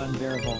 unbearable.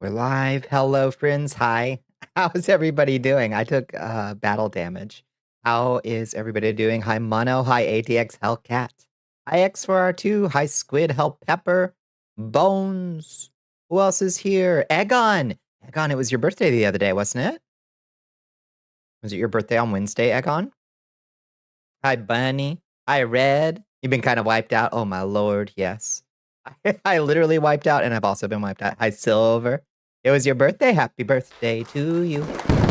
We're live. Hello, friends. Hi. How's everybody doing? I took battle damage. How is everybody doing? Hi, Mono. Hi, ATX Hellcat. Hi, X4R2. Hi, Squid. Hell Pepper. Bones. Who else is here? Egon. Egon, it was your birthday the other day, wasn't it? Was it your birthday on Wednesday, Egon? Hi, Bunny. Hi, Red. You've been kind of wiped out. Oh, my lord. Yes. I literally wiped out, and I've also been wiped out. Hi, Silver. It was your birthday. Happy birthday to you.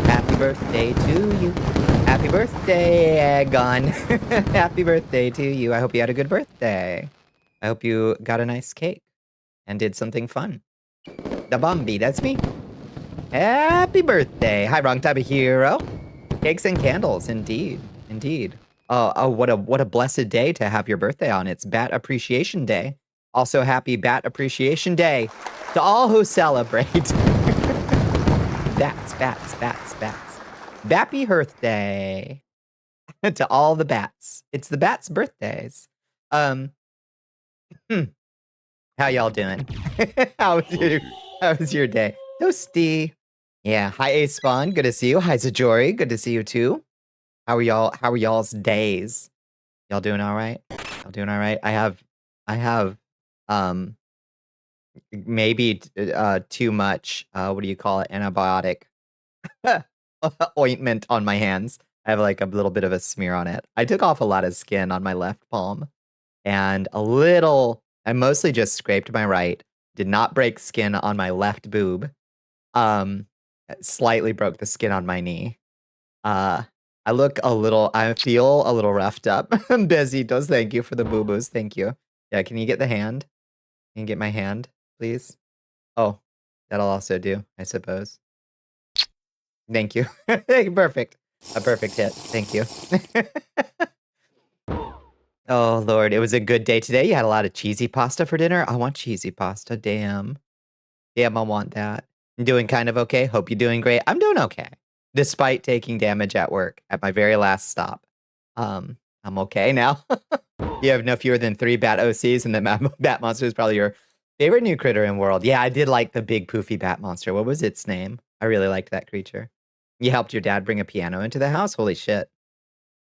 Happy birthday to you. Happy birthday, Egon. Happy birthday to you. I hope you had a good birthday. I hope you got a nice cake and did something fun. The Bombi, that's me. Happy birthday. Hi, wrong type of hero. Cakes and candles, indeed. Indeed. Oh, what a blessed day to have your birthday on. It's Bat Appreciation Day. Also, happy Bat Appreciation Day to all who celebrate. Bats. Bappy Hearth Day to all the bats. It's the bats' birthdays. How y'all doing? How was your day? Toasty. Yeah. Hi, Ace Spawn. Good to see you. Hi, Zajori. Good to see you too. How are y'all's days? Y'all doing all right? Y'all doing all right? I have maybe too much what do you call it? Antibiotic ointment on my hands. I have like a little bit of a smear on it. I took off a lot of skin on my left palm and I mostly just scraped my right. Did not break skin on my left boob. Slightly broke the skin on my knee. I feel a little roughed up. Besitos, thank you for the boo-boos. Thank you. Yeah, can you get the hand? Can you get my hand, please? Oh, that'll also do, I suppose. Thank you. Perfect. A perfect hit. Thank you. Oh, Lord. It was a good day today. You had a lot of cheesy pasta for dinner. I want cheesy pasta. Damn. Damn, I want that. I'm doing kind of okay. Hope you're doing great. I'm doing okay. Despite taking damage at work at my very last stop. I'm okay now. You have no fewer than 3 bat OCs, and the bat monster is probably your favorite new critter in the world. Yeah, I did like the big poofy bat monster. What was its name? I really liked that creature. You helped your dad bring a piano into the house? Holy shit.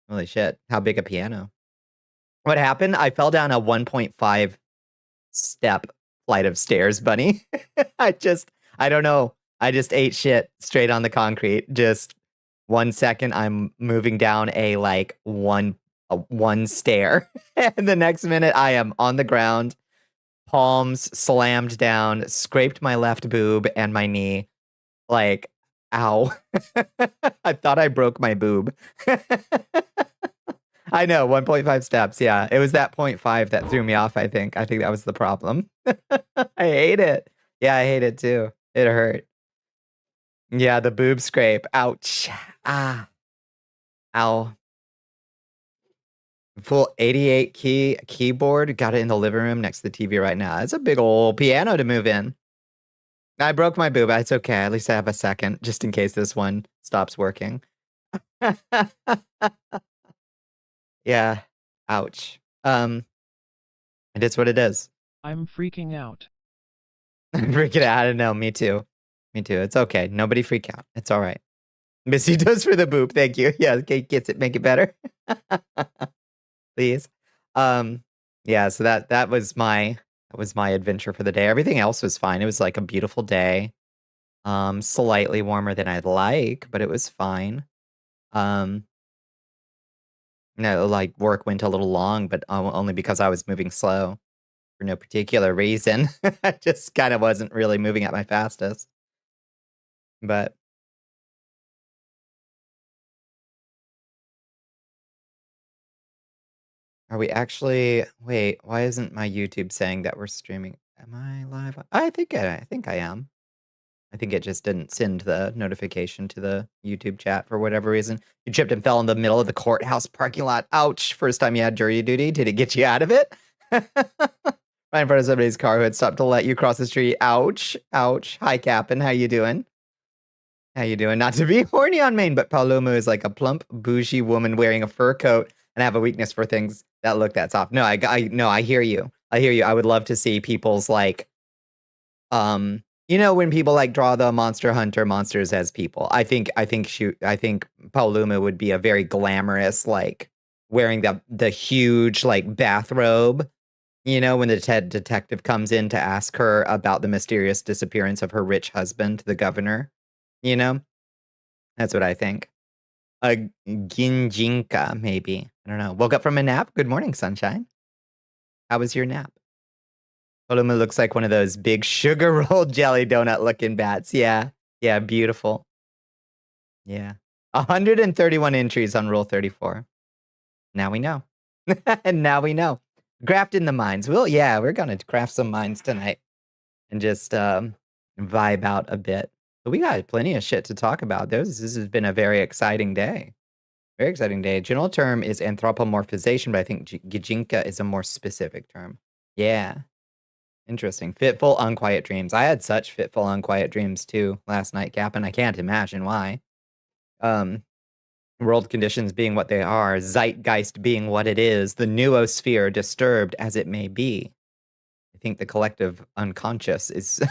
Holy shit. How big a piano? What happened? I fell down a 1.5 step flight of stairs, Bunny. I don't know. I just ate shit straight on the concrete. Just 1 second, I'm moving down a one stair. And the next minute, I am on the ground, palms slammed down, scraped my left boob and my knee. Like, ow. I thought I broke my boob. I know, 1.5 steps. Yeah, it was that 0.5 that threw me off, I think. I think that was the problem. I hate it. Yeah, I hate it too. It hurt. Yeah, the boob scrape. Ouch. Ah. Ow. Full 88 keyboard. Got it in the living room next to the TV right now. It's a big old piano to move in. I broke my boob. It's okay. At least I have a second, just in case this one stops working. Yeah. Ouch. It is what it is. I'm freaking out. I'm freaking out. I don't know. Me too. Me too. It's okay. Nobody freak out. It's all right. Missy does for the boob. Thank you. Yeah, okay, gets it. Make it better. Please. Yeah, so that was my adventure for the day. Everything else was fine. It was like a beautiful day. Slightly warmer than I'd like, but it was fine. No, like work went a little long, but only because I was moving slow for no particular reason. I just kind of wasn't really moving at my fastest. But are we actually wait, why isn't my YouTube saying that we're streaming? Am I live? I think I am. I think it just didn't send the notification to the YouTube chat for whatever reason. You tripped and fell in the middle of the courthouse parking lot. Ouch. First time you had jury duty. Did it get you out of it? Right in front of somebody's car who had stopped to let you cross the street. Ouch. Ouch. Hi, Captain. How you doing? How you doing? Not to be horny on Maine, but Paloma is like a plump, bougie woman wearing a fur coat and have a weakness for things that look that soft. No, I hear you. I hear you. I would love to see people's like You know, when people like draw the Monster Hunter monsters as people, I think Pauluma would be a very glamorous, like wearing the huge like bathrobe. You know, when the detective comes in to ask her about the mysterious disappearance of her rich husband, the governor. You know, that's what I think. A Ginjinka, maybe. I don't know. Woke up from a nap. Good morning, sunshine. How was your nap? Paloma looks like one of those big sugar rolled jelly donut looking bats. Yeah. Yeah. Beautiful. Yeah. 131 entries on Rule 34. Now we know. And now we know. Graft in the mines. Well, yeah, we're going to craft some mines tonight and just vibe out a bit. But we got plenty of shit to talk about. This has been a very exciting day. Very exciting day. General term is anthropomorphization, but I think Gijinka is a more specific term. Yeah. Interesting. Fitful, unquiet dreams. I had such fitful, unquiet dreams too last night, Cap, and I can't imagine why. Um, World conditions being what they are, zeitgeist being what it is, the noosphere disturbed as it may be. I think the collective unconscious is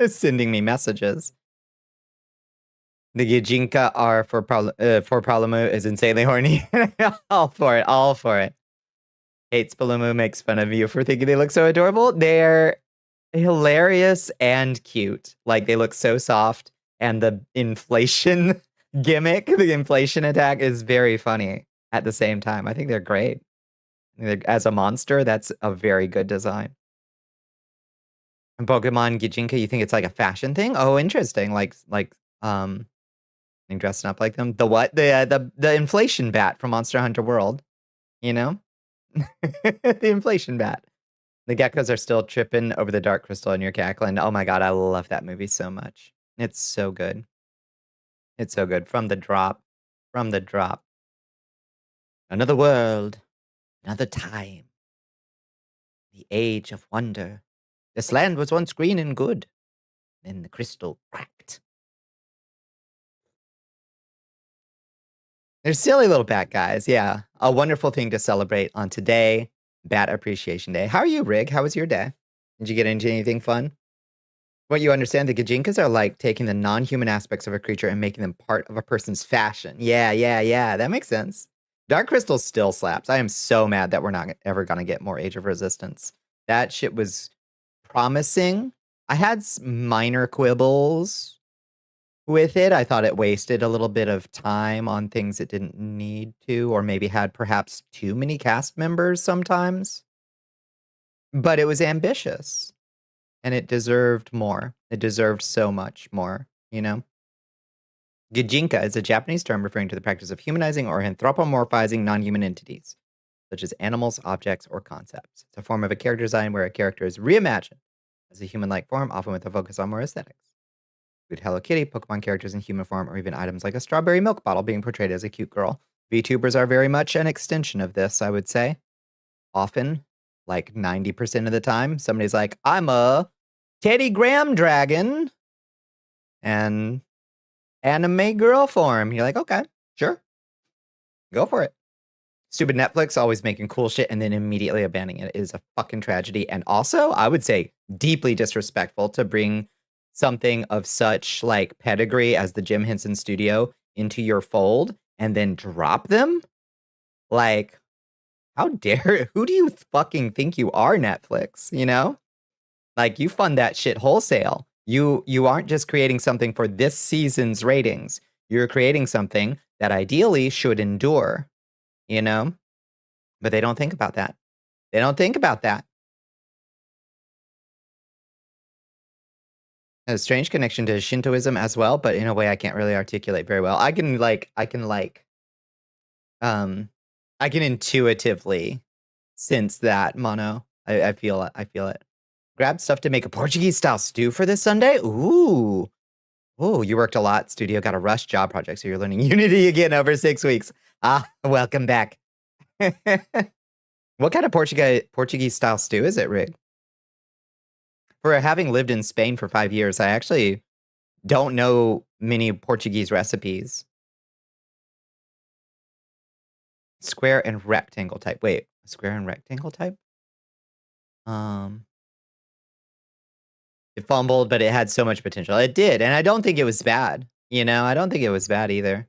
sending me messages. The Gijinka are for Palamu is insanely horny. All for it. All for it. Hates Palamu, makes fun of you for thinking they look so adorable. They're hilarious and cute. Like, they look so soft, and the inflation gimmick, the inflation attack is very funny at the same time. I think they're great. As a monster, that's a very good design. And Pokemon Gijinka, you think it's like a fashion thing? Oh, interesting. Um, being dressing up like them. The what? The inflation bat from Monster Hunter World. You know? The inflation bat. The geckos are still tripping over the dark crystal in your cackling. Oh my god, I love that movie so much. It's so good. It's so good. From the drop. From the drop. Another world. Another time. The age of wonder. This land was once green and good. Then the crystal cracked. They're silly little bat guys, yeah. A wonderful thing to celebrate on today, Bat Appreciation Day. How are you, Rig? How was your day? Did you get into anything fun? What you understand, the Gajinkas are like taking the non-human aspects of a creature and making them part of a person's fashion. Yeah, yeah, yeah. That makes sense. Dark Crystal still slaps. I am so mad that we're not ever going to get more Age of Resistance. That shit was promising. I had minor quibbles with it. I thought it wasted a little bit of time on things it didn't need to, or maybe had perhaps too many cast members sometimes. But it was ambitious. And it deserved more. It deserved so much more, you know? Gijinka is a Japanese term referring to the practice of humanizing or anthropomorphizing non-human entities, such as animals, objects, or concepts. It's a form of a character design where a character is reimagined as a human-like form, often with a focus on more aesthetics. With Hello Kitty, Pokemon characters in human form, or even items like a strawberry milk bottle being portrayed as a cute girl. VTubers are very much an extension of this, I would say. Often, like 90% of the time, somebody's like, I'm a Teddy Graham dragon and anime girl form. You're like, okay, sure, go for it. Stupid Netflix always making cool shit and then immediately abandoning it is a fucking tragedy. And also, I would say deeply disrespectful to bring something of such like pedigree as the Jim Henson Studio into your fold and then drop them. Like, how dare? Who do you fucking think you are, Netflix? You know? Like, you fund that shit wholesale. You aren't just creating something for this season's ratings. You're creating something that ideally should endure, you know? But they don't think about that. They don't think about that. A strange connection to Shintoism as well, but in a way I can't really articulate very well. Um I can intuitively sense that, Mono. I feel it. I feel it. Grab stuff to make a Portuguese style stew for this Sunday? Ooh. Oh, you worked a lot, studio. Got a rush job project, so you're learning Unity again over 6 weeks. Ah, welcome back. What kind of Portuguese style stew is it, Rig? For having lived in Spain for 5 years, I actually don't know many Portuguese recipes. Square and rectangle type. Wait, square and rectangle type? Um, It fumbled, but it had so much potential. It did, and I don't think it was bad. You know, I don't think it was bad either.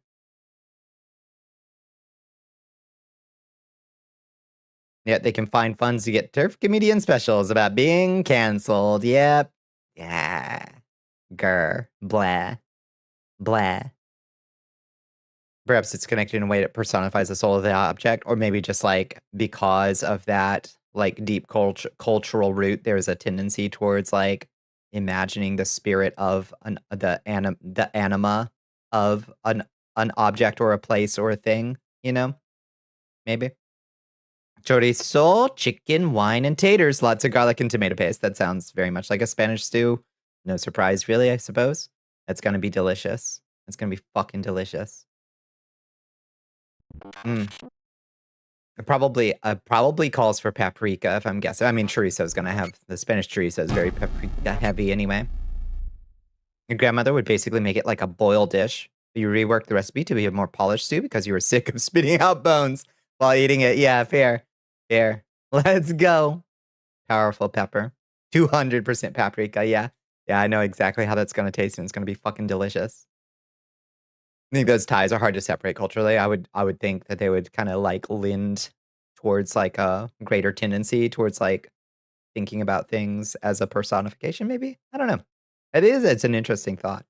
Yeah, they can find funds to get turf comedian specials about being canceled. Yep. Yeah. Grr. Blah. Blah. Perhaps it's connected in a way that personifies the soul of the object, or maybe just like because of that like deep cultural root, there's a tendency towards like imagining the spirit of the anima of an object or a place or a thing, you know? Maybe. Chorizo, chicken, wine, and taters. Lots of garlic and tomato paste. That sounds very much like a Spanish stew. No surprise, really, I suppose. That's gonna be delicious. It's gonna be fucking delicious. Mm. It probably calls for paprika, if I'm guessing. I mean, chorizo is gonna have the Spanish chorizo is very paprika heavy anyway. Your grandmother would basically make it like a boiled dish. You reworked the recipe to be a more polished stew because you were sick of spitting out bones while eating it. Yeah, fair. Fair. Let's go. Powerful pepper. 200% paprika, yeah. Yeah, I know exactly how that's gonna taste, and it's gonna be fucking delicious. I think those ties are hard to separate culturally. I would think that they would kinda, like, lend towards, like, a greater tendency towards, like, thinking about things as a personification, maybe? I don't know. It's an interesting thought.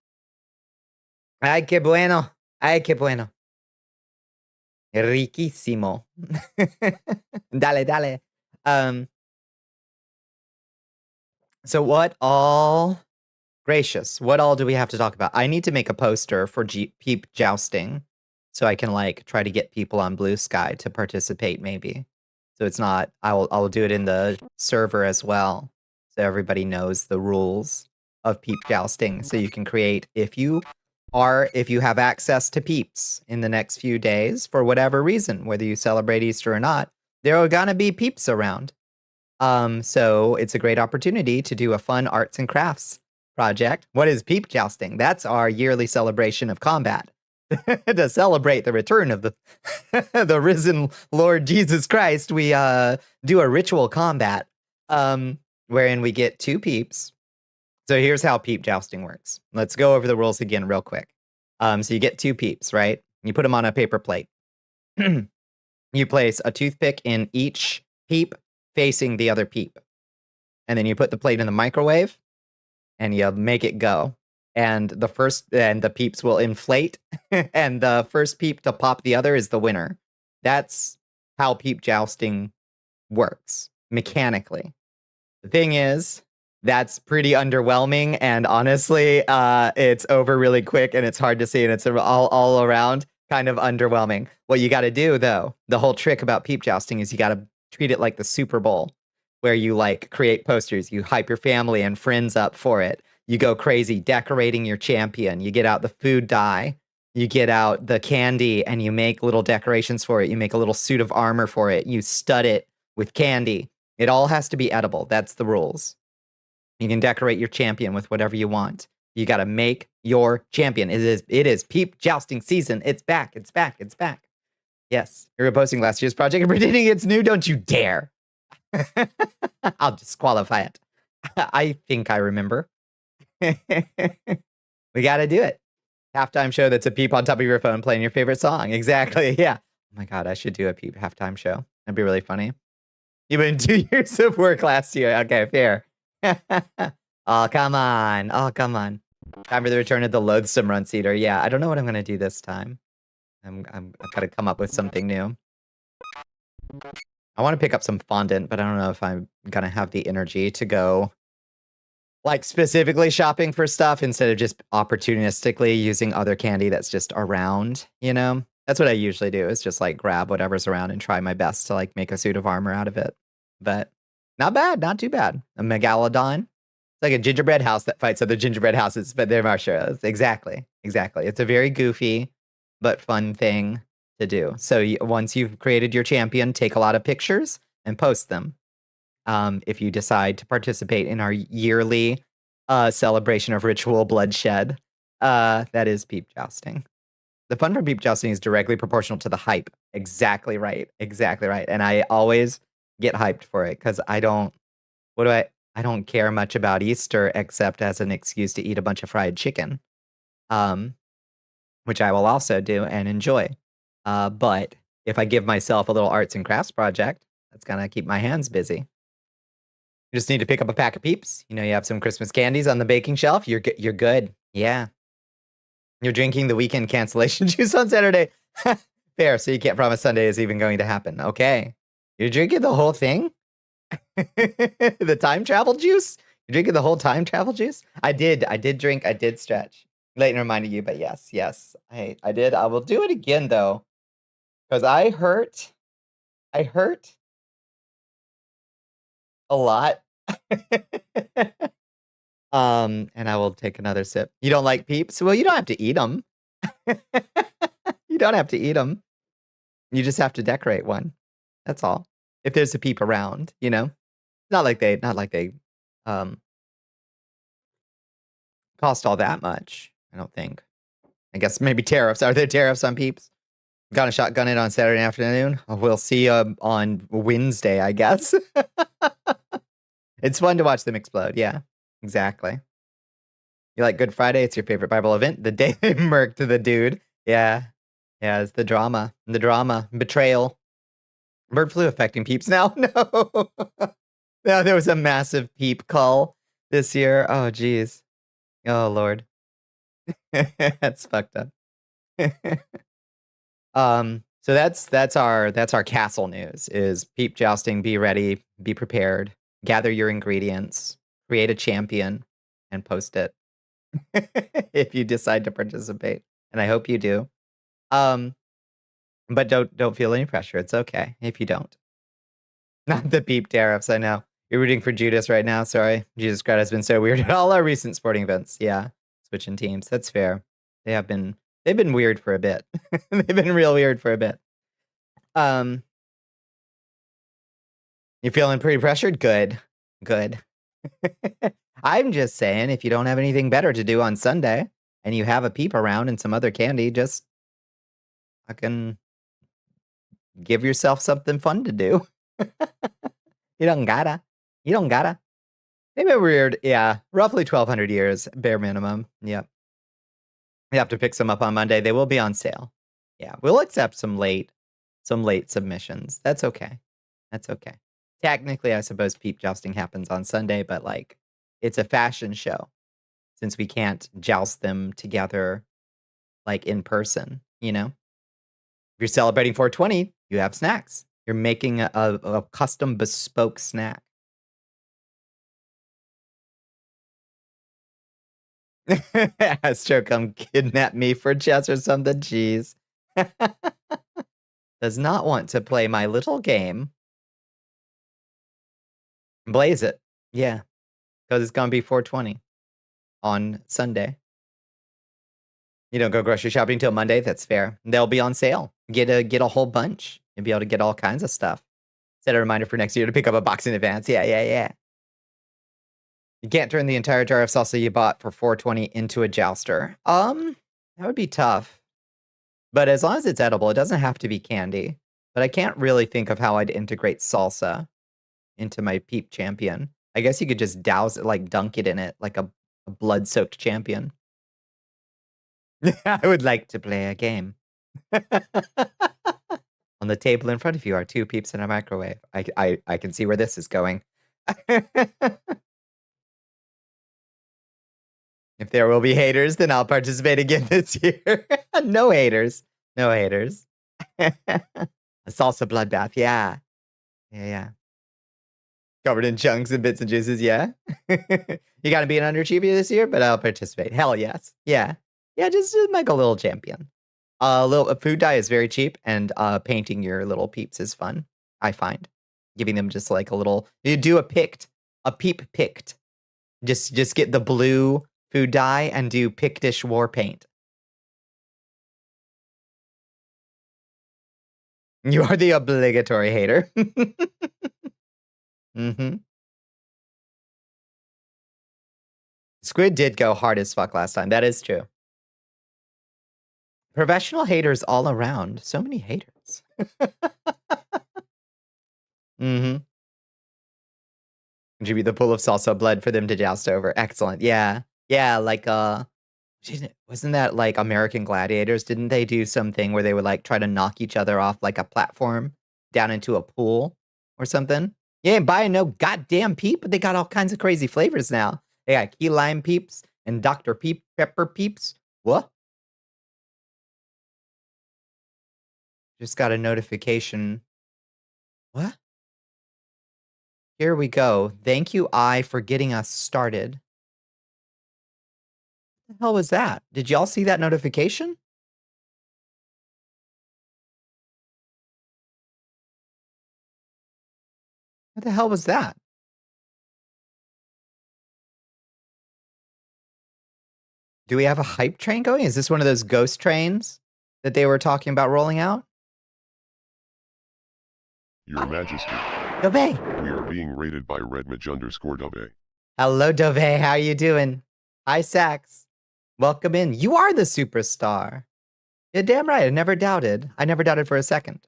Ay, qué bueno. Ay, qué bueno. Riquísimo. Dale, dale. Um, so what all Gracious, what all do we have to talk about? I need to make a poster for peep jousting so I can, like, try to get people on Blue Sky to participate maybe. So it's not I'll do it in the server as well, so everybody knows the rules of peep jousting, so you can create if you have access to peeps in the next few days for whatever reason, whether you celebrate Easter or not, there are gonna be peeps around. So it's a great opportunity to do a fun arts and crafts project. What is peep jousting? That's our yearly celebration of combat. To celebrate the return of the the risen Lord Jesus Christ, we do a ritual combat wherein we get 2 peeps. So here's how peep jousting works. Let's go over the rules again real quick. So you get 2 peeps, right? You put them on a paper plate. You place a toothpick in each peep facing the other peep. And then you put the plate in the microwave and you make it go. And the peeps will inflate and the first peep to pop the other is the winner. That's how peep jousting works mechanically. The thing is, that's pretty underwhelming and honestly, it's over really quick and it's hard to see and it's all around kind of underwhelming. What you got to do though, the whole trick about peep jousting is you got to treat it like the Super Bowl where you like create posters, you hype your family and friends up for it. You go crazy decorating your champion. You get out the food dye, you get out the candy and you make little decorations for it. You make a little suit of armor for it. You stud it with candy. It all has to be edible. That's the rules. You can decorate your champion with whatever you want. You got to make your champion. It is peep jousting season. It's back. It's back. It's back. Yes. You're reposting last year's project and pretending it's new. Don't you dare. I'll disqualify it. I think I remember. We got to do it. Halftime show that's a peep on top of your phone playing your favorite song. Exactly. Yeah. Oh my God. I should do a peep halftime show. That'd be really funny. Even 2 years of work last year. Okay, fair. Oh, come on. Oh, come on. Time for the return of the loathsome run seater. Yeah, I don't know what I'm gonna do this time. I've got to come up with something new. I want to pick up some fondant, but I don't know if I'm gonna have the energy to go like specifically shopping for stuff instead of just opportunistically using other candy that's just around, you know? That's what I usually do is just like grab whatever's around and try my best to like make a suit of armor out of it. But not bad, not too bad. A megalodon. It's like a gingerbread house that fights other gingerbread houses, but they're marshmallows. Exactly, exactly. It's a very goofy but fun thing to do. So once you've created your champion, take a lot of pictures and post them. If you decide to participate in our yearly celebration of ritual bloodshed, that is peep jousting. The fun from peep jousting is directly proportional to the hype. Exactly right. Exactly right. And I always get hyped for it because I don't. What do I? I don't care much about Easter except as an excuse to eat a bunch of fried chicken, um, which I will also do and enjoy. But if I give myself a little arts and crafts project, that's gonna keep my hands busy. You just need to pick up a pack of Peeps. You know, you have some Christmas candies on the baking shelf. You're good. Yeah. You're drinking the weekend cancellation juice on Saturday. Fair. So you can't promise Sunday is even going to happen. Okay. You're drinking the whole thing? The time travel juice? You're drinking the whole time travel juice? I did drink, I did stretch. Leighton reminded you, but yes. I did. I will do it again though. Because I hurt a lot. And I will take another sip. You don't like Peeps? Well, you don't have to eat them. You don't have to eat them. You just have to decorate one. That's all. If there's a Peep around, you know? Not like they um cost all that much, I don't think. I guess maybe tariffs. Are there tariffs on Peeps? Gonna shotgun it on Saturday afternoon? We'll see on Wednesday, I guess. It's fun to watch them explode. Yeah, exactly. You like Good Friday? It's your favorite Bible event. The day they murked the dude. Yeah. Yeah, it's the drama. Betrayal. Bird flu affecting Peeps now? No. No, there was a massive Peep cull this year. Oh, geez. Oh, Lord. That's fucked up. So that's our castle news is Peep jousting, be ready, be prepared, gather your ingredients, create a champion, and post it if you decide to participate. And I hope you do. But don't feel any pressure. It's okay if you don't. Not the Peep tariffs, I know. You're rooting for Judas right now. Sorry. Jesus Christ has been so weird at all our recent sporting events. Yeah. Switching teams. That's fair. They've been weird for a bit. They've been real weird for a bit. You feeling pretty pressured? Good. I'm just saying, if you don't have anything better to do on Sunday and you have a Peep around and some other candy, just fucking give yourself something fun to do. You don't gotta. They've been weird. Yeah. Roughly 1,200 years, bare minimum. Yep. You have to pick some up on Monday. They will be on sale. Yeah. We'll accept some late submissions. That's okay. Technically, I suppose Peep jousting happens on Sunday, but like it's a fashion show since we can't joust them together like in person, you know? If you're celebrating 420, you have snacks. You're making a custom bespoke snack. Astro come kidnap me for chess or something. Jeez. Does not want to play my little game. Blaze it. Yeah. Because it's going to be 420 on Sunday. You don't go grocery shopping till Monday. That's fair. They'll be on sale. Get a whole bunch. You'll be able to get all kinds of stuff. Set a reminder for next year to pick up a box in advance. Yeah. You can't turn the entire jar of salsa you bought for 420 into a jouster. That would be tough. But as long as it's edible, it doesn't have to be candy. But I can't really think of how I'd integrate salsa into my Peep champion. I guess you could just douse it, like dunk it in it, like a blood-soaked champion. I would like to play a game. On the table in front of you are 2 Peeps in a microwave. I can see where this is going. If there will be haters, then I'll participate again this year. No haters. A salsa bloodbath, yeah. Yeah. Covered in chunks and bits and juices, yeah. You gotta be an underachiever this year, but I'll participate. Hell yes. Yeah. Yeah, just make a little champion. A food dye is very cheap, and painting your little Peeps is fun, I find. Giving them just like a little, you do a Peep picked. Just get the blue food dye and do Pictish war paint. You are the obligatory hater. Squid did go hard as fuck last time. That is true. Professional haters all around. So many haters. Contribute the pool of salsa blood for them to joust over. Excellent. Yeah. Yeah, like, wasn't that like American Gladiators? Didn't they do something where they would, like, try to knock each other off like a platform down into a pool or something? You ain't buying no goddamn Peep, but they got all kinds of crazy flavors now. They got key lime Peeps and Dr. Peep pepper Peeps. What? Just got a notification. What? Here we go. Thank you, I, for getting us started. What the hell was that? Did y'all see that notification? What the hell was that? Do we have a hype train going? Is this one of those ghost trains that they were talking about rolling out? Your Majesty, Dove. we are being rated by redmage_Dove. Hello, Dove. How you doing? Hi, Sax. Welcome in. You are the superstar. Yeah, damn right. I never doubted. I never doubted for a second.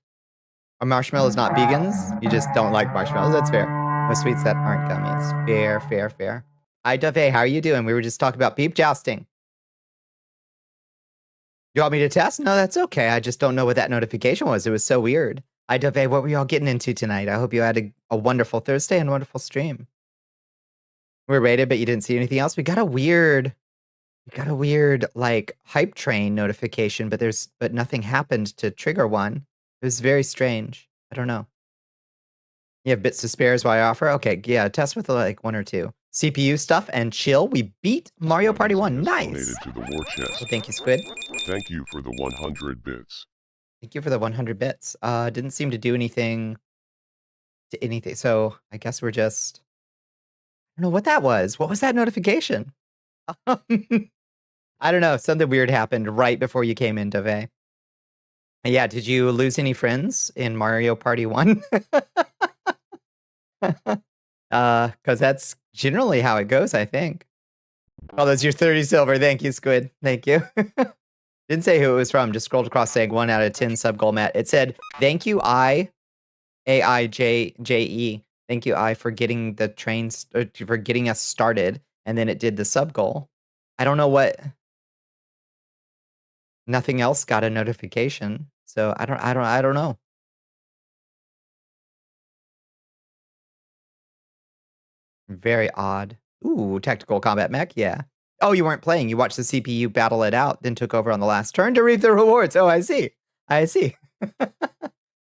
Are marshmallows not vegans? You just don't like marshmallows. That's fair. No sweets that aren't gummies. Fair, fair, fair. Hi, Dove. How are you doing? We were just talking about peep jousting. You want me to test? No, that's okay. I just don't know what that notification was. It was so weird. Hi, Dove. What were y'all getting into tonight? I hope you had a wonderful Thursday and a wonderful stream. We're rated, but you didn't see anything else. We got a weird, like, hype train notification, but nothing happened to trigger one. It was very strange. I don't know. You have bits to spare is what I offer? Okay, yeah, test with like 1 or 2. CPU stuff and chill. We beat Mario Party 1. Nice. To the war chest. Well, thank you, Squid. Thank you for the 100 bits. Thank you for the 100 bits. Didn't seem to do anything to anything. So I guess we're just, I don't know what that was. What was that notification? I don't know. Something weird happened right before you came in, Dove. Yeah, did you lose any friends in Mario Party 1? Because that's generally how it goes, I think. Oh, that's your 30 silver. Thank you, Squid. Thank you. Didn't say who it was from. Just scrolled across saying 1 out of 10 sub goal, Matt. It said, thank you, AIJJE. Thank you, I, for getting the trains, for getting us started. And then it did the sub goal. I don't know what. Nothing else got a notification. So I don't know. Very odd. Ooh, tactical combat mech, yeah. Oh, you weren't playing. You watched the CPU battle it out, then took over on the last turn to reap the rewards. Oh, I see. I see.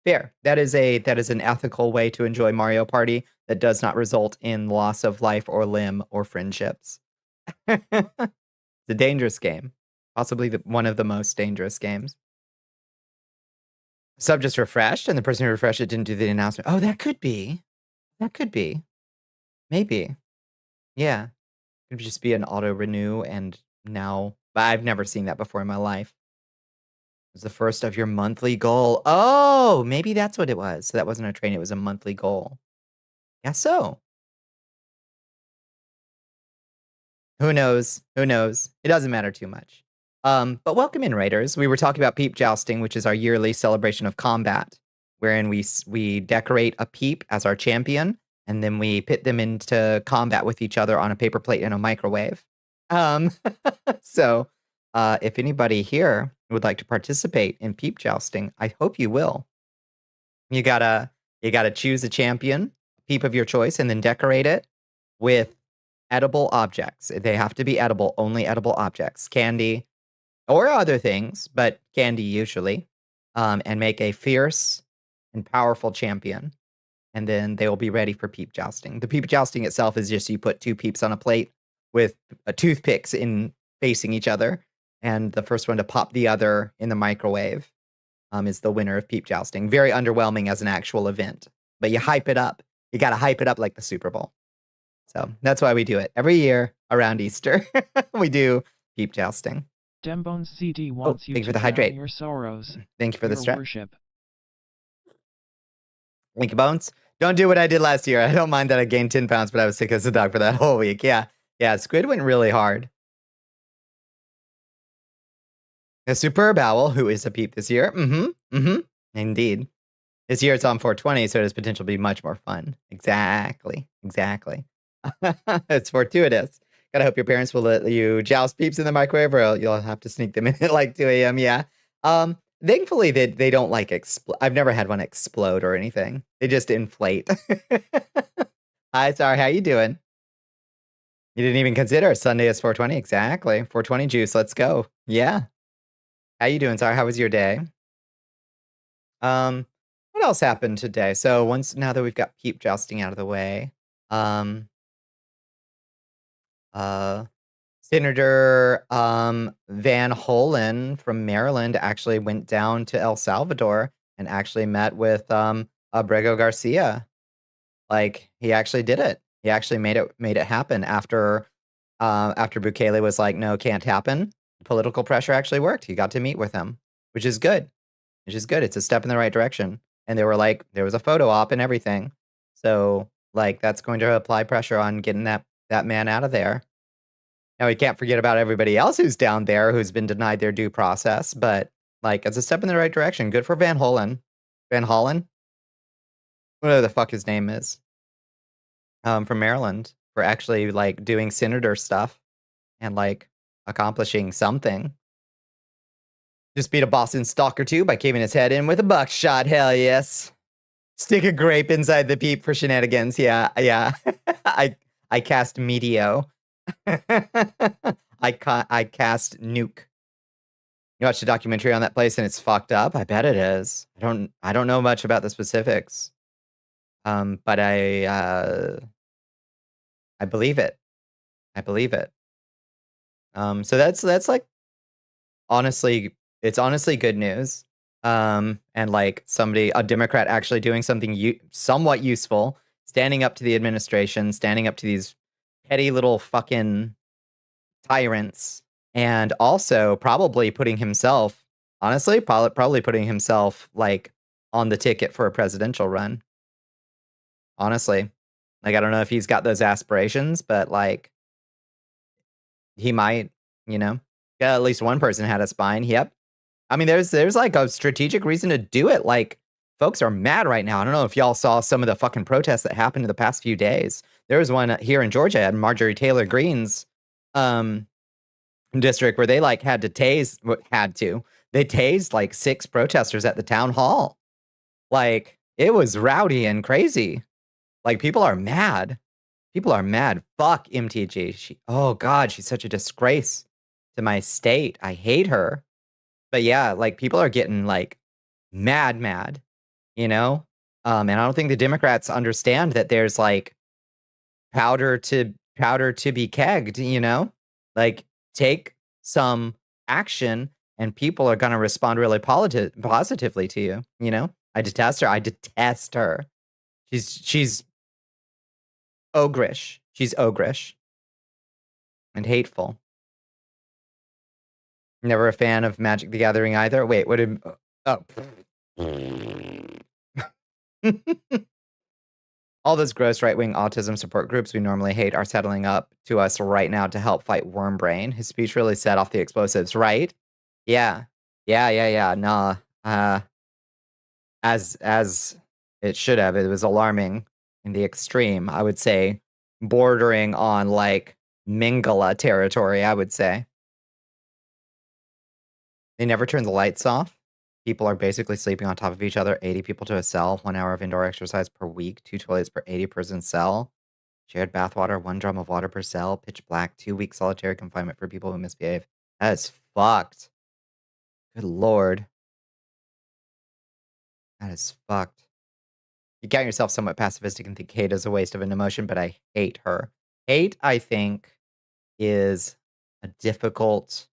Fair. That is an ethical way to enjoy Mario Party that does not result in loss of life or limb or friendships. It's a dangerous game. Possibly one of the most dangerous games. Sub just refreshed, and the person who refreshed it didn't do the announcement. Oh, that could be. That could be. Maybe. Yeah. It would just be an auto renew, and now I've never seen that before in my life. It was the first of your monthly goal. Oh, maybe that's what it was. So that wasn't a train, it was a monthly goal. Guess so. Who knows? Who knows? It doesn't matter too much. But welcome in, Raiders. We were talking about Peep Jousting, which is our yearly celebration of combat, wherein we decorate a Peep as our champion, and then we pit them into combat with each other on a paper plate and a microwave. So, if anybody here would like to participate in Peep Jousting, I hope you will. You gotta choose a champion, Peep of your choice, and then decorate it with edible objects. They have to be edible, only edible objects. Candy, or other things, but candy usually, and make a fierce and powerful champion. And then they will be ready for Peep Jousting. The Peep Jousting itself is just you put 2 peeps on a plate with toothpicks in facing each other, and the first one to pop the other in the microwave is the winner of Peep Jousting. Very underwhelming as an actual event, but you hype it up. You got to hype it up like the Super Bowl. So that's why we do it every year around Easter. We do Peep Jousting. Dembones CT wants you thank you to for the hydrate. your sorrows. Thank you for the strap. Worship. Thank you, Bones. Don't do what I did last year. I don't mind that I gained 10 pounds, but I was sick as a dog for that whole week. Yeah. Yeah, Squid went really hard. A Superb Owl, who is a Peep this year. Indeed. This year it's on 420, so it has potential to be much more fun. Exactly. It's fortuitous. Gotta hope your parents will let you joust peeps in the microwave, or you'll have to sneak them in at like 2 a.m. Yeah. Thankfully they don't like explode. I've never had one explode or anything. They just inflate. Hi, sorry. How you doing? You didn't even consider Sunday is 420. Exactly. 420 juice. Let's go. Yeah. How you doing? Sorry. How was your day? Um, what else happened today? So now that we've got peep jousting out of the way, um, uh, Senator Van Hollen from Maryland actually went down to El Salvador and actually met with Abrego Garcia. Like he actually did it. He actually made it happen after Bukele was like, no, can't happen. Political pressure actually worked. He got to meet with him, which is good. Which is good. It's a step in the right direction. And they were like, there was a photo op and everything. So like that's going to apply pressure on getting that man out of there. Now we can't forget about everybody else who's down there who's been denied their due process, but like it's a step in the right direction. Good for Van Hollen. Van Hollen? Whatever the fuck his name is. From Maryland for actually like doing senator stuff and like accomplishing something. Just beat a Boston stalker too by caving his head in with a buckshot. Hell yes. Stick a grape inside the peep for shenanigans. Yeah, yeah. I cast Medio. I cast Nuke. You watched a documentary on that place and it's fucked up. I bet it is. I don't know much about the specifics. But I believe it. I believe it. So that's like honestly, it's honestly good news. And like a Democrat actually doing something somewhat useful, standing up to the administration, standing up to these petty little fucking tyrants, and also probably putting himself, honestly, probably putting himself like on the ticket for a presidential run. Honestly, like I don't know if he's got those aspirations, but like he might, yeah, at least one person had a spine. Yep. I mean, there's like a strategic reason to do it. Like, folks are mad right now. I don't know if y'all saw some of the fucking protests that happened in the past few days. There was one here in Georgia at Marjorie Taylor Greene's district where they like they tased like 6 protesters at the town hall. Like, it was rowdy and crazy. Like, people are mad. People are mad. Fuck MTG. Oh God, she's such a disgrace to my state. I hate her. But yeah, like people are getting like mad, you know? And I don't think the Democrats understand that there's like powder to be kegged, you know? Like take some action and people are going to respond really positively to you, you know? I detest her. I detest her. She's ogrish. She's ogrish and hateful. Never a fan of Magic the Gathering either. Wait, what did... Oh. All those gross right-wing autism support groups we normally hate are settling up to us right now to help fight worm brain. His speech really set off the explosives, right? Yeah. Yeah. Nah. As it should have. It was alarming in the extreme, I would say. Bordering on, like, Mingala territory, I would say. They never turn the lights off. People are basically sleeping on top of each other. 80 people to a cell. 1 hour of indoor exercise per week. 2 toilets per 80-person cell. Shared bathwater. 1 drum of water per cell. Pitch black. 2-week solitary confinement for people who misbehave. That is fucked. Good lord. That is fucked. You count yourself somewhat pacifistic and think hate is a waste of an emotion, but I hate her. Hate, I think, is a difficult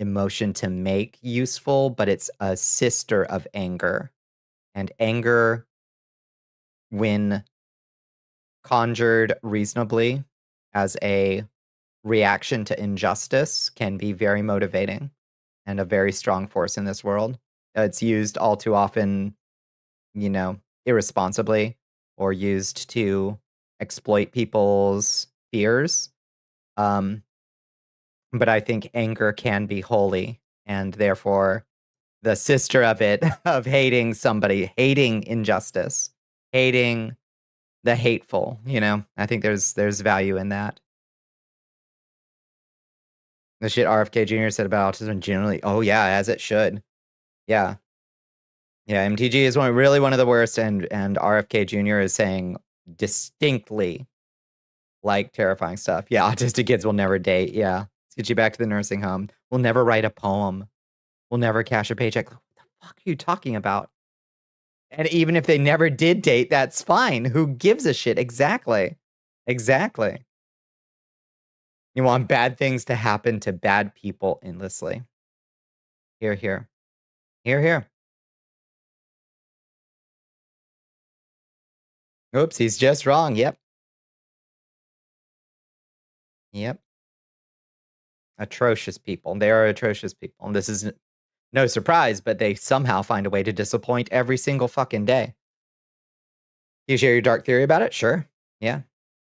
emotion to make useful, but it's a sister of anger. And anger, when conjured reasonably as a reaction to injustice, can be very motivating and a very strong force in this world. It's used all too often, irresponsibly or used to exploit people's fears. But I think anger can be holy, and therefore the sister of it, of hating somebody, hating injustice, hating the hateful, you know? I think there's value in that. The shit RFK Jr. said about autism generally. Oh yeah, as it should. Yeah. Yeah, MTG is really one of the worst, and RFK Jr. is saying distinctly like terrifying stuff. Yeah, autistic kids will never date. Yeah. Let's get you back to the nursing home. We'll never write a poem. We'll never cash a paycheck. What the fuck are you talking about? And even if they never did date, that's fine. Who gives a shit? Exactly. Exactly. You want bad things to happen to bad people endlessly. Here, here. Here, here. Oops, he's just wrong. Yep. Yep. Atrocious people. They are atrocious people. And this is no surprise, but they somehow find a way to disappoint every single fucking day. You share your dark theory about it? Sure. Yeah.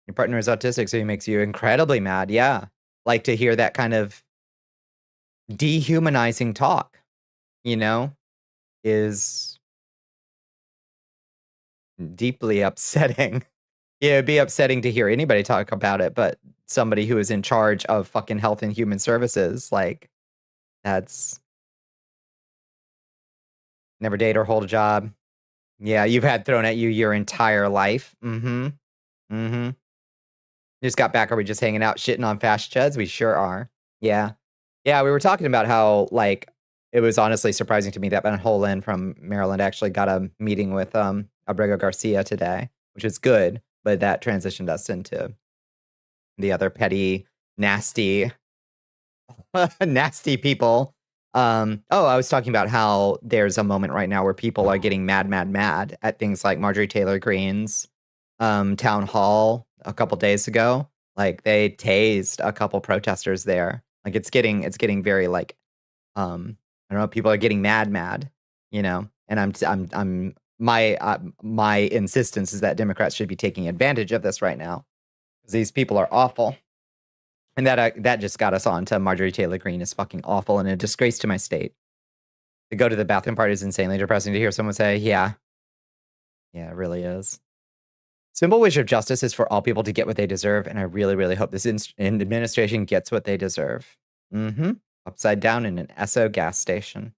Your partner is autistic, so he makes you incredibly mad. Yeah. Like to hear that kind of dehumanizing talk, you know, is deeply upsetting. Yeah, it'd be upsetting to hear anybody talk about it, but somebody who is in charge of fucking health and human services, like, that's never date or hold a job. Yeah, you've had thrown at you your entire life. Mm-hmm. Mm-hmm. Just got back. Are we just hanging out, shitting on fast chuds? We sure are. Yeah. Yeah, we were talking about how, like, it was honestly surprising to me that Ben Holland from Maryland actually got a meeting with Abrego Garcia today, which is good, but that transitioned us into the other petty, nasty, nasty people. I was talking about how there's a moment right now where people are getting mad at things like Marjorie Taylor Greene's town hall a couple days ago. Like they tased a couple protesters there. Like it's getting very like I don't know, people are getting mad, you know. And I'm my insistence is that Democrats should be taking advantage of this right now because these people are awful. And that just got us on to Marjorie Taylor Greene is fucking awful and a disgrace to my state. To go to the bathroom part is insanely depressing to hear someone say, yeah. Yeah, it really is. Simple wish of justice is for all people to get what they deserve, and I really, really hope this administration gets what they deserve. Mm-hmm. Upside down in an Esso gas station.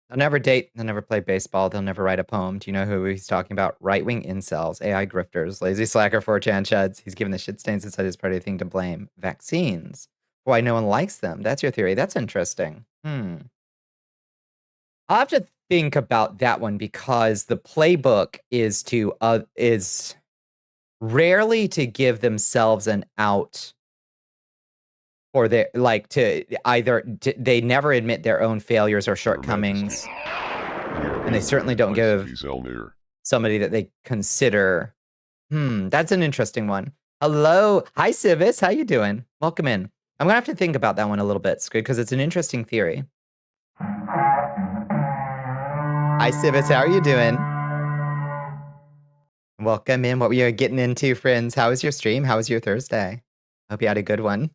They'll never date, they'll never play baseball, they'll never write a poem. Do you know who he's talking about? Right-wing incels, AI grifters, lazy slacker, 4chan chuds. He's given the shit stains inside his party thing to blame. Vaccines. Why no one likes them. That's your theory. That's interesting. I'll have to think about that one because the playbook is rarely to give themselves an out or they like to either they never admit their own failures or shortcomings, and they certainly don't give somebody that they consider. That's an interesting one. Hello, hi Civis, how you doing? Welcome in. I'm gonna have to think about that one a little bit, Squid, because it's an interesting theory. Hi Civis, how are you doing? Welcome in. What were you getting into, friends? How was your stream? How was your Thursday? Hope you had a good one.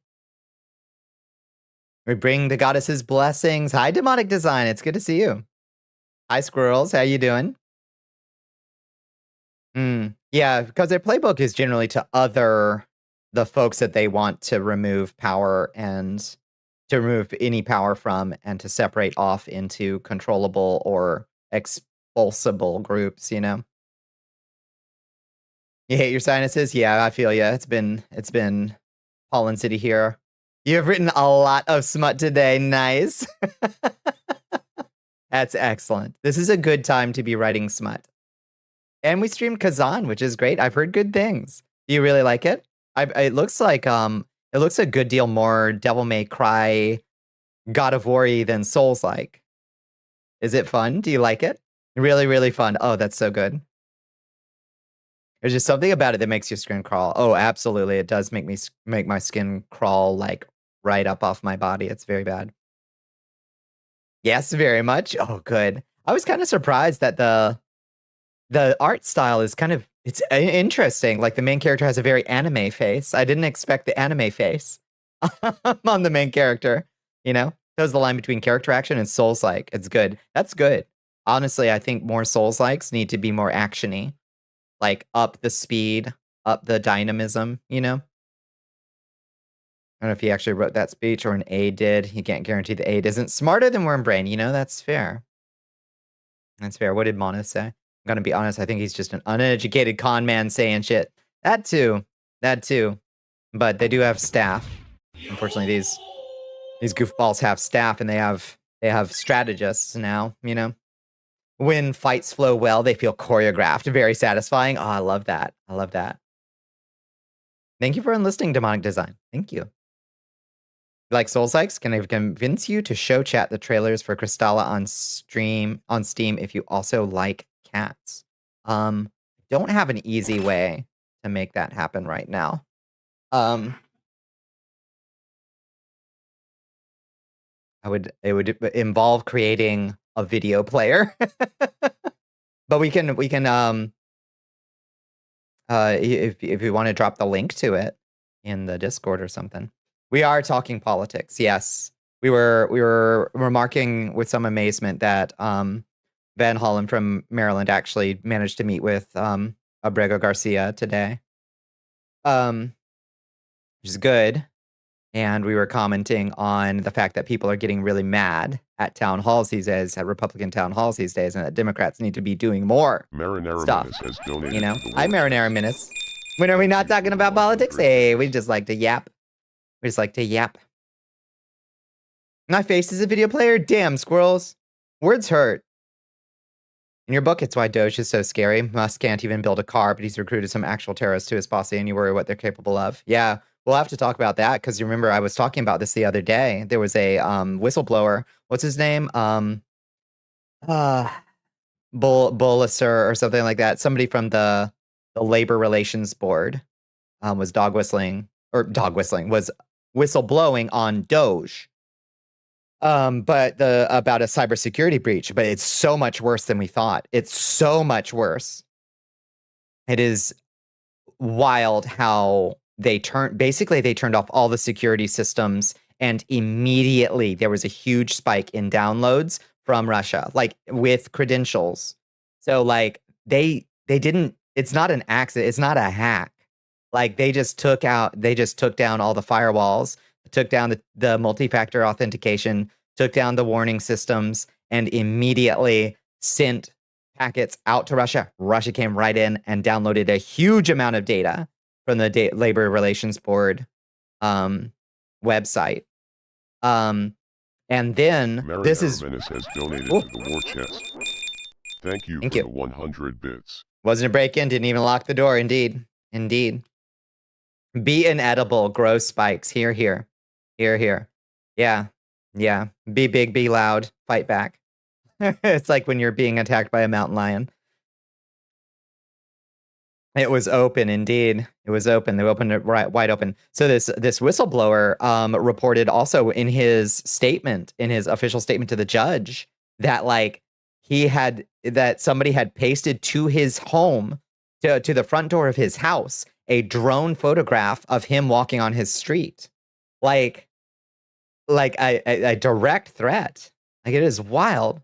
We bring the goddess's blessings. Hi, Demonic Design. It's good to see you. Hi, Squirrels. How you doing? Yeah, because their playbook is generally to the folks that they want to remove power and to remove any power from and to separate off into controllable or expulsable groups, you know? You hate your sinuses? Yeah, I feel ya. It's been Pollen City here. You have written a lot of smut today. Nice. That's excellent. This is a good time to be writing smut. And we streamed Kazan, which is great. I've heard good things. Do you really like it? It looks like it looks a good deal more Devil May Cry, God of War-y than Souls-like. Is it fun? Do you like it? Really, really fun. Oh, that's so good. There's just something about it that makes your skin crawl. Oh, absolutely. It does make my skin crawl like right up off my body. It's very bad. Yes, very much. Oh, good. I was kind of surprised that the art style is it's interesting. Like the main character has a very anime face. I didn't expect the anime face on the main character, you know? There's the line between character action and Souls-like. It's good. That's good. Honestly, I think more Souls-likes need to be more action-y. like up the speed, up the dynamism, you know? I don't know if he actually wrote that speech or an aide did. He can't guarantee the aide isn't smarter than Wormbrain, you know? That's fair. That's fair. What did Mono say? I'm gonna be honest, I think he's just an uneducated con man saying shit. That too. That too. But they do have staff. Unfortunately, these goofballs have staff and they have strategists now, you know? When fights flow well, they feel choreographed, very satisfying. Oh, I love that. I love that. Thank you for enlisting Demonic Design. Thank you. Like Soul Sykes, can I convince you to show chat the trailers for Crystalla on Steam if you also like cats? Don't have an easy way to make that happen right now. It would involve creating a video player. But we can if you want to drop the link to it in the Discord or something. We are talking politics. Yes. We were remarking with some amazement that Van Hollen from Maryland actually managed to meet with Abrego Garcia today. Which is good. And we were commenting on the fact that people are getting really mad at town halls these days, at Republican town halls these days, and that Democrats need to be doing more stuff. Has donated You know? to the Hi, war Marinara chest. Menace. When are we not talking about politics? Hey, we just like to yap. We just like to yap. My face is a video player? Damn, squirrels. Words hurt. In your book, it's why Doge is so scary. Musk can't even build a car, but he's recruited some actual terrorists to his posse, and you worry what they're capable of. Yeah, we'll have to talk about that, because you remember I was talking about this the other day. There was a whistleblower. What's his name? Bulliser or something like that. Somebody from the Labor Relations Board was was whistleblowing on Doge. But about a cybersecurity breach, but it's so much worse than we thought. It's so much worse. It is wild how they turned off all the security systems, and immediately there was a huge spike in downloads from Russia, like with credentials. So like they didn't, it's not an accident, it's not a hack. Like they just took down all the firewalls, took down the multi-factor authentication, took down the warning systems, and immediately sent packets out to Russia. Russia came right in and downloaded a huge amount of data from the Labor Relations Board website. And then Marinara Menace has donated to the war chest. Thank you for the 100 bits. Wasn't a break-in, didn't even lock the door. Indeed. Indeed. Be inedible, grow spikes. Here, here. Here, here. Yeah. Yeah. Be big, be loud, fight back. It's like when you're being attacked by a mountain lion. It was open, indeed. It was open. They opened it wide open. So this whistleblower reported also in his statement, in his official statement to the judge, that like that somebody had pasted to his home, to the front door of his house, a drone photograph of him walking on his street. Like a direct threat. Like, it is wild.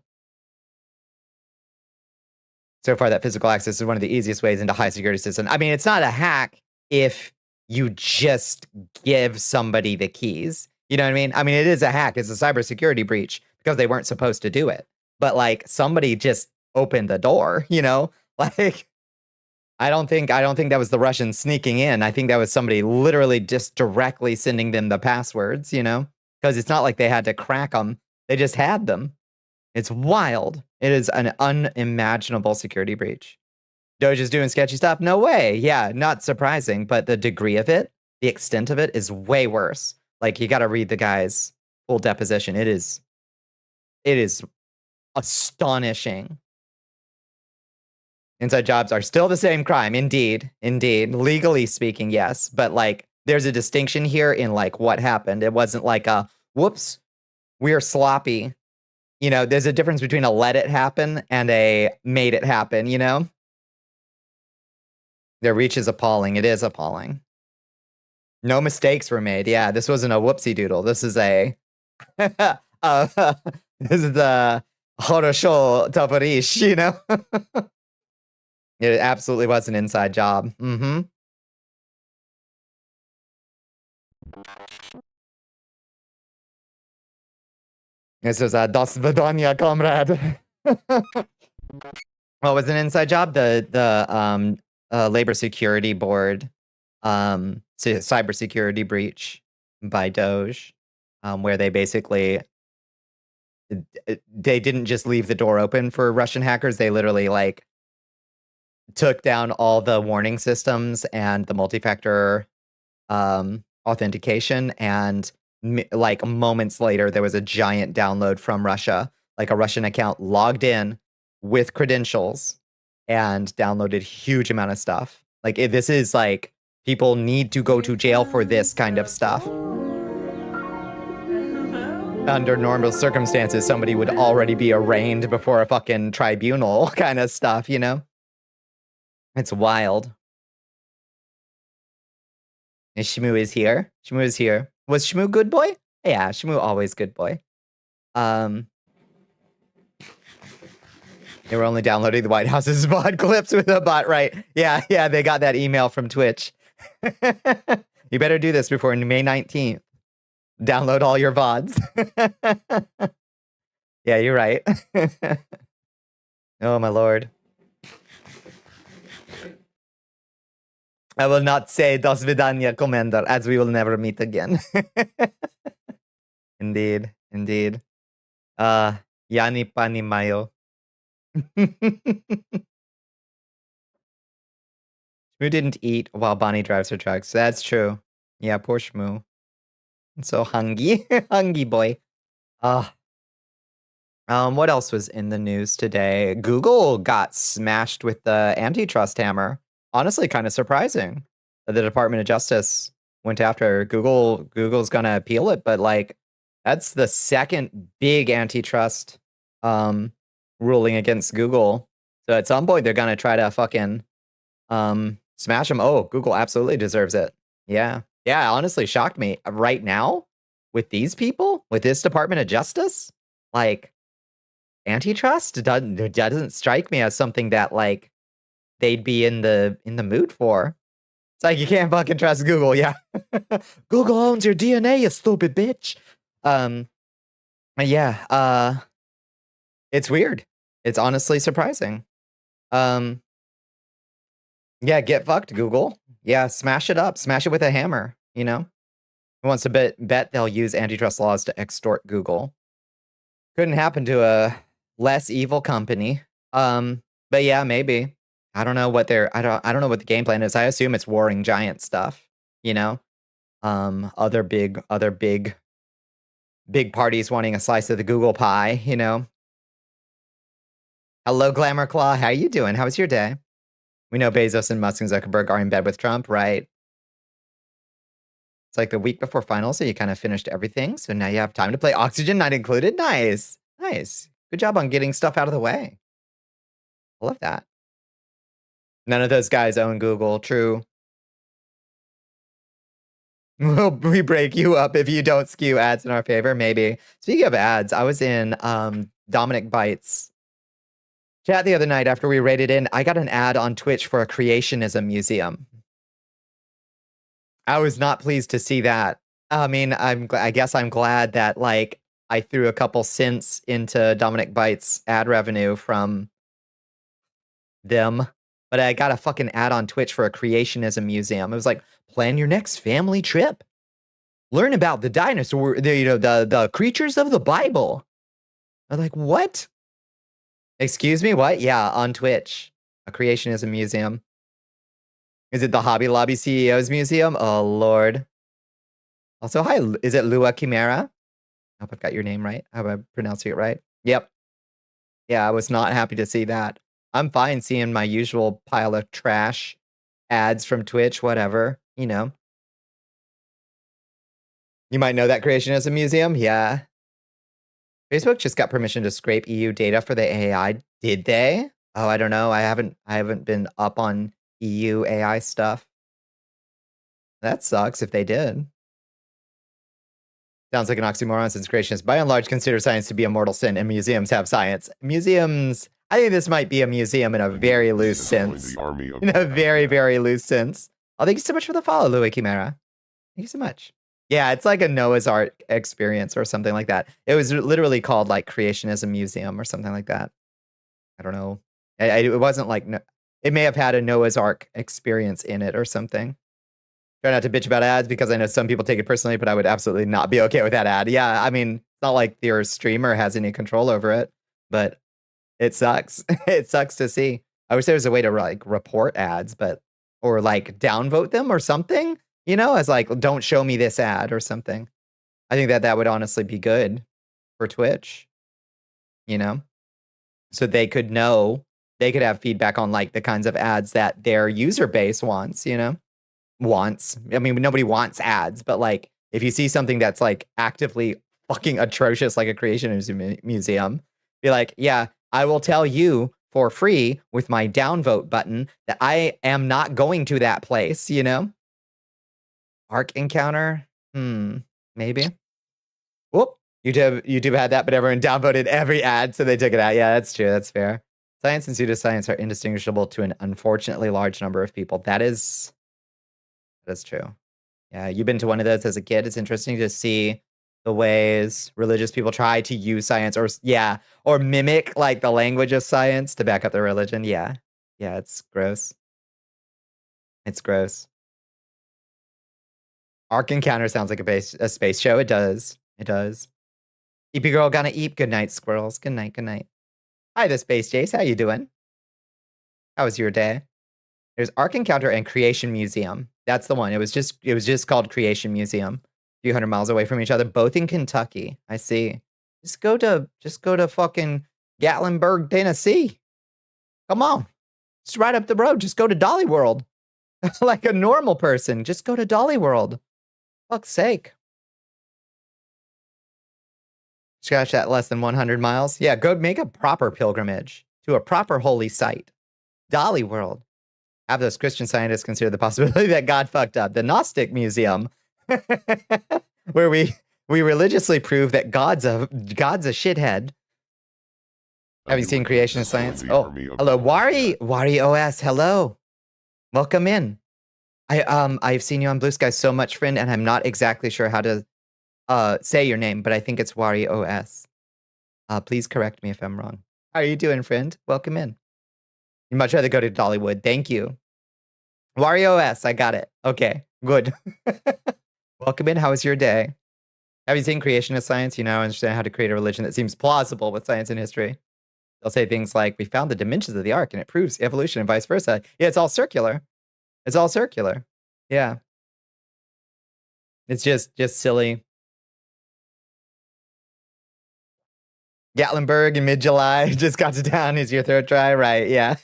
So far, that physical access is one of the easiest ways into high security system. I mean, it's not a hack if you just give somebody the keys. You know what I mean? I mean, it is a hack. It's a cybersecurity breach because they weren't supposed to do it. But like somebody just opened the door, you know? Like, I don't think that was the Russians sneaking in. I think that was somebody literally just directly sending them the passwords, you know? Because it's not like they had to crack them. They just had them. It's wild. It is an unimaginable security breach. Doge is doing sketchy stuff? No way. Yeah, not surprising. But the degree of it, the extent of it is way worse. Like, you got to read the guy's full deposition. It is astonishing. Inside jobs are still the same crime. Indeed. Indeed. Legally speaking, yes. But like, there's a distinction here in like what happened. It wasn't like a, whoops, we're sloppy. You know, there's a difference between a let it happen and a made it happen, you know? Their reach is appalling. It is appalling. No mistakes were made. Yeah, this wasn't a whoopsie doodle. This is a this is the Horosho Toporish, you know? It absolutely was an inside job. Mm-hmm. This was a Das Vidania, comrade. What was an inside job? The Labor Security Board, cybersecurity breach by Doge, where they basically they didn't just leave the door open for Russian hackers. They literally like took down all the warning systems and the multi-factor authentication, and like moments later there was a giant download from Russia, like a Russian account logged in with credentials and downloaded huge amount of stuff. Like this is like people need to go to jail for this kind of stuff. Under normal circumstances, somebody would already be arraigned before a fucking tribunal kind of stuff, you know? It's wild. And Shmoo is here. Shmoo is here. Was Shmoo good boy? Yeah, Shmoo always good boy. They were only downloading the White House's VOD clips with a bot, right? Yeah, they got that email from Twitch. You better do this before May 19th. Download all your VODs. Yeah, you're right. Oh, my lord. I will not say Das Vidania, Commander, as we will never meet again. Indeed. Yani pani mayo. Shmoo didn't eat while Bonnie drives her trucks. That's true. Yeah, poor Shmoo. So hungry. Hungry boy. What else was in the news today? Google got smashed with the antitrust hammer. Honestly, kind of surprising that the Department of Justice went after Google. Google's gonna appeal it, but like that's the second big antitrust ruling against Google. So at some point they're gonna try to fucking smash them. Oh, Google absolutely deserves it. Yeah, honestly shocked me. Right now, with these people, with this Department of Justice, like antitrust doesn't strike me as something that like they'd be in the mood for. It's like you can't fucking trust Google. Yeah. Google owns your DNA, you stupid bitch. Yeah, it's weird. It's honestly surprising. Yeah, get fucked, Google. Yeah, smash it up. Smash it with a hammer, you know? Who wants to bet they'll use antitrust laws to extort Google? Couldn't happen to a less evil company. But yeah, maybe. I don't know what I don't know what the game plan is. I assume it's warring giant stuff, you know? Other big parties wanting a slice of the Google pie, you know? Hello, Glamour Claw. How you doing? How was your day? We know Bezos and Musk and Zuckerberg are in bed with Trump, right? It's like the week before finals, so you kind of finished everything. So now you have time to play Oxygen, not included. Nice. Good job on getting stuff out of the way. I love that. None of those guys own Google. True. We break you up if you don't skew ads in our favor. Maybe. Speaking of ads, I was in Dominic Bites chat the other night after we raided in. I got an ad on Twitch for a creationism museum. I was not pleased to see that. I mean, I guess I'm glad that like I threw a couple cents into Dominic Bites ad revenue from them, but I got a fucking ad on Twitch for a creationism museum. It was like, plan your next family trip. Learn about the dinosaur, the creatures of the Bible. I'm like, what? Excuse me, what? Yeah, on Twitch. A creationism museum. Is it the Hobby Lobby CEO's museum? Oh, Lord. Also, hi, is it Lua Chimera? I hope I've got your name right. I hope I'm pronouncing it right. Yep. Yeah, I was not happy to see that. I'm fine seeing my usual pile of trash ads from Twitch, whatever, you know. You might know that creationism museum? Yeah. Facebook just got permission to scrape EU data for the AI. Did they? Oh, I don't know. I haven't been up on EU AI stuff. That sucks if they did. Sounds like an oxymoron since creationists by and large consider science to be a mortal sin and museums have science. Museums, I think this might be a museum in a very loose sense. In a very, very loose sense. Oh, thank you so much for the follow, Louis Chimera. Thank you so much. Yeah, it's like a Noah's Ark experience or something like that. It was literally called like Creationism Museum or something like that. I don't know. It wasn't like, it may have had a Noah's Ark experience in it or something. Try not to bitch about ads because I know some people take it personally, but I would absolutely not be okay with that ad. Yeah, I mean, it's not like your streamer has any control over it, but it sucks. It sucks to see. I wish there was a way to like report ads, or like downvote them or something, as like, don't show me this ad or something. I think that would honestly be good for Twitch, so they could know, they could have feedback on like the kinds of ads that their user base wants, wants. I mean, nobody wants ads, but like if you see something that's like actively fucking atrocious, like a creationism museum, be like, yeah, I will tell you for free with my downvote button that I am not going to that place, Arc encounter? Maybe. Whoop. YouTube had that, but everyone downvoted every ad, so they took it out. Yeah, that's true. That's fair. Science and pseudoscience are indistinguishable to an unfortunately large number of people. That's true. Yeah, you've been to one of those as a kid. It's interesting to see the ways religious people try to use science or mimic like the language of science to back up their religion. Yeah. Yeah, it's gross. It's gross. Ark Encounter sounds like a space show. It does. It does. Eepy girl gonna eat. Good night, squirrels. Good night. Good night. Hi, the Space Jace. How you doing? How was your day? There's Ark Encounter and Creation Museum. That's the one. It was just called Creation Museum. A few hundred miles away from each other, both in Kentucky. I see. Just go to fucking Gatlinburg, Tennessee. Come on. It's right up the road. Just go to Dolly World. Like a normal person. Just go to Dolly World. Fuck's sake. Scratch that, less than 100 miles. Yeah, go make a proper pilgrimage to a proper holy site. Dolly World. Have those Christian scientists consider the possibility that God fucked up. The Gnostic Museum, where we religiously prove that God's a shithead. Have you seen Creation of Science? Oh, hello, Wari OS. Hello, welcome in. I've seen you on Blue Sky so much, friend, and I'm not exactly sure how to say your name, but I think it's Wari OS. Please correct me if I'm wrong. How are you doing, friend? Welcome in. You'd much rather go to Dollywood. Thank you. Wario S, I got it. Okay, good. Welcome in. How was your day? Have you seen Creation of Science? You now understand how to create a religion that seems plausible with science and history. They'll say things like, we found the dimensions of the arc and it proves evolution and vice versa. Yeah, it's all circular. It's all circular. Yeah. It's just silly. Gatlinburg in mid-July. Just got to town. Is your throat dry? Right, yeah.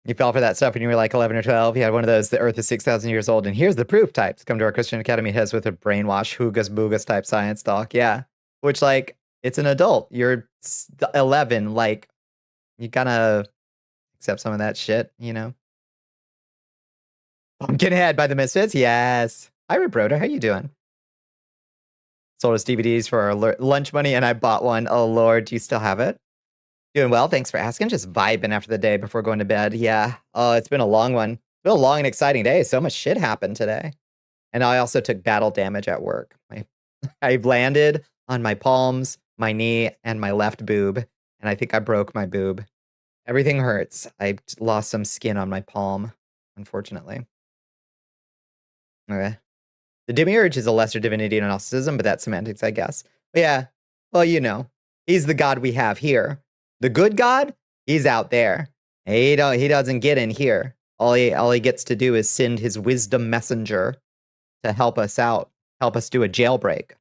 You fell for that stuff when you were like 11 or 12. You had one of those, the Earth is 6,000 years old, and here's the proof types. Come to our Christian Academy heads with a brainwash, hoogas boogas type science talk. Yeah. Which, like, it's an adult. You're 11. Like, you gotta accept some of that shit, Pumpkinhead by the Misfits. Yes. Hi, Rebroder. How you doing? Sold us DVDs for our lunch money, and I bought one. Oh, Lord. Do you still have it? Doing well. Thanks for asking. Just vibing after the day before going to bed. Yeah. Oh, it's been a long one. It's been a long and exciting day. So much shit happened today. And I also took battle damage at work. I landed on my palms, my knee, and my left boob. And I think I broke my boob. Everything hurts. I lost some skin on my palm, unfortunately. Okay. The demiurge is a lesser divinity in Gnosticism, but that's semantics, I guess. But yeah, well, he's the God we have here. The good God, he's out there. He doesn't get in here. All he gets to do is send his wisdom messenger to help us out, help us do a jailbreak.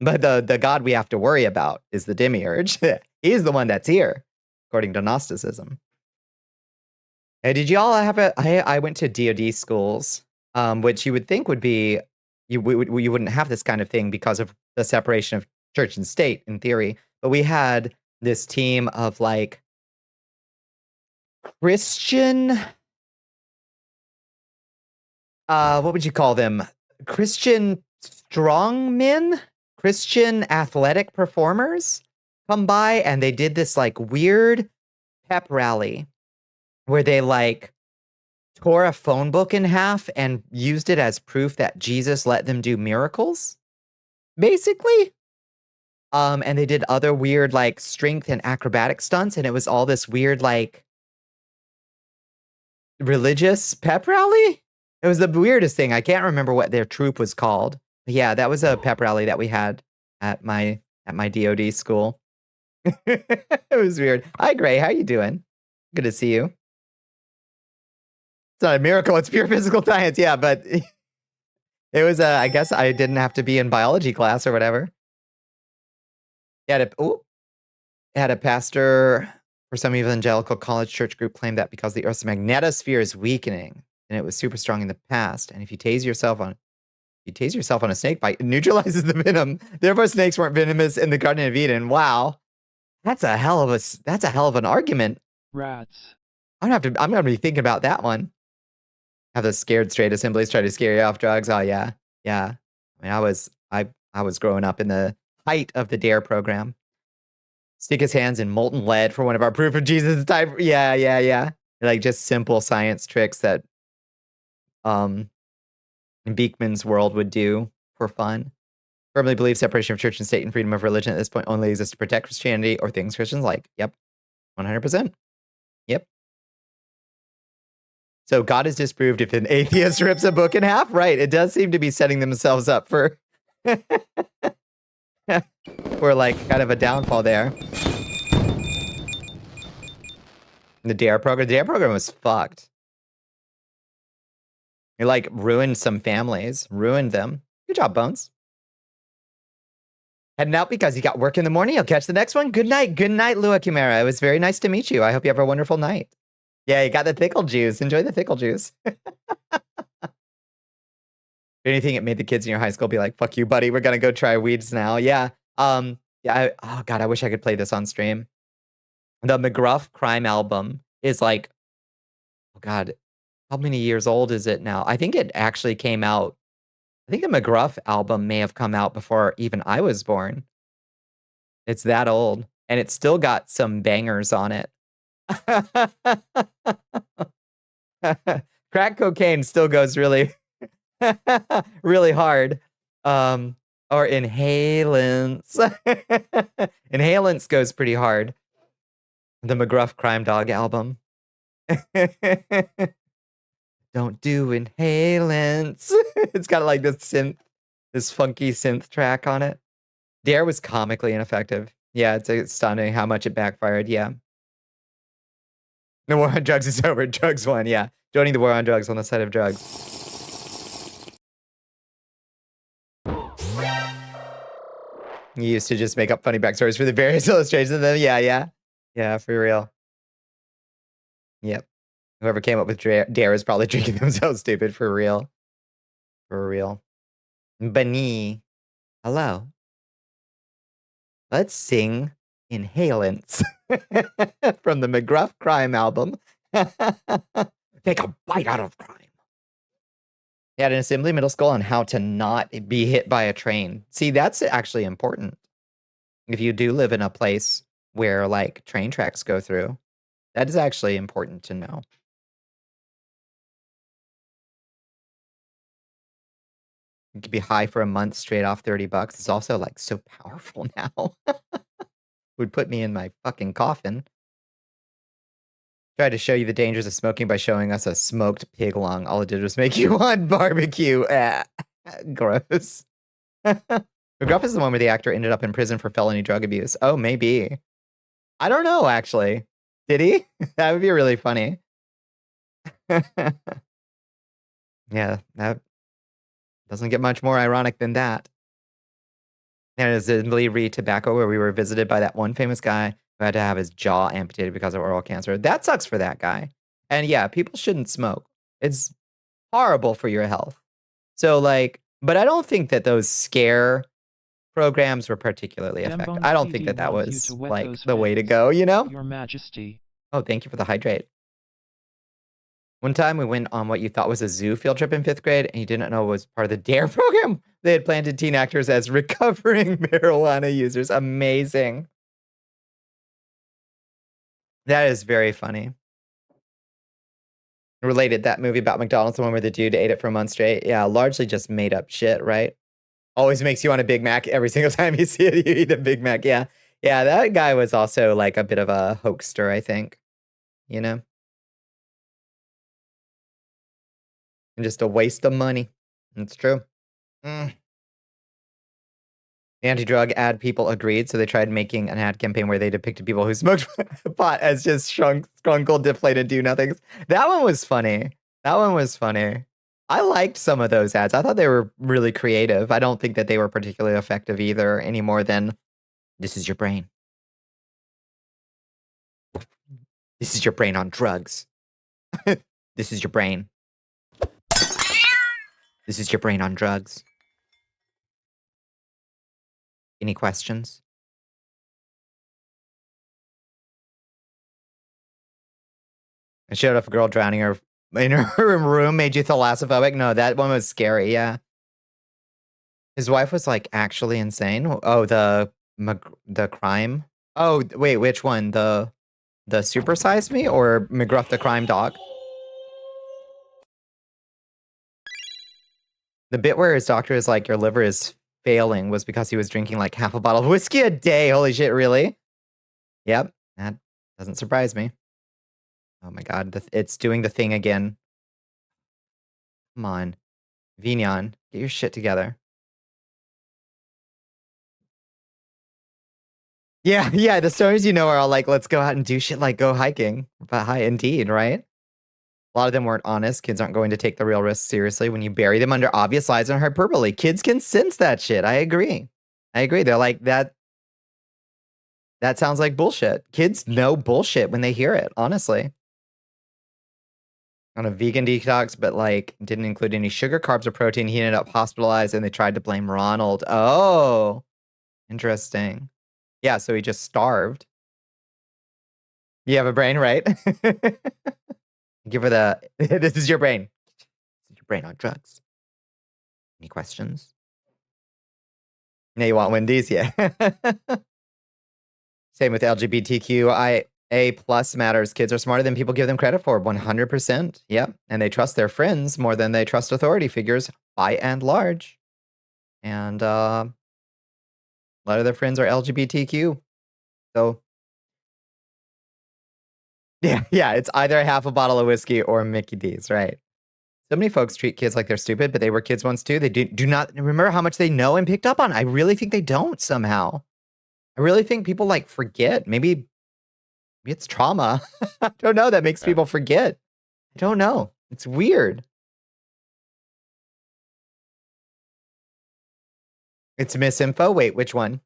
But the God we have to worry about is the demiurge. He's the one that's here, according to Gnosticism. Hey, did you all have I went to DoD schools, which you would think would be, you wouldn't have this kind of thing because of the separation of church and state in theory. But we had this team of like Christian, what would you call them? Christian strongmen? Christian athletic performers? come by and they did this like weird pep rally where they like tore a phone book in half and used it as proof that Jesus let them do miracles, basically. And they did other weird like strength and acrobatic stunts, and it was all this weird like religious pep rally. It was the weirdest thing. I can't remember what their troop was called. But yeah, that was a pep rally that we had at my DoD school. It was weird. Hi, Gray. How you doing? Good to see you. It's not a miracle. It's pure physical science. Yeah, but it was, I guess I didn't have to be in biology class or whatever. It had a pastor for some evangelical college church group claimed that because the Earth's magnetosphere is weakening and it was super strong in the past, and if you tase yourself on a snake bite, it neutralizes the venom. Therefore, snakes weren't venomous in the Garden of Eden. Wow. That's a hell of an argument. Rats. I'm gonna be thinking about that one. Have those scared straight assemblies try to scare you off drugs. Oh yeah. Yeah. I mean, I was growing up in the height of the DARE program. Stick his hands in molten lead for one of our proof of Jesus type. Yeah. Like just simple science tricks that Beekman's world would do for fun. Firmly believe separation of church and state and freedom of religion at this point only exists to protect Christianity or things Christians like. Yep. 100%. Yep. So God is disproved if an atheist rips a book in half? Right. It does seem to be setting themselves up for for like kind of a downfall there. The DARE program was fucked. It like ruined some families, ruined them. Good job, Bones. Heading out because you got work in the morning. You'll catch the next one. Good night, Lua Chimera. It was very nice to meet you. I hope you have a wonderful night. Yeah, you got the pickle juice. Enjoy the pickle juice. Anything that made the kids in your high school be like, fuck you, buddy. We're going to go try weeds now. Yeah. Oh, God, I wish I could play this on stream. The McGruff Crime album is like, oh, God, how many years old is it now? I think it actually came out. I think the McGruff album may have come out before even I was born. It's that old. And it's still got some bangers on it. Crack cocaine still goes really, really hard. Or inhalants. Inhalants goes pretty hard. The McGruff Crime Dog album. Don't do inhalants. It's got like this funky synth track on it. DARE was comically ineffective. Yeah, it's stunning how much it backfired. Yeah. The war on drugs is over. Drugs won. Yeah. Joining the war on drugs on the side of drugs. You used to just make up funny backstories for the various illustrations of them. Yeah. Yeah, for real. Yep. Whoever came up with DARE is probably drinking themselves stupid for real. For real. Bunny. Hello. Let's sing Inhalants from the McGruff Crime album. Take a bite out of crime. He had an assembly middle school on how to not be hit by a train. See, that's actually important. If you do live in a place where like train tracks go through, that is actually important to know. You could be high for a month straight off $30. It's also like so powerful now. Would put me in my fucking coffin. Tried to show you the dangers of smoking by showing us a smoked pig lung. All it did was make you want barbecue. Gross. McGruff is the one where the actor ended up in prison for felony drug abuse. Oh, maybe. I don't know, actually. Did he? That would be really funny. Yeah, that doesn't get much more ironic than that. And assembly re tobacco, where we were visited by that one famous guy who had to have his jaw amputated because of oral cancer. That sucks for that guy. And yeah, people shouldn't smoke. It's horrible for your health. So like, but I don't think that those scare programs were particularly effective. I don't think that was like the way to go, you know? Your Majesty. Oh, thank you for the hydrate. One time we went on what you thought was a zoo field trip in 5th grade, and you didn't know it was part of the DARE program. They had planted teen actors as recovering marijuana users. Amazing. That is very funny. Related, that movie about McDonald's, the one where the dude ate it for a month straight. Yeah, largely just made up shit, right? Always makes you want a Big Mac every single time you see it. You eat a Big Mac. Yeah. Yeah, that guy was also like a bit of a hoaxer, I think. You know? And just a waste of money. It's true. Anti-drug ad people agreed, so they tried making an ad campaign where they depicted people who smoked pot as just scrunkled, deflated do-nothings. That one was funny. That one was funny. I liked some of those ads. I thought they were really creative. I don't think that they were particularly effective either, any more than, this is your brain. This is your brain on drugs. This is your brain. This is your brain on drugs. Any questions? I showed up a girl drowning her in her room, made you thalassophobia. No, that one was scary, yeah. His wife was, like, actually insane. Oh, the crime? Oh, wait, which one? The supersize me or McGruff the crime dog? The bit where his doctor is like, your liver is failing was because he was drinking, like, half a bottle of whiskey a day. Holy shit, really? Yep, that doesn't surprise me. Oh my god, it's doing the thing again. Come on. Vignon, get your shit together. Yeah, yeah, the stories you know are all like, let's go out and do shit like go hiking. But hi, indeed, right? A lot of them weren't honest. Kids aren't going to take the real risks seriously when you bury them under obvious lies and hyperbole. Kids can sense that shit. I agree. I agree. They're like, that sounds like bullshit. Kids know bullshit when they hear it, honestly. On a vegan detox, but like didn't include any sugar, carbs, or protein. He ended up hospitalized and they tried to blame Ronald. Oh, interesting. Yeah, so he just starved. You have a brain, right? Give her the, this is your brain. This is your brain on drugs. Any questions? Now you want Wendy's? Yeah. Same with LGBTQIA plus matters. Kids are smarter than people give them credit for. 100%. Yep. And they trust their friends more than they trust authority figures by and large. And a lot of their friends are LGBTQ. So yeah, it's either half a bottle of whiskey or Mickey D's, right? So many folks treat kids like they're stupid, but they were kids once too. They do not remember how much they know and picked up on. I really think they don't somehow. I really think people like forget. Maybe it's trauma. I don't know. That makes people forget. I don't know. It's weird. It's misinfo. Wait, which one?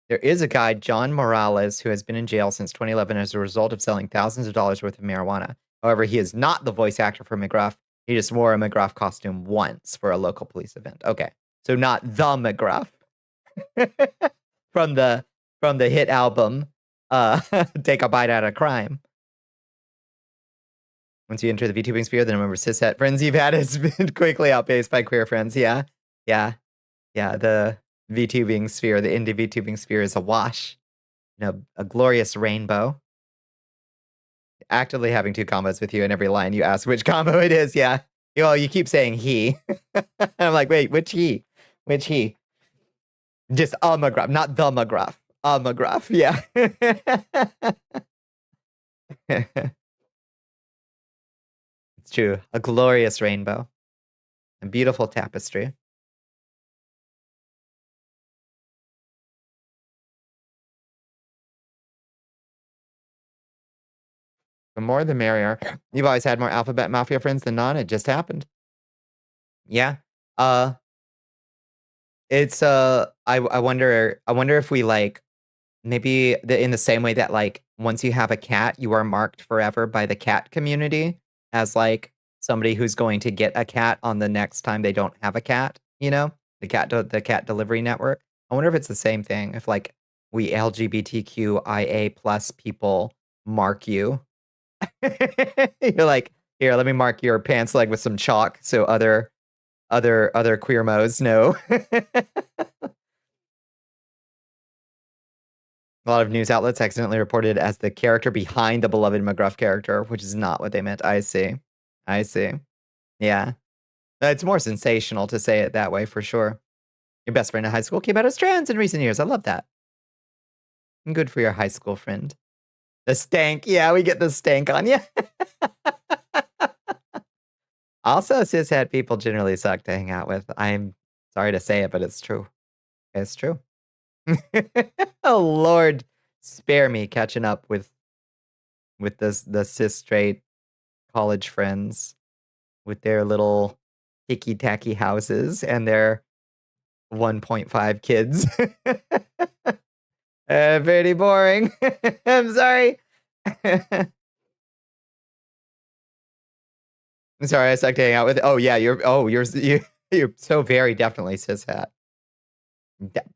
There is a guy, John Morales, who has been in jail since 2011 as a result of selling thousands of dollars worth of marijuana. However, he is not the voice actor for McGruff. He just wore a McGruff costume once for a local police event. Okay. So not the McGruff. from the hit album, Take a Bite Out of Crime. Once you enter the VTubing sphere, the number of cishet friends you've had has been quickly outpaced by queer friends. Yeah. Yeah. Yeah. The VTubing sphere, the indie VTubing sphere is awash. You know, a glorious rainbow. Actively having two combos with you in every line you ask which combo it is. Yeah. You keep saying he. I'm like, wait, which he? Which he? Just a McGruff, not the McGruff. A McGruff, yeah. It's true. A glorious rainbow. A beautiful tapestry. The more the merrier. You've always had more Alphabet Mafia friends than none. It just happened. Yeah. It's I wonder if we like maybe in the same way that like once you have a cat, you are marked forever by the cat community as like somebody who's going to get a cat on the next time they don't have a cat, you know? The cat delivery network. I wonder if it's the same thing. If like we LGBTQIA plus people mark you. You're like, here, let me mark your pants leg with some chalk so other queer mo's know. A lot of news outlets accidentally reported it as the character behind the beloved McGruff character, which is not what they meant. I see. I see. Yeah. It's more sensational to say it that way, for sure. Your best friend in high school came out as trans in recent years. I love that. Good for your high school friend. The stank. Yeah, we get the stank on you. Also, cishet people generally suck to hang out with. I'm sorry to say it, but it's true. It's true. Oh, Lord. Spare me catching up with the cis straight college friends with their little ticky-tacky houses and their 1.5 kids. Pretty boring. I'm sorry. I'm sorry, I suck to hang out with. Oh yeah, you're so very definitely cishet.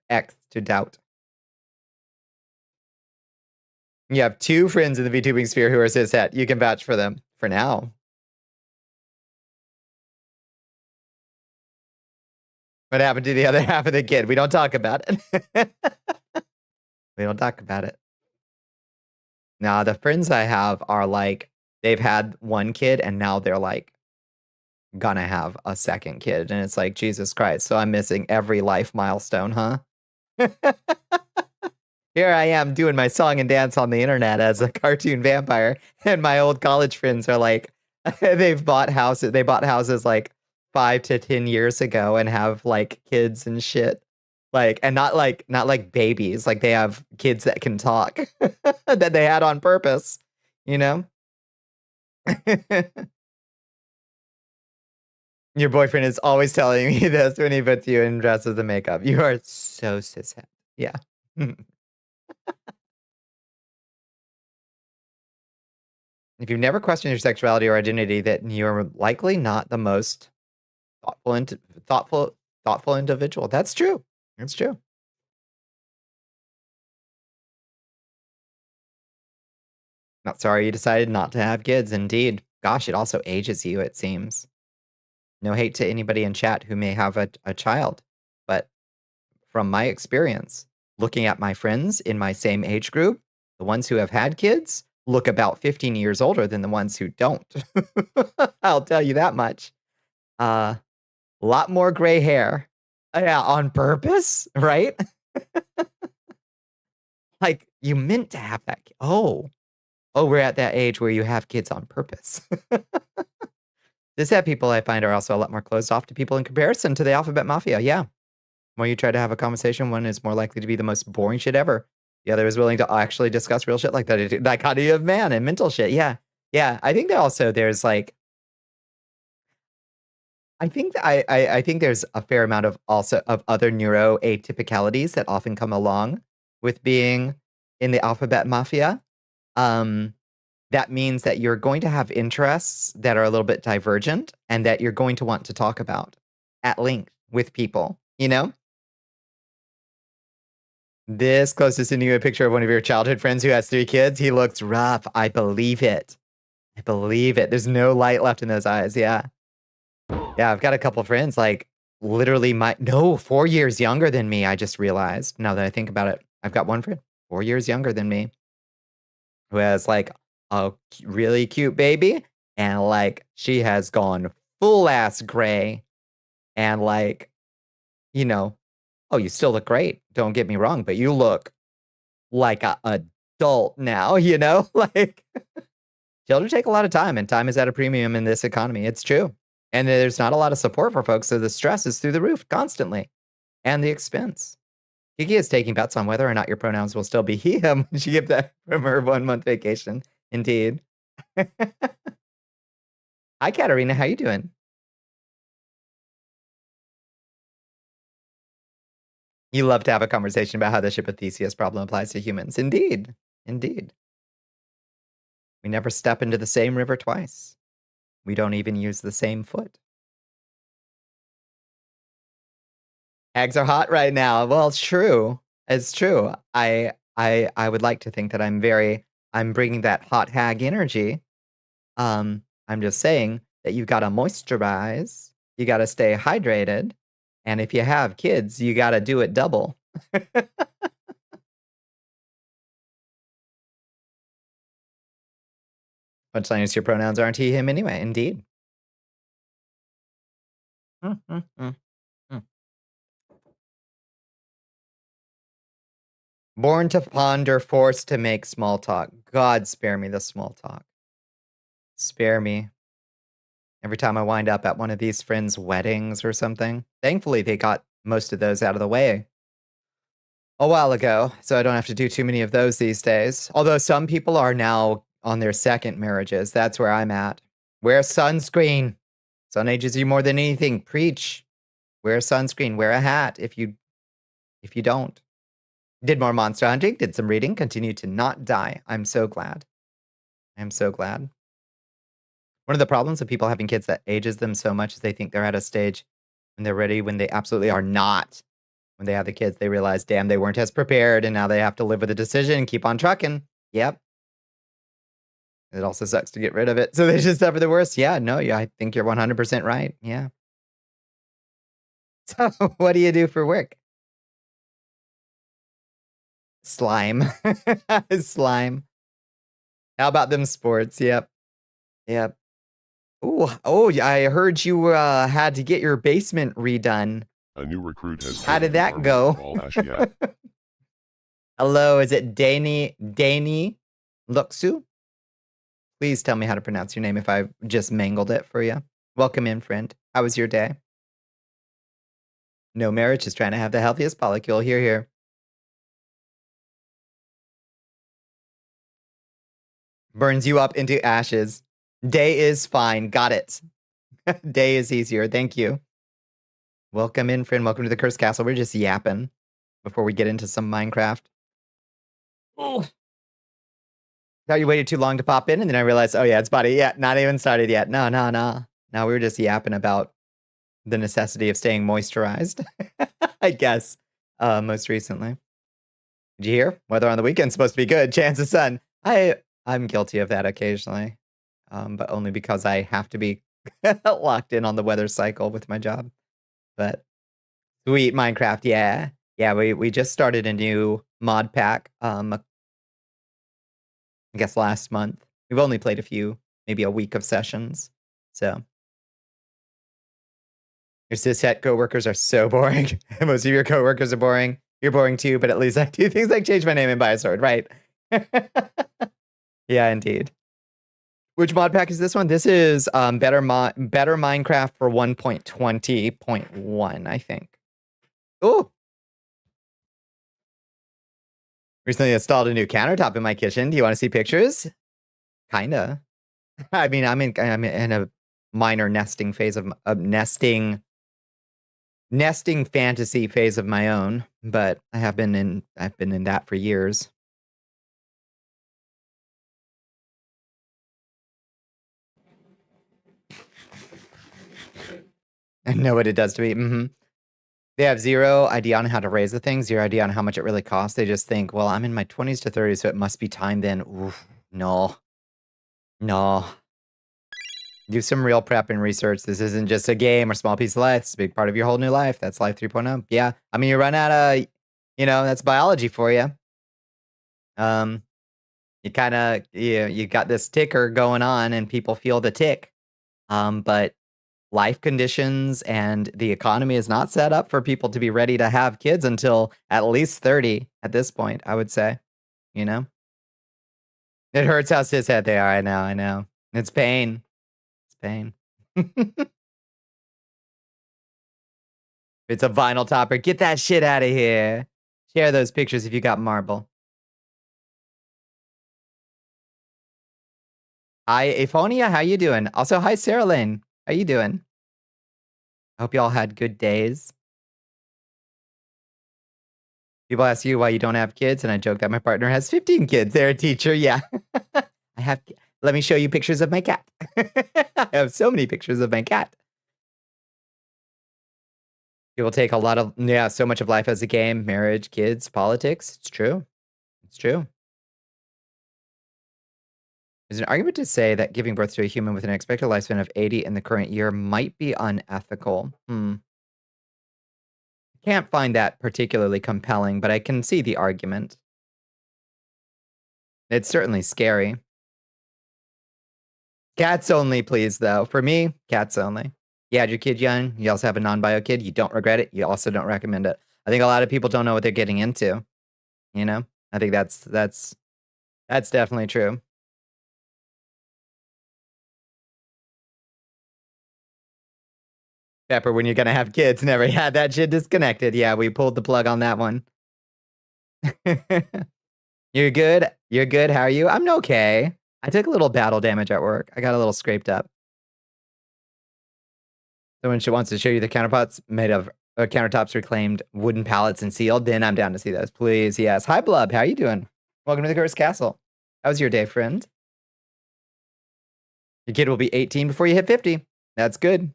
X to doubt. You have 2 friends in the VTubing sphere who are cishet. You can vouch for them for now. What happened to the other half of the kid? We don't talk about it. We don't talk about it. Nah, the friends I have are like, they've had 1 kid and now they're like gonna have a 2nd kid. And it's like, Jesus Christ. So I'm missing every life milestone, huh? Here I am doing my song and dance on the internet as a cartoon vampire. And my old college friends are like, they bought houses like 5 to 10 years ago and have like kids and shit. Like, and not like babies, like they have kids that can talk that they had on purpose, you know? Your boyfriend is always telling me this when he puts you in dresses and makeup. You are so cishet. Yeah. If you've never questioned your sexuality or identity, then you're likely not the most thoughtful individual. That's true. That's true. Not sorry you decided not to have kids, indeed. Gosh, it also ages you, it seems. No hate to anybody in chat who may have a child, but from my experience, looking at my friends in my same age group, the ones who have had kids look about 15 years older than the ones who don't. I'll tell you that much. A lot more gray hair. Yeah, on purpose, right? Like, you meant to have that. Oh, we're at that age where you have kids on purpose. Cishet people, I find, are also a lot more closed off to people in comparison to the alphabet mafia. Yeah. When you try to have a conversation, one is more likely to be the most boring shit ever. The other is willing to actually discuss real shit like that dichotomy of man and mental shit. Yeah. Yeah. I think that also there's like, I think I think there's a fair amount of other neuroatypicalities that often come along with being in the alphabet mafia. That means that you're going to have interests that are a little bit divergent and that you're going to want to talk about at length with people, you know? This closest to you a picture of one of your childhood friends who has 3 kids. He looks rough. I believe it. I believe it. There's no light left in those eyes. Yeah. Yeah, I've got a couple friends like literally 4 years younger than me. I just realized now that I think about it. I've got one friend 4 years younger than me who has like a really cute baby and like she has gone full ass gray and like, you know, oh, you still look great. Don't get me wrong, but you look like a adult now, you know? Like children take a lot of time and time is at a premium in this economy. It's true. And there's not a lot of support for folks, so the stress is through the roof constantly. And the expense. Kiki is taking bets on whether or not your pronouns will still be he, him when she gets back from her 1-month vacation. Indeed. Hi, Katarina. How you doing? You love to have a conversation about how the ship of Theseus problem applies to humans. Indeed. Indeed. We never step into the same river twice. We don't even use the same foot. Eggs are hot right now. Well, it's true. It's true. I would like to think that I'm bringing that hot hag energy. I'm just saying that you've got to moisturize. You got to stay hydrated. And if you have kids, you got to do it double. Punchline is your pronouns aren't he, him anyway. Indeed. Born to ponder, forced to make small talk. God spare me the small talk. Spare me. Every time I wind up at one of these friends' weddings or something. Thankfully, they got most of those out of the way a while ago, so I don't have to do too many of those these days. Although some people are now on their second marriages. That's where I'm at. Wear sunscreen. Sun ages you more than anything. Preach. Wear sunscreen. Wear a hat if you don't. Did more monster hunting, did some reading, continue to not die. I'm so glad. I'm so glad. One of the problems of people having kids that ages them so much is they think they're at a stage when they're ready when they absolutely are not. When they have the kids, they realize, damn, they weren't as prepared, and now they have to live with the decision and keep on trucking. Yep. It also sucks to get rid of it. So they just suffer the worst. Yeah, no, yeah, I think you're 100% right. Yeah. So what do you do for work? Slime. Slime. How about them sports? Yep. Yep. Oh, yeah, I heard you had to get your basement redone. A new recruit has. How did that go? Hello, is it Danny Luxu? Please tell me how to pronounce your name if I just mangled it for you. Welcome in, friend. How was your day? No marriage, just trying to have the healthiest polycule. Here. Burns you up into ashes. Day is fine. Got it. Day is easier. Thank you. Welcome in, friend. Welcome to the Cursed Castle. We're just yapping before we get into some Minecraft. Oh. Thought you waited too long to pop in, and then I realized, oh yeah, it's body. Yeah, not even started yet. No. No, we were just yapping about the necessity of staying moisturized, I guess, most recently. Did you hear? Weather on the weekend's supposed to be good. Chance of sun. I'm guilty of that occasionally, but only because I have to be locked in on the weather cycle with my job. But sweet Minecraft, yeah. Yeah, we just started a new mod pack, I guess last month. We've only played a few, maybe a week of sessions. So your cishet coworkers are so boring. Most of your coworkers are boring. You're boring too, but at least I do things like change my name and buy a sword, right? Yeah, indeed. Which mod pack is this one? This is better Minecraft for 1.20.1, I think. Oh. Recently installed a new countertop in my kitchen. Do you want to see pictures? Kinda. I mean, I'm in a minor nesting phase of nesting fantasy phase of my own, but I've been in that for years. I know what it does to me. They have zero idea on how to raise the thing, zero idea on how much it really costs. They just think, well, I'm in my 20s to 30s, so it must be time then. Oof, no. Do some real prep and research. This isn't just a game or small piece of life. It's a big part of your whole new life. That's life 3.0. Yeah. I mean, you run out of, that's biology for you. You kind of, you got this ticker going on and people feel the tick. But life conditions and the economy is not set up for people to be ready to have kids until at least 30 at this point, I would say. It hurts how cishet they are. I know. It's pain. It's pain. It's a vinyl topper. Get that shit out of here. Share those pictures if you got marble. Hi, Aphonia. How you doing? Also, hi, Sarah Lynn. How you doing? I hope you all had good days. People ask you why you don't have kids, and I joke that my partner has 15 kids. They're a teacher. Yeah. Let me show you pictures of my cat. I have so many pictures of my cat. People take so much of life as a game, marriage, kids, politics. It's true. There's an argument to say that giving birth to a human with an expected lifespan of 80 in the current year might be unethical. Can't find that particularly compelling, but I can see the argument. It's certainly scary. Cats only, please, though. For me, cats only. You had your kid young. You also have a non-bio kid. You don't regret it. You also don't recommend it. I think a lot of people don't know what they're getting into. You know, I think that's definitely true. Pepper, when you're gonna have kids, never had that shit disconnected. Yeah, we pulled the plug on that one. You're good. You're good. How are you? I'm okay. I took a little battle damage at work. I got a little scraped up. So when she wants to show you the countertops made of countertops reclaimed wooden pallets and sealed, then I'm down to see those. Please, yes. Hi, Blub. How are you doing? Welcome to the Cursed Castle. How was your day, friend? Your kid will be 18 before you hit 50. That's good.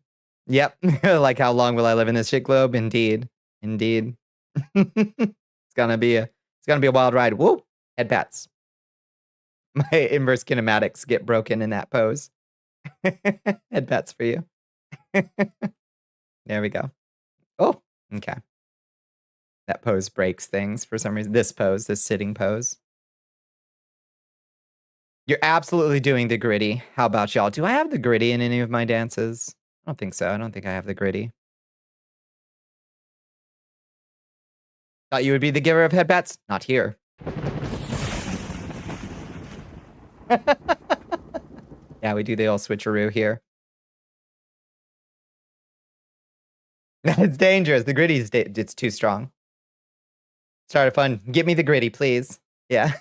Yep. Like, how long will I live in this shit globe? Indeed. Indeed. It's gonna be a wild ride. Whoa. Head pats. My inverse kinematics get broken in that pose. Head pats for you. There we go. Oh, okay. That pose breaks things for some reason. This pose, this sitting pose. You're absolutely doing the gritty. How about y'all? Do I have the gritty in any of my dances? I don't think so. I don't think I have the gritty. Thought you would be the giver of headbats? Not here. Yeah, we do the old switcheroo here. It's dangerous. The gritty's it's too strong. Start a fun. Give me the gritty, please. Yeah.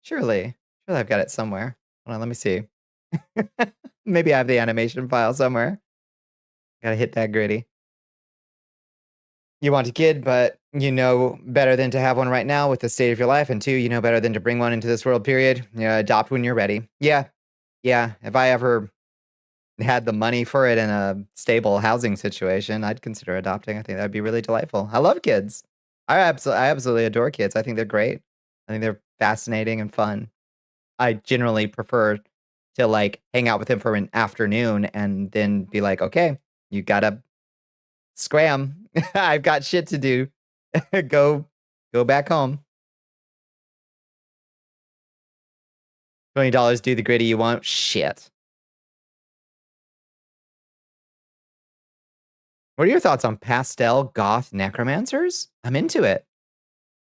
Surely I've got it somewhere. Hold on, let me see. Maybe I have the animation file somewhere. Gotta hit that gritty. You want a kid, but you know better than to have one right now with the state of your life. And 2, you know better than to bring one into this world, period. Adopt when you're ready. Yeah. Yeah. If I ever had the money for it in a stable housing situation, I'd consider adopting. I think that'd be really delightful. I love kids. I absolutely adore kids. I think they're great. I think they're fascinating and fun. I generally prefer to like hang out with him for an afternoon and then be like, okay, you gotta scram. I've got shit to do. Go back home. $20, do the gritty you want. Shit. What are your thoughts on pastel goth necromancers? I'm into it.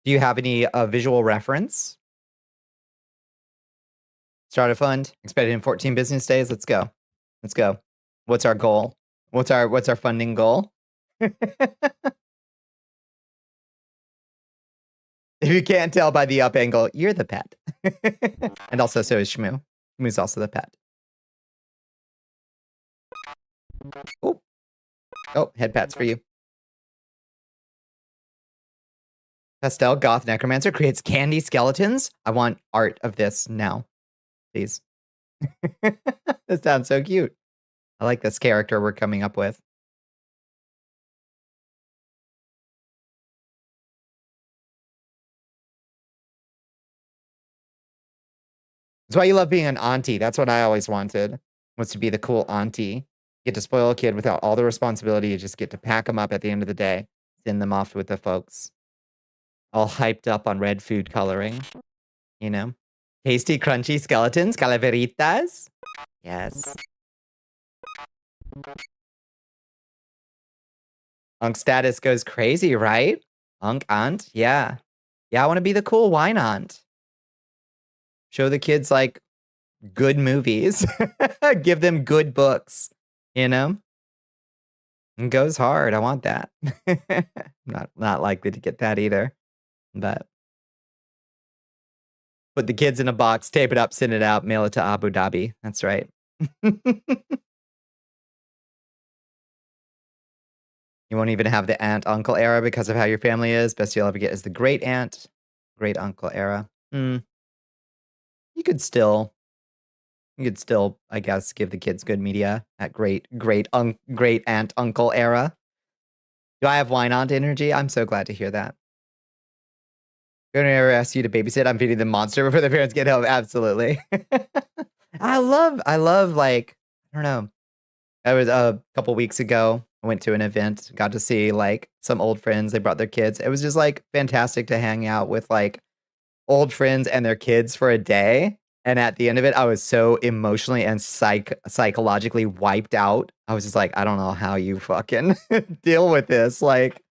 Do you have any visual reference? Start a fund. Expected in 14 business days. Let's go. Let's go. What's our goal? What's our funding goal? If you can't tell by the up angle, you're the pet. And also so is Shmoo. Shmoo's also the pet. Oh, head pats for you. Pastel goth necromancer creates candy skeletons. I want art of this now, please. This sounds so cute. I like this character we're coming up with. That's why you love being an auntie. That's what I always wanted, was to be the cool auntie. Get to spoil a kid without all the responsibility. You just get to pack them up at the end of the day. Send them off with the folks. All hyped up on red food coloring. You know? Tasty, crunchy skeletons. Calaveritas. Yes. Unk status goes crazy, right? Unk aunt? Yeah. Yeah, I want to be the cool wine aunt. Show the kids, like, good movies. Give them good books. You know? And goes hard. I want that. Not likely to get that either. But put the kids in a box, tape it up, send it out, mail it to Abu Dhabi. That's right. You won't even have the aunt uncle era because of how your family is. Best you'll ever get is the great aunt, great uncle era. You could still, I guess, give the kids good media at great aunt uncle era. Do I have wine aunt energy? I'm so glad to hear that. Gonna ever ask you to babysit? I'm feeding the monster before the parents get home. Absolutely. I love like, I don't know. It was a couple weeks ago. I went to an event, got to see like some old friends. They brought their kids. It was just like fantastic to hang out with like old friends and their kids for a day. And at the end of it, I was so emotionally and psychologically wiped out. I was just like, I don't know how you fucking deal with this. Like,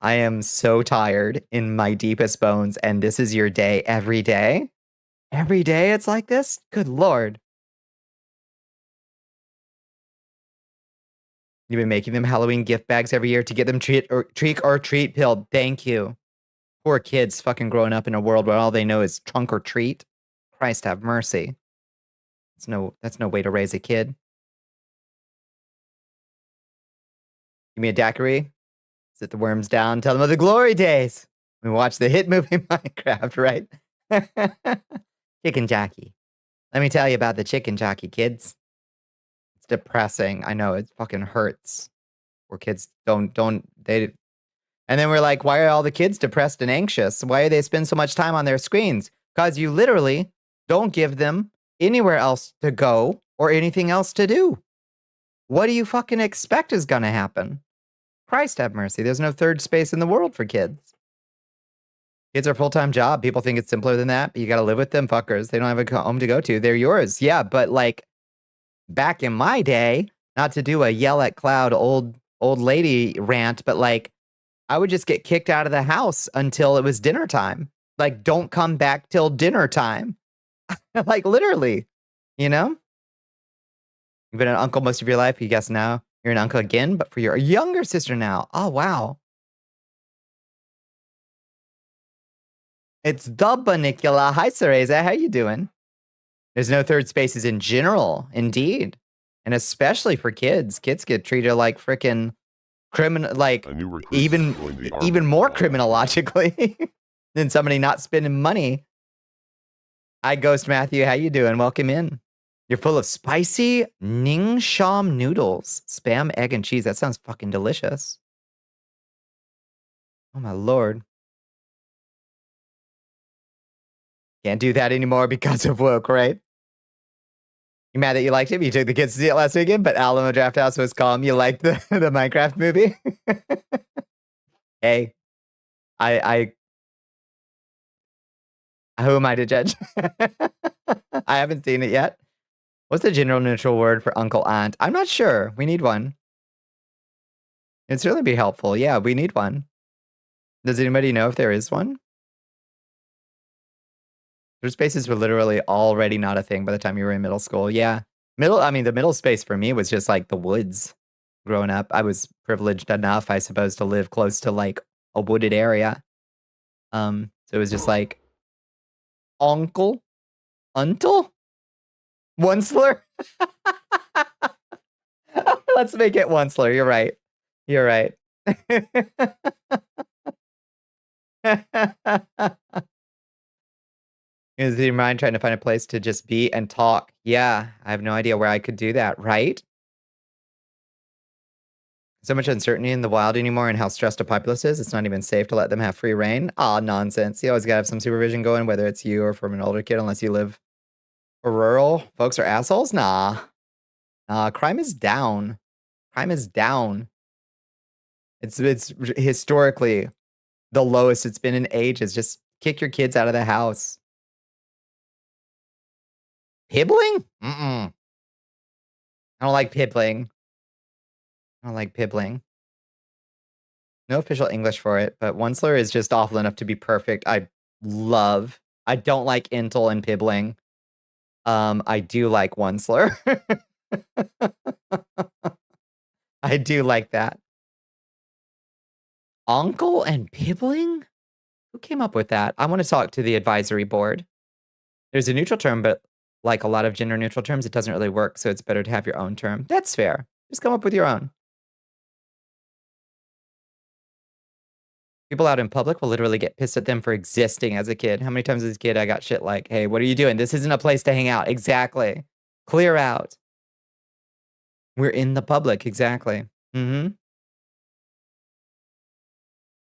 I am so tired in my deepest bones, and this is your day every day? Every day it's like this? Good lord. You've been making them Halloween gift bags every year to get them treat or treat pilled. Thank you. Poor kids fucking growing up in a world where all they know is trunk or treat. Christ have mercy. That's no way to raise a kid. Give me a daiquiri. Sit the worms down. Tell them of the glory days. We watch the hit movie Minecraft, right? Chicken jockey. Let me tell you about the chicken jockey, kids. It's depressing. I know, it fucking hurts. Where kids they. And then we're like, why are all the kids depressed and anxious? Why do they spend so much time on their screens? Because you literally don't give them anywhere else to go or anything else to do. What do you fucking expect is gonna happen? Christ have mercy. There's no third space in the world for kids. Kids are a full-time job. People think it's simpler than that, but you gotta live with them fuckers. They don't have a home to go to. They're yours. Yeah, but like back in my day, not to do a yell at cloud old lady rant, but like I would just get kicked out of the house until it was dinner time. Like, don't come back till dinner time. Like literally, you know? You've been an uncle most of your life. You guess now you're an uncle again, but for your younger sister now. Oh, wow. It's the Bonnicula. Hi, Cereza. How you doing? There's no third spaces in general, indeed. And especially for kids. Kids get treated like freaking criminal, like even more criminologically than somebody not spending money. Hi, Ghost Matthew. How you doing? Welcome in. You're full of spicy Ning Sham noodles. Spam, egg, and cheese. That sounds fucking delicious. Oh, my lord. Can't do that anymore because of woke, right? You mad that you liked it? You took the kids to see it last weekend, but Alamo Draft House was calm. You liked the Minecraft movie? Hey, who am I to judge? I haven't seen it yet. What's the general neutral word for uncle aunt? I'm not sure. We need one. It'd certainly be helpful. Yeah, we need one. Does anybody know if there is one? Third spaces were literally already not a thing by the time you were in middle school. Yeah. The middle space for me was just like the woods. Growing up, I was privileged enough, I suppose, to live close to like a wooded area. So it was just like uncle, Onceler. Let's make it Onceler. You're right. You're right. Is your mind trying to find a place to just be and talk? Yeah, I have no idea where I could do that, right? So much uncertainty in the wild anymore and how stressed a populace is. It's not even safe to let them have free reign. Ah, nonsense. You always gotta have some supervision going, whether it's you or from an older kid, unless you live rural. Folks are assholes? Nah. Crime is down. Crime is down. It's historically the lowest it's been in ages. Just kick your kids out of the house. Pibbling? I don't like pibbling. No official English for it, but Onceler is just awful enough to be perfect. I don't like Intel and pibbling. I do like Onceler. I do like that. Uncle and pibbling? Who came up with that? I want to talk to the advisory board. There's a neutral term, but like a lot of gender neutral terms, it doesn't really work, so it's better to have your own term. That's fair. Just come up with your own. People out in public will literally get pissed at them for existing as a kid. How many times as a kid I got shit like, hey, what are you doing? This isn't a place to hang out. Exactly. Clear out. We're in the public. Exactly. Yeah,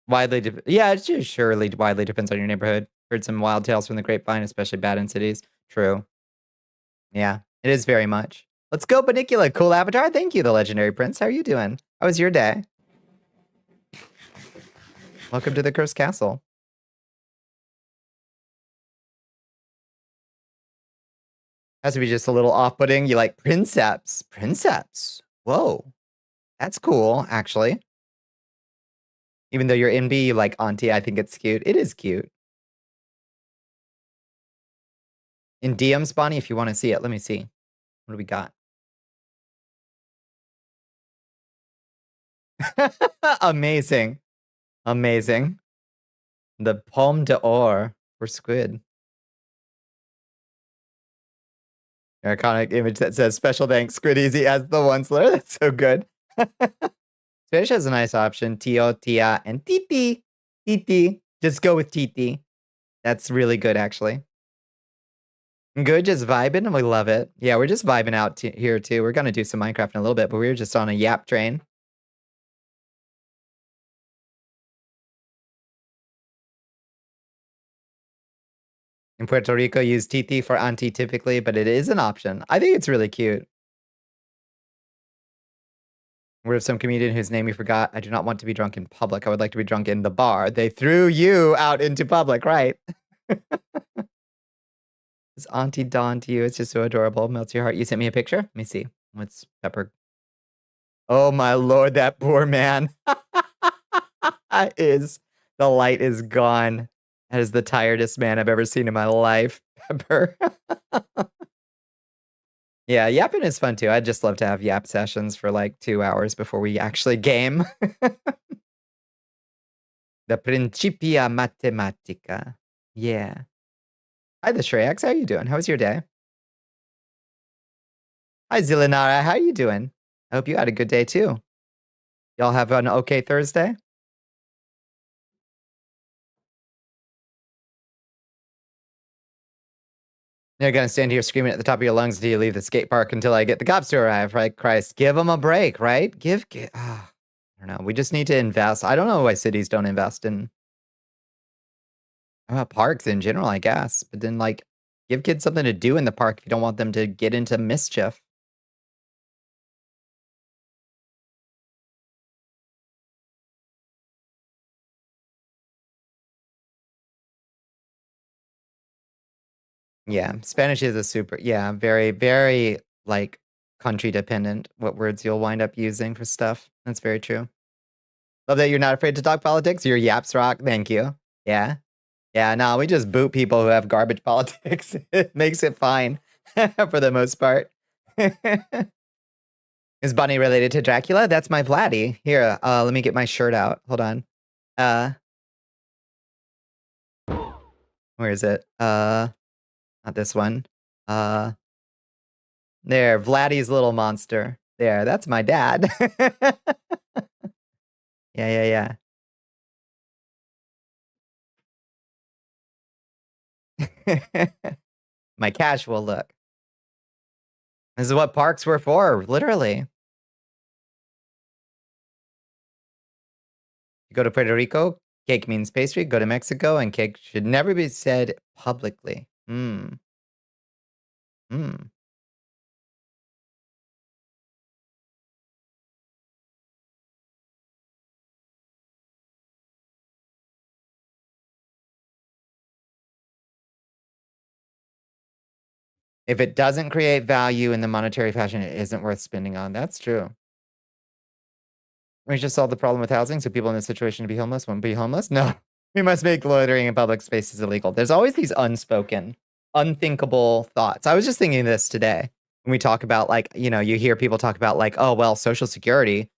it just surely widely depends on your neighborhood. Heard some wild tales from the grapevine, especially bad in cities. True. Yeah, it is very much. Let's go, Bonnicula. Cool avatar. Thank you, the legendary prince. How are you doing? How was your day? Welcome to the Cursed Castle. Has to be just a little off-putting. You like Princeps. Princeps. Whoa. That's cool, actually. Even though you're NB, you like Auntie, I think it's cute. It is cute. In DMs, Bonnie, if you want to see it, let me see. What do we got? Amazing. Amazing. The Pomme d'Or for squid. Iconic image that says special thanks Squid Easy as the one slur. That's so good. Spanish has a nice option. Tio, tia, and titi. Titi. Just go with titi. That's really good, actually. Good, just vibing. We love it. Yeah, we're just vibing out here, too. We're going to do some Minecraft in a little bit, but we were just on a yap train. In Puerto Rico, use titi for auntie typically, but it is an option. I think it's really cute. Word of some comedian whose name you forgot. I do not want to be drunk in public. I would like to be drunk in the bar. They threw you out into public, right? This Auntie Dawn to you. It's just so adorable. Melts your heart. You sent me a picture? Let me see. What's Pepper? Oh my lord, that poor man. The light is gone. That is the tiredest man I've ever seen in my life. Pepper. Yeah, yapping is fun too. I'd just love to have yap sessions for like 2 hours before we actually game. The Principia Matematica. Yeah. Hi, the Shreyax. How you doing? How was your day? Hi, Zilinara. How you doing? I hope you had a good day too. Y'all have an okay Thursday? You're gonna stand here screaming at the top of your lungs until you leave the skate park until I get the cops to arrive, right? Christ, give them a break, right? I don't know. We just need to invest. I don't know why cities don't invest in parks in general, I guess. But then, like, give kids something to do in the park if you don't want them to get into mischief. Yeah, Spanish is a super, very, very, like, country dependent, what words you'll wind up using for stuff. That's very true. Love that you're not afraid to talk politics. Your yaps rock. Thank you. Yeah. Yeah, no, we just boot people who have garbage politics. It makes it fine for the most part. Is Bunny related to Dracula? That's my Vladdy. Here, let me get my shirt out. Hold on. Where is it? Not this one. There, Vladdy's little monster. There, that's my dad. Yeah. My casual look. This is what parks were for, literally. You go to Puerto Rico, cake means pastry. Go to Mexico, and cake should never be said publicly. If it doesn't create value in the monetary fashion, it isn't worth spending on. That's true. We just solved the problem with housing, so people in this situation to be homeless won't be homeless? No. We must make loitering in public spaces illegal. There's always these unspoken, unthinkable thoughts. I was just thinking this today. When we talk about, like, you know, you hear people talk about, like, oh, well, Social Security,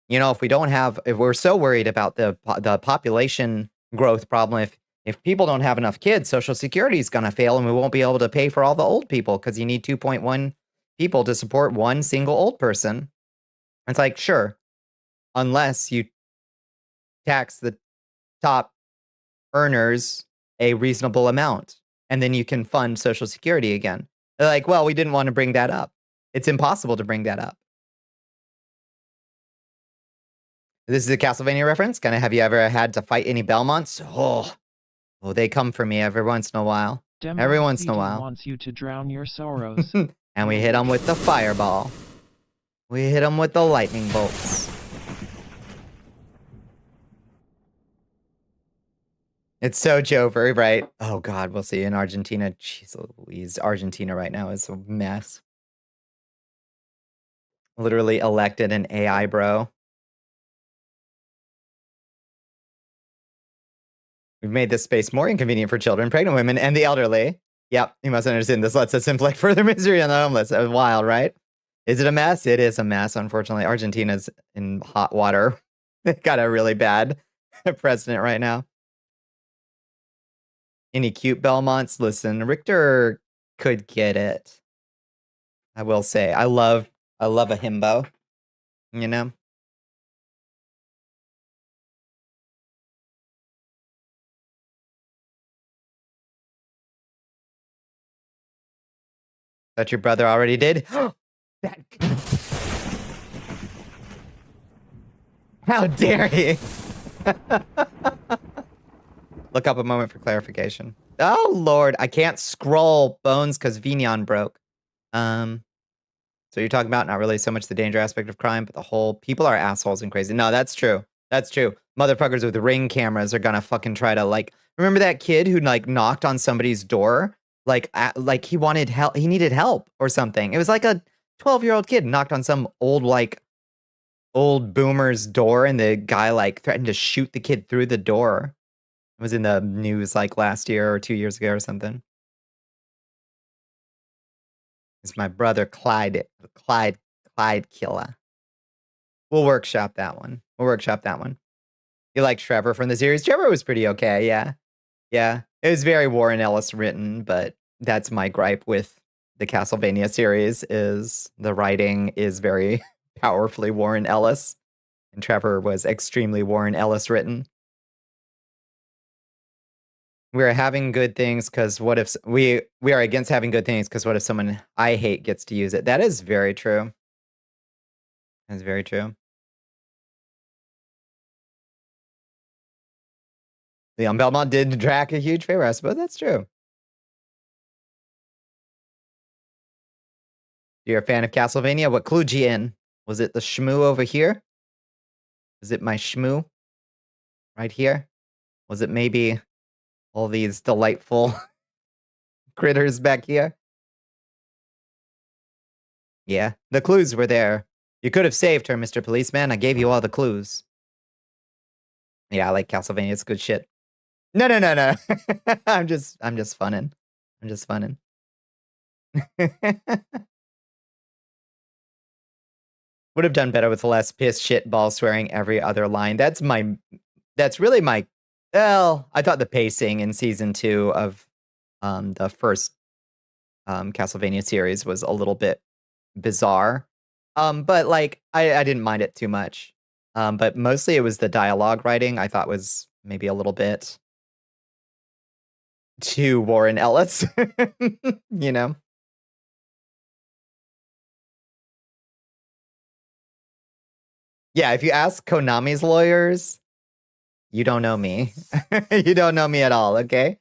you know, if we're so worried about the population growth problem, if people don't have enough kids, Social Security is going to fail and we won't be able to pay for all the old people because you need 2.1 people to support one single old person. It's like, sure, unless you tax the top earners a reasonable amount, and then you can fund Social Security again. They're like, well, we didn't want to bring that up. It's impossible to bring that up. This is a Castlevania reference. Kind of, have you ever had to fight any Belmonts? Oh, they come for me every once in a while. Every once in a while. Wants you to drown your sorrows. And we hit them with the fireball. We hit them with the lightning bolts. It's so Jover, right? Oh God, we'll see in Argentina. Jeez Louise, Argentina right now is a mess. Literally elected an AI bro. We've made this space more inconvenient for children, pregnant women, and the elderly. Yep, you must understand this lets us inflict further misery on the homeless. That was wild, right? Is it a mess? It is a mess, unfortunately. Argentina's in hot water. They got a really bad president right now. Any cute Belmonts? Listen, Richter could get it. I will say. I love a himbo, you know? That your brother already did? That... How dare he? Look up a moment for clarification. Oh, Lord. I can't scroll bones because Vignon broke. So you're talking about not really so much the danger aspect of crime, but the whole people are assholes and crazy. No, that's true. That's true. Motherfuckers with Ring cameras are gonna fucking try to like. Remember that kid who like knocked on somebody's door, like he wanted help, he needed help or something. It was like a 12-year-old kid knocked on some old boomer's door, and the guy like threatened to shoot the kid through the door. It was in the news like last year or 2 years ago or something. It's my brother Clyde Killa. We'll workshop that one. You like Trevor from the series? Trevor was pretty okay, yeah. Yeah. It was very Warren Ellis written, but that's my gripe with the Castlevania series is the writing is very powerfully Warren Ellis. And Trevor was extremely Warren Ellis written. We're having good things because what if we are against having good things because what if someone I hate gets to use it? That is very true. That's very true. Leon Belmont did Drac a huge favor, I suppose that's true. You're a fan of Castlevania? What clued you in? Was it the shmoo over here? Is it my shmoo? Right here? Was it maybe all these delightful critters back here? Yeah, the clues were there. You could have saved her, Mr. Policeman. I gave you all the clues. Yeah, I like Castlevania. It's good shit. No. I'm just funning. Would have done better with less piss, shit, ball swearing every other line. That's really my, well, I thought the pacing in season 2 of the first Castlevania series was a little bit bizarre. But like, I didn't mind it too much. But mostly it was the dialogue writing I thought was maybe a little bit too Warren Ellis, you know? Yeah, if you ask Konami's lawyers, you don't know me. You don't know me at all, okay?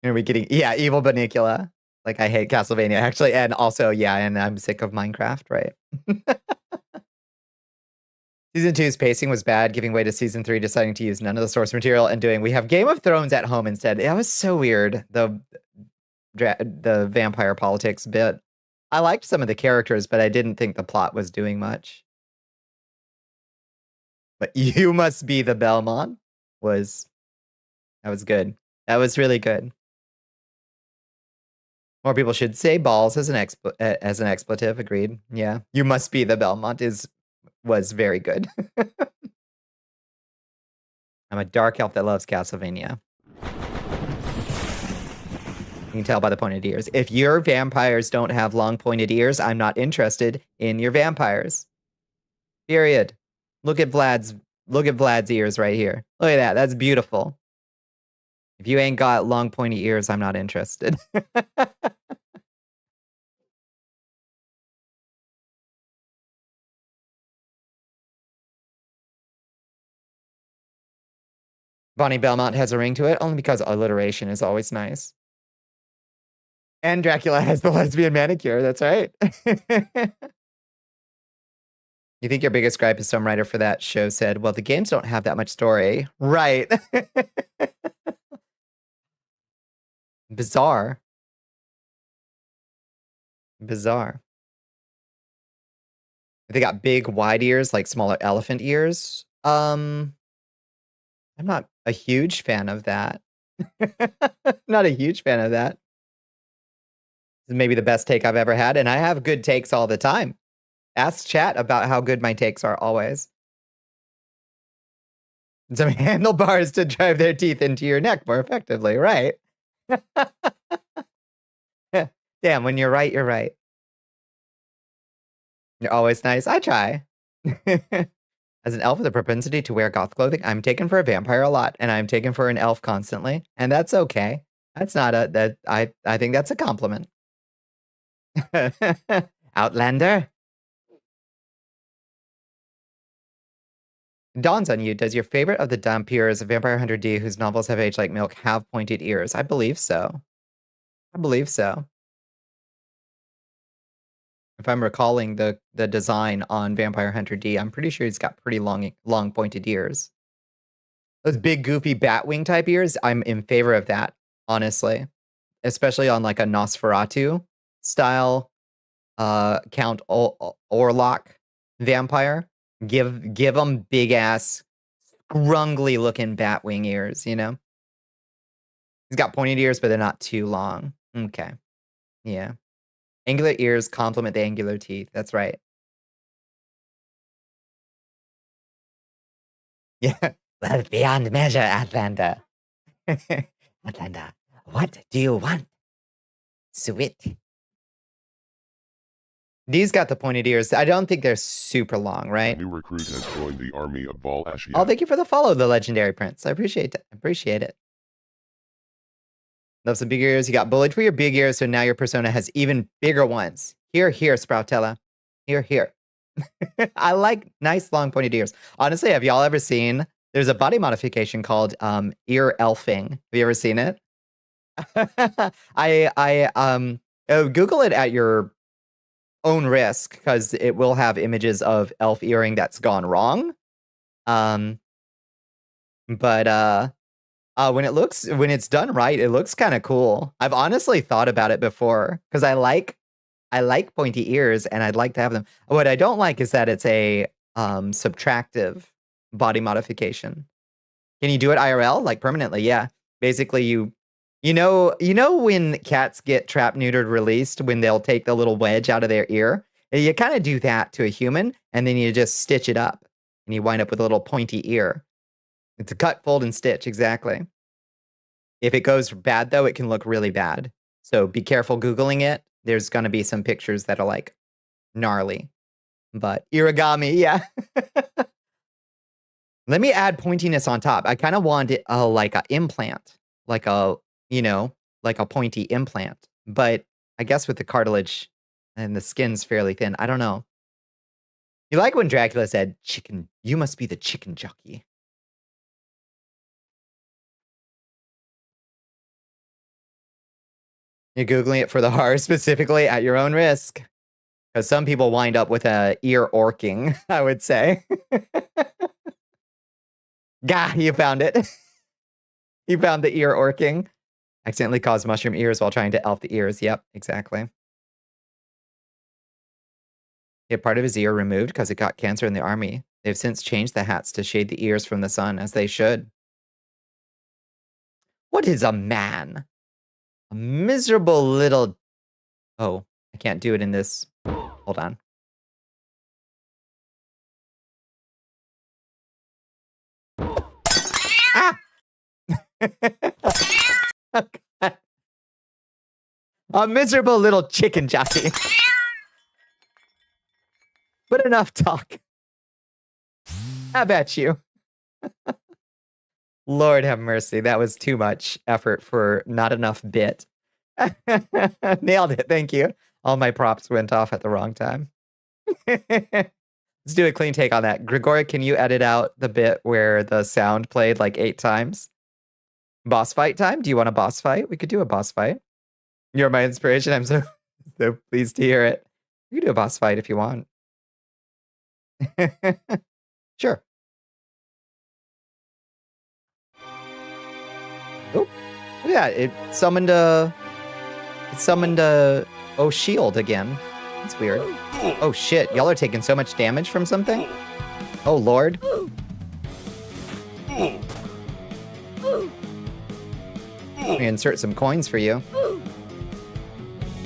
Are we getting... Yeah, evil Bonnicula. Like, I hate Castlevania, actually. And also, yeah, and I'm sick of Minecraft, right? Season 2's pacing was bad, giving way to Season 3 deciding to use none of the source material and doing, we have Game of Thrones at home instead. That was so weird, the vampire politics bit. I liked some of the characters, but I didn't think the plot was doing much. But you must be the Belmont that was good. That was really good. More people should say balls as an expletive. Agreed. Yeah, you must be the Belmont was very good. I'm a dark elf that loves Castlevania. You can tell by the pointed ears. If your vampires don't have long pointed ears, I'm not interested in your vampires. Period. Look at Vlad's ears right here. Look at that. That's beautiful. If you ain't got long pointy ears, I'm not interested. Bonnie Belmont has a ring to it, only because alliteration is always nice. And Dracula has the lesbian manicure, that's right. You think your biggest gripe is some writer for that show said, well, the games don't have that much story. Right. Bizarre. Bizarre. They got big, wide ears, like smaller elephant ears. I'm not a huge fan of that. Not a huge fan of that. This is maybe the best take I've ever had, and I have good takes all the time. Ask chat about how good my takes are always. Some handlebars to drive their teeth into your neck more effectively, right? Damn, when you're right, you're right. You're always nice. I try. As an elf with a propensity to wear goth clothing, I'm taken for a vampire a lot, and I'm taken for an elf constantly, and that's okay. That's not I think that's a compliment. Outlander. Dawns on you. Does your favorite of the Dampiers, Vampire Hunter D, whose novels have aged like milk, have pointed ears? I believe so. I believe so. If I'm recalling the design on Vampire Hunter D, I'm pretty sure he's got pretty long pointed ears. Those big goofy Batwing type ears, I'm in favor of that, honestly. Especially on like a Nosferatu style Count Orlok vampire. Give them big ass, scrungly looking Batwing ears, you know? He's got pointed ears, but they're not too long. Okay. Yeah. Angular ears complement the angular teeth. That's right. Yeah. Well, beyond measure, Atlanta. Atlanta, what do you want? Sweet. These got the pointed ears. I don't think they're super long, right? A new recruit has joined the army of Val Ashiat. Oh, thank you for the follow, the legendary prince. I appreciate it. Appreciate it. Love some big ears. You got bullied for your big ears, so now your persona has even bigger ones. Here, Sproutella. Here. I like nice long pointed ears. Honestly, have y'all ever seen, there's a body modification called ear elfing. Have you ever seen it? Google it at your own risk, because it will have images of elf earring that's gone wrong. But when it's done right, it looks kind of cool. I've honestly thought about it before, because I like pointy ears and I'd like to have them. What I don't like is that it's a subtractive body modification. Can you do it IRL, like permanently? Yeah. Basically, you know when cats get trap neutered released, when they'll take the little wedge out of their ear? You kind of do that to a human, and then you just stitch it up, and you wind up with a little pointy ear. It's a cut, fold, and stitch, exactly. If it goes bad, though, it can look really bad. So be careful Googling it. There's going to be some pictures that are, like, gnarly. But origami, yeah. Let me add pointiness on top. I kind of want it like an implant. Like a pointy implant. But I guess with the cartilage and the skin's fairly thin. I don't know. You like when Dracula said, "Chicken, you must be the chicken jockey." You're Googling it for the horror specifically at your own risk. Because some people wind up with a ear orking, I would say. Gah, you found it. You found the ear orking. Accidentally caused mushroom ears while trying to elf the ears. Yep, exactly. He had part of his ear removed because it got cancer in the army. They've since changed the hats to shade the ears from the sun, as they should. What is a man? A miserable little... Oh, I can't do it in this. Hold on. Ah! Oh, God. A miserable little chicken jockey. But enough talk. How about you? Lord have mercy. That was too much effort for not enough bit. Nailed it. Thank you. All my props went off at the wrong time. Let's do a clean take on that. Grigori, can you edit out the bit where the sound played like 8 times? Boss fight time? Do you want a boss fight? We could do a boss fight. You're my inspiration. I'm so pleased to hear it. We can do a boss fight if you want. Sure. Oh, yeah, it summoned a oh shield again. That's weird. Oh shit, y'all are taking so much damage from something? Oh lord. Let me insert some coins for you.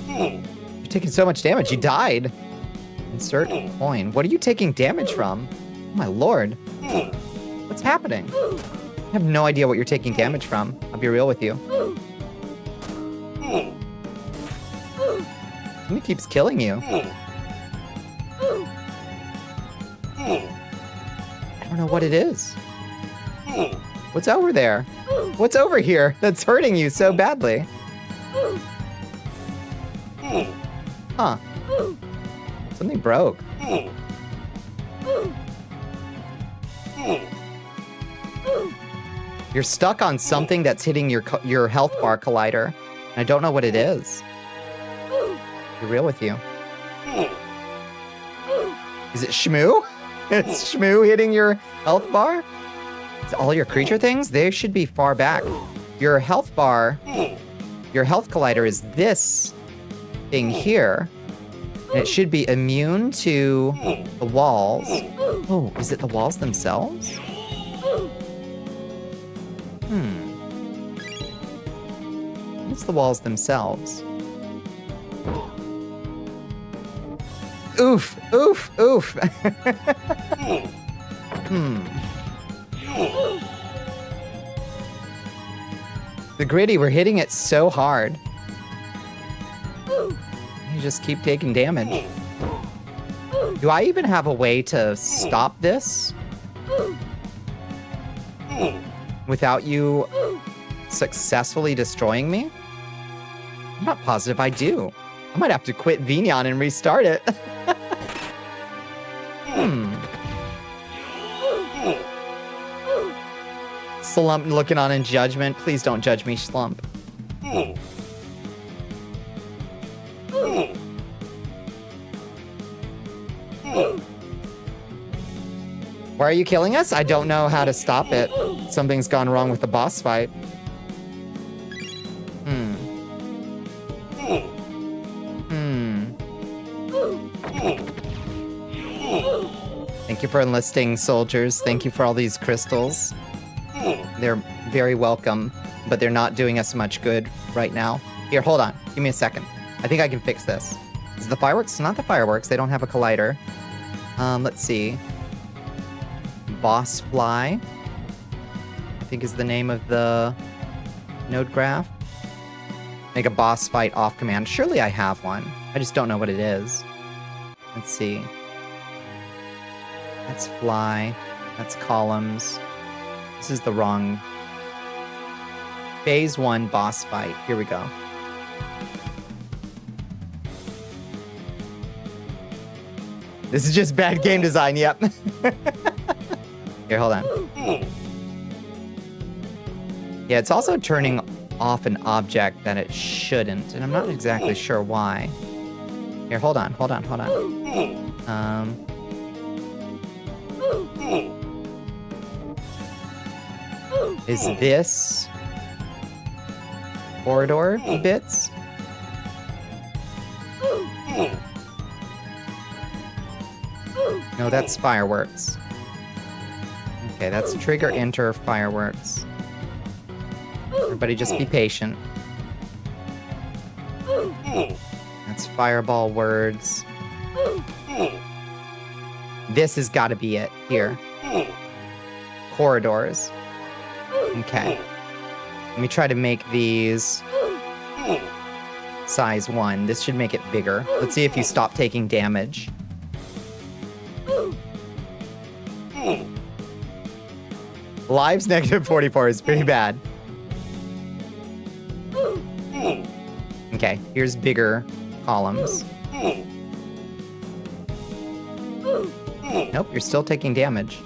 You're taking so much damage, you died. Insert coin. What are you taking damage from? Oh my lord. What's happening? I have no idea what you're taking damage from. I'll be real with you. Something keeps killing you. I don't know what it is. What's over there? What's over here that's hurting you so badly? Huh. Something broke. You're stuck on something that's hitting your health bar collider. I don't know what it is. Be real with you. Is it Shmoo? It's Shmoo hitting your health bar? It's all your creature things? They should be far back. Your health bar, your health collider is this thing here. And it should be immune to the walls. Oh, is it the walls themselves? What's the walls themselves? Oof, oof, oof. The gritty, we're hitting it so hard. You just keep taking damage. Do I even have a way to stop this? Without you successfully destroying me? I'm not positive I do. I might have to quit Vignon and restart it. Slump looking on in judgment. Please don't judge me, Slump. Why are you killing us? I don't know how to stop it. Something's gone wrong with the boss fight. Thank you for enlisting soldiers. Thank you for all these crystals. They're very welcome, but they're not doing us much good right now. Here, hold on. Give me a second. I think I can fix this. Is it the fireworks? It's not the fireworks. They don't have a collider. Let's see. Boss Fly, I think is the name of the node graph. Make a boss fight off command. Surely I have one. I just don't know what it is. Let's see. That's fly. That's columns. This is the wrong. Phase 1 boss fight. Here we go. This is just bad game design, yep. Here, hold on. Yeah, it's also turning off an object that it shouldn't, and I'm not exactly sure why. Here, hold on. Is this corridor bits? No, that's fireworks. Okay, that's trigger, enter, fireworks. Everybody just be patient. That's fireball words. This has got to be it. Here. Corridors. Okay. Let me try to make these size 1. This should make it bigger. Let's see if you stop taking damage. Lives negative 44 is pretty bad. Okay, here's bigger columns. Nope, you're still taking damage.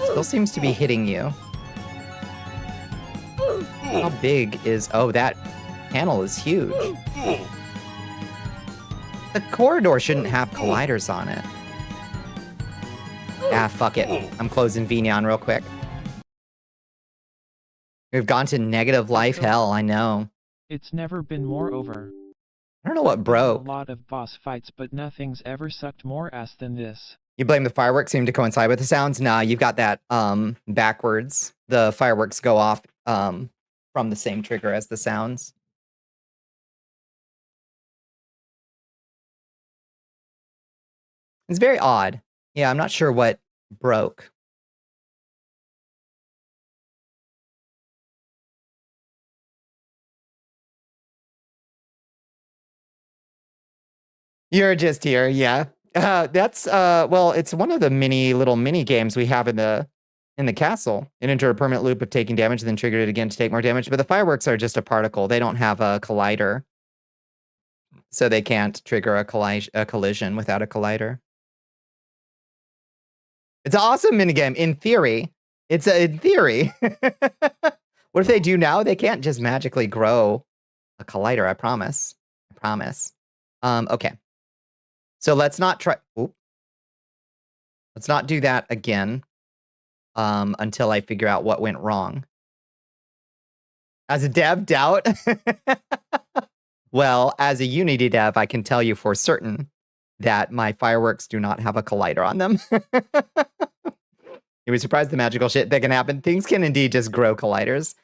Still seems to be hitting you. How big is... Oh, that panel is huge. The corridor shouldn't have colliders on it. Ah, fuck it. I'm closing Vignon real quick. We've gone to negative life hell, I know. It's never been more over. I don't know what broke. A lot of boss fights, but nothing's ever sucked more ass than this. You blame the fireworks seem to coincide with the sounds? Nah, you've got that backwards. The fireworks go off from the same trigger as the sounds. It's very odd. Yeah, I'm not sure what broke. You're just here, yeah. That's well, it's one of the little mini games we have in the castle. It entered a permanent loop of taking damage, then triggered it again to take more damage. But the fireworks are just a particle. They don't have a collider, so they can't trigger a collision without a collider. It's an awesome minigame in theory. It's in theory. What if they do now? They can't just magically grow a collider. I promise. I promise. Okay. So let's not try. Oop. Let's not do that again until I figure out what went wrong. As a dev, doubt? Well, as a Unity dev, I can tell you for certain that my fireworks do not have a collider on them. You'd be surprised the magical shit that can happen. Things can indeed just grow colliders.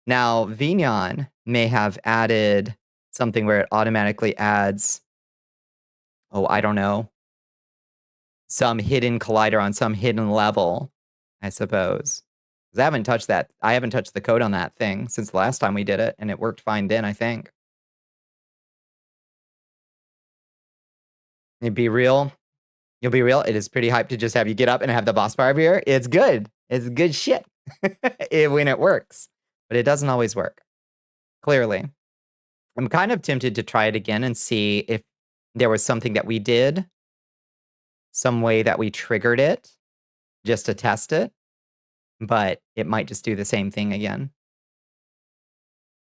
Now, Vignon may have added something where it automatically adds, oh, I don't know, some hidden collider on some hidden level, I suppose. Because I haven't touched that. I haven't touched the code on that thing since the last time we did it, and it worked fine then, I think. You'll be real. You'll be real. It is pretty hyped to just have you get up and have the boss fire every year. It's good. It's good shit when it works. But it doesn't always work. Clearly. I'm kind of tempted to try it again and see if there was something that we did, some way that we triggered it, just to test it. But it might just do the same thing again.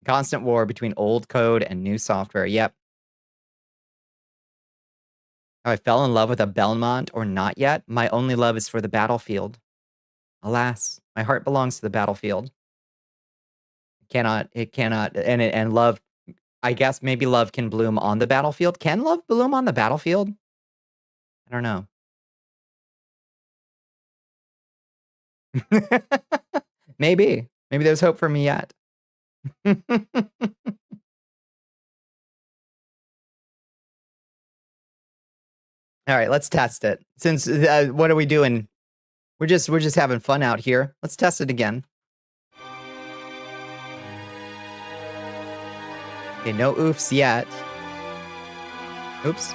Constant war between old code and new software. Yep. I fell in love with a Belmont or not yet. My only love is for the battlefield. Alas, my heart belongs to the battlefield. It cannot, and love, I guess maybe love can bloom on the battlefield. Can love bloom on the battlefield? I don't know. Maybe there's hope for me yet. All right, let's test it. Since what are we doing? We're just having fun out here. Let's test it again. Okay, no oofs yet. Oops.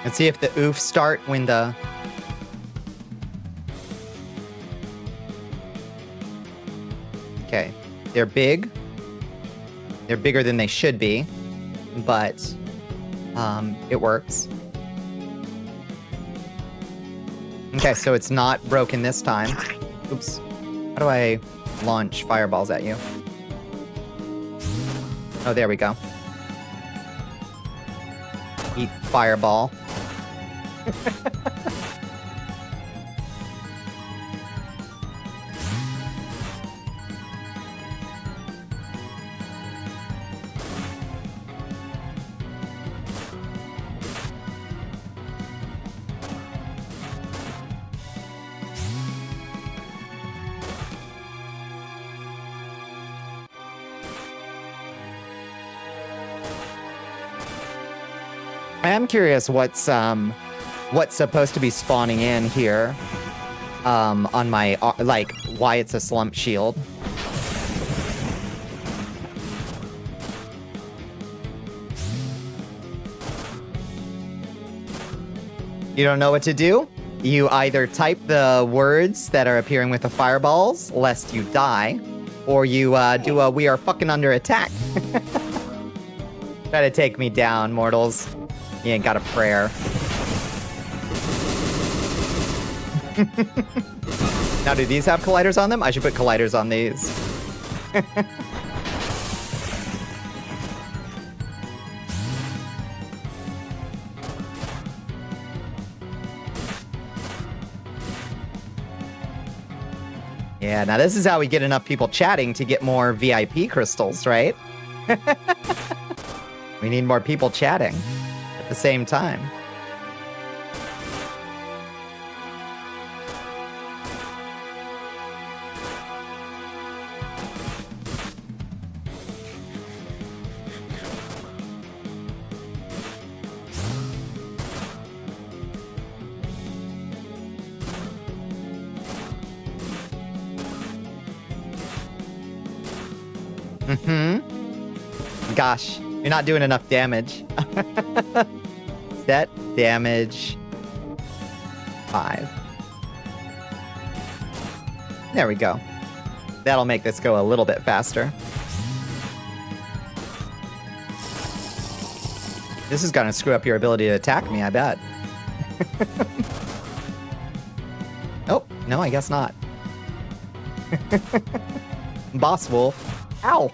Let's see if the oofs start when the... Okay, they're big. They're bigger than they should be, but it works. Okay, so it's not broken this time. Oops. How do I launch fireballs at you? Oh, there we go. Eat fireball. I am curious what's supposed to be spawning in here on my like why it's a slump shield. You don't know what to do? You either type the words that are appearing with the fireballs lest you die, or you do a "we are fucking under attack." Try to take me down, mortals. You ain't got a prayer. Now, do these have colliders on them? I should put colliders on these. Yeah, now this is how we get enough people chatting to get more VIP crystals, right? We need more people chatting at the same time. Gosh, you're not doing enough damage. Set damage 5. There we go. That'll make this go a little bit faster. This is gonna screw up your ability to attack me, I bet. Oh, no, I guess not. Boss Wolf. Ow!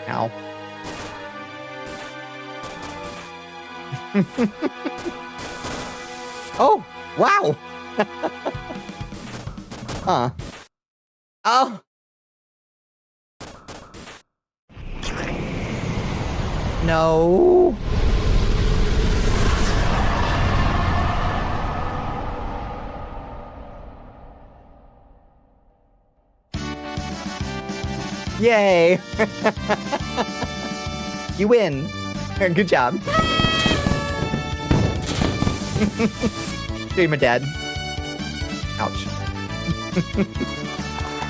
Ow. Oh, wow! Huh. Oh! No! Yay! You win. Good job. Dreamer dead. Ouch.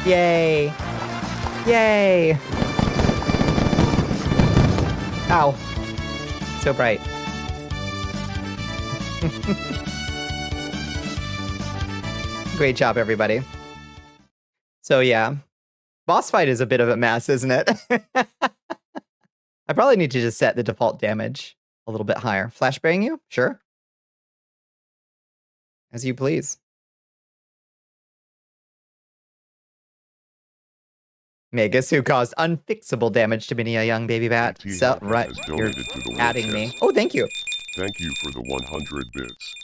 Yay! Yay! Ow. So bright. Great job, everybody. So yeah. Boss fight is a bit of a mess, isn't it? I probably need to just set the default damage a little bit higher. Flashbang you? Sure. As you please. Magus, who caused unfixable damage to many a young baby bat. So, right, you're adding me. Oh, thank you. Thank you for the 100 bits.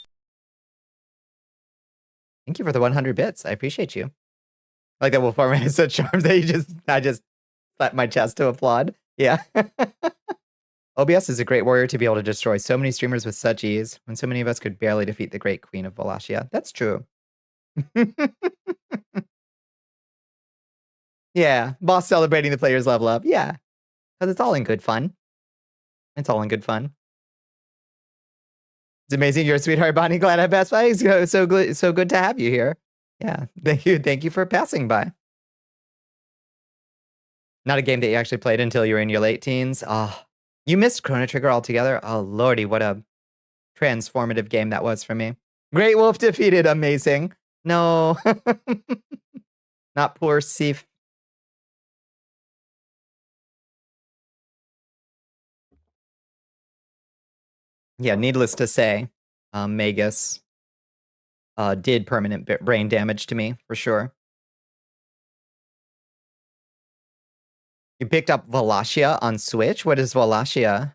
Thank you for the 100 bits. I appreciate you. Like that Wolf Armor is such charms that I just slapped my chest to applaud. Yeah. OBS is a great warrior to be able to destroy so many streamers with such ease, when so many of us could barely defeat the great queen of Wallachia. That's true. Yeah, boss celebrating the player's level up. Yeah, because it's all in good fun. It's all in good fun. It's amazing. You're a sweetheart, Bonnie. Glad I passed by. It's so good to have you here. Yeah, thank you for passing by. Not a game that you actually played until you were in your late teens. Oh, you missed Chrono Trigger altogether? Oh, lordy, what a transformative game that was for me. Great Wolf defeated. Amazing. No. Not poor Sif. Yeah, needless to say, Magus did permanent brain damage to me, for sure. You picked up Wallachia on Switch? What is Wallachia?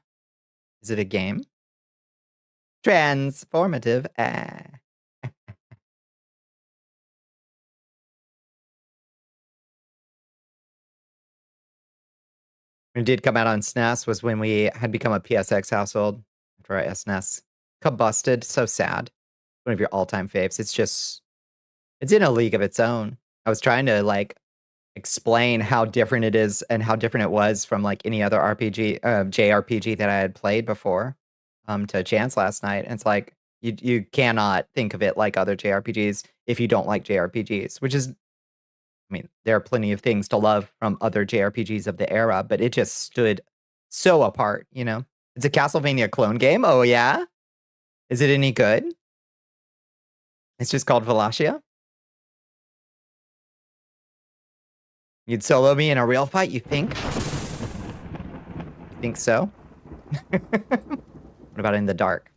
Is it a game? Transformative. It did come out on SNES was when we had become a PSX household after our SNES combusted. So sad. One of your all-time faves. It's in a league of its own. I was trying to like explain how different it is and how different it was from like any other RPG, JRPG that I had played before, to Chance last night. And it's like, you cannot think of it like other JRPGs if you don't like JRPGs, which is, I mean, there are plenty of things to love from other JRPGs of the era, but it just stood so apart, you know? It's a Castlevania clone game. Oh, yeah? Is it any good? It's just called Wallachia? You'd solo me in a real fight, you think? Think so? What about in the dark?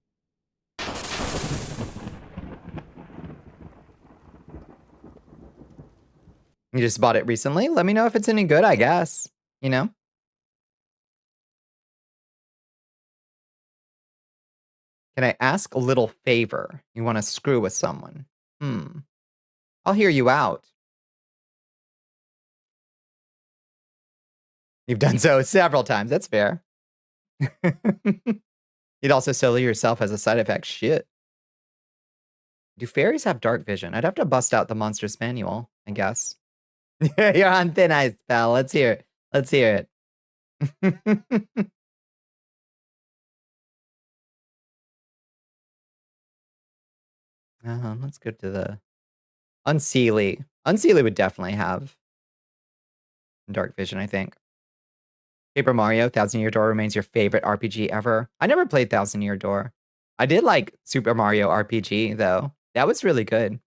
You just bought it recently? Let me know if it's any good, I guess. You know? Can I ask a little favor? You want to screw with someone? I'll hear you out. You've done so several times. That's fair. You'd also solo yourself as a side effect. Shit. Do fairies have dark vision? I'd have to bust out the monster's manual, I guess. You're on thin ice, pal. Let's hear it. Let's hear it. Let's go to the Unseelie. Unseelie would definitely have dark vision, I think. Paper Mario, Thousand Year Door remains your favorite RPG ever. I never played Thousand Year Door. I did like Super Mario RPG, though. That was really good.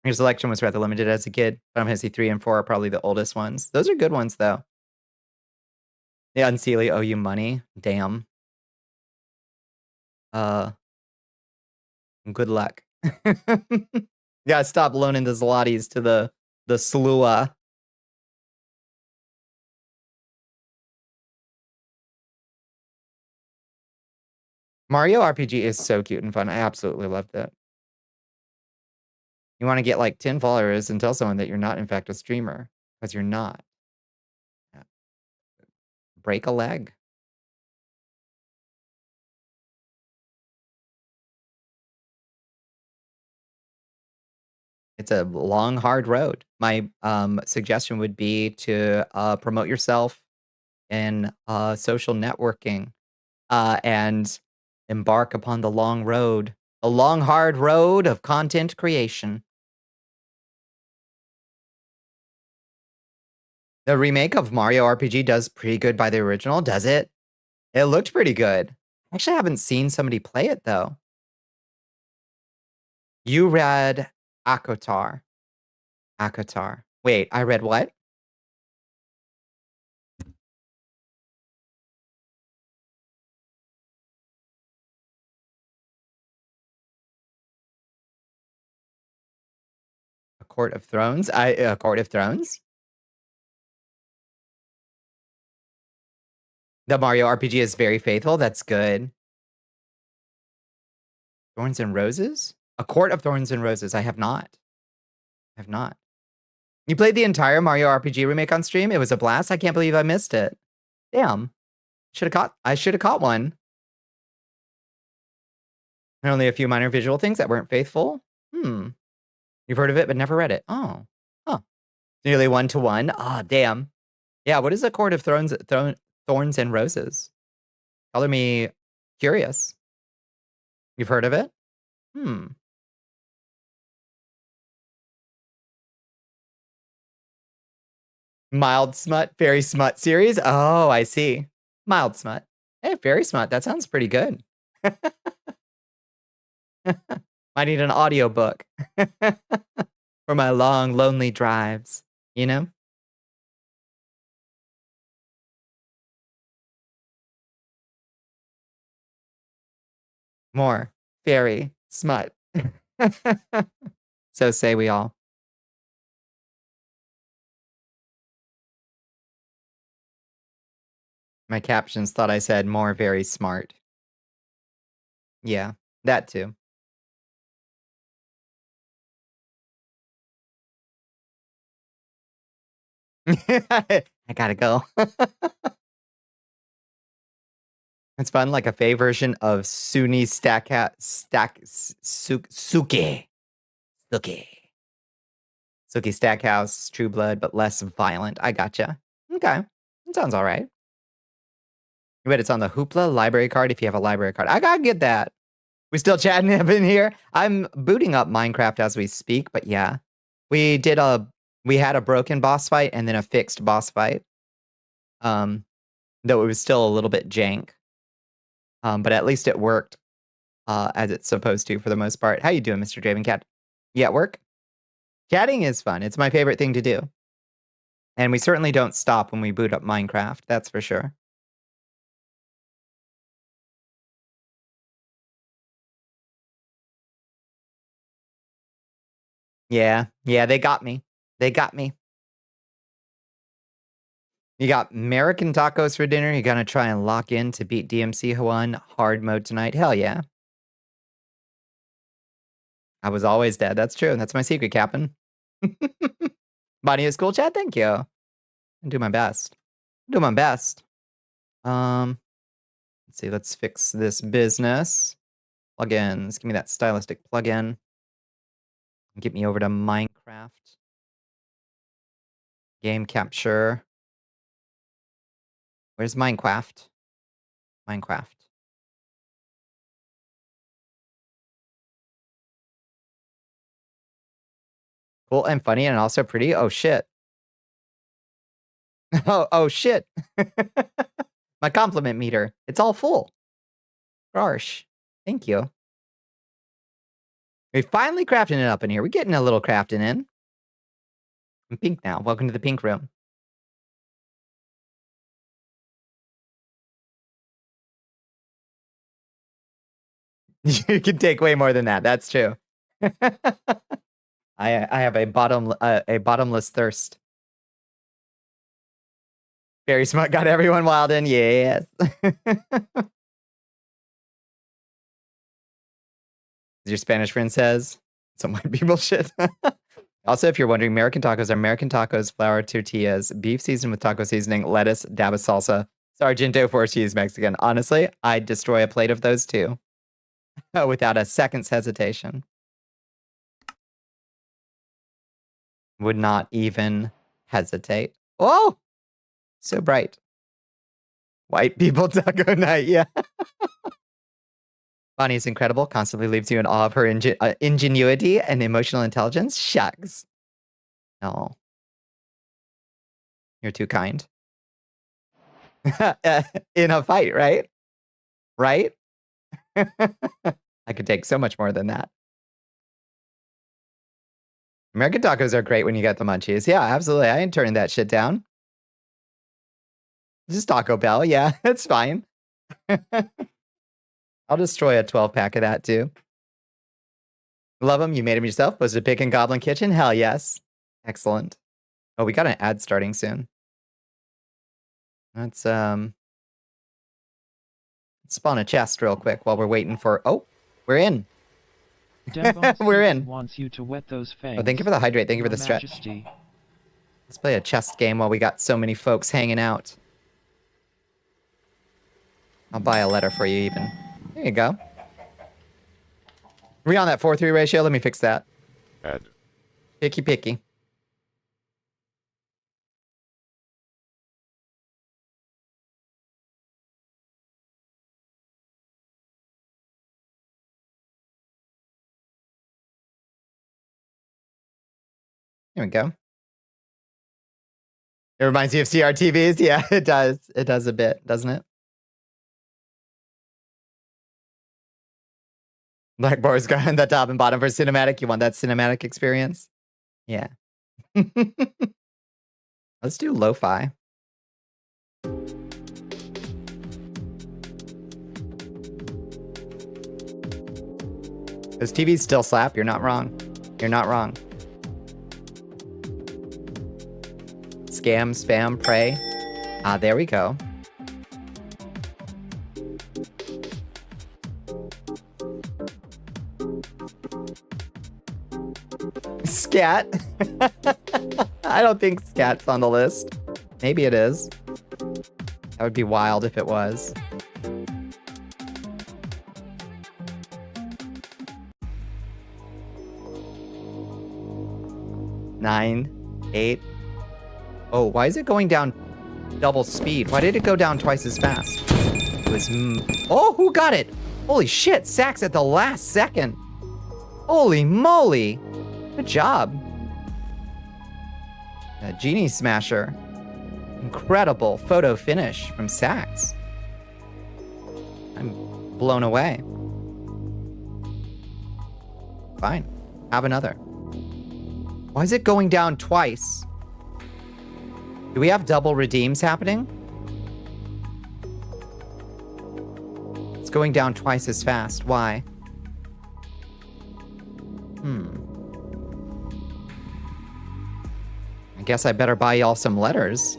Your selection was rather limited as a kid. Final Fantasy 3 and 4 are probably the oldest ones. Those are good ones, though. The Unseelie owe you money. Damn. Good luck. Yeah, stop loaning the zlotys to the slua. Mario RPG is so cute and fun. I absolutely loved it. You want to get like 10 followers and tell someone that you're not, in fact, a streamer, because you're not. Yeah. Break a leg. It's a long, hard road. My suggestion would be to promote yourself in social networking and embark upon the long road, the long, hard road of content creation. The remake of Mario RPG does pretty good by the original, does it? It looked pretty good. I actually haven't seen somebody play it, though. You read Akotar. Akotar. Wait, I read what? A Court of Thrones? A Court of Thrones? The Mario RPG is very faithful. That's good. Thorns and Roses? A Court of Thorns and Roses. I have not. I have not. You played the entire Mario RPG remake on stream? It was a blast. I can't believe I missed it. Damn. I should have caught one. And only a few minor visual things that weren't faithful. You've heard of it, but never read it. Oh. Huh. Nearly 1-to-1. Ah, damn. Yeah, what is a Court of Thorns and Roses? Color me curious. You've heard of it? Mild smut, fairy smut series? Oh, I see. Mild smut. Hey, fairy smut. That sounds pretty good. I need an audiobook for my long, lonely drives, you know? More fairy smut. So say we all. My captions thought I said more very smart. Yeah, that too. I gotta go. It's fun, like a Fae version of Suni Suki Stackhouse, True Blood, but less violent. I gotcha. Okay. That sounds all right. I bet it's on the Hoopla library card if you have a library card. I gotta get that. We still chatting up in here? I'm booting up Minecraft as we speak, but yeah. We had a broken boss fight and then a fixed boss fight. Though it was still a little bit jank. But at least it worked as it's supposed to for the most part. How you doing, Mr. Dravencat? You at work? Chatting is fun. It's my favorite thing to do. And we certainly don't stop when we boot up Minecraft, that's for sure. Yeah, they got me. They got me. You got American tacos for dinner. You're gonna try and lock in to beat DMC1 hard mode tonight. Hell yeah. I was always dead. That's true. That's my secret, Captain. Bonnie is cool chat. Thank you. I'll do my best. Do my best. Let's see. Let's fix this business. Plugins. Give me that stylistic plugin. Get me over to Minecraft. Game capture. Where's Minecraft? Minecraft. Cool and funny and also pretty. Oh shit. Oh shit. My compliment meter. It's all full. Gosh. Thank you. We finally crafting it up in here. We're getting a little crafting in. I'm pink now. Welcome to the pink room. You can take way more than that. That's true. I have a bottomless thirst. Very smart. Got everyone wild in. Yes. Your Spanish friend says. Some white people shit. Also, if you're wondering, American tacos are American tacos, flour, tortillas, beef seasoned with taco seasoning, lettuce, dab of salsa, Sargento 4 cheese Mexican. Honestly, I'd destroy a plate of those too. Without a second's hesitation. Would not even hesitate. Oh! So bright. White people taco night, yeah. Bonnie is incredible, constantly leaves you in awe of her ingenuity and emotional intelligence. Shucks. No. You're too kind. In a fight, right? Right? I could take so much more than that. American tacos are great when you get the munchies. Yeah, absolutely. I ain't turning that shit down. Just Taco Bell. Yeah, it's fine. I'll destroy a 12-pack of that, too. Love them. You made them yourself. Was it Pick and Goblin Kitchen? Hell yes. Excellent. Oh, we got an ad starting soon. Let's spawn a chest real quick while we're waiting for... Oh, we're in. We're in. Wants you to wet those fangs. Oh, thank you for the hydrate. Thank you for the stretch. Majesty. Let's play a chest game while we got so many folks hanging out. I'll buy a letter for you even. There you go. Are we on that 4-3 ratio? Let me fix that. Add. Picky, picky. There we go. It reminds you of CRTVs? Yeah, it does. It does a bit, doesn't it? Black bars got on the top and bottom for cinematic. You want that cinematic experience? Yeah. Let's do lo-fi. Those TVs still slap. You're not wrong. You're not wrong. Scam, spam, pray. Ah, there we go. Scat. I don't think Scat's on the list. Maybe it is. That would be wild if it was. Nine, 8. Oh, why is it going down double speed? Why did it go down twice as fast? It was... Oh, who got it? Holy shit, Sax at the last second. Holy moly. Good job. A Genie Smasher. Incredible photo finish from Sax. I'm blown away. Fine. Have another. Why is it going down twice? Do we have double redeems happening? It's going down twice as fast. Why? I guess I better buy y'all some letters.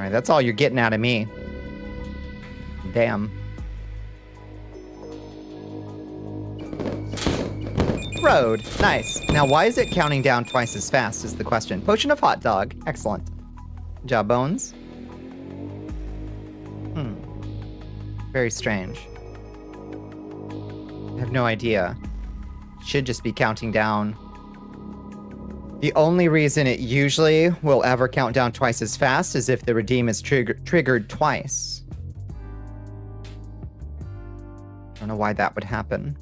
Alright, that's all you're getting out of me. Damn. Road. Nice. Now, why is it counting down twice as fast is the question. Potion of hot dog. Excellent. Good job, Bones. Very strange. I have no idea. Should just be counting down. The only reason it usually will ever count down twice as fast is if the redeem is triggered twice. I don't know why that would happen.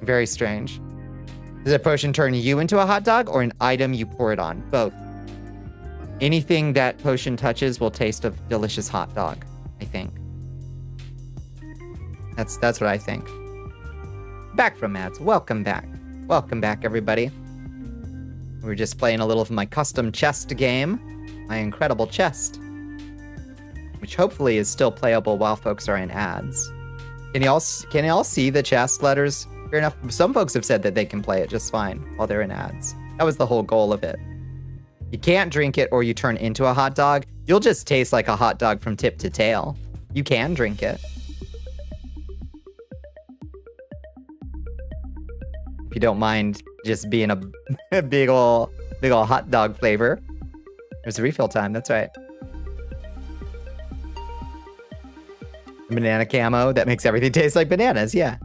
Very strange. Does a potion turn you into a hot dog or an item you pour it on? Both. Anything that potion touches will taste of delicious hot dog, I think. That's what I think. Back from ads. Welcome back. Welcome back, everybody. We were just playing a little of my custom chest game. My incredible chest. Which hopefully is still playable while folks are in ads. Can y'all see the chest letters? Fair enough. Some folks have said that they can play it just fine while they're in ads. That was the whole goal of it. You can't drink it or you turn into a hot dog. You'll just taste like a hot dog from tip to tail. You can drink it. If you don't mind just being a big ol' hot dog flavor. There's a refill time, that's right. Banana camo, that makes everything taste like bananas, yeah.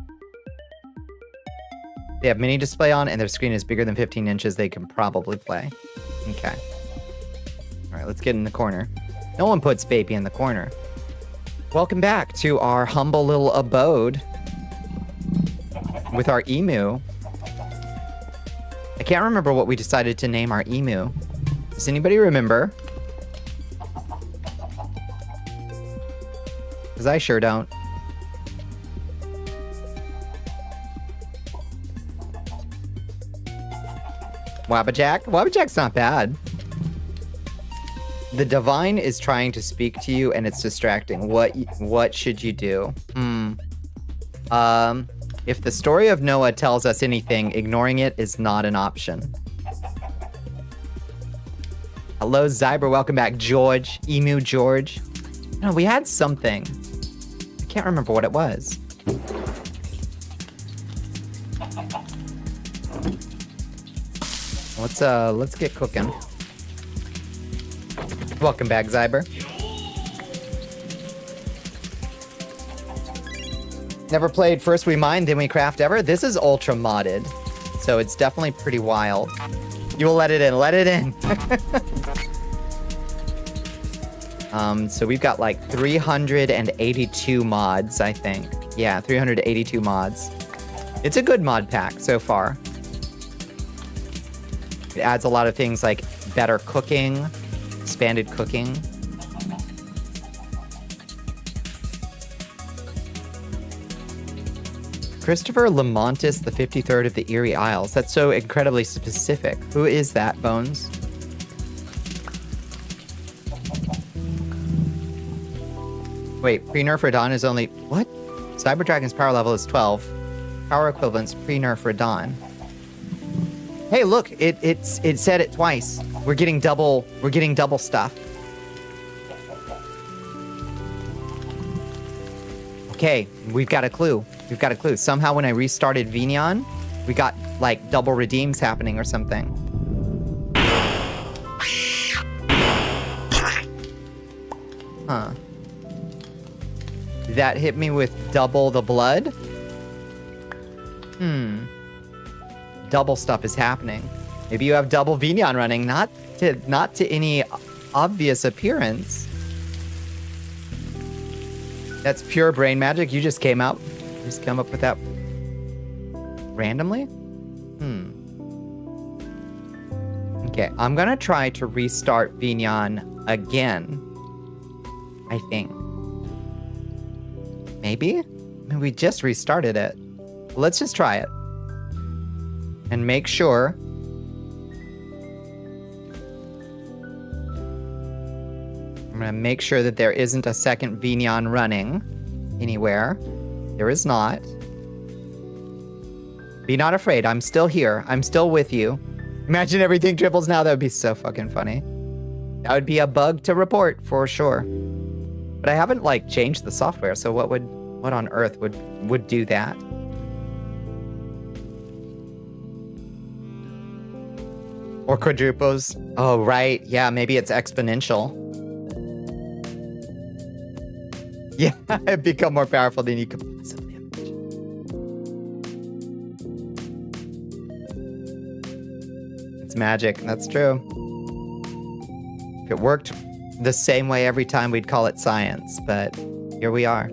They have mini display on and their screen is bigger than 15 inches. They can probably play. Okay. All right, let's get in the corner. No one puts baby in the corner. Welcome back to our humble little abode with our emu. I can't remember what we decided to name our emu. Does anybody remember? Because I sure don't. Wabbajack? Wabbajack's not bad. The divine is trying to speak to you and it's distracting. What should you do? If the story of Noah tells us anything, ignoring it is not an option. Hello, Zyber. Welcome back, George. Emu George. No, we had something. I can't remember what it was. Let's get cooking. Welcome back, Zyber. Never played First We Mine, Then We Craft ever? This is ultra modded, so it's definitely pretty wild. You will let it in, let it in. So we've got like 382 mods, I think. Yeah, 382 mods. It's a good mod pack so far. It adds a lot of things like better cooking, expanded cooking. Christopher Lamontis, the 53rd of the Erie Isles. That's so incredibly specific. Who is that, Bones? Wait, pre-nerf Radon is only... What? Cyber Dragon's power level is 12. Power equivalents pre-nerf Radon. Hey, look, it said it twice. We're getting double stuff. Okay, we've got a clue. We've got a clue. Somehow when I restarted Vignon, we got like double redeems happening or something. Huh. That hit me with double the blood? Double stuff is happening. Maybe you have double Vignon running, not to any obvious appearance. That's pure brain magic. You just came up. Just come up with that randomly? Okay, I'm gonna try to restart Vignon again. I think. Maybe? I mean, we just restarted it. Let's just try it. And make sure. I'm gonna make sure that there isn't a second Vignon running anywhere. There is not. Be not afraid. I'm still here. I'm still with you. Imagine everything triples now. That would be so fucking funny. That would be a bug to report for sure. But I haven't like changed the software, so what on earth would do that? Or quadruples. Oh, right. Yeah, maybe it's exponential. Yeah, it become more powerful than you could possibly imagine. It's magic. That's true. If it worked the same way every time, we'd call it science. But here we are.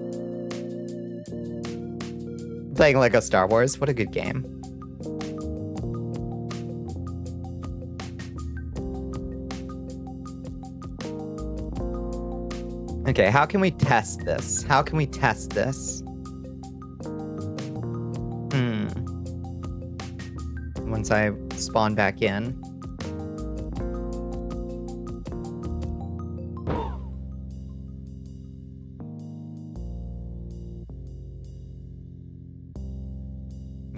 Playing Lego Star Wars. What a good game. Okay, how can we test this? How can we test this? Once I spawn back in.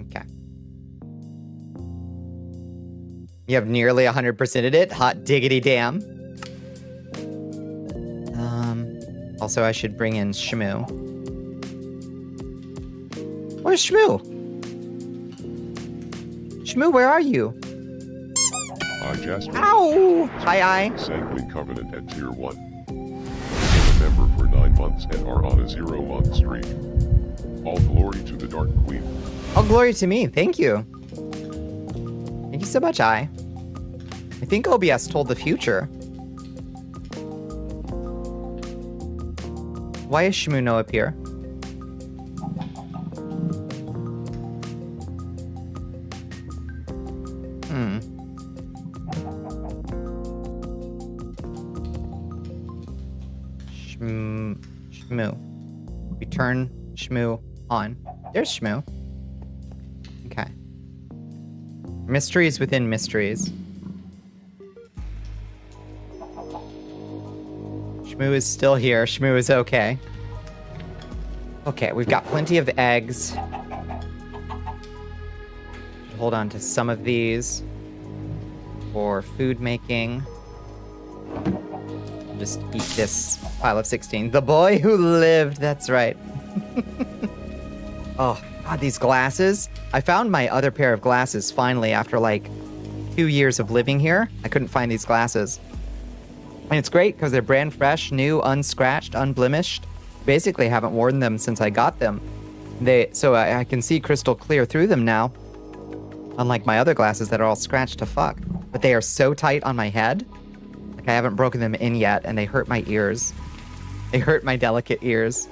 Okay. You have nearly 100%ed it. Hot diggity damn. Also, I should bring in Shmoo. Where's Shmoo? Shmoo, where are you? Jasper. Ow! Hi. Sanguine Covenant at Tier 1. Been a member for 9 months and are on a 0-month streak. All glory to the Dark Queen. All glory to me. Thank you. Thank you so much, I think OBS told the future. Why is Shmoo no up here? Shmoo. We turn Shmoo on. There's Shmoo. Okay. Mysteries within mysteries. Shmoo is still here. Shmoo is okay. Okay, we've got plenty of eggs. Hold on to some of these for food making. Just eat this pile of 16. The boy who lived. That's right. Oh, God, these glasses. I found my other pair of glasses finally after like 2 years of living here. I couldn't find these glasses. And it's great because they're brand fresh, new, unscratched, unblemished. Basically haven't worn them since I got them. So I can see crystal clear through them now. Unlike my other glasses that are all scratched to fuck. But they are so tight on my head. Like I haven't broken them in yet and they hurt my ears. They hurt my delicate ears.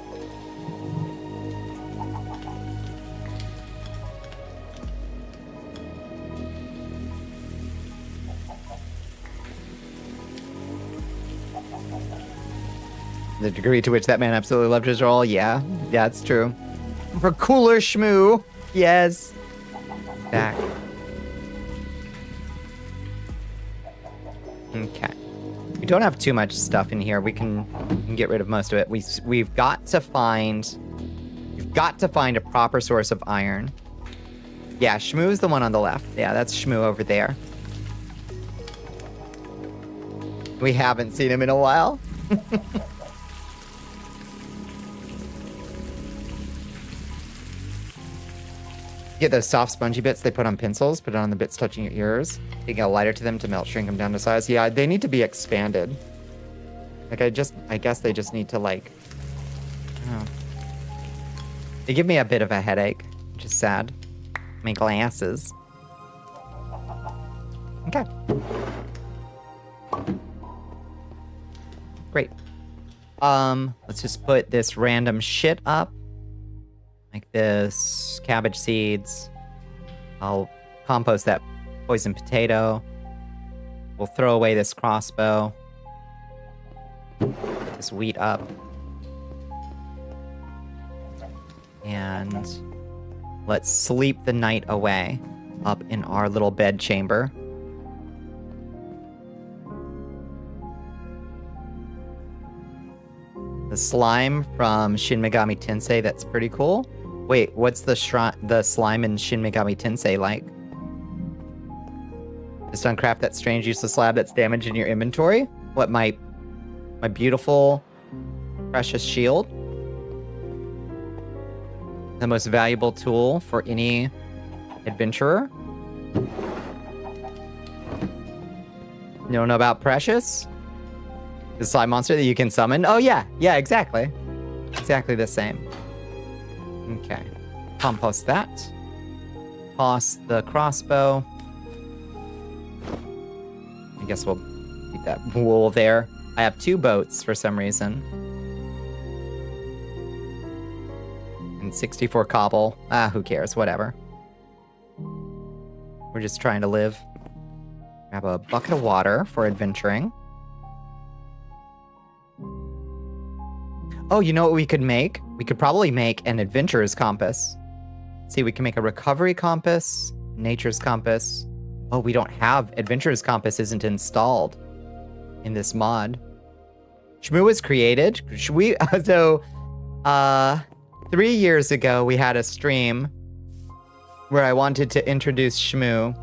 The degree to which that man absolutely loved his role, yeah, it's true. For cooler Shmoo, yes. Back. Okay. We don't have too much stuff in here. We can get rid of most of it. We've got to find a proper source of iron. Yeah, Shmoo's the one on the left. Yeah, that's Shmoo over there. We haven't seen him in a while. Get those soft spongy bits they put on pencils, put it on the bits touching your ears. You get a lighter to them to melt, shrink them down to size. Yeah, they need to be expanded. Like I guess they just need to like, oh. They give me a bit of a headache, which is sad. My glasses. Okay. Great. Let's just put this random shit up. Like this, cabbage seeds. I'll compost that poison potato. We'll throw away this crossbow. Put this wheat up. And let's sleep the night away up in our little bed chamber. The slime from Shin Megami Tensei, that's pretty cool. Wait, what's the slime in Shin Megami Tensei like? Just uncraft that strange useless slab that's damaged in your inventory? What, my beautiful, precious shield? The most valuable tool for any adventurer? You don't know about Precious? The slime monster that you can summon? Oh yeah, yeah, exactly. Exactly the same. Okay. Compost that. Toss the crossbow. I guess we'll keep that wool there. I have 2 boats for some reason. And 64 cobble. Ah, who cares? Whatever. We're just trying to live. Grab a bucket of water for adventuring. Oh, you know what we could make? We could probably make an adventurer's compass. See, we can make a recovery compass, nature's compass. Oh, we don't have adventurer's compass isn't installed in this mod. Shmoo was created. So 3 years ago we had a stream where I wanted to introduce Shmoo.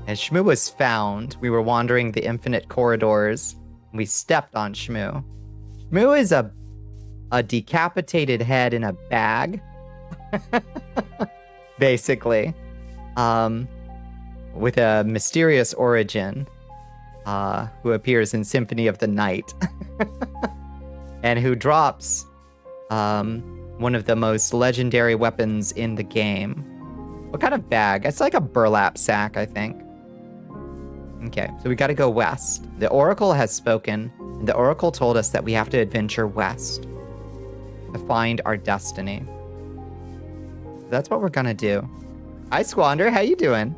And Shmoo was found. We were wandering the infinite corridors. And we stepped on Shmoo. Shmoo is a decapitated head in a bag. Basically. With a mysterious origin. Who appears in Symphony of the Night. And who drops one of the most legendary weapons in the game. What kind of bag? It's like a burlap sack, I think. Okay, so we gotta go west. The Oracle has spoken. And the Oracle told us that we have to adventure west to find our destiny. So that's what we're gonna do. Hi, Squander. How you doing?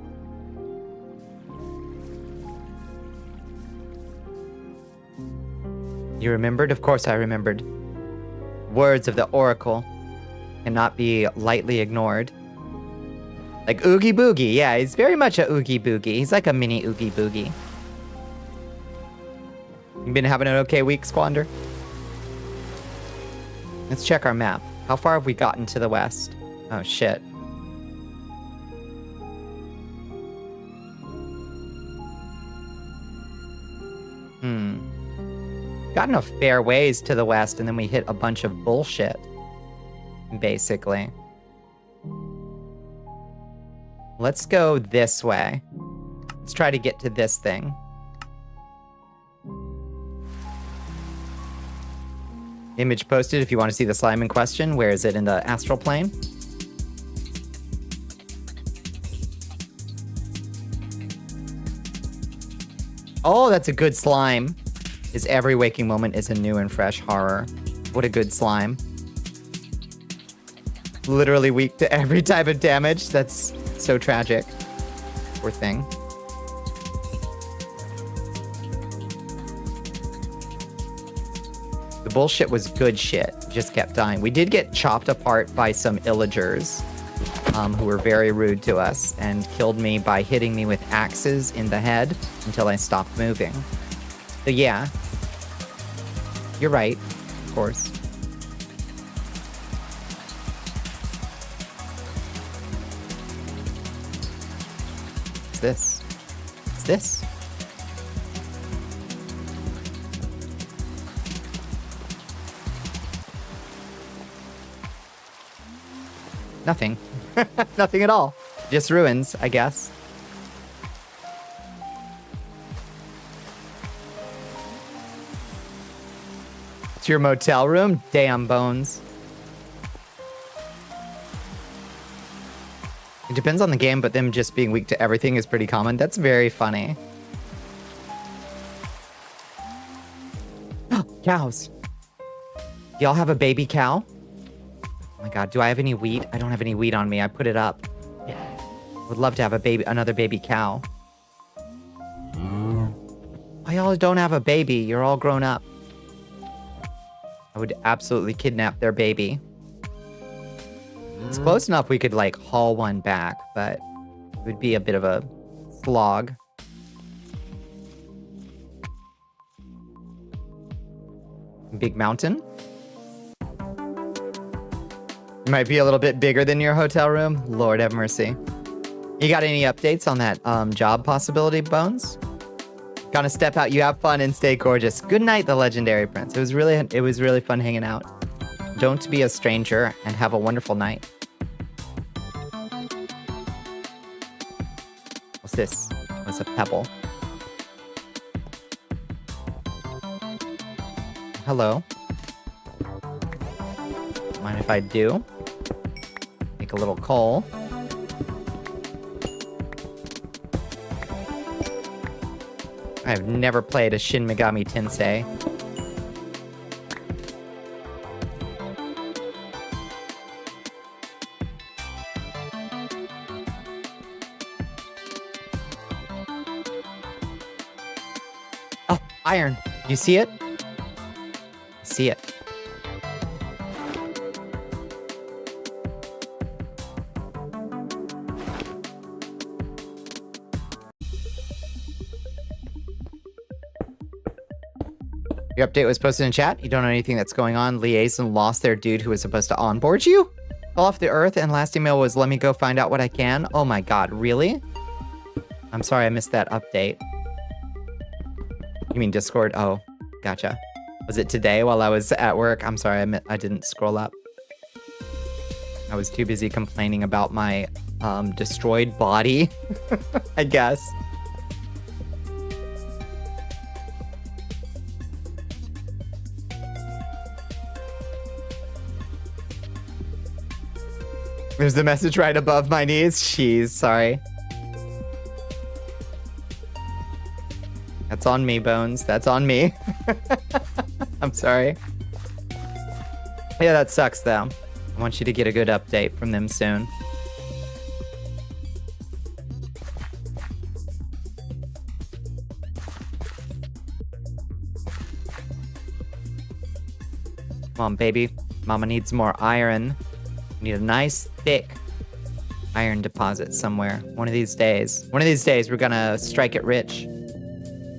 You remembered? Of course I remembered. Words of the Oracle cannot be lightly ignored. Like Oogie Boogie. Yeah, he's very much a Oogie Boogie. He's like a mini Oogie Boogie. You been having an okay week, Squander? Let's check our map. How far have we gotten to the west? Oh, shit. Gotten a fair ways to the west, and then we hit a bunch of bullshit. Basically. Let's go this way. Let's try to get to this thing. Image posted if you want to see the slime in question. Where is it? In the astral plane? Oh, that's a good slime. His every waking moment is a new and fresh horror. What a good slime. Literally weak to every type of damage. That's so tragic. Poor thing. The bullshit was good shit. Just kept dying. We did get chopped apart by some illagers who were very rude to us and killed me by hitting me with axes in the head until I stopped moving. So yeah. You're right, of course. What's this? What's this? Nothing. Nothing at all. Just ruins, I guess. It's your motel room? Damn, Bones. It depends on the game, but them just being weak to everything is pretty common. That's very funny. Cows. Do y'all have a baby cow? Oh my god, do I have any wheat? I don't have any wheat on me. I put it up. Yeah. Would love to have another baby cow. Why y'all don't have a baby? You're all grown up. I would absolutely kidnap their baby. It's close enough we could like haul one back, but it would be a bit of a slog. Big mountain. Might be a little bit bigger than your hotel room. Lord have mercy. You got any updates on that job possibility, Bones? Gonna step out. You have fun and stay gorgeous. Good night, the legendary prince. It was really fun hanging out. Don't be a stranger and have a wonderful night. What's this? What's a pebble? Hello. Mind if I do? Make a little coal. I've never played a Shin Megami Tensei. Oh, iron. You see it? I see it. Your update was posted in chat. You don't know anything that's going on. Liaison lost their dude who was supposed to onboard you? Fell off the earth, and last email was, let me go find out what I can. Oh my god, really? I'm sorry I missed that update. You mean Discord? Oh, gotcha. Was it today while I was at work? I'm sorry, I didn't scroll up. I was too busy complaining about my destroyed body, I guess. There's the message right above my knees. Jeez, sorry. That's on me, Bones. That's on me. I'm sorry. Yeah, that sucks, though. I want you to get a good update from them soon. Come on, baby. Mama needs more iron. We need a nice, thick iron deposit somewhere. One of these days. One of these days, we're gonna strike it rich.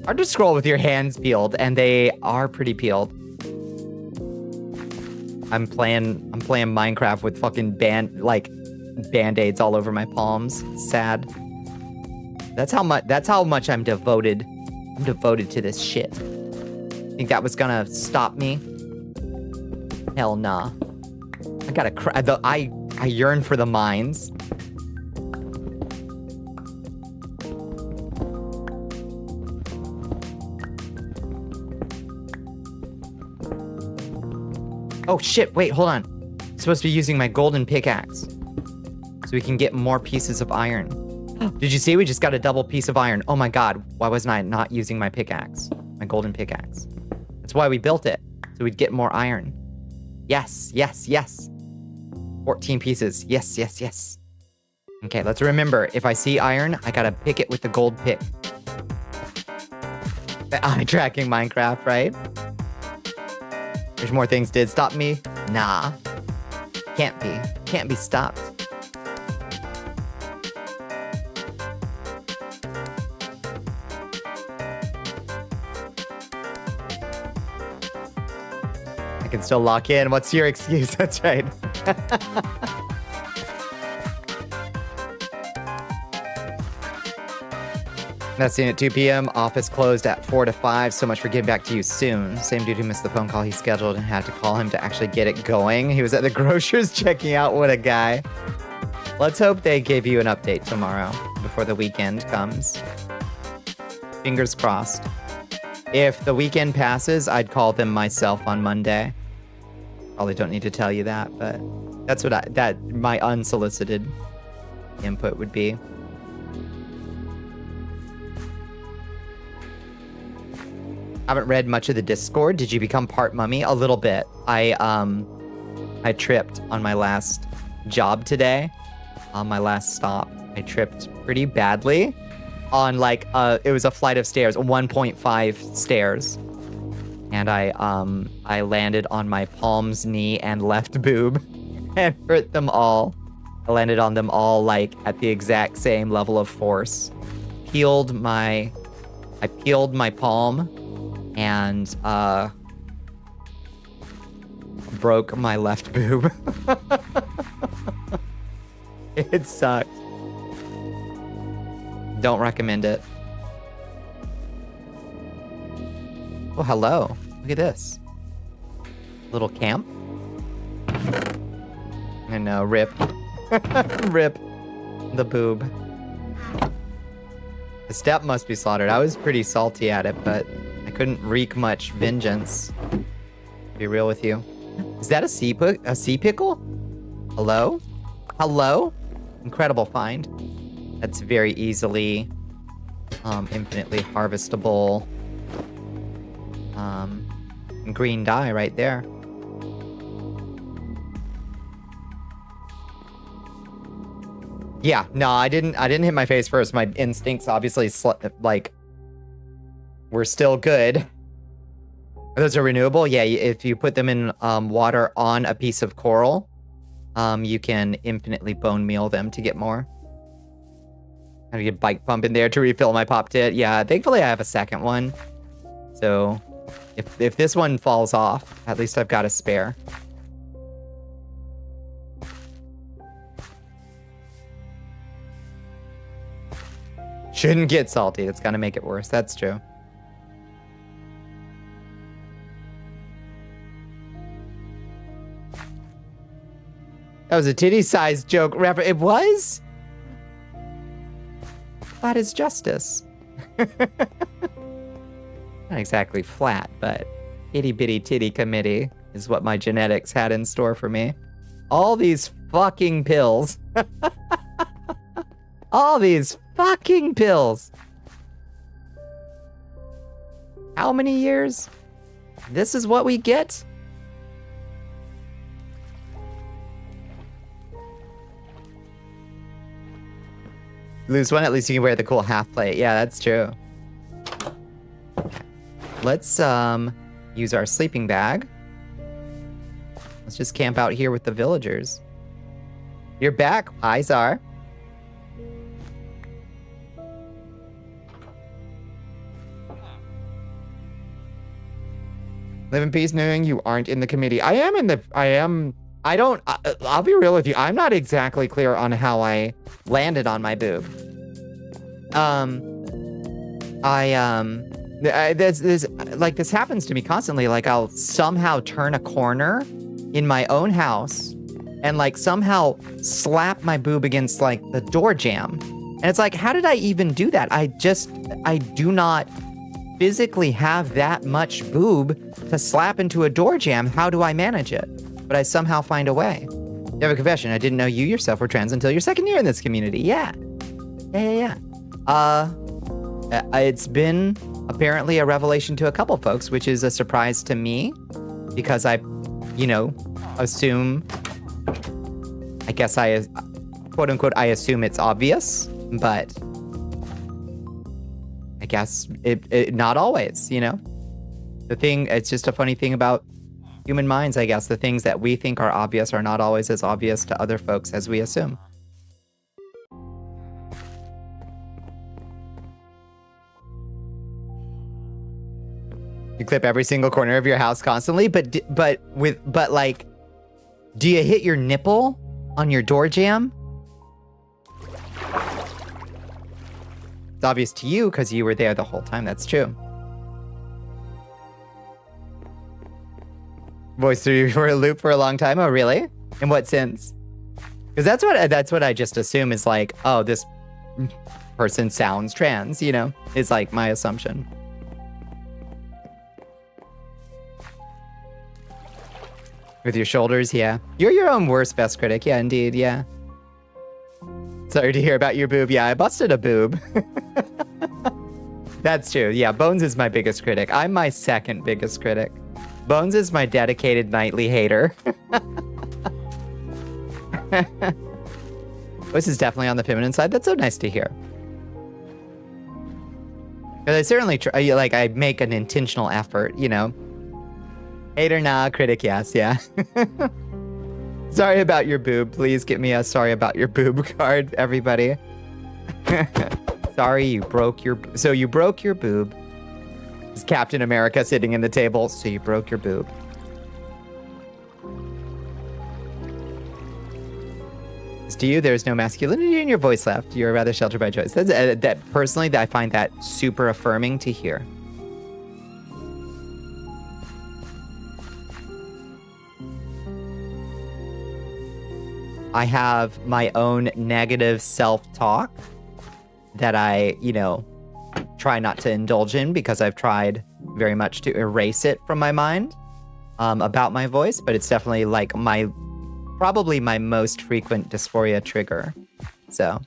Hard to scroll with your hands peeled, and they are pretty peeled. I'm playing Minecraft with fucking band-aids all over my palms. It's sad. That's how much I'm devoted. I'm devoted to this shit. Think that was gonna stop me? Hell nah. I gotta cry. I yearn for the mines. Oh shit, wait, hold on. I'm supposed to be using my golden pickaxe so we can get more pieces of iron. Did you see? We just got a double piece of iron. Oh my god, why wasn't I not using my pickaxe? My golden pickaxe. That's why we built it, so we'd get more iron. Yes, yes, yes. 14 pieces. Yes, yes, yes. Okay, let's remember, if I see iron, I gotta pick it with the gold pick. Eye tracking Minecraft, right? There's more things did stop me? Nah. Can't be. Can't be stopped. I can still lock in. What's your excuse? That's right. That's seen at 2 p.m. Office closed at 4 to 5. So much for getting back to you soon. Same dude who missed the phone call he scheduled and had to call him to actually get it going. He was at the grocer's checking out. What a guy. Let's hope they give you an update tomorrow before the weekend comes. Fingers crossed. If the weekend passes, I'd call them myself on Monday. Probably don't need to tell you that, but that's what my unsolicited input would be. Haven't read much of the Discord. Did you become part mummy? A little bit. I tripped on my last job today. On my last stop, I tripped pretty badly on it was a flight of stairs, 1.5 stairs. And I landed on my palm's knee and left boob and hurt them all. I landed on them all at the exact same level of force. I peeled my palm and broke my left boob. It sucked. Don't recommend it. Oh, hello. Look at this. Little camp. I know, rip. Rip the boob. The step must be slaughtered. I was pretty salty at it, but I couldn't wreak much vengeance. To be real with you. Is that a sea pickle? Hello? Hello? Incredible find. That's very easily, infinitely harvestable. Green dye right there. Yeah, no, I didn't hit my face first. My instincts obviously were still good. Those are renewable? Yeah, if you put them in water on a piece of coral, you can infinitely bone meal them to get more. Had to get a bike pump in there to refill my pop tit. Yeah, thankfully I have a second one. So if this one falls off, at least I've got a spare. Shouldn't get salty. It's gonna make it worse. That's true. That was a titty-sized joke. It was? Flat is justice. Not exactly flat, but itty-bitty titty committee is what my genetics had in store for me. All these fucking pills. All these fucking pills. How many years? This is what we get? Lose one, at least you can wear the cool half plate. Yeah, that's true. Let's use our sleeping bag. Let's just camp out here with the villagers. You're back. Hi, Czar. Live in peace knowing you aren't in the committee. I'll be real with you. I'm not exactly clear on how I landed on my boob. This happens to me constantly. Like, I'll somehow turn a corner in my own house and like somehow slap my boob against like the door jamb. And it's like, how did I even do that? I do not physically have that much boob to slap into a door jamb. How do I manage it? But I somehow find a way. You have a confession. I didn't know you yourself were trans until your second year in this community. Yeah. It's been apparently a revelation to a couple folks, which is a surprise to me because I, assume, I guess quote unquote, I assume it's obvious, but I guess it not always, it's just a funny thing about human minds, I guess. The things that we think are obvious are not always as obvious to other folks as we assume. You clip every single corner of your house constantly, but do you hit your nipple on your door jamb? It's obvious to you because you were there the whole time. That's true. Voice through you for a loop for a long time. Oh, really? In what sense? Because that's what I just assume is like, oh, this person sounds trans, is like my assumption. With your shoulders, yeah. You're your own worst best critic. Yeah, indeed, yeah. Sorry to hear about your boob. Yeah, I busted a boob. That's true. Yeah, Bones is my biggest critic. I'm my second biggest critic. Bones is my dedicated nightly hater. This is definitely on the feminine side. That's so nice to hear. Because I certainly try, I make an intentional effort, Hater, nah. Critic, yes. Yeah. Sorry about your boob. Please get me a sorry about your boob card, everybody. Sorry you broke your... So you broke your boob. It's Captain America sitting in the table. So you broke your boob. To you, there's no masculinity in your voice left. You're rather sheltered by choice. That personally, I find that super affirming to hear. I have my own negative self-talk that I, try not to indulge in because I've tried very much to erase it from my mind about my voice, but it's definitely like probably my most frequent dysphoria trigger. So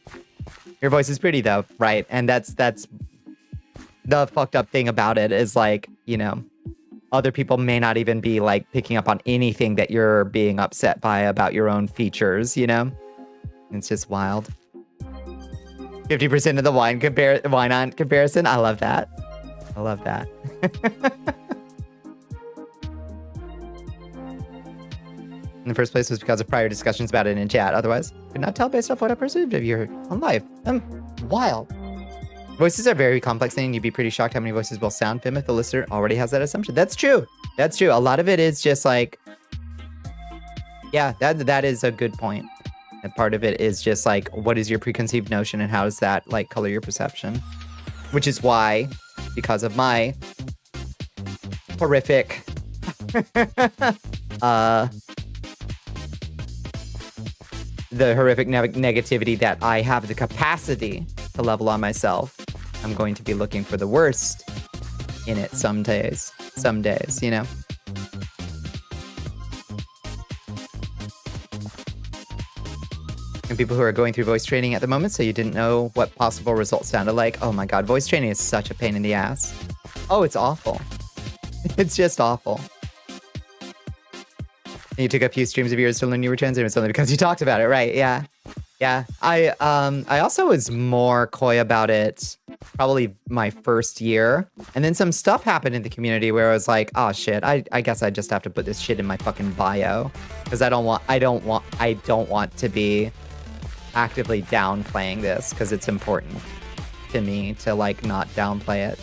your voice is pretty though, right? And that's the fucked up thing about it is like, other people may not even be like picking up on anything that you're being upset by about your own features, It's just wild. 50% of the wine on comparison. I love that. I love that. In the first place was because of prior discussions about it in chat. Otherwise, could not tell based off what I perceived of you on live. Wild. Voices are very complex thing. You'd be pretty shocked how many voices will sound femme if the listener already has that assumption. That's true. That's true. A lot of it is just like, yeah, that is a good point. And part of it is just like, what is your preconceived notion and how does that like color your perception? Which is why, because of my horrific the horrific negativity that I have the capacity to level on myself, I'm going to be looking for the worst in it some days, And people who are going through voice training at the moment, so you didn't know what possible results sounded like. Oh my God, voice training is such a pain in the ass. Oh, it's awful. It's just awful. You took a few streams of yours to learn you were transgender only because you talked about it, right? Yeah. Yeah. I also was more coy about it probably my first year. And then some stuff happened in the community where I was like, oh shit, I guess I just have to put this shit in my fucking bio. Because I don't want to be actively downplaying this because it's important to me to like not downplay it,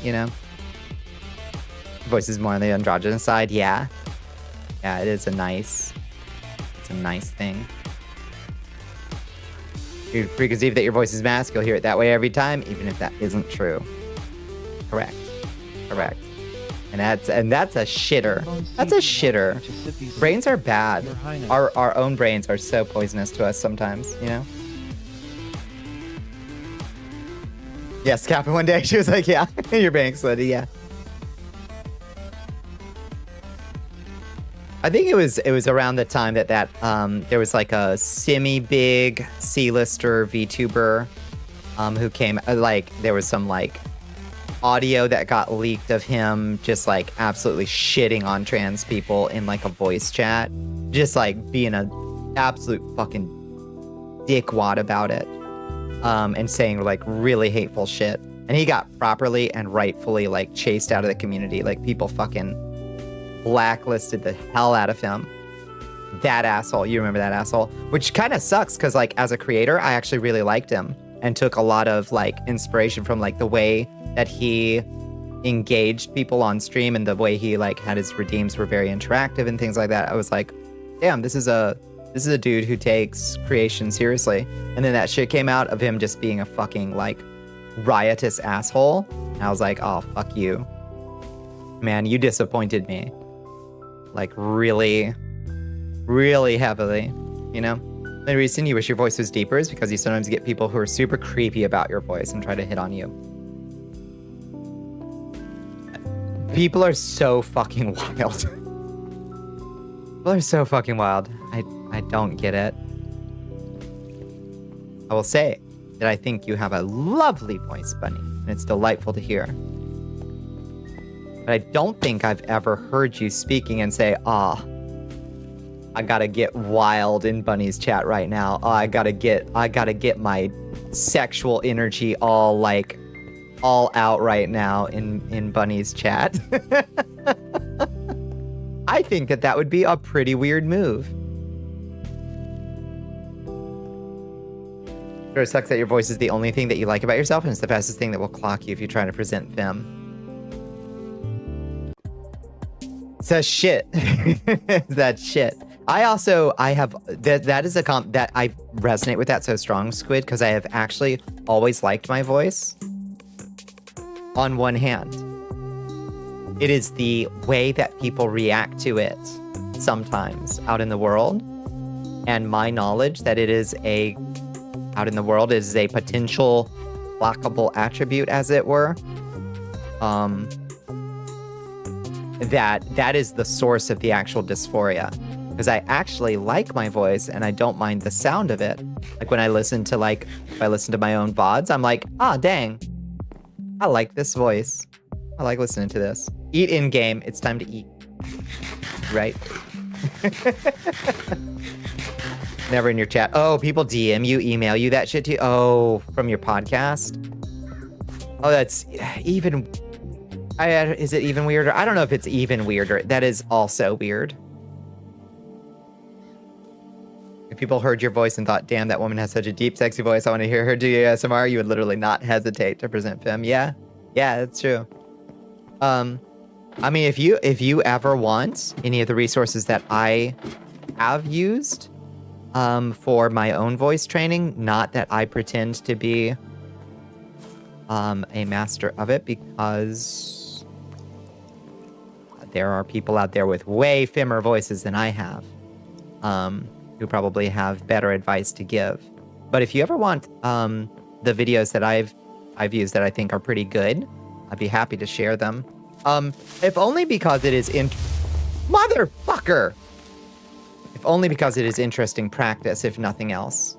Voice is more on the androgynous side, yeah. Yeah, it is a nice thing. You preconceive that your voice is masked, you'll hear it that way every time, even if that isn't true. Correct. And that's a shitter. That's a shitter. Brains are bad. Our own brains are so poisonous to us sometimes, Yes, Kappa one day, she was like, yeah, your brain exploded, yeah. I think it was around the time that there was like a semi-big C-lister VTuber who came, there was some like audio that got leaked of him just like absolutely shitting on trans people in like a voice chat, just like being an absolute fucking dickwad about it, and saying like really hateful shit. And he got properly and rightfully like chased out of the community. Like people fucking blacklisted the hell out of him. That asshole. You remember that asshole? Which kind of sucks because like as a creator, I actually really liked him and took a lot of like inspiration from like the way that he engaged people on stream and the way he like had his redeems were very interactive and things like that. I was like, damn, this is a dude who takes creation seriously. And then that shit came out of him just being a fucking like riotous asshole. And I was like, oh, fuck you. Man, you disappointed me. Like really, really heavily, The reason you wish your voice was deeper is because you sometimes get people who are super creepy about your voice and try to hit on you. People are so fucking wild. People are so fucking wild. I don't get it. I will say that I think you have a lovely voice, Bunny, and it's delightful to hear. But I don't think I've ever heard you speaking and say, I gotta get wild in Bunny's chat right now. I gotta get my sexual energy all out right now in Bunny's chat. I think that would be a pretty weird move. Sure sucks that your voice is the only thing that you like about yourself, and it's the fastest thing that will clock you if you're trying to present them. It's that shit. That shit. I have that is a that I resonate with that so strong, Squid, because I have actually always liked my voice. On one hand, it is the way that people react to it sometimes out in the world, and my knowledge that it is out in the world is a potential lockable attribute, as it were. That is the source of the actual dysphoria. Because I actually like my voice and I don't mind the sound of it. Like when I listen to if I listen to my own VODs, I'm like, ah, dang, I like this voice. I like listening to this. Eat in game. It's time to eat. Right? Never in your chat. Oh, people DM you, email you that shit too. Oh, from your podcast. Oh, that's even. Is it even weirder? I don't know if it's even weirder. That is also weird. If people heard your voice and thought, damn, that woman has such a deep, sexy voice, I want to hear her do ASMR, you would literally not hesitate to present Fem. Yeah, that's true. I mean, if you ever want any of the resources that I have used for my own voice training, not that I pretend to be a master of it, because there are people out there with way femmer voices than I have. Who probably have better advice to give. But if you ever want the videos that I've used that I think are pretty good, I'd be happy to share them. If only because it is motherfucker! If only because it is interesting practice, if nothing else.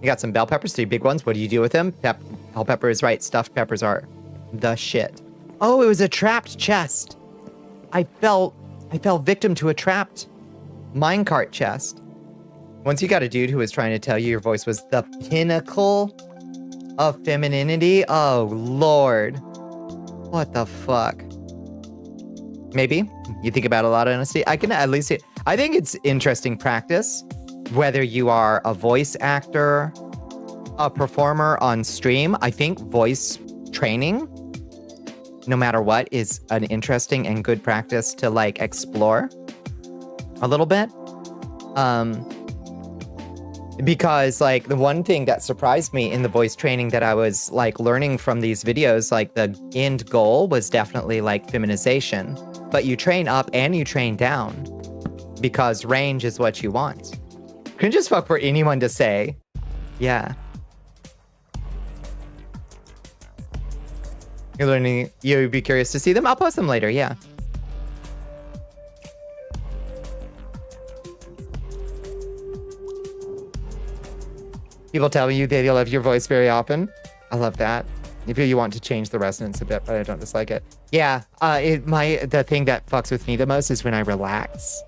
You got some bell peppers, 3 big ones. What do you do with them? Bell pepper is right. Stuffed peppers are the shit. Oh, it was a trapped chest. I fell victim to a trapped minecart chest. Once you got a dude who was trying to tell you your voice was the pinnacle of femininity. Oh, Lord. What the fuck? Maybe. You think about a lot of honesty. I can at least... I think it's interesting practice. Whether you are a voice actor, a performer on stream, I think voice training, no matter what, is an interesting and good practice to explore a little bit. Because the one thing that surprised me in the voice training that I was learning from these videos, the end goal was definitely feminization, but you train up and you train down because range is what you want. Cringe as fuck for anyone to say. Yeah. You're learning, you'd be curious to see them? I'll post them later, yeah. People tell you they love your voice very often. I love that. If you want to change the resonance a bit, but I don't dislike it. Yeah, the thing that fucks with me the most is when I relax.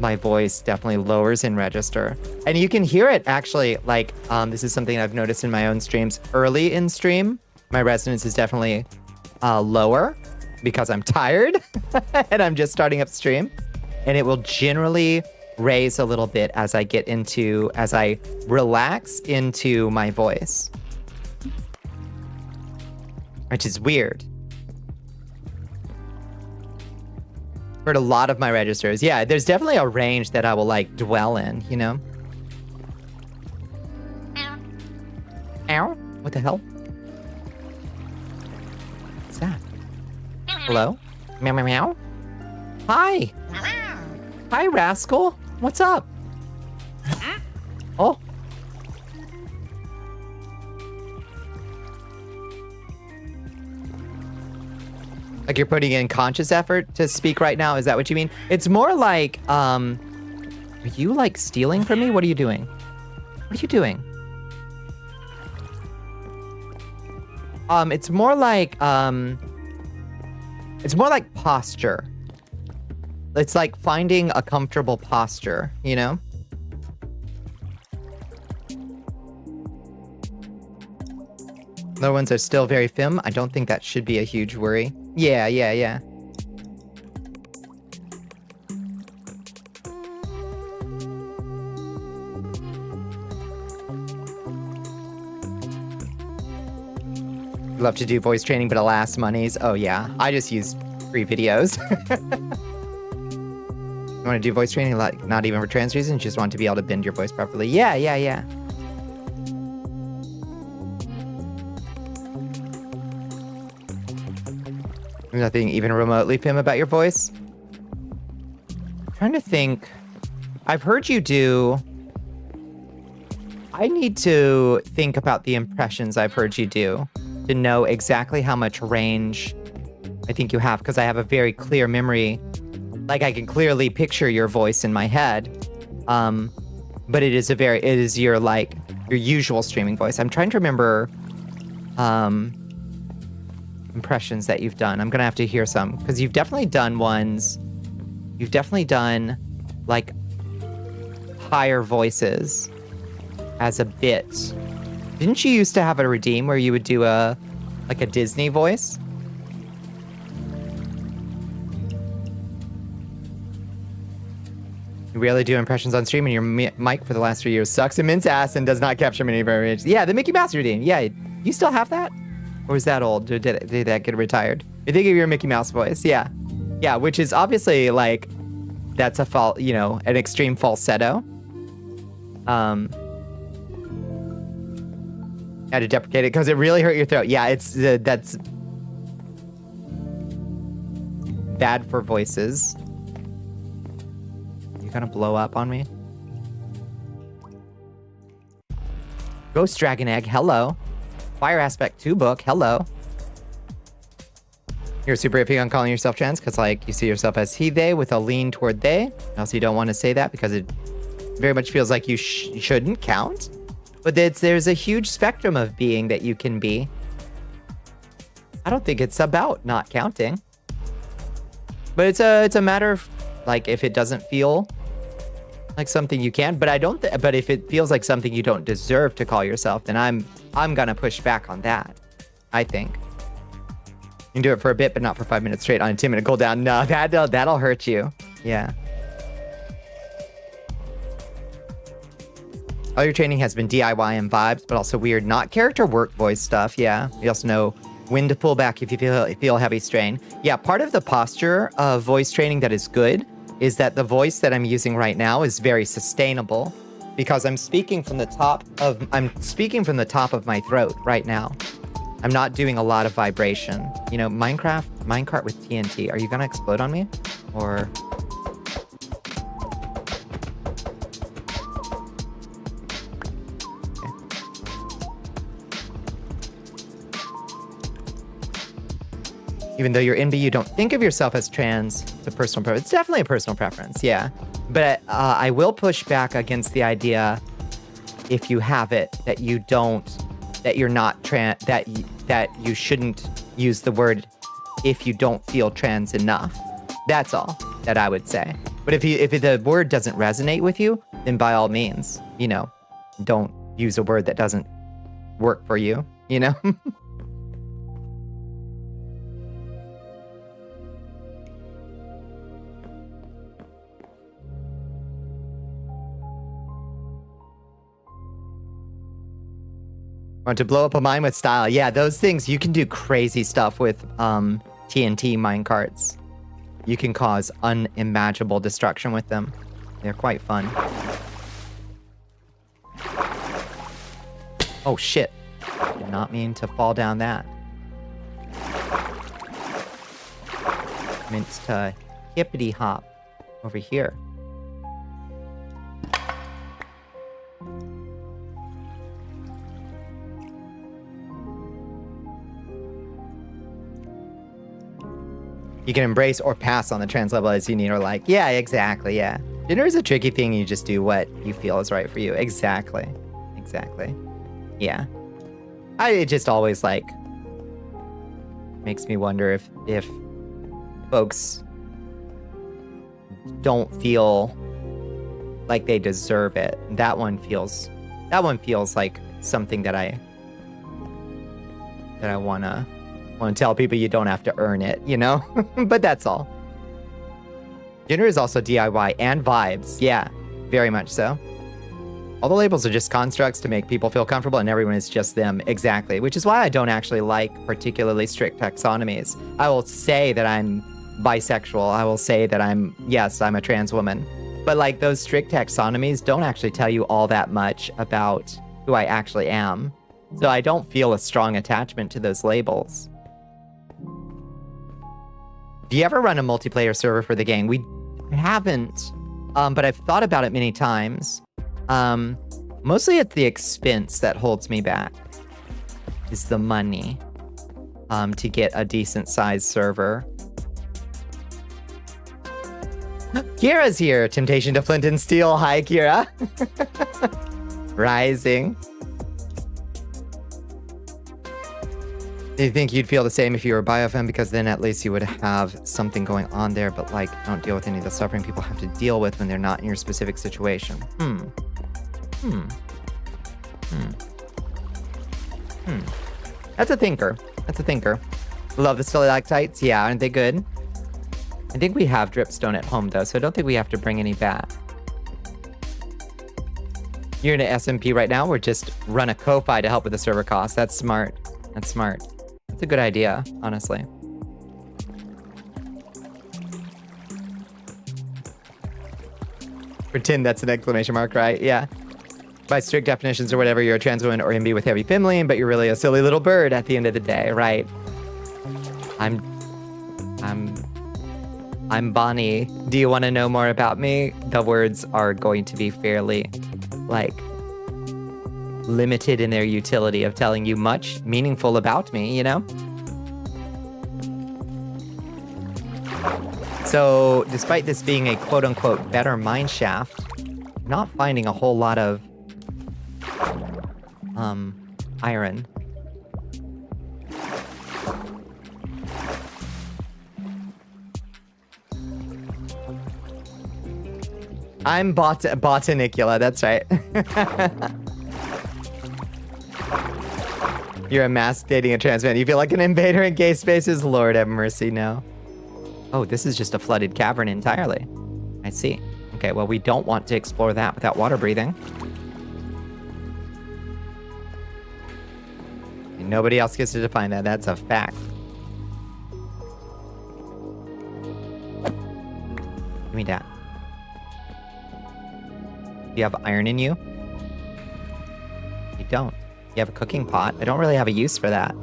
My voice definitely lowers in register. And you can hear it actually, this is something I've noticed in my own streams. Early in stream, my resonance is definitely lower because I'm tired and I'm just starting up stream. And it will generally raise a little bit as I relax into my voice. Which is weird. Heard a lot of my registers. Yeah, there's definitely a range that I will dwell in, you know? Ow. What the hell? What's that? Hello? Meow, meow, meow? Hi. Hi, rascal. What's up? Oh. You're putting in conscious effort to speak right now? Is that what you mean? It's more are you stealing from me? What are you doing? What are you doing? It's more like posture. It's like finding a comfortable posture, you know? Other ones are still very femme. I don't think that should be a huge worry. Yeah. Love to do voice training, but alas, monies. Oh yeah, I just use free videos. You want to do voice training, like not even for trans reasons, just want to be able to bend your voice properly. Yeah, yeah, yeah. Nothing even remotely Pim about your voice. I'm trying to think. I've heard you do. I need to think about the impressions I've heard you do to know exactly how much range I think you have, because I have a very clear memory. Like I can clearly picture your voice in my head. But it is your usual streaming voice. I'm trying to remember impressions that you've done. I'm gonna have to hear some, because you've definitely done ones. You've definitely done like higher voices as a bit. Didn't you used to have a redeem where you would do a Disney voice? You rarely do impressions on stream, and your mic for the last 3 years sucks immense ass and does not capture many variations. Yeah, the Mickey Mouse redeem. Yeah, you still have that? Or is that old? Did that get retired? I think of your Mickey Mouse voice. Yeah. Yeah, which is obviously like, that's a an extreme falsetto. I had to deprecate it because it really hurt your throat. Yeah, that's bad for voices. You gonna blow up on me? Ghost Dragon Egg, hello. Fire Aspect 2 book, hello. You're super iffy on calling yourself trans because you see yourself as he, they with a lean toward they. Also, you don't want to say that because it very much feels like you shouldn't count. But there's a huge spectrum of being that you can be. I don't think it's about not counting. But it's a matter of if it doesn't feel like something you can, but but if it feels like something you don't deserve to call yourself, then I'm gonna push back on that. I think. You can do it for a bit, but not for 5 minutes straight on a 10-minute cooldown. No, that'll hurt you. Yeah. All your training has been DIY and vibes, but also weird, not character work voice stuff. Yeah. You also know when to pull back if you feel heavy strain. Yeah, part of the posture of voice training that is good is that the voice that I'm using right now is very sustainable, because I'm speaking from the top of my throat right now. I'm not doing a lot of vibration. Minecart with TNT. Are you gonna explode on me? Or... Even though you're NB, you don't think of yourself as trans. It's a personal preference. It's definitely a personal preference, yeah. But I will push back against the idea, if you have it, that you're not trans, that you shouldn't use the word if you don't feel trans enough. That's all that I would say. But if the word doesn't resonate with you, then by all means, don't use a word that doesn't work for you, Want to blow up a mine with style. Yeah, those things, you can do crazy stuff with TNT minecarts. You can cause unimaginable destruction with them. They're quite fun. Oh shit. Did not mean to fall down that. Meant to hippity hop over here. You can embrace or pass on the trans level as you need, or yeah, exactly, yeah. Gender is a tricky thing. You just do what you feel is right for you. Exactly. Yeah. It just always makes me wonder if folks don't feel like they deserve it. That one feels like something that I wanna tell people. You don't have to earn it, but that's all. Gender is also DIY and vibes. Yeah, very much so. All the labels are just constructs to make people feel comfortable, and everyone is just them. Exactly. Which is why I don't actually like particularly strict taxonomies. I will say that I'm bisexual. I will say that I'm a trans woman. But like those strict taxonomies don't actually tell you all that much about who I actually am. So I don't feel a strong attachment to those labels. Do you ever run a multiplayer server for the game? I haven't, but I've thought about it many times. Mostly it's the expense that holds me back. Is the money to get a decent sized server. Kira's here. Temptation to Flint and Steel. Hi, Kira. Rising. Do you think you'd feel the same if you were a biofem? Because then at least you would have something going on there, but like, don't deal with any of the suffering people have to deal with when they're not in your specific situation. That's a thinker. Love the stalactites. Yeah, aren't they good? I think we have dripstone at home though, so I don't think we have to bring any back. You're in an SMP right now, or just run a Ko-Fi to help with the server costs. That's smart. That's a good idea, honestly. Pretend that's an exclamation mark, right? Yeah. By strict definitions or whatever, you're a trans woman or MB with heavy feminine, but you're really a silly little bird at the end of the day, right? I'm Bonnie. Do you want to know more about me? The words are going to be fairly, like, limited in their utility of telling you much meaningful about me, you know? So, despite this being a quote-unquote better mine shaft, I'm not finding a whole lot of iron. I'm Bonnicula, that's right. You're a mask dating a trans man. You feel like an invader in gay spaces? Lord have mercy, no. Oh, this is just a flooded cavern entirely. I see. Okay, well, we don't want to explore that without water breathing. And nobody else gets to define that. That's a fact. Give me that. Do you have iron in you? You don't. You have a cooking pot. I don't really have a use for that.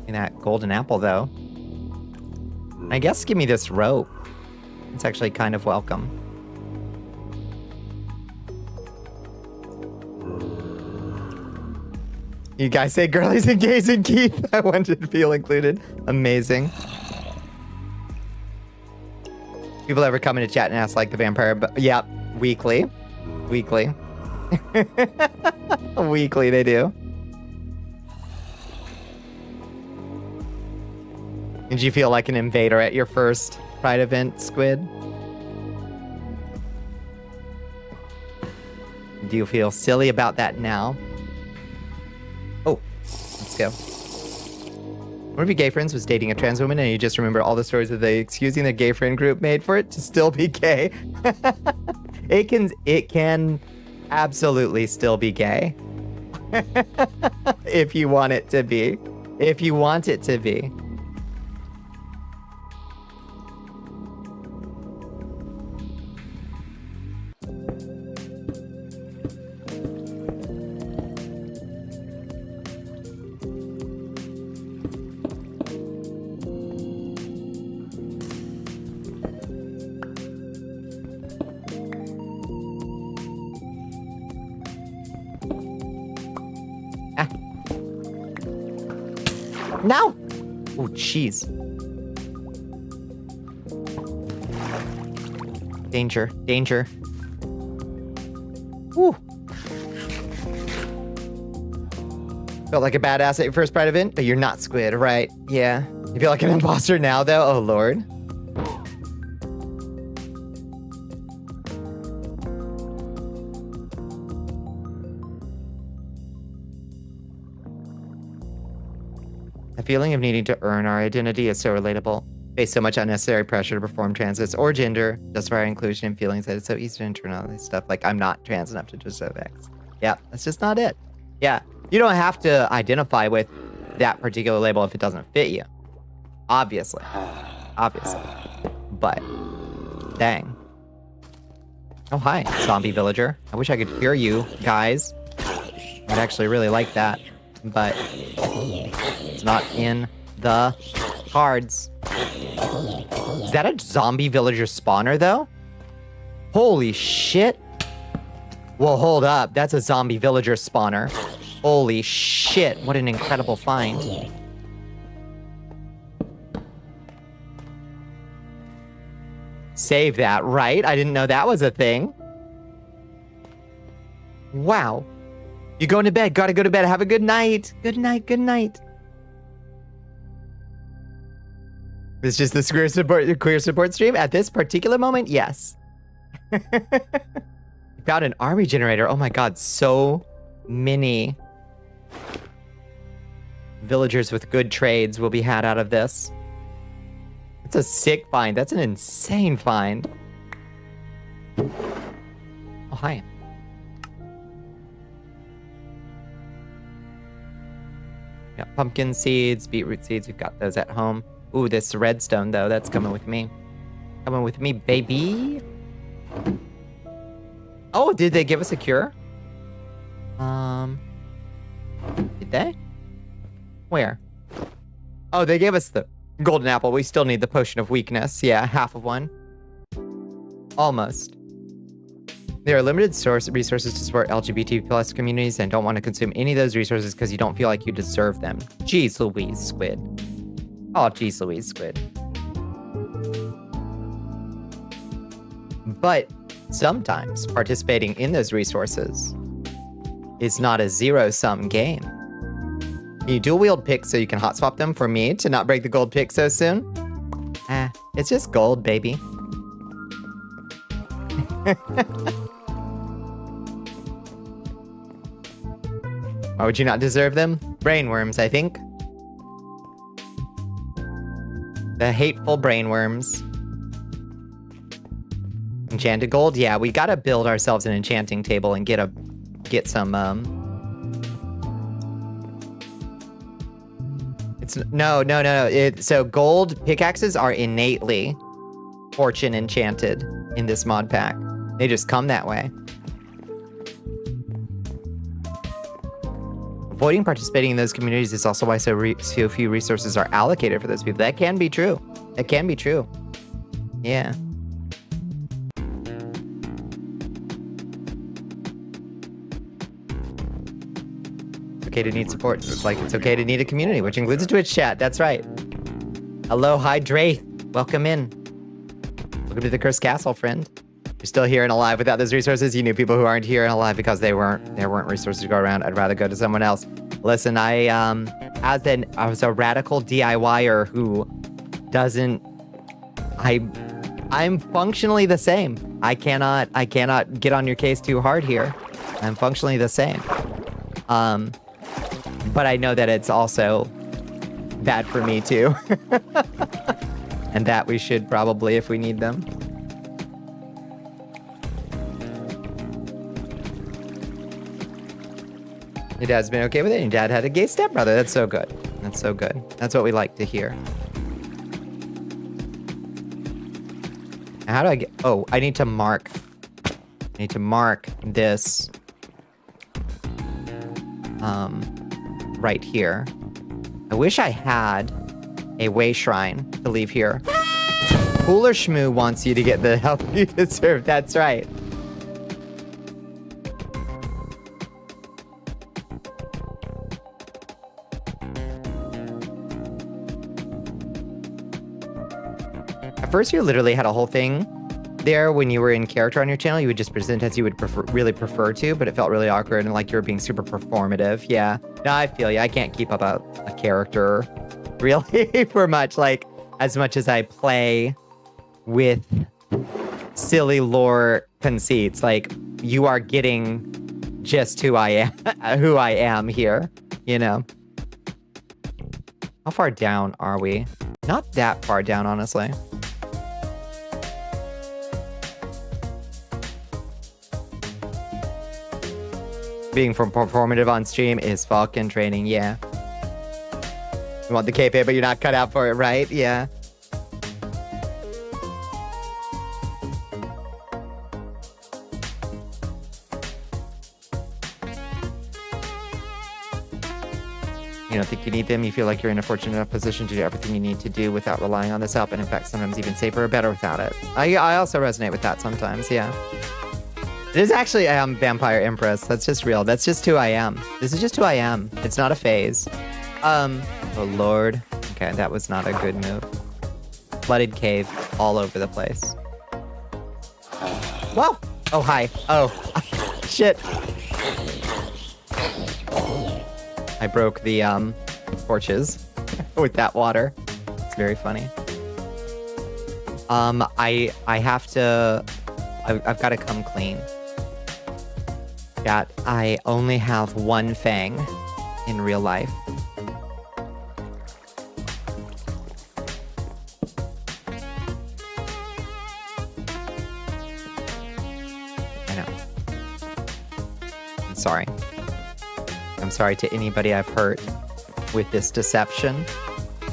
And that golden apple, though. I guess give me this rope. It's actually kind of welcome. You guys say girlies and gays and Keith. I wanted to feel included. Amazing. People ever come into chat and ask like the vampire? But yeah, weekly. Weekly they do. Did you feel like an invader at your first Pride event, Squid? Do you feel silly about that now? Oh, let's go. One of your gay friends was dating a trans woman, and you just remember all the stories that they excusing their gay friend group made for it to still be gay. It can absolutely still be gay. If you want it to be. If you want it to be. No! Oh, jeez. Danger, danger. Woo. Felt like a badass at your first Pride event, but you're not Squid, right? Yeah. You feel like an imposter now, though? Oh, Lord. The feeling of needing to earn our identity is so relatable. face so much unnecessary pressure to perform transits or gender, justify our inclusion and feelings that it's so easy to internalize stuff like I'm not trans enough to deserve X. Yeah, that's just not it. Yeah, you don't have to identify with that particular label if it doesn't fit you. Obviously. Obviously. But, dang. Oh, hi, zombie villager. I wish I could hear you guys. I'd actually really like that, but it's not in the cards. Is that a zombie villager spawner, though? Holy shit. Well, hold up. That's a zombie villager spawner. Holy shit. What an incredible find. Save that, right? I didn't know that was a thing. Wow. You going to bed. Gotta go to bed. Have a good night. Good night. Good night. This is just the queer support stream at this particular moment? Yes. Found an army generator. Oh my god, so many villagers with good trades will be had out of this. That's a sick find. That's an insane find. Oh, hi. Got pumpkin seeds, beetroot seeds. We've got those at home. Ooh, this redstone, though. That's coming with me. Coming with me, baby. Oh, did they give us a cure? Did they? Where? Oh, they gave us the golden apple. We still need the potion of weakness. Yeah, half of one. Almost. There are limited resources to support LGBT plus communities and don't want to consume any of those resources because you don't feel like you deserve them. Jeez Louise, Squid. Oh, jeez Louise, Squid. But sometimes participating in those resources is not a zero-sum game. Can you dual-wield picks so you can hot swap them for me to not break the gold pick so soon? It's just gold, baby. Why would you not deserve them? Brainworms, I think. The hateful brainworms. Enchanted gold? Yeah, we gotta build ourselves an enchanting table and get some, No. So gold pickaxes are innately fortune enchanted in this mod pack. They just come that way. Avoiding participating in those communities is also why so few resources are allocated for those people. That can be true. That can be true. Yeah. Okay to need support, just like it's okay to need a community, which includes a Twitch chat. That's right. Hello, Hydrate. Welcome in. Welcome to the Cursed Castle, friend. You're still here and alive without those resources. You knew people who aren't here and alive because there weren't resources to go around. I'd rather go to someone else. Listen, I was a radical DIYer who doesn't. I'm functionally the same. I cannot get on your case too hard here. I'm functionally the same. But I know that it's also bad for me too. And that we should probably, if we need them. Your dad's been okay with it? Your dad had a gay stepbrother. That's so good. That's so good. That's what we like to hear. How do I get... Oh, I need to mark... this... right here. I wish I had a way shrine to leave here. Cooler Shmoo wants you to get the help you deserve. That's right. At first, you literally had a whole thing there when you were in character on your channel. You would just present as you would really prefer to, but it felt really awkward and like you were being super performative. Yeah. No, I feel you. I can't keep up a character really for much. Like, as much as I play with silly lore conceits, like, you are getting just who I am here, you know? How far down are we? Not that far down, honestly. Being performative on stream is fucking training, yeah. You want the kayfabe, but you're not cut out for it, right? Yeah. You don't think you need them. You feel like you're in a fortunate enough position to do everything you need to do without relying on this help, and in fact, sometimes even safer or better without it. I also resonate with that sometimes, yeah. It is actually Vampire Empress. That's just real. That's just who I am. This is just who I am. It's not a phase. Oh lord. Okay, that was not a good move. Flooded cave all over the place. Whoa! Oh, hi. Oh, shit. I broke the torches with that water. It's very funny. I have to. I've got to come clean. Chat, I only have one fang in real life. I know. I'm sorry. I'm sorry to anybody I've hurt with this deception.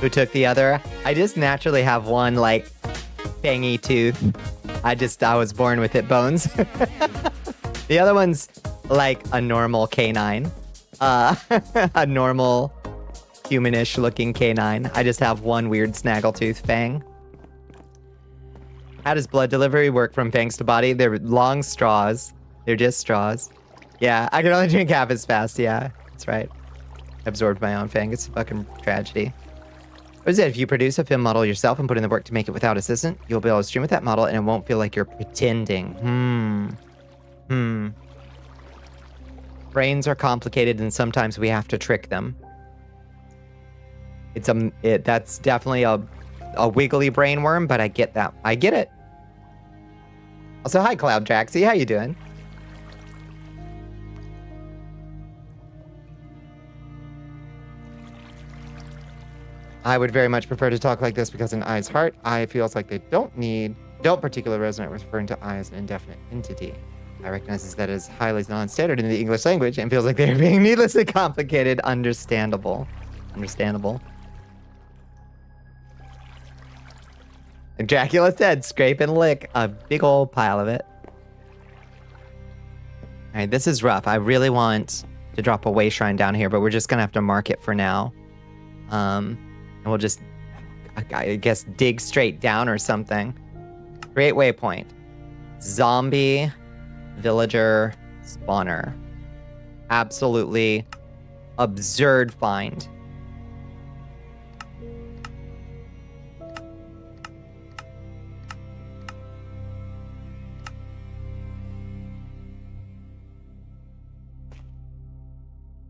Who took the other? I just naturally have one, like, fangy tooth. I was born with it, Bones. The other one's like a normal canine. A normal humanish looking canine. I just have one weird snaggletooth fang. How does blood delivery work from fangs to body? They're long straws. They're just straws. Yeah, I can only drink half as fast. Yeah, that's right. Absorbed my own fang. It's a fucking tragedy. What is it? If you produce a film model yourself and put in the work to make it without assistant, you'll be able to stream with that model and it won't feel like you're pretending. Brains are complicated and sometimes we have to trick them. That's definitely a wiggly brain worm, but I get that. I get it. Also, hi Cloud Jaxie, how you doing? I would very much prefer to talk like this because in I's heart, I feels like they don't particularly resonate with referring to I as an indefinite entity. I recognize that is highly non-standard in the English language and feels like they're being needlessly complicated. Understandable. Understandable. And Dracula said, scrape and lick a big old pile of it. All right, this is rough. I really want to drop a way shrine down here, but we're just gonna have to mark it for now. And we'll just, I guess, dig straight down or something. Great waypoint. Zombie, villager, spawner. Absolutely absurd find.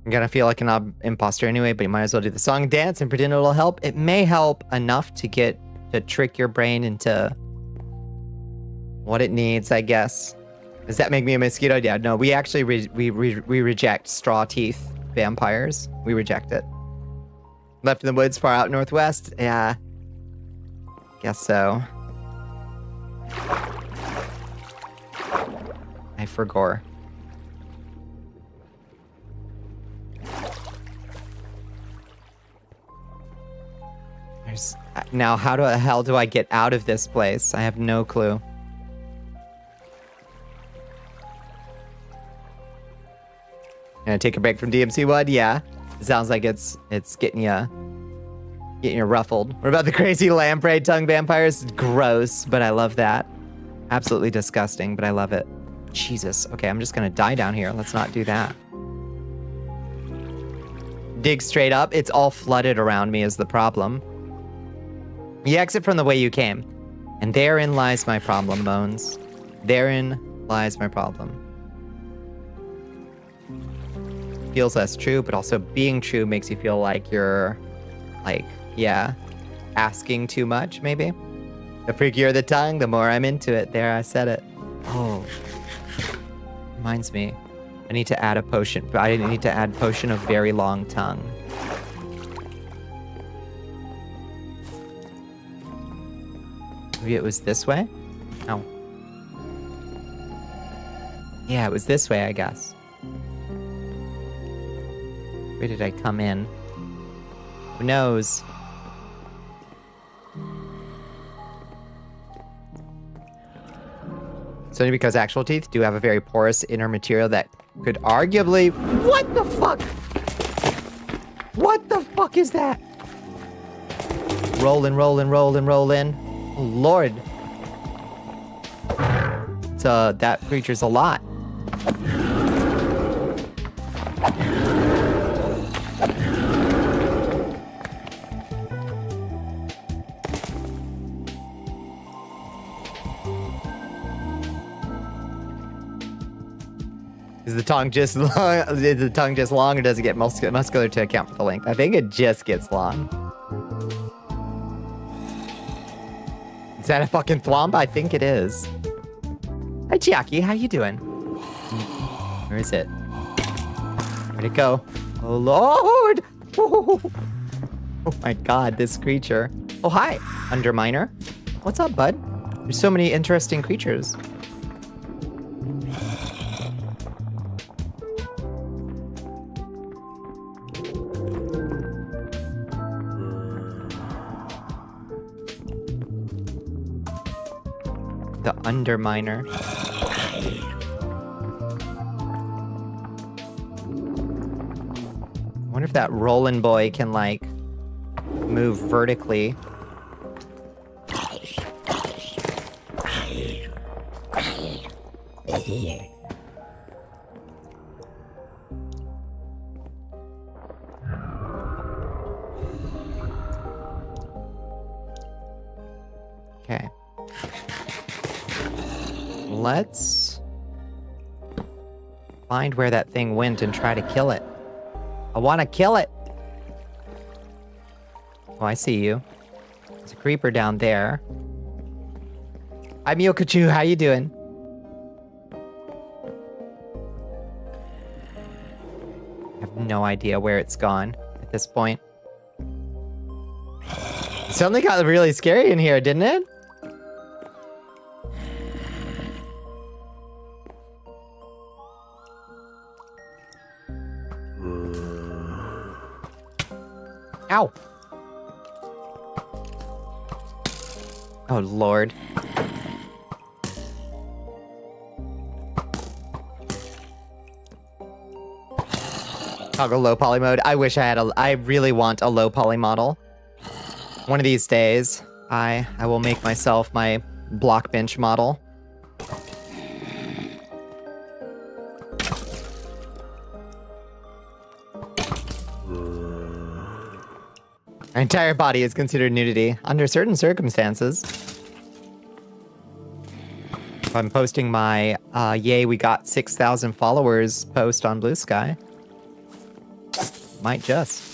I'm gonna feel like an imposter anyway, but you might as well do the song dance and pretend it'll help. It may help enough to trick your brain into what it needs, I guess. Does that make me a mosquito? Yeah, no, we actually we reject straw teeth vampires. We reject it. Left in the woods far out northwest? Yeah. Guess so. I forgot. Now, how the hell do I get out of this place? I have no clue. Gonna take a break from DMC Wood? Yeah. It sounds like it's getting you ruffled. What about the crazy lamprey tongue vampires? Gross, but I love that. Absolutely disgusting, but I love it. Jesus. Okay, I'm just gonna die down here. Let's not do that. Dig straight up. It's all flooded around me is the problem. You exit from the way you came. And therein lies my problem, Bones. Therein lies my problem. Feels less true, but also being true makes you feel like you're, like, yeah, asking too much, maybe? The freakier the tongue, the more I'm into it. There, I said it. Oh. Reminds me. I need to add a potion. I need to add potion of very long tongue. Maybe it was this way? No. Yeah, it was this way, I guess. Where did I come in? Who knows? It's only because actual teeth do have a very porous inner material that could arguably... What the fuck? What the fuck is that? Roll in, roll in, roll in, roll in. Oh, Lord. That creature's a lot. Is the tongue just long? Is the tongue just long, or does it get muscular to account for the length? I think it just gets long. Is that a fucking thwomp? I think it is. Hi, Chiaki. How you doing? Where is it? Where'd it go? Oh, Lord! Oh my God, this creature. Oh, hi, Underminer. What's up, bud? There's so many interesting creatures. The Underminer. I wonder if that Rollin' Boy can, like, move vertically. Okay. Let's find where that thing went and try to kill it. I want to kill it. Oh, I see you. There's a creeper down there. Hi, Miokachu. How you doing? I have no idea where it's gone at this point. Suddenly got really scary in here, didn't it? Ow. Oh, Lord. Toggle low poly mode. I wish I had I really want a low poly model. One of these days, I will make myself my block bench model. My entire body is considered nudity under certain circumstances. If I'm posting my yay we got 6,000 followers post on Blue Sky, might just.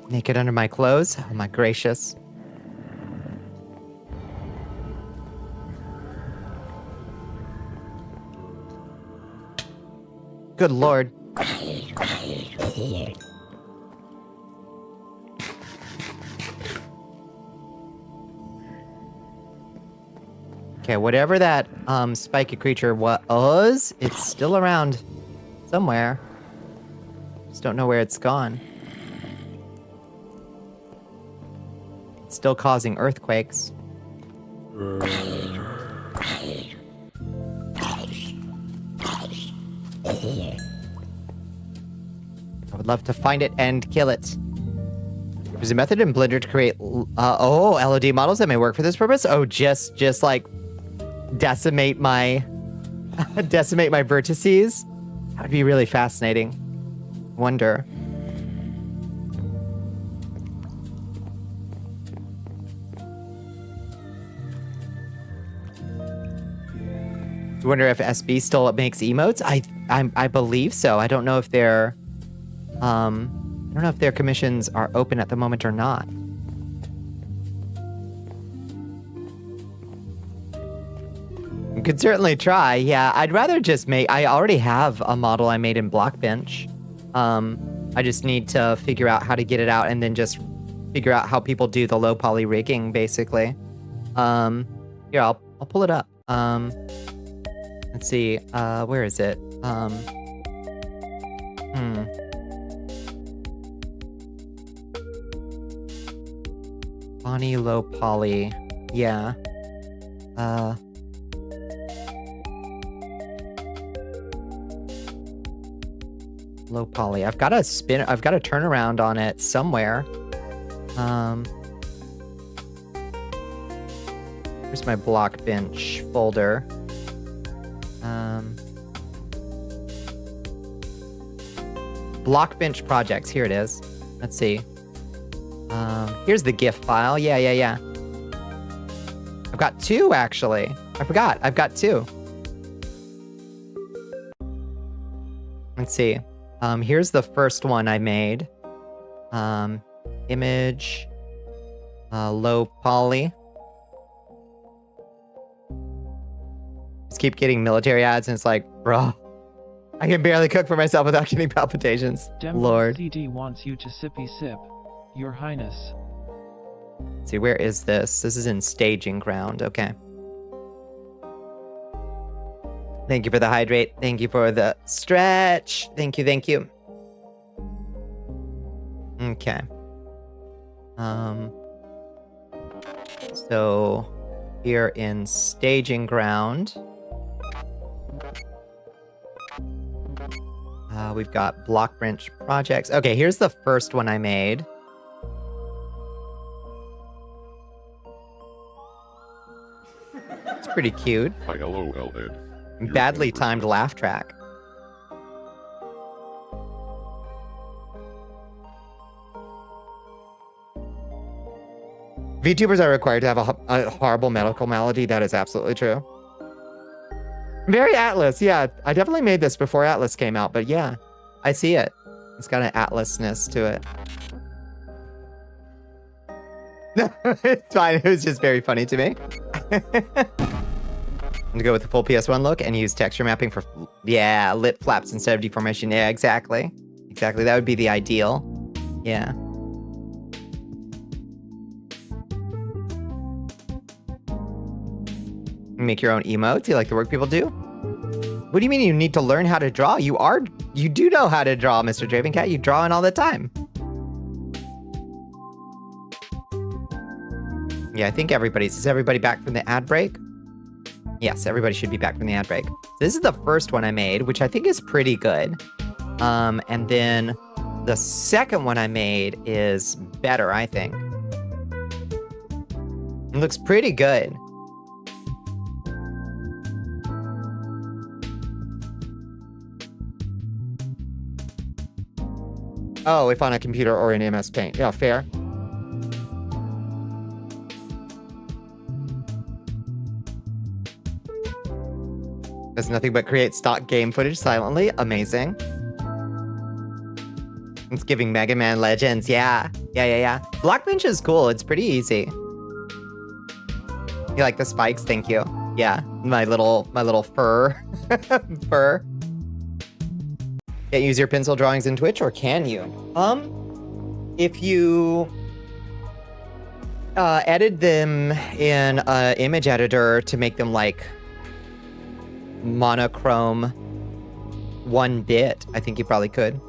Naked under my clothes? Oh my gracious. Good Lord. Okay, whatever that spiky creature was, it's still around somewhere. Just don't know where it's gone. It's still causing earthquakes. I would love to find it and kill it. There's a method in Blender to create LOD models that may work for this purpose. Oh, just like decimate my decimate my vertices. That would be really fascinating. Wonder. I wonder if SB still makes emotes. I believe so. I don't know if their commissions are open at the moment or not. could certainly try. Yeah, I'd rather just make... I already have a model I made in Blockbench. I just need to figure out how to get it out and then just figure out how people do the low poly rigging, basically. Here, I'll pull it up. Let's see. Where is it? Bonnie low poly. Yeah. Low poly. I've got a turnaround on it somewhere. Here's my Blockbench folder. Blockbench projects. Here it is. Let's see. Here's the GIF file. Yeah. I've got 2, actually. I forgot. I've got 2. Let's see. Here's the first one I made. Image. Low poly. Just keep getting military ads, and it's like, bro, I can barely cook for myself without getting palpitations. Lord. CD wants you to sippy sip, Your Highness. Let's see, where is this? This is in staging ground. Okay. Thank you for the hydrate. Thank you for the stretch. Thank you. Okay. So here in staging ground, we've got Blockbench projects. Okay, here's the first one I made. It's pretty cute. ILOL Ed. Badly timed laugh track. VTubers are required to have a horrible medical malady. That is absolutely true. Very Atlas, yeah. I definitely made this before Atlas came out, but yeah, I see it. It's got an Atlasness to it. It's fine. It was just very funny to me. I'm gonna go with the full PS1 look and use texture mapping for, yeah, lip flaps instead of deformation. Yeah, exactly. Exactly. That would be the ideal. Yeah. Make your own emotes? You like the work people do? What do you mean you need to learn how to draw? You do know how to draw, Mr. Dravencat. You draw in all the time. Yeah, I think is everybody back from the ad break? Yes, everybody should be back from the ad break. This is the first one I made, which I think is pretty good. And then the second one I made is better, I think. It looks pretty good. Oh, if on a computer or in MS Paint. Yeah, fair. Does nothing but create stock game footage silently. Amazing. It's giving Mega Man Legends. Yeah. Blockbench is cool. It's pretty easy. You like the spikes? Thank you. Yeah, my little fur. Fur. Can't use your pencil drawings in Twitch, or can you? If you edit them in an image editor to make them like monochrome 1-bit, I think you probably could.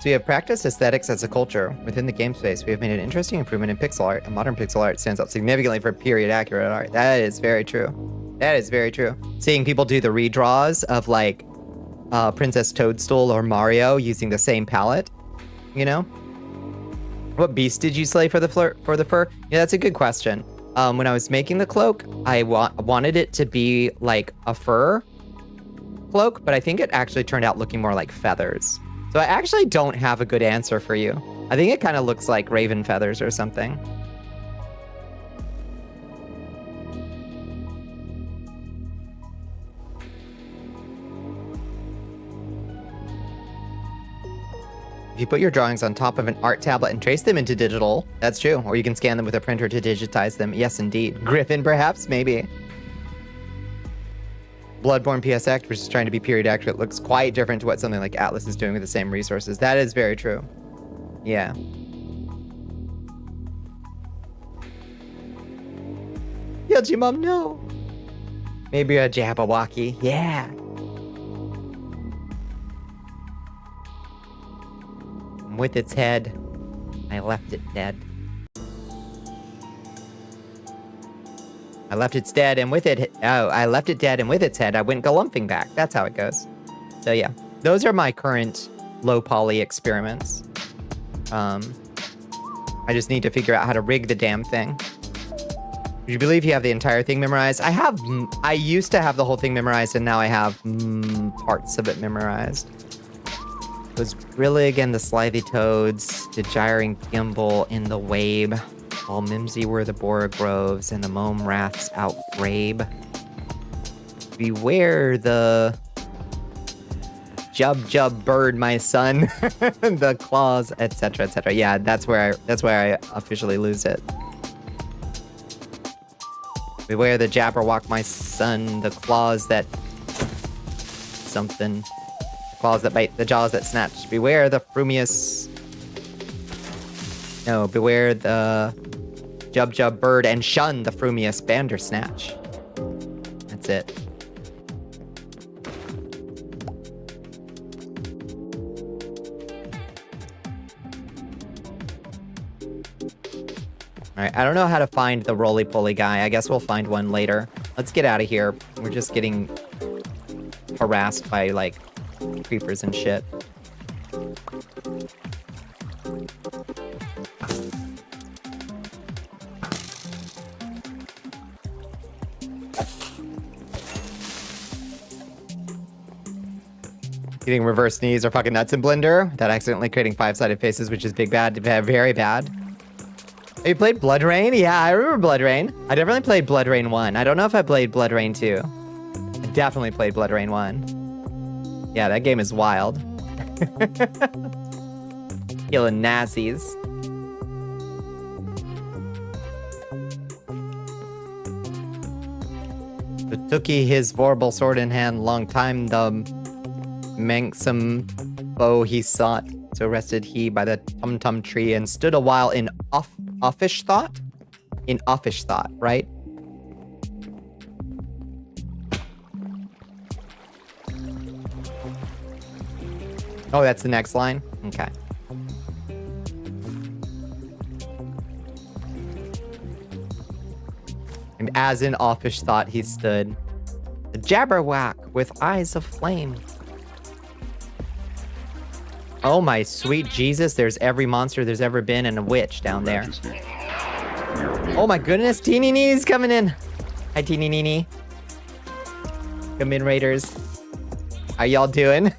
So we have practiced aesthetics as a culture. Within the game space, we have made an interesting improvement in pixel art, and modern pixel art stands out significantly for period-accurate art. That is very true. That is very true. Seeing people do the redraws of, like, Princess Toadstool or Mario using the same palette, you know? What beast did you slay for the fur? Yeah, that's a good question. When I was making the cloak, I wanted it to be, like, a fur cloak, but I think it actually turned out looking more like feathers. So I actually don't have a good answer for you. I think it kind of looks like raven feathers or something. If you put your drawings on top of an art tablet and trace them into digital, that's true. Or you can scan them with a printer to digitize them. Yes, indeed. Griffin, perhaps? Maybe. Bloodborne PSX, which is trying to be period accurate, looks quite different to what something like Atlas is doing with the same resources. That is very true. Yeah. Mom, no. Maybe a Jabberwocky. Yeah. With its head, I left it dead. I left its dead, and with it, I left it dead, and with its head, I went galumphing back. That's how it goes. So yeah, those are my current low poly experiments. I just need to figure out how to rig the damn thing. Would you believe you have the entire thing memorized? I used to have the whole thing memorized, and now I have parts of it memorized. It was really, again, the slithy toads, the gyring gimbal in the wabe, while mimsy were the borogroves, and the mome wraths outgrabe. Beware the jub bird, my son, the claws, etc., etc. Yeah, that's where I officially lose it. Beware the Jabberwock, my son, the claws that something. Claws that bite, the jaws that snatch. Beware the frumious. No, beware the jub bird and shun the frumious bandersnatch. That's it. Alright, I don't know how to find the roly-poly guy. I guess we'll find one later. Let's get out of here. We're just getting harassed by, like, creepers and shit. Getting reverse knees or fucking nuts in Blender. That accidentally creating 5-sided faces, which is big bad, very bad. Have you played Blood Rain? Yeah, I remember Blood Rain. I definitely played Blood Rain 1. I don't know if I played Blood Rain 2. I definitely played Blood Rain 1. Yeah, that game is wild. Killing Nazis. The Tookie his vorpal sword in hand, long time the manxome bow he sought. So rested he by the tum-tum tree and stood a while in offish thought? In offish thought, right? Oh, that's the next line? Okay. And as in offish thought he stood, a Jabberwock with eyes of flame. Oh my sweet Jesus, there's every monster there's ever been and a witch down there. Oh my goodness, Teeny Nee's coming in. Hi, Teeny Neeny. Come in, Raiders. How y'all doing?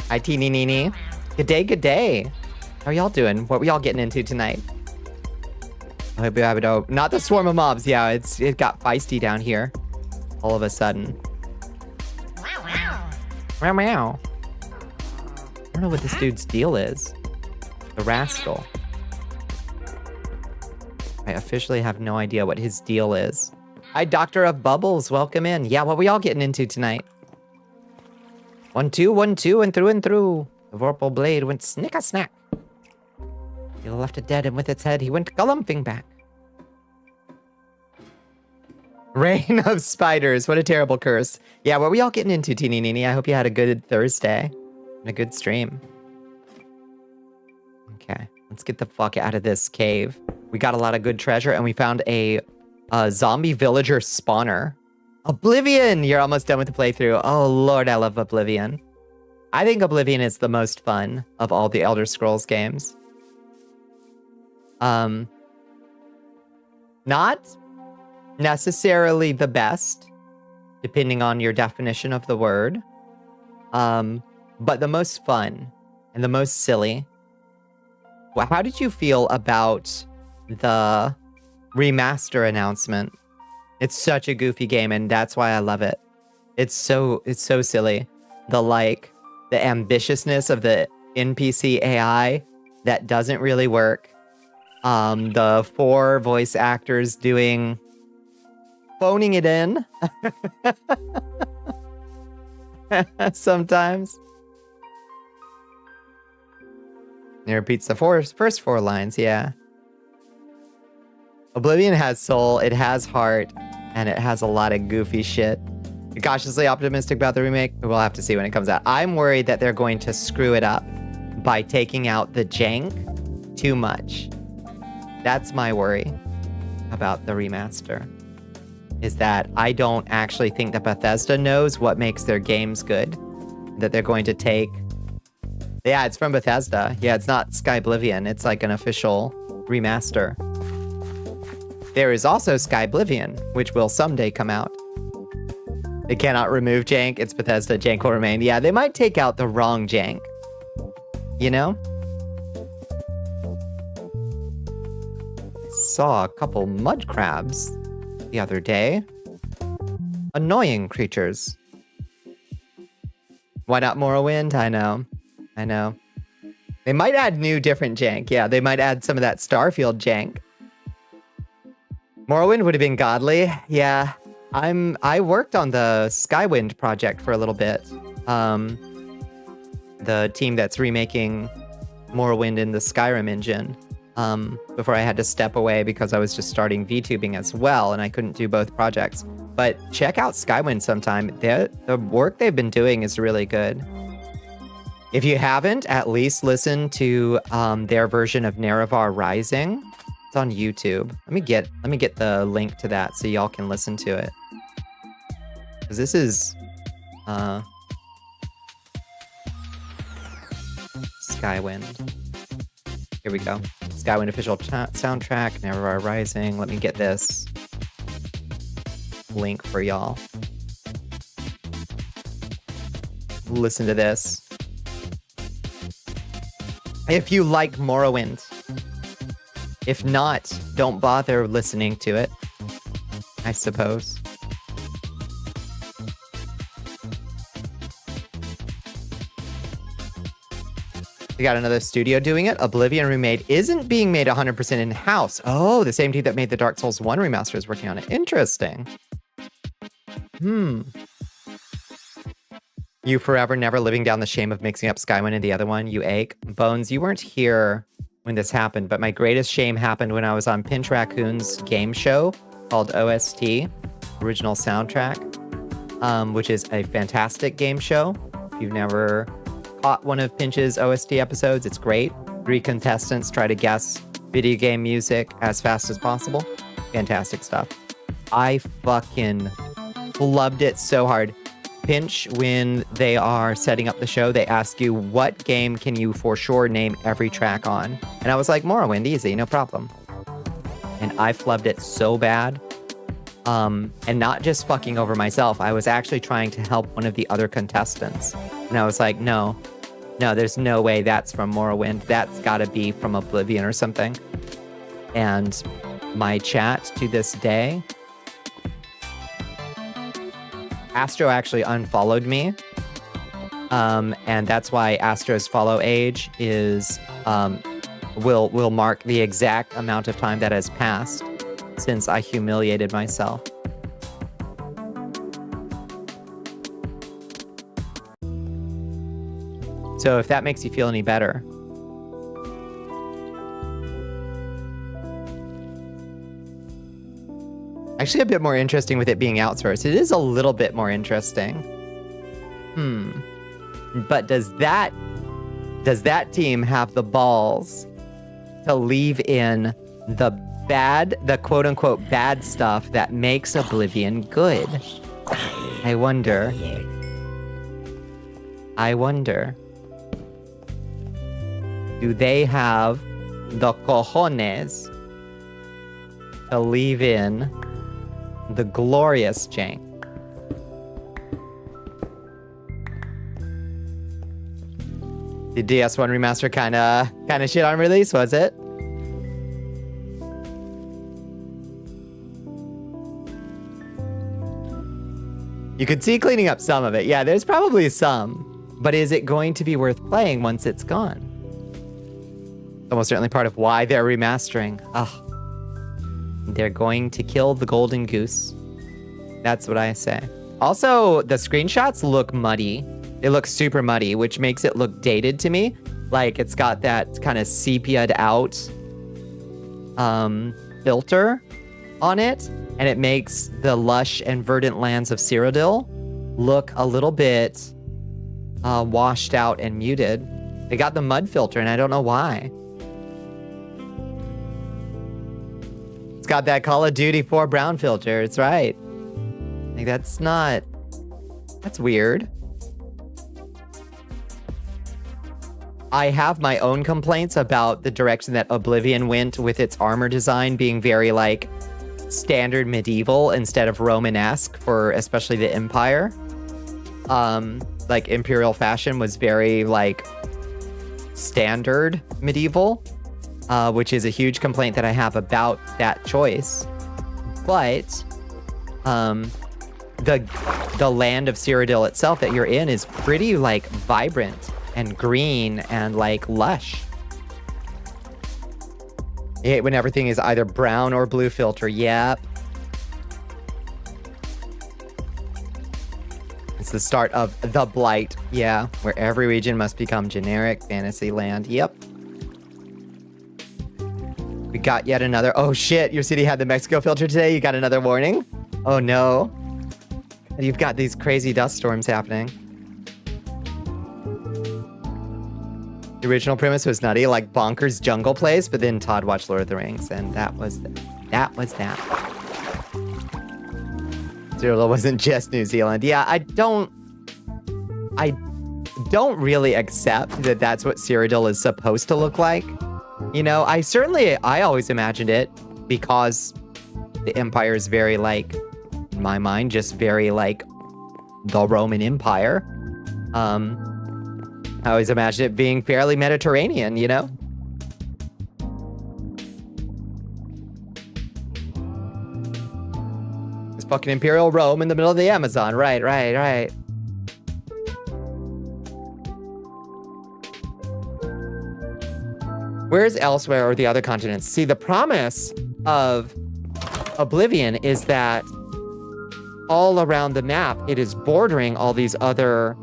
Hi, Teeny Neeny. Good day, good day. How are y'all doing? What were y'all getting into tonight? Not the swarm of mobs. Yeah, it got feisty down here. All of a sudden. Meow meow. I don't know what this dude's deal is. The rascal. I officially have no idea what his deal is. Hi, Doctor of Bubbles. Welcome in. Yeah, what were y'all getting into tonight? 1, 2, 1, 2, and through. The vorpal blade went snick-a-snack. He left it dead, and with its head, he went galumphing back. Rain of spiders. What a terrible curse. Yeah, what were y'all getting into, Teeny Neeny? I hope you had a good Thursday and a good stream. Okay, let's get the fuck out of this cave. We got a lot of good treasure, and we found a zombie villager spawner. Oblivion! You're almost done with the playthrough. Oh, Lord, I love Oblivion. I think Oblivion is the most fun of all the Elder Scrolls games. Not necessarily the best, depending on your definition of the word. But the most fun and the most silly. Well, how did you feel about the remaster announcement. It's such a goofy game, and that's why I love it. It's so silly. The ambitiousness of the NPC AI that doesn't really work. The 4 voice actors phoning it in sometimes. It repeats the first 4 lines, yeah. Oblivion has soul, it has heart, and it has a lot of goofy shit. You're cautiously optimistic about the remake? We'll have to see when it comes out. I'm worried that they're going to screw it up by taking out the jank too much. That's my worry about the remaster. Is that I don't actually think that Bethesda knows what makes their games good. That they're going to take... Yeah, it's from Bethesda. Yeah, it's not Skyblivion. It's like an official remaster. There is also Skyblivion, which will someday come out. They cannot remove jank. It's Bethesda. Jank will remain. Yeah, they might take out the wrong jank. You know? I saw a couple mud crabs the other day. Annoying creatures. Why not Morrowind? I know. They might add new, different jank. Yeah, they might add some of that Starfield jank. Morrowind would have been godly. Yeah, I worked on the Skywind project for a little bit. The team that's remaking Morrowind in the Skyrim engine. Before I had to step away because I was just starting VTubing as well, and I couldn't do both projects. But check out Skywind sometime. The work they've been doing is really good. If you haven't, at least listen to their version of Nerevar Rising. It's on YouTube. Let me get the link to that so y'all can listen to it. Because this is Skywind. Here we go. Skywind official soundtrack, Nerevar Rising. Let me get this link for y'all. Listen to this. If you like Morrowind. If not, don't bother listening to it, I suppose. We got another studio doing it. Oblivion Remade isn't being made 100% in-house. Oh, the same team that made the Dark Souls 1 remaster is working on it. Interesting. You forever never living down the shame of mixing up Skywind and the other one, you ache. Bones, you weren't here when this happened, but my greatest shame happened when I was on Pinch Raccoon's game show called OST, Original Soundtrack, which is a fantastic game show. If you've never caught one of Pinch's OST episodes, it's great. 3 contestants try to guess video game music as fast as possible. Fantastic stuff. I fucking loved it so hard. Pinch, when they are setting up the show, they ask you, what game can you for sure name every track on? And I was like, Morrowind, easy, no problem. And I flubbed it so bad. And not just fucking over myself. I was actually trying to help one of the other contestants. And I was like, no, there's no way that's from Morrowind. That's gotta be from Oblivion or something. And my chat to this day, Astro actually unfollowed me. And that's why Astro's follow age is will mark the exact amount of time that has passed since I humiliated myself. So if that makes you feel any better. Actually a bit more interesting with it being outsourced. It is a little bit more interesting. But does that team have the balls to leave in the quote unquote bad stuff that makes Oblivion good? I wonder. Do they have the cojones to leave in the glorious jank? The DS1 remaster kind of shit on release, was it? You could see cleaning up some of it. Yeah, there's probably some. But is it going to be worth playing once it's gone? Almost certainly part of why they're remastering. They're going to kill the golden goose. That's what I say. Also, the screenshots look muddy. They look super muddy, which makes it look dated to me. Like it's got that kind of sepia'd out filter on it. And it makes the lush and verdant lands of Cyrodiil look a little bit washed out and muted. They got the mud filter, and I don't know why. It's got that Call of Duty 4 brown filter. It's right. Like, that's weird. I have my own complaints about the direction that Oblivion went with its armor design being very, like, standard medieval instead of Romanesque for especially the Empire. Like, Imperial fashion was very, like, standard medieval, which is a huge complaint that I have about that choice. But, the land of Cyrodiil itself that you're in is pretty, like, vibrant and green and, like, lush. I hate when everything is either brown or blue filter. Yep. It's the start of the Blight. Yeah, where every region must become generic fantasy land. Yep. We got yet another. Oh shit, your city had the Mexico filter today. You got another warning? Oh no. You've got these crazy dust storms happening. The original premise was nutty, like bonkers jungle plays, but then Todd watched Lord of the Rings, and that was that. Cyrodiil wasn't just New Zealand. Yeah, I don't really accept that that's what Cyrodiil is supposed to look like. You know, I always imagined it because the Empire is very, like, in my mind, just very like the Roman Empire. I always imagined it being fairly Mediterranean, you know? It's fucking Imperial Rome in the middle of the Amazon. Right. Where's elsewhere or the other continents? See, the promise of Oblivion is that all around the map, it is bordering all these other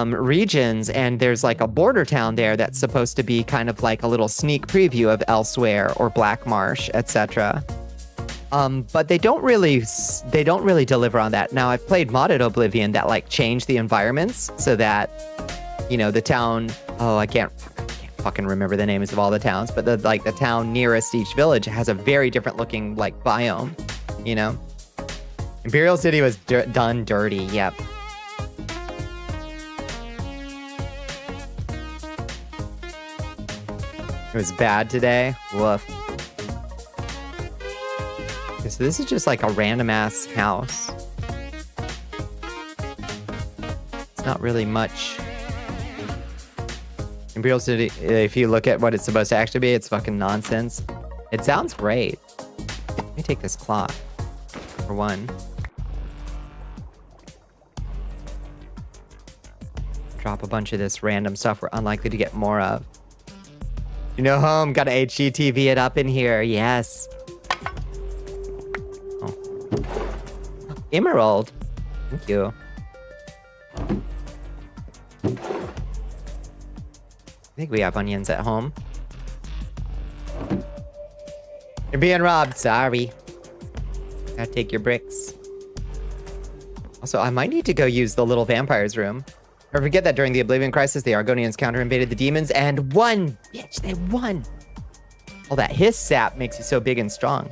regions, and there's like a border town there that's supposed to be kind of like a little sneak preview of Elsewhere or Black Marsh, etc. But they don't really deliver on that. Now, I've played modded Oblivion that like changed the environments so that, you know, the town, I can't fucking remember the names of all the towns, but the town nearest each village has a very different looking like biome, you know? Imperial City was done dirty, yep. It was bad today. Woof. Okay, so this is just like a random ass house. It's not really much. Imperial City, if you look at what it's supposed to actually be, it's fucking nonsense. It sounds great. Let me take this clock, for one. Drop a bunch of this random stuff we're unlikely to get more of. You know, home, gotta HGTV it up in here, yes. Oh. Emerald. Thank you. I think we have onions at home. You're being robbed, sorry. Gotta take your bricks. Also, I might need to go use the little vampire's room. Or forget that during the Oblivion Crisis, the Argonians counter-invaded the demons and won! Bitch, they won! All that hiss sap makes you so big and strong.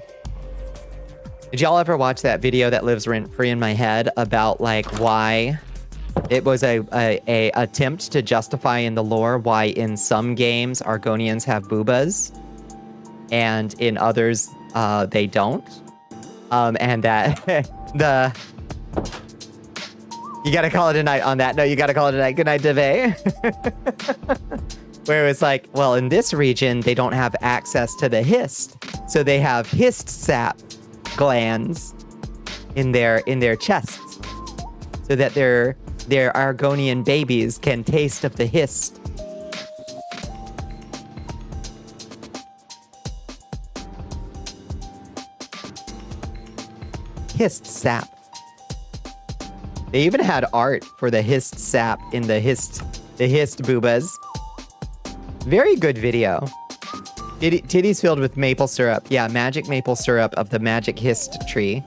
Did y'all ever watch that video that lives rent-free in my head about, like, why it was a attempt to justify in the lore why in some games Argonians have boobas and in others they don't? And that you gotta call it a night on that. No, you gotta call it a night. Good night, Dave. Where it's like, well, in this region, they don't have access to the hist. So they have hist sap glands in their chests. so that their Argonian babies can taste of the hist. Hist sap. They even had art for the hist sap in the hist boobas. Very good video. Titties filled with maple syrup. Yeah, magic maple syrup of the magic hist tree.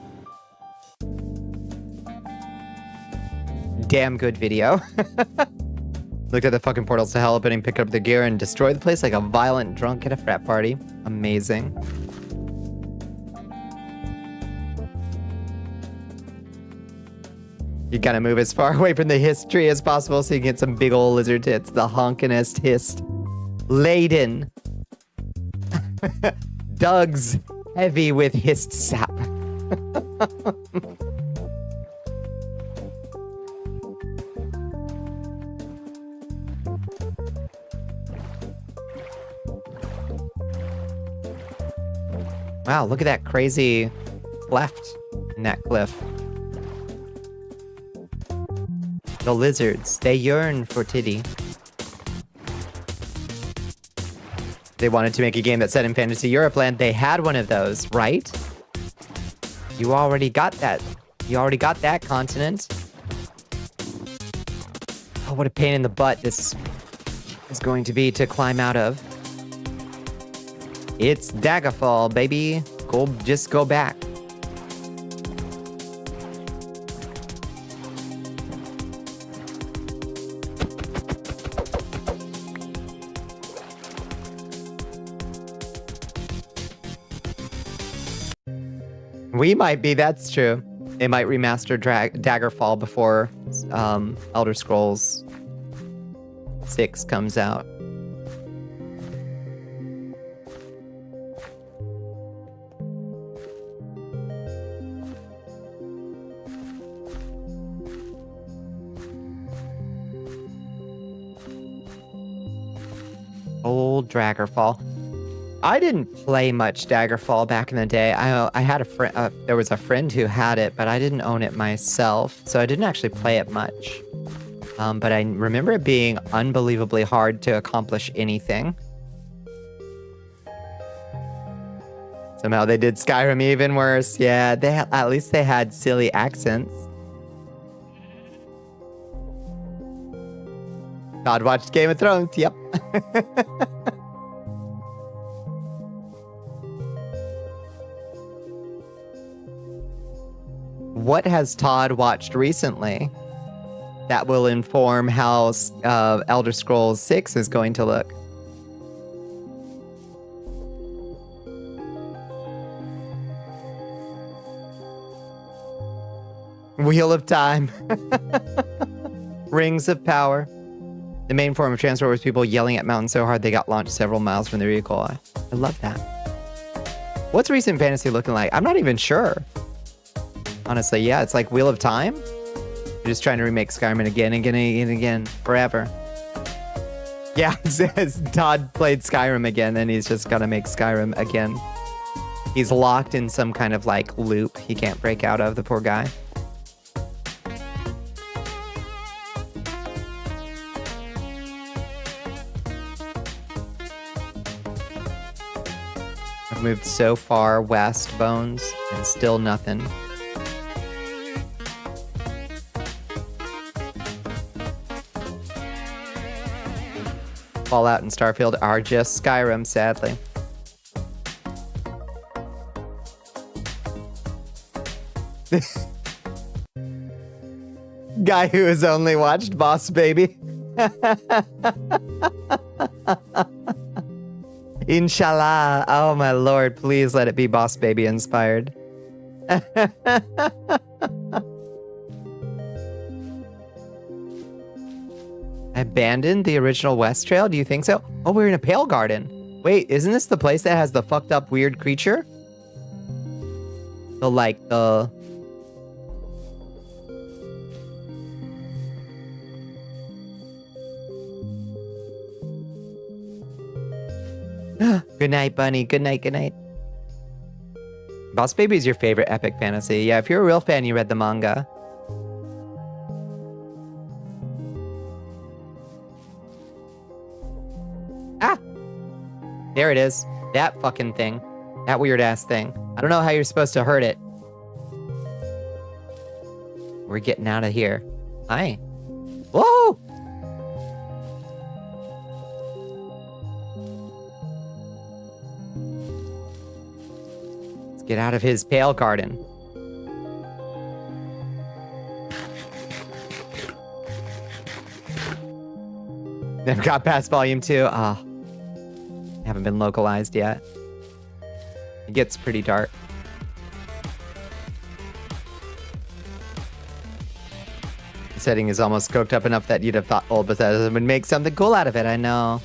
Damn good video. Looked at the fucking portals to hell, opening, pick up the gear, and destroy the place like a violent drunk at a frat party. Amazing. You gotta move as far away from the hist tree as possible so you can get some big old lizard tits. The honkinest hist. Laden. Doug's heavy with hist sap. Wow, look at that crazy cleft in that cliff. The lizards, they yearn for titty. They wanted to make a game that set in fantasy Europe land. They had one of those, right? You already got that. You already got that continent. Oh, what a pain in the butt this is going to be to climb out of. It's Daggerfall, baby. Just go back. We might be, that's true. They might remaster Daggerfall before Elder Scrolls 6 comes out. Old Daggerfall. I didn't play much Daggerfall back in the day. I had a friend. There was a friend who had it, but I didn't own it myself, so I didn't actually play it much. But I remember it being unbelievably hard to accomplish anything. Somehow they did Skyrim even worse. Yeah, at least they had silly accents. God watched Game of Thrones. Yep. What has Todd watched recently that will inform how Elder Scrolls 6 is going to look? Wheel of Time. Rings of Power. The main form of transport was people yelling at mountains so hard they got launched several miles from the vehicle. I love that. What's recent fantasy looking like? I'm not even sure. Honestly, yeah, it's like Wheel of Time. You're just trying to remake Skyrim again and again and again, forever. Yeah, it says Todd played Skyrim again, and he's just gonna make Skyrim again. He's locked in some kind of like loop he can't break out of, the poor guy. I've moved so far west, Bones, and still nothing. Fallout and Starfield are just Skyrim, sadly. Guy who has only watched Boss Baby. Inshallah. Oh my lord, please let it be Boss Baby inspired. Abandoned the original West Trail? Do you think so? Oh, we're in a Pale Garden. Wait, isn't this the place that has the fucked up weird creature? The Good night, Bunny. Good night, good night. Boss Baby is your favorite epic fantasy. Yeah, if you're a real fan, you read the manga. There it is. That fucking thing. That weird ass thing. I don't know how you're supposed to hurt it. We're getting out of here. Hi. Whoa! Let's get out of his pale garden. Never got past volume 2. Oh. Haven't been localized yet. It gets pretty dark. The setting is almost cooked up enough that you'd have thought old Bethesda would make something cool out of it. I know.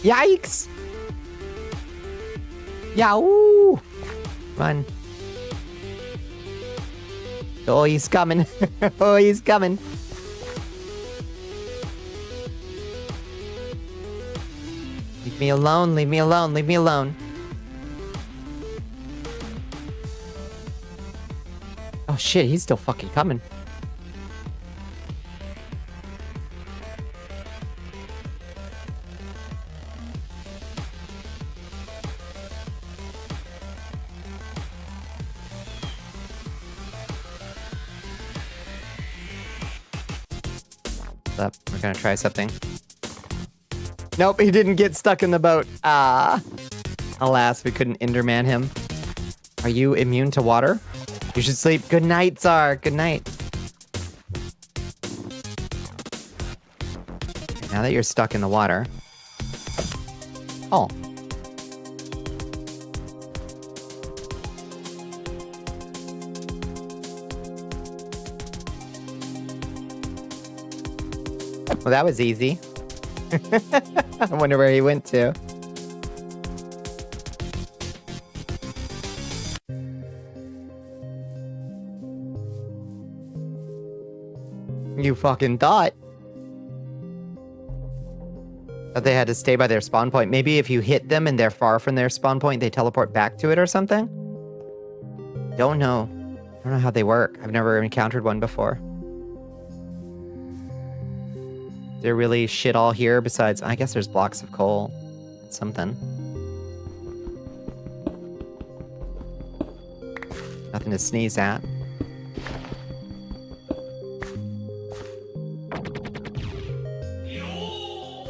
Yikes! Yow! Run. Oh, he's coming. Oh, he's coming. Leave me alone, leave me alone, leave me alone. Oh shit, he's still fucking coming. Up. We're gonna try something. Nope, he didn't get stuck in the boat. Ah. Alas, we couldn't Enderman him. Are you immune to water? You should sleep. Good night, Tsar. Good night. Now that you're stuck in the water. Oh. Well, that was easy. I wonder where he went to. You fucking thought. That they had to stay by their spawn point. Maybe if you hit them and they're far from their spawn point, they teleport back to it or something? Don't know. I don't know how they work. I've never encountered one before. Is there really shit all here besides... I guess there's blocks of coal. Something. Nothing to sneeze at.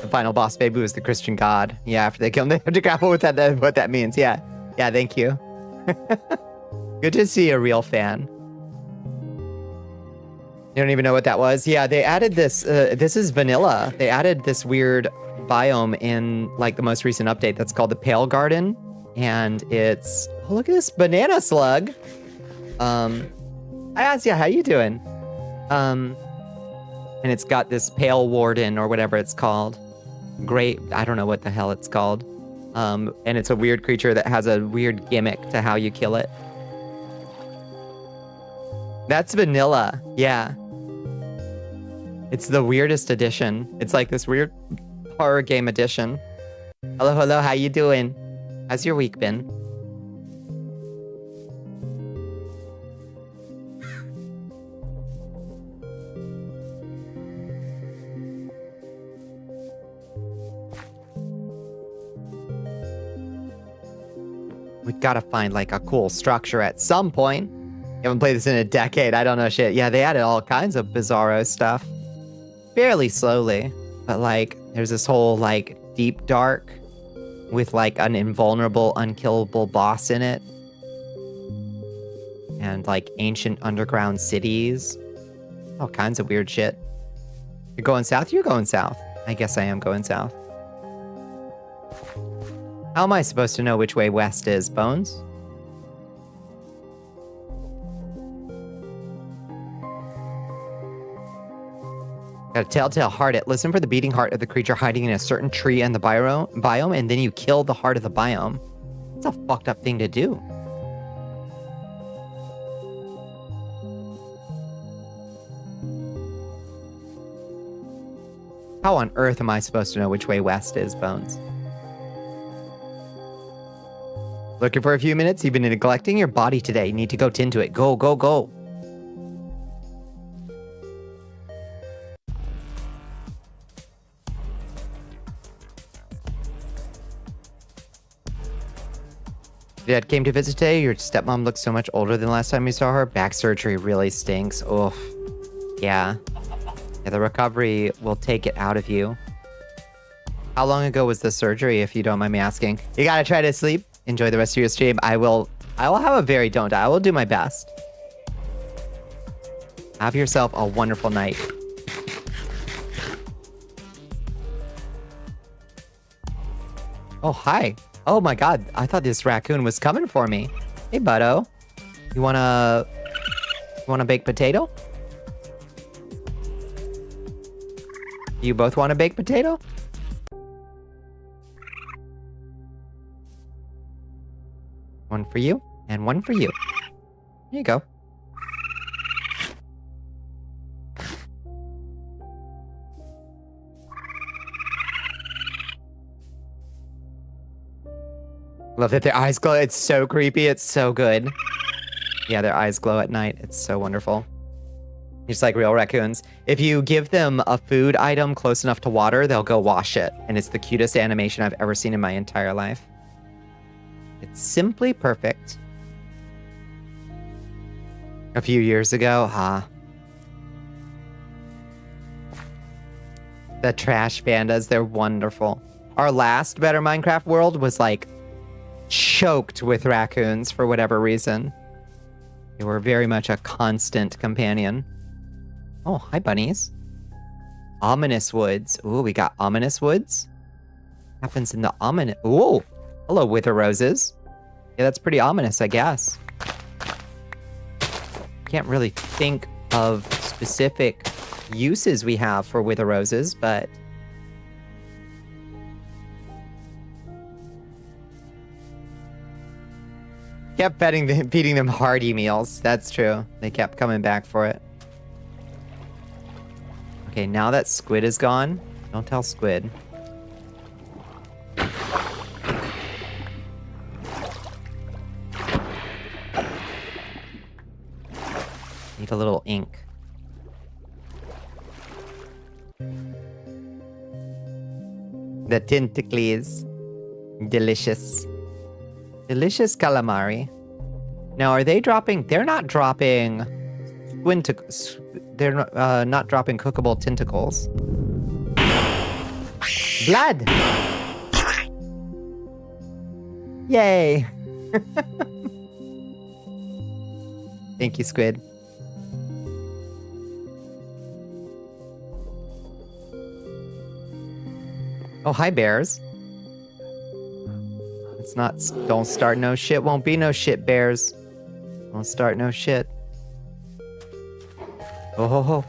The final boss baby was the Christian God. Yeah, after they kill him, they have to grapple with that, what that means. Yeah. Yeah, thank you. Good to see a real fan. You don't even know what that was? Yeah, they added this. This is vanilla. They added this weird biome in like the most recent update that's called the Pale Garden. And it's... Oh, look at this banana slug. Hi, Asya. How you doing? And it's got this Pale Warden or whatever it's called. Great. I don't know what the hell it's called. And it's a weird creature that has a weird gimmick to how you kill it. That's vanilla. Yeah. It's the weirdest edition. It's like this weird horror game edition. Hello, hello. How you doing? How's your week been? We've got to find like a cool structure at some point. Haven't played this in a decade. I don't know shit. Yeah, they added all kinds of bizarro stuff. Fairly slowly. But like, there's this whole like deep dark with like an invulnerable, unkillable boss in it. And like ancient underground cities. All kinds of weird shit. You're going south? You're going south. I guess I am going south. How am I supposed to know which way west is, Bones? Got a telltale heart. Listen for the beating heart of the creature hiding in a certain tree in the biome, and then you kill the heart of the biome. It's a fucked up thing to do. How on earth am I supposed to know which way west is, Bones? Looking for a few minutes? You've been neglecting your body today. You need to go tend to it. Go, go, go. Dad came to visit today. Your stepmom looks so much older than last time we saw her. Back surgery really stinks. Oof. Yeah. Yeah, the recovery will take it out of you. How long ago was the surgery, if you don't mind me asking? You gotta try to sleep. Enjoy the rest of your stream. I will have a very don't die. I will do my best. Have yourself a wonderful night. Oh, hi. Oh my god. I thought this raccoon was coming for me. Hey, buddo. You wanna baked potato? You both want a baked potato? One for you, and one for you. Here you go. Love that their eyes glow. It's so creepy. It's so good. Yeah, their eyes glow at night. It's so wonderful. Just like real raccoons. If you give them a food item close enough to water, they'll go wash it. And it's the cutest animation I've ever seen in my entire life. It's simply perfect. A few years ago, the trash pandas, they're wonderful. Our last Better Minecraft world was like choked with raccoons for whatever reason. They were very much a constant companion. Oh, hi bunnies. Ominous woods. Ooh, we got ominous woods. Happens in the ominous. Ooh, hello, wither roses. Yeah, that's pretty ominous, I guess. Can't really think of specific uses we have for wither roses, but kept feeding them hearty meals. That's true. They kept coming back for it. Okay, now that Squid is gone, don't tell Squid. Need a little ink. The tentacles. Delicious. Delicious calamari. Now, are they dropping? They're not dropping. They're not dropping cookable tentacles. Blood! Yay! Thank you, Squid. Oh, hi, bears. It's not, don't start no shit, won't be no shit, bears. Don't start no shit. Oh ho ho.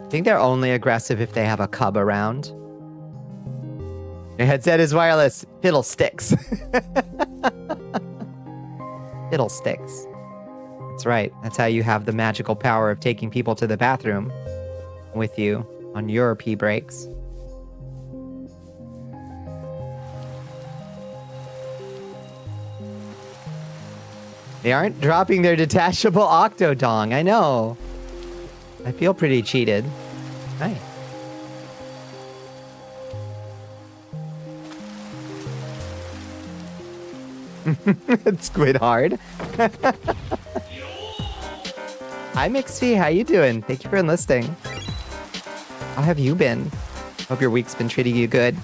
I think they're only aggressive if they have a cub around. Your headset is wireless. Fiddlesticks. Fiddlesticks. That's right. That's how you have the magical power of taking people to the bathroom with you on your pee breaks. They aren't dropping their detachable octodong. I know. I feel pretty cheated. Hi. Squid hard. Hi, Mixie. How you doing? Thank you for enlisting. How have you been? Hope your week's been treating you good.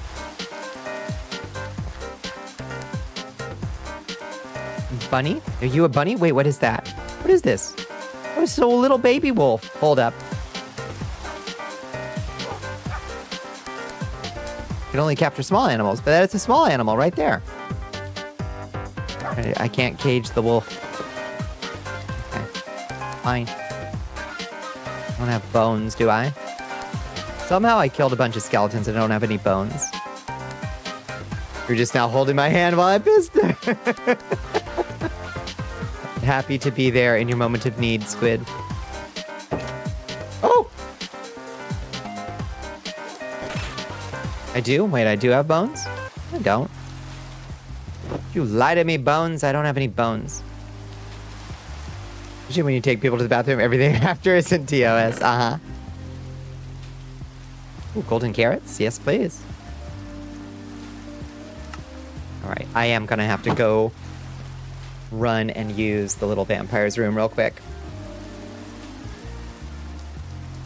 Bunny? Are you a bunny? Wait, what is that? What is this? Oh, it's a little baby wolf. Hold up. You can only capture small animals, but that's a small animal right there. I can't cage the wolf. Okay. Fine. I don't have bones, do I? Somehow I killed a bunch of skeletons and I don't have any bones. You're just now holding my hand while I pissed. Happy to be there in your moment of need, Squid. Oh! I do? Wait, I do have bones? I don't. You lie to me, Bones. I don't have any bones. Usually when you take people to the bathroom, everything after isn't TOS. Uh-huh. Ooh, golden carrots? Yes, please. Alright, I am gonna have to go run and use the little vampire's room real quick.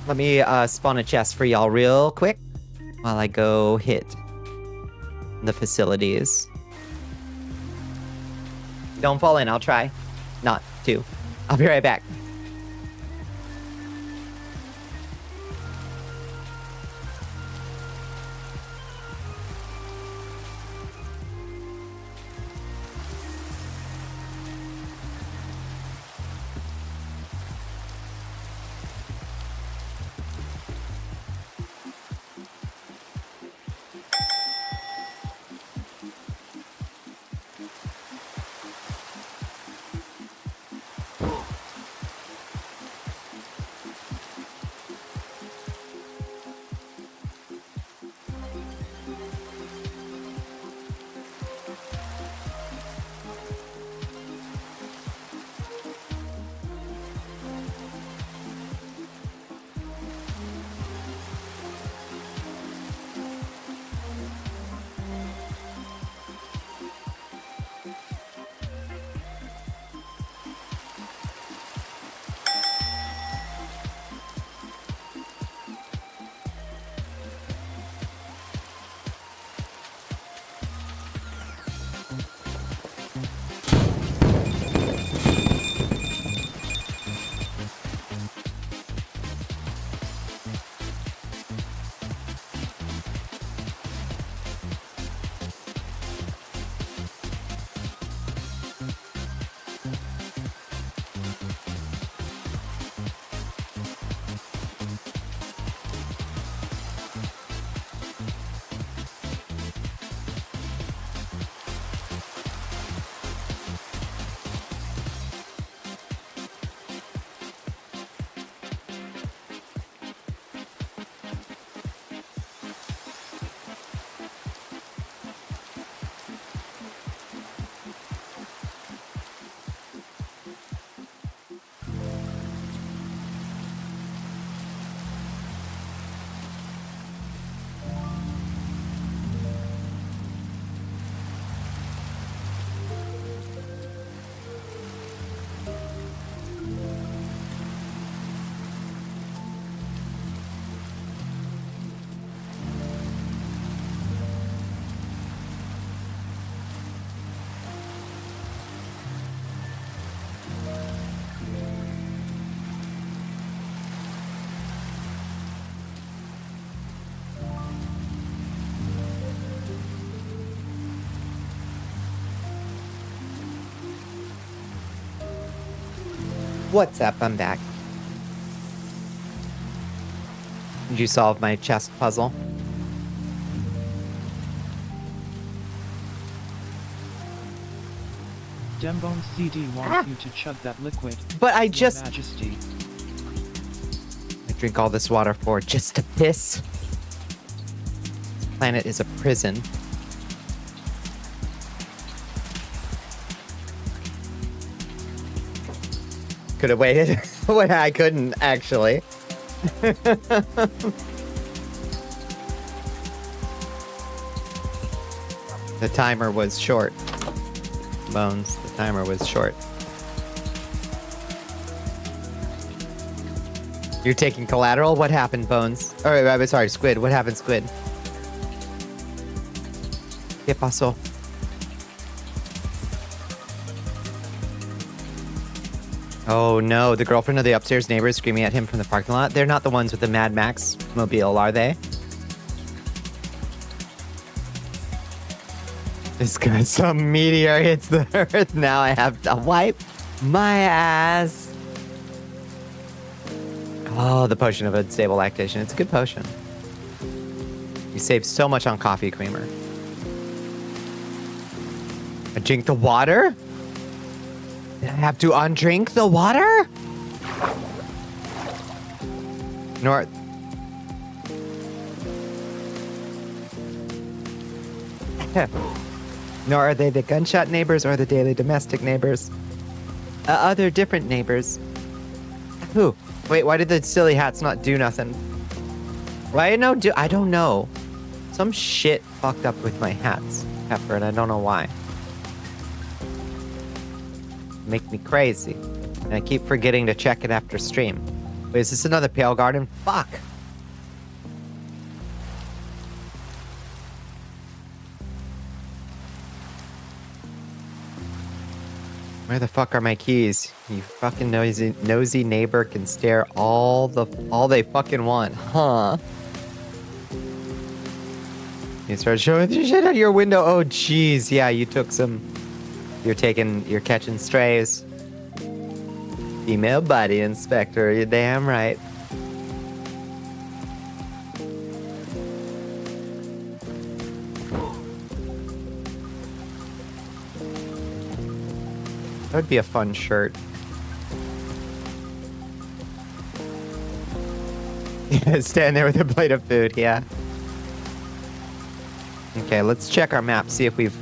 Let me spawn a chest for y'all real quick while I go hit the facilities. Don't fall in, I'll try not to. I'll be right back. What's up? I'm back. Did you solve my chest puzzle? Dembone CD wants you to chug that liquid. But I Your just... Majesty. I drink all this water for just to piss. This planet is a prison. Could have waited. Well, I couldn't, actually. The timer was short. Bones, the timer was short. You're taking collateral? What happened, Bones? Or, I'm sorry, Squid. What happened, Squid? ¿Qué pasó? Oh no, the girlfriend of the upstairs neighbor is screaming at him from the parking lot. They're not the ones with the Mad Max mobile, are they? Just because some meteor hits the earth, now I have to wipe my ass. Oh, the potion of unstable lactation. It's a good potion. You save so much on coffee creamer. I drink the water? Did I have to undrink the water? Nor... Nor are they the gunshot neighbors or the daily domestic neighbors. Other different neighbors. Who? Wait, why did the silly hats not do nothing? Why no do? I don't know. Some shit fucked up with my hats, Pepper, and I don't know why. Make me crazy. And I keep forgetting to check it after stream. Wait, is this another Pale Garden? Fuck! Where the fuck are my keys? You fucking nosy neighbor can stare all they fucking want, huh? You start showing your shit out your window. Oh, jeez. Yeah, you took some. You're catching strays. Female body inspector. You're damn right. That would be a fun shirt. Stand there with a plate of food, yeah. Okay, let's check our map, see if we've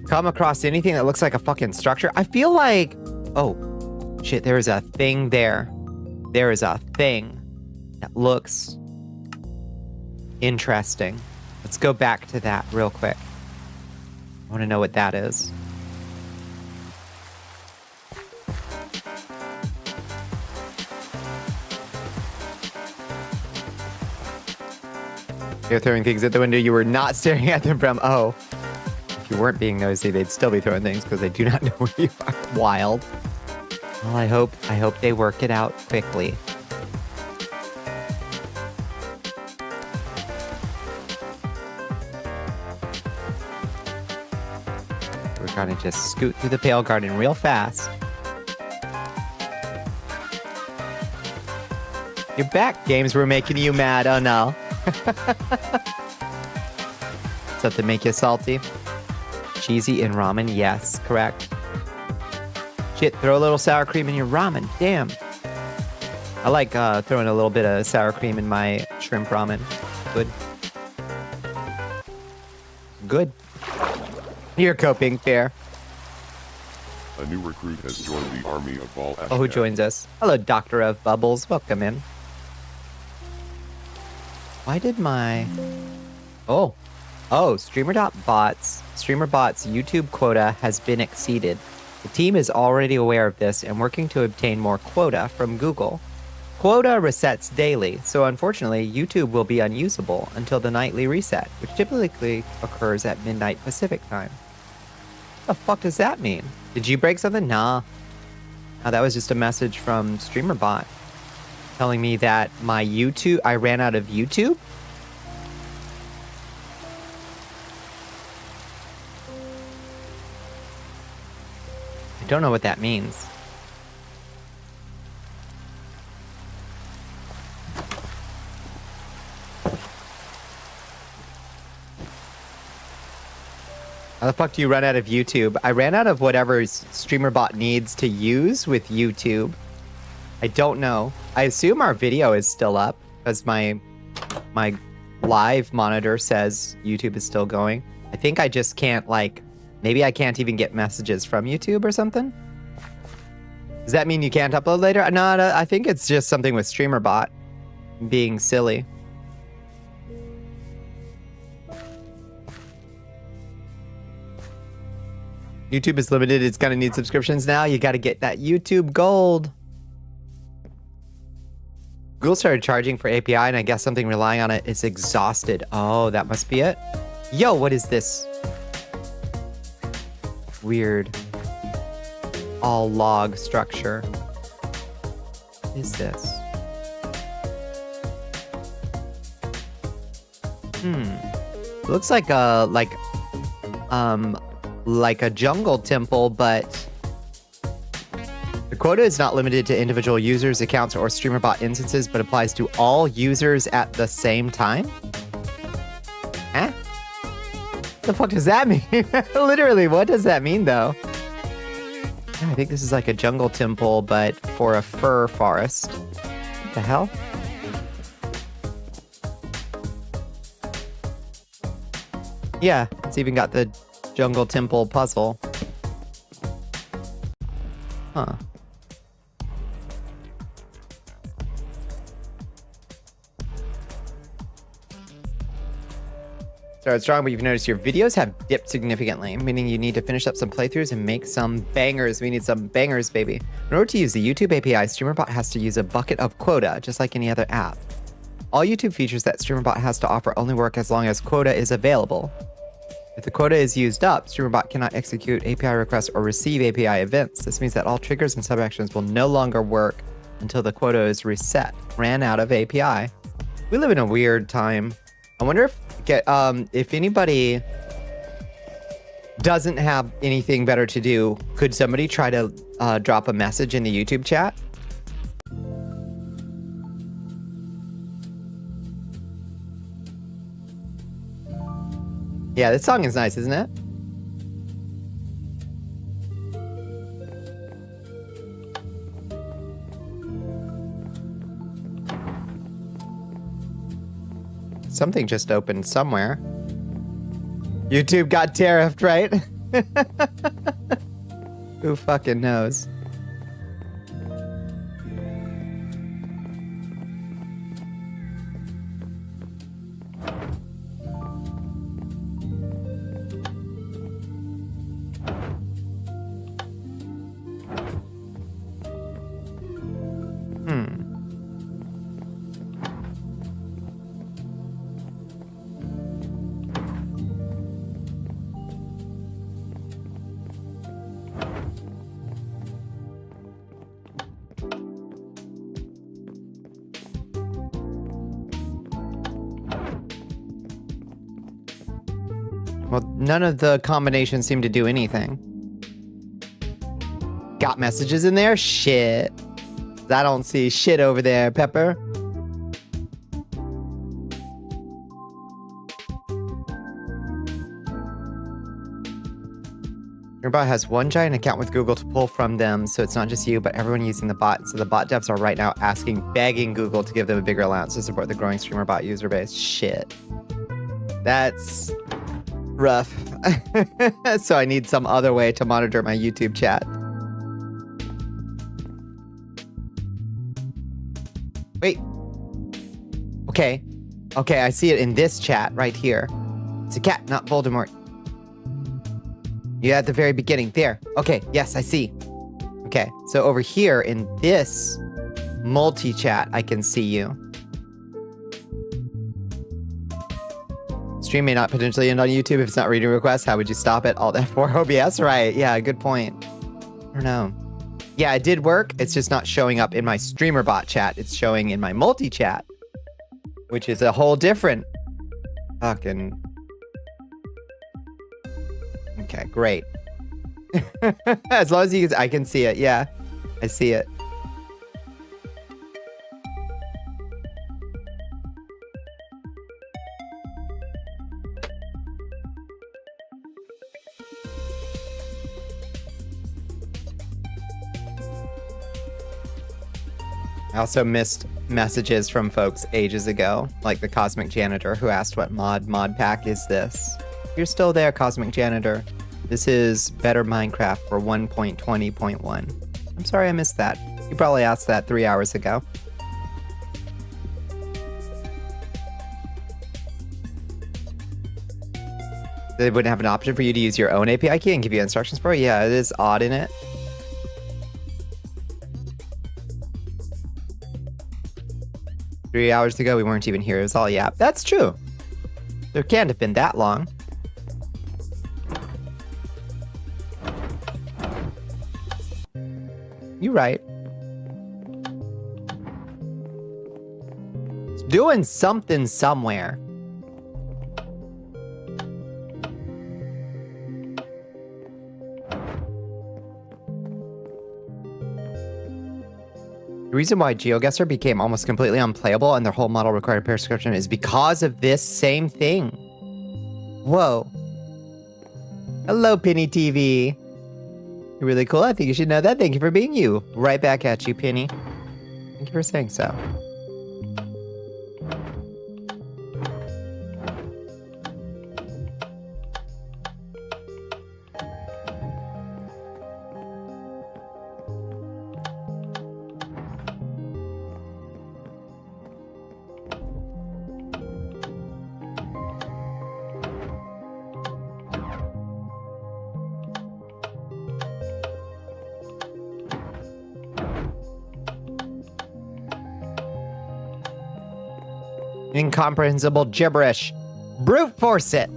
come across anything that looks like a fucking structure. I feel like... Oh, shit, there is a thing there. There is a thing that looks interesting. Let's go back to that real quick. I want to know what that is. You're throwing things at the window you were not staring at them from. Oh. If you weren't being nosy, they'd still be throwing things because they do not know where you are. Wild. Well, I hope they work it out quickly. We're gonna just scoot through the Pale Garden real fast. Your back games were making you mad. Oh no. Something make you salty? Cheesy in ramen? Yes, correct. Shit, throw a little sour cream in your ramen. Damn. I like throwing a little bit of sour cream in my shrimp ramen. Good. Good. You're coping, fair. A new recruit has joined the army of Ball. Oh, who joins us? Hello, Doctor of Bubbles. Welcome in. Why did my... Oh, StreamerBot's YouTube quota has been exceeded. The team is already aware of this and working to obtain more quota from Google. Quota resets daily, so unfortunately, YouTube will be unusable until the nightly reset, which typically occurs at midnight Pacific time. What the fuck does that mean? Did you break something? Nah. No, that was just a message from StreamerBot telling me that I ran out of YouTube? I don't know what that means. How the fuck do you run out of YouTube? I ran out of whatever StreamerBot needs to use with YouTube. I don't know. I assume our video is still up because my live monitor says YouTube is still going. I think I just can't, like, maybe I can't even get messages from YouTube or something. Does that mean you can't upload later? No, I think it's just something with StreamerBot being silly. YouTube is limited. It's gonna need subscriptions now. You gotta get that YouTube Gold. Google started charging for API, and I guess something relying on it is exhausted. Oh, that must be it. Yo, what is this? Weird. All log structure. What is this? It looks like a jungle temple, but the quota is not limited to individual users, accounts, or StreamerBot instances, but applies to all users at the same time? Huh? What the fuck does that mean? Literally, what does that mean, though? I think this is like a jungle temple, but for a fir forest. What the hell? Yeah, it's even got the jungle temple puzzle. Huh. started strong, but you've noticed your videos have dipped significantly, meaning you need to finish up some playthroughs and make some bangers. We need some bangers, baby. In order to use the YouTube API, StreamerBot has to use a bucket of quota, just like any other app. All YouTube features that StreamerBot has to offer only work as long as quota is available. If the quota is used up, StreamerBot cannot execute API requests or receive API events. This means that all triggers and sub-actions will no longer work until the quota is reset. Ran out of API. We live in a weird time. I wonder if anybody doesn't have anything better to do, could somebody try to drop a message in the YouTube chat? Yeah, this song is nice, isn't it? Something just opened somewhere. YouTube got tariffed, right? Who fucking knows? Well, none of the combinations seem to do anything. Got messages in there? Shit. I don't see shit over there, Pepper. Your bot has one giant account with Google to pull from them, so it's not just you, but everyone using the bot. So the bot devs are right now begging Google to give them a bigger allowance to support the growing streamer bot user base. Shit. That's rough. So I need some other way to monitor my YouTube chat. Wait. Okay. Okay, I see it in this chat right here. It's a cat, not Voldemort. Yeah, at the very beginning. There. Okay, yes, I see. Okay, so over here in this multi-chat, I can see you. Stream may not potentially end on YouTube if it's not reading requests. How would you stop it? Alt F4 OBS? Right. Yeah, good point. I don't know. Yeah, it did work. It's just not showing up in my streamer bot chat. It's showing in my multi-chat, which is a whole different fucking... Okay, great. As long as you can, I can see it. Yeah, I see it. I also missed messages from folks ages ago, like the Cosmic Janitor who asked what mod pack is this. You're still there, Cosmic Janitor. This is Better Minecraft for 1.20.1. I'm sorry I missed that. You probably asked that 3 hours ago. They wouldn't have an option for you to use your own API key and give you instructions for it? Yeah, it is odd, isn't it? Three hours ago, we weren't even here. It was all yap. That's true. There can't have been that long. You're right. It's doing something somewhere. The reason why GeoGuessr became almost completely unplayable and their whole model required prescription is because of this same thing. Whoa. Hello, Penny TV. You're really cool. I think you should know that. Thank you for being you. Right back at you, Penny. Thank you for saying so. Incomprehensible gibberish. Brute force it.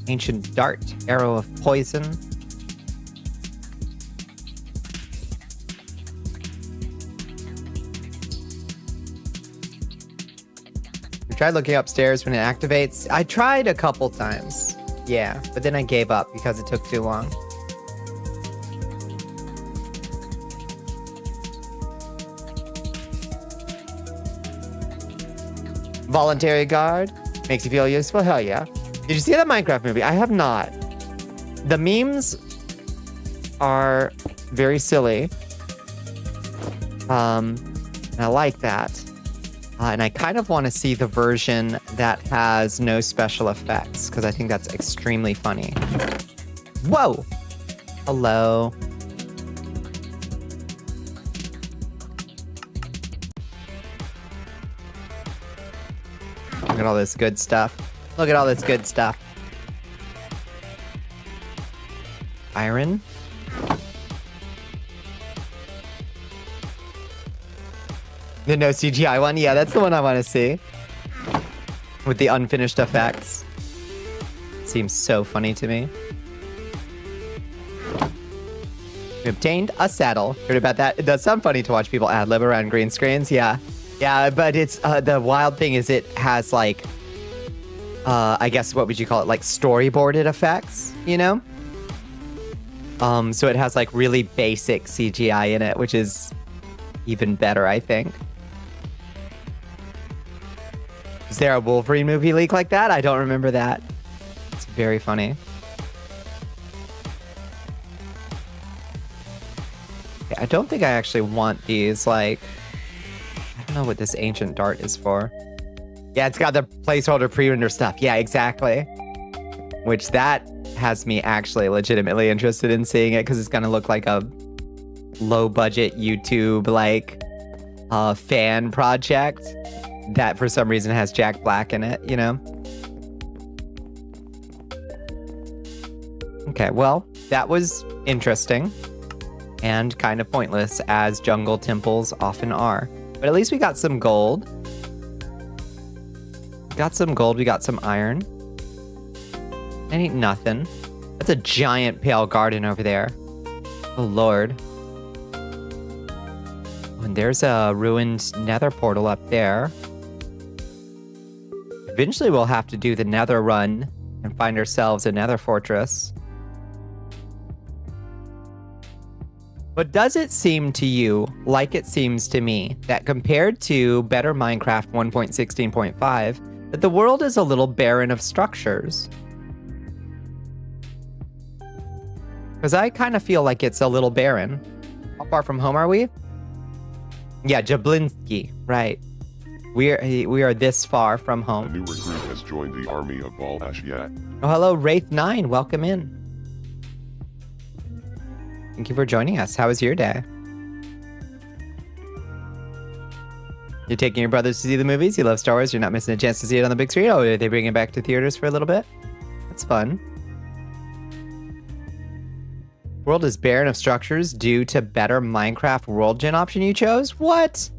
Ancient dart, arrow of poison. We tried looking upstairs when it activates. I tried a couple times. Yeah, but then I gave up because it took too long. Voluntary guard. Makes you feel useful? Hell yeah. Did you see that Minecraft movie? I have not. The memes are very silly. And I like that. And I kind of want to see the version that has no special effects, because I think that's extremely funny. Whoa! Hello. Look at all this good stuff. Look at all this good stuff. Iron. The no CGI one? Yeah, that's the one I want to see. With the unfinished effects. Seems so funny to me. We obtained a saddle. Heard about that? It does sound funny to watch people ad-lib around green screens. Yeah. Yeah, but it's the wild thing is it has like I guess what would you call it? Like storyboarded effects, you know? So it has like really basic CGI in it, which is even better, I think. Is there a Wolverine movie leak like that? I don't remember that. It's very funny. Okay, I don't think I actually want these, like... I don't know what this ancient dart is for. Yeah, it's got the placeholder pre-render stuff. Yeah, exactly. Which that has me actually legitimately interested in seeing it because it's gonna look like a low-budget YouTube like fan project that for some reason has Jack Black in it, you know? Okay, well, that was interesting and kind of pointless, as jungle temples often are. But at least we got some gold. Got some gold, we got some iron. That ain't nothing. That's a giant pale garden over there. Oh lord. And there's a ruined nether portal up there. Eventually we'll have to do the nether run and find ourselves a nether fortress. But does it seem to you, like it seems to me, that compared to better Minecraft 1.16.5, that the world is a little barren of structures? Because I kind of feel like it's a little barren. How far from home are we? Yeah, Jablinski, right. We are this far from A home. new recruit has joined the army of Bal Ashiat. Oh, hello, Wraith9. Welcome in. Thank you for joining us. How was your day? You're taking your brothers to see the movies? You love Star Wars? You're not missing a chance to see it on the big screen? Oh, are they bringing it back to theaters for a little bit? That's fun. World is barren of structures due to better Minecraft world gen option you chose? What?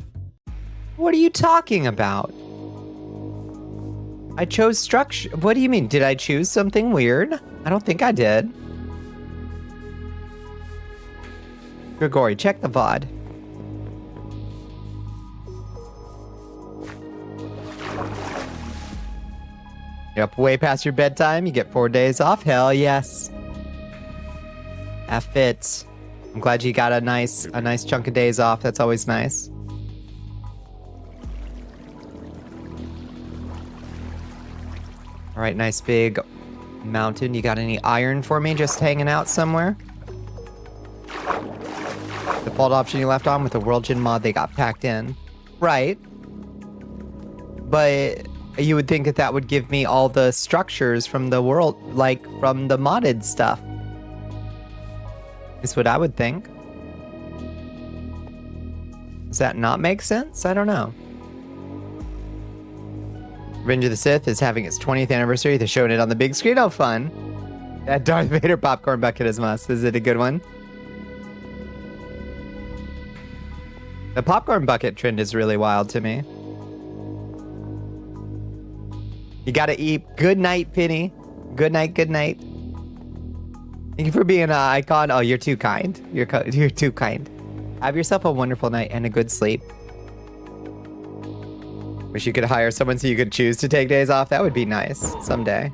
What are you talking about? I chose structure. What do you mean? Did I choose something weird? I don't think I did. Grigori, check the VOD. You're up way past your bedtime. You get 4 days off. Hell yes. F it. I'm glad you got a nice chunk of days off. That's always nice. All right, nice big mountain. You got any iron for me just hanging out somewhere? Default option you left on with the world gen mod they got packed in. Right. But you would think that that would give me all the structures from the world, like from the modded stuff. Is what I would think. Does that not make sense? I don't know. Revenge of the Sith is having its 20th anniversary. They're showing it on the big screen. Oh, fun. That Darth Vader popcorn bucket is must. Is it a good one? The popcorn bucket trend is really wild to me. You gotta eat. Good night, Penny. Good night, good night. Thank you for being an icon. Oh, you're too kind. You're too kind. Have yourself a wonderful night and a good sleep. Wish you could hire someone so you could choose to take days off. That would be nice someday.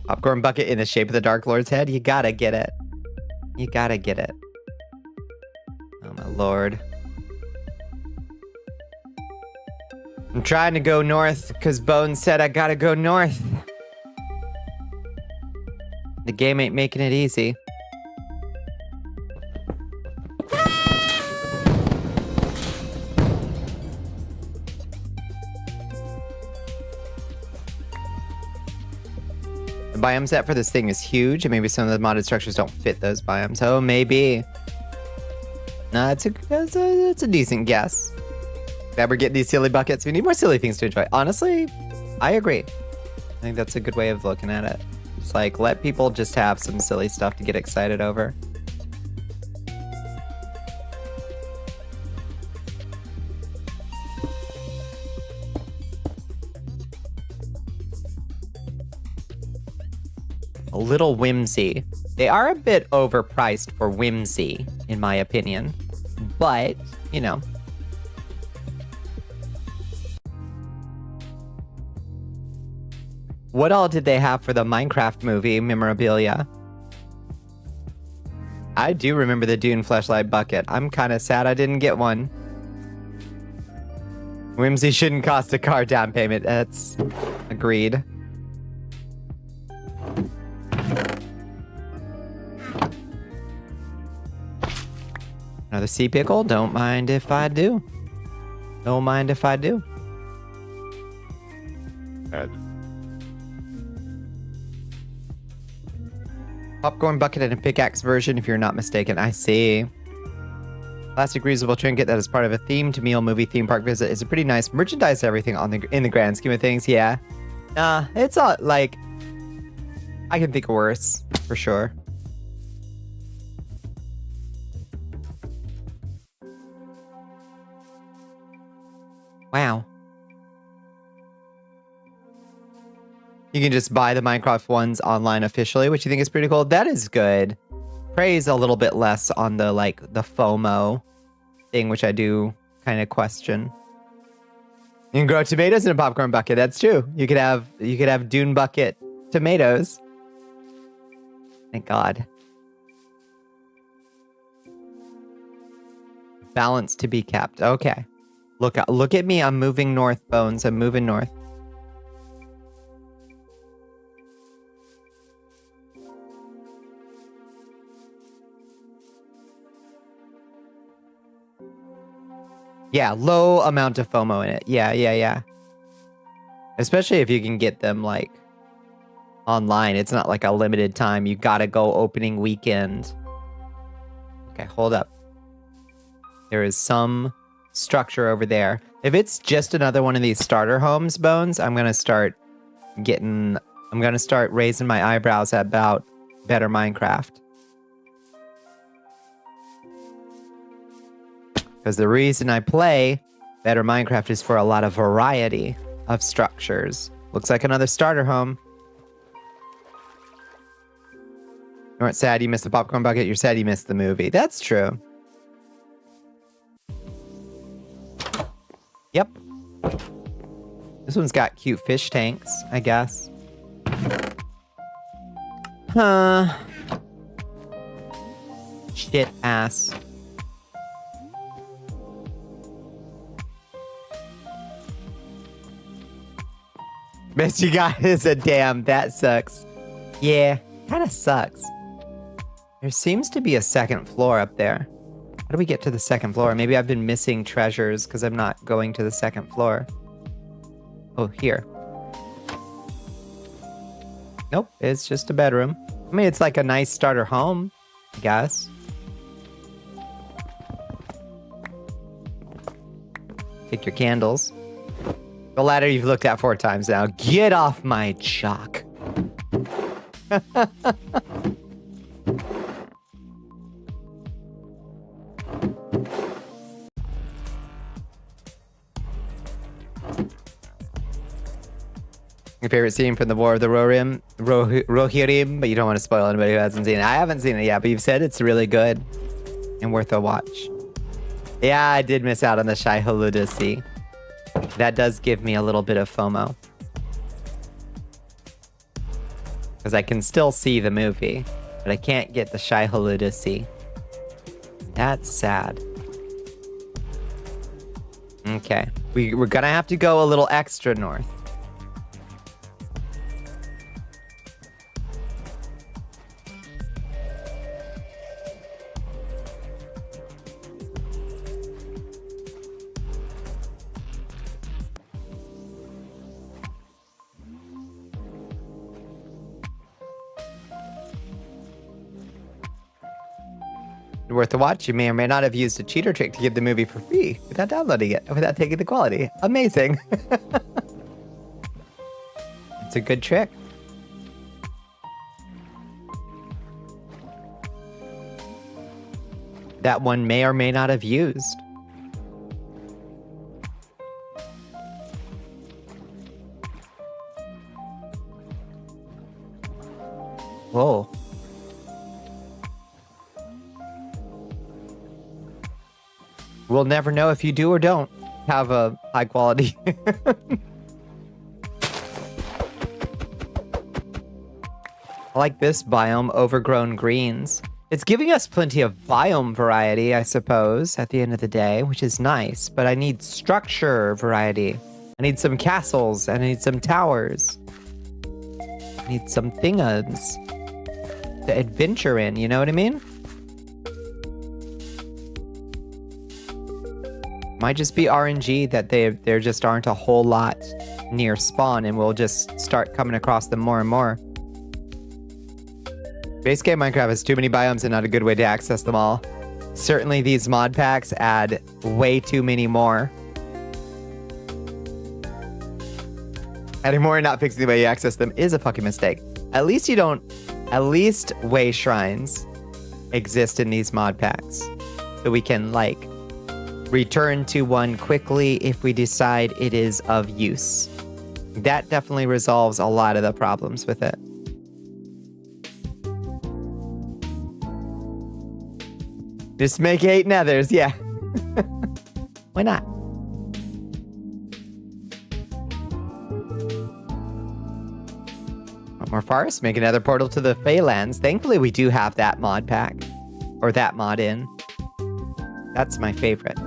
Popcorn bucket in the shape of the Dark Lord's head. You gotta get it. You gotta get it. Oh my lord. I'm trying to go north because Bones said I gotta go north. The game ain't making it easy. The biome set for this thing is huge, and maybe some of the modded structures don't fit those biomes. Oh, maybe. No, it's a decent guess. Glad we're getting these silly buckets. We need more silly things to enjoy. Honestly, I agree. I think that's a good way of looking at it. It's like, let people just have some silly stuff to get excited over. A little whimsy. They are a bit overpriced for whimsy, in my opinion. But, you know. What all did they have for the Minecraft movie memorabilia? I do remember the Dune fleshlight bucket. I'm kind of sad I didn't get one. Whimsy shouldn't cost a car down payment. That's agreed. Another sea pickle. Don't mind if I do. Don't mind if I do. Add. Popcorn bucket and a pickaxe version, if you're not mistaken. I see. Plastic reusable trinket that is part of a themed meal movie theme park visit is a pretty nice merchandise. Everything in the grand scheme of things. Yeah. It's all like I can think of worse for sure. Wow. You can just buy the Minecraft ones online officially, which you think is pretty cool. That is good. Praise a little bit less on the the FOMO thing, which I do kind of question. You can grow tomatoes in a popcorn bucket. That's true. You could have Dune bucket tomatoes. Thank God. Balance to be kept. Okay. Look at me. I'm moving north, Bones. I'm moving north. Yeah, low amount of FOMO in it. Yeah. Especially if you can get them online. It's not like a limited time. You gotta go opening weekend. Okay, hold up. There is some structure over there. If it's just another one of these starter homes, Bones, I'm gonna start raising my eyebrows about better Minecraft. Because the reason I play better Minecraft is for a lot of variety of structures. Looks like another starter home. You weren't sad you missed the popcorn bucket. You're sad you missed the movie. That's true. Yep. This one's got cute fish tanks, I guess. Huh. Shit ass. Best you got is a damn. That sucks. Yeah, kind of sucks. There seems to be a second floor up there. How do we get to the second floor? Maybe I've been missing treasures because I'm not going to the second floor. Oh, here. Nope, it's just a bedroom. I mean, it's like a nice starter home, I guess. Take your candles. The ladder you've looked at 4 times now. Get off my chalk. Your favorite scene from the War of the Rohirrim, but you don't want to spoil anybody who hasn't seen it. I haven't seen it yet, but you've said it's really good and worth a watch. Yeah, I did miss out on the Shai Hulud Sea. That does give me a little bit of FOMO. Because I can still see the movie, but I can't get the Shai Hulud Sea. That's sad. Okay, we're gonna have to go a little extra north. Worth a watch. You may or may not have used a cheater trick to get the movie for free without downloading it, without taking the quality. Amazing. It's a good trick. That one may or may not have used. Whoa. We'll never know if you do or don't have a high quality. I like this biome, overgrown greens. It's giving us plenty of biome variety, I suppose, at the end of the day, which is nice, but I need structure variety. I need some castles, I need some towers. I need some thingas to adventure in, you know what I mean? Might just be RNG that there just aren't a whole lot near spawn and we'll just start coming across them more and more. Base game Minecraft has too many biomes and not a good way to access them all. Certainly these mod packs add way too many more. Adding more and not fixing the way you access them is a fucking mistake. At least way shrines exist in these mod packs. So we can like return to one quickly if we decide it is of use. That definitely resolves a lot of the problems with it. Just make 8 nethers, yeah. Why not? One more forest, make another portal to the Feylands. Thankfully we do have that mod pack. Or that mod in. That's my favorite.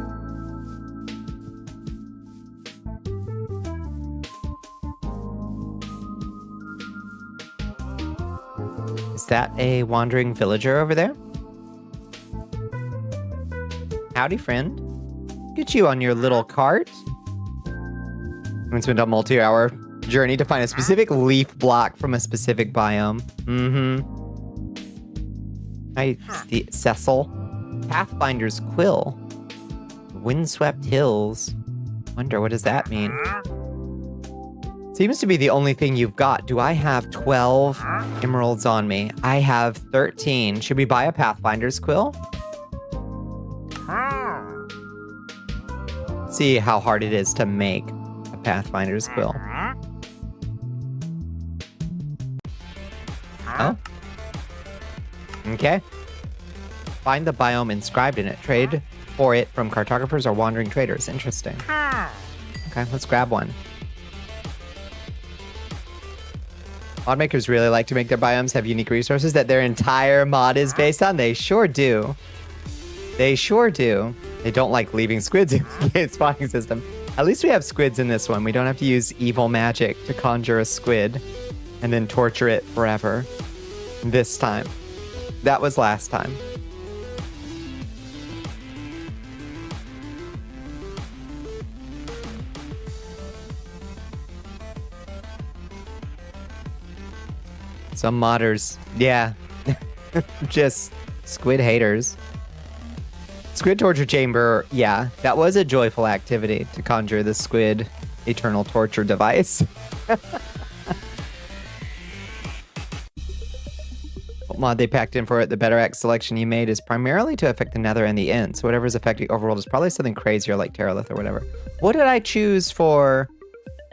Is that a wandering villager over there? Howdy, friend. Get you on your little cart. It's been a multi-hour journey to find a specific leaf block from a specific biome. Hi, Cecil. Pathfinder's Quill. Windswept Hills. Wonder, what does that mean? Seems to be the only thing you've got. Do I have 12 emeralds on me? I have 13. Should we buy a Pathfinder's Quill? See how hard it is to make a Pathfinder's Quill. Oh. Okay. Find the biome inscribed in it. Trade for it from cartographers or wandering traders. Interesting. Okay, let's grab one. Mod makers really like to make their biomes have unique resources that their entire mod is based on. They sure do. They sure do. They don't like leaving squids in the spawning system. At least we have squids in this one. We don't have to use evil magic to conjure a squid and then torture it forever. This time. That was last time. Some modders. Yeah. Just squid haters. Squid torture chamber. Yeah, that was a joyful activity to conjure the squid eternal torture device. What mod they packed in for it, the better X selection you made is primarily to affect the nether and the end. So whatever's affecting overworld is probably something crazier like Terralith or whatever. What did I choose for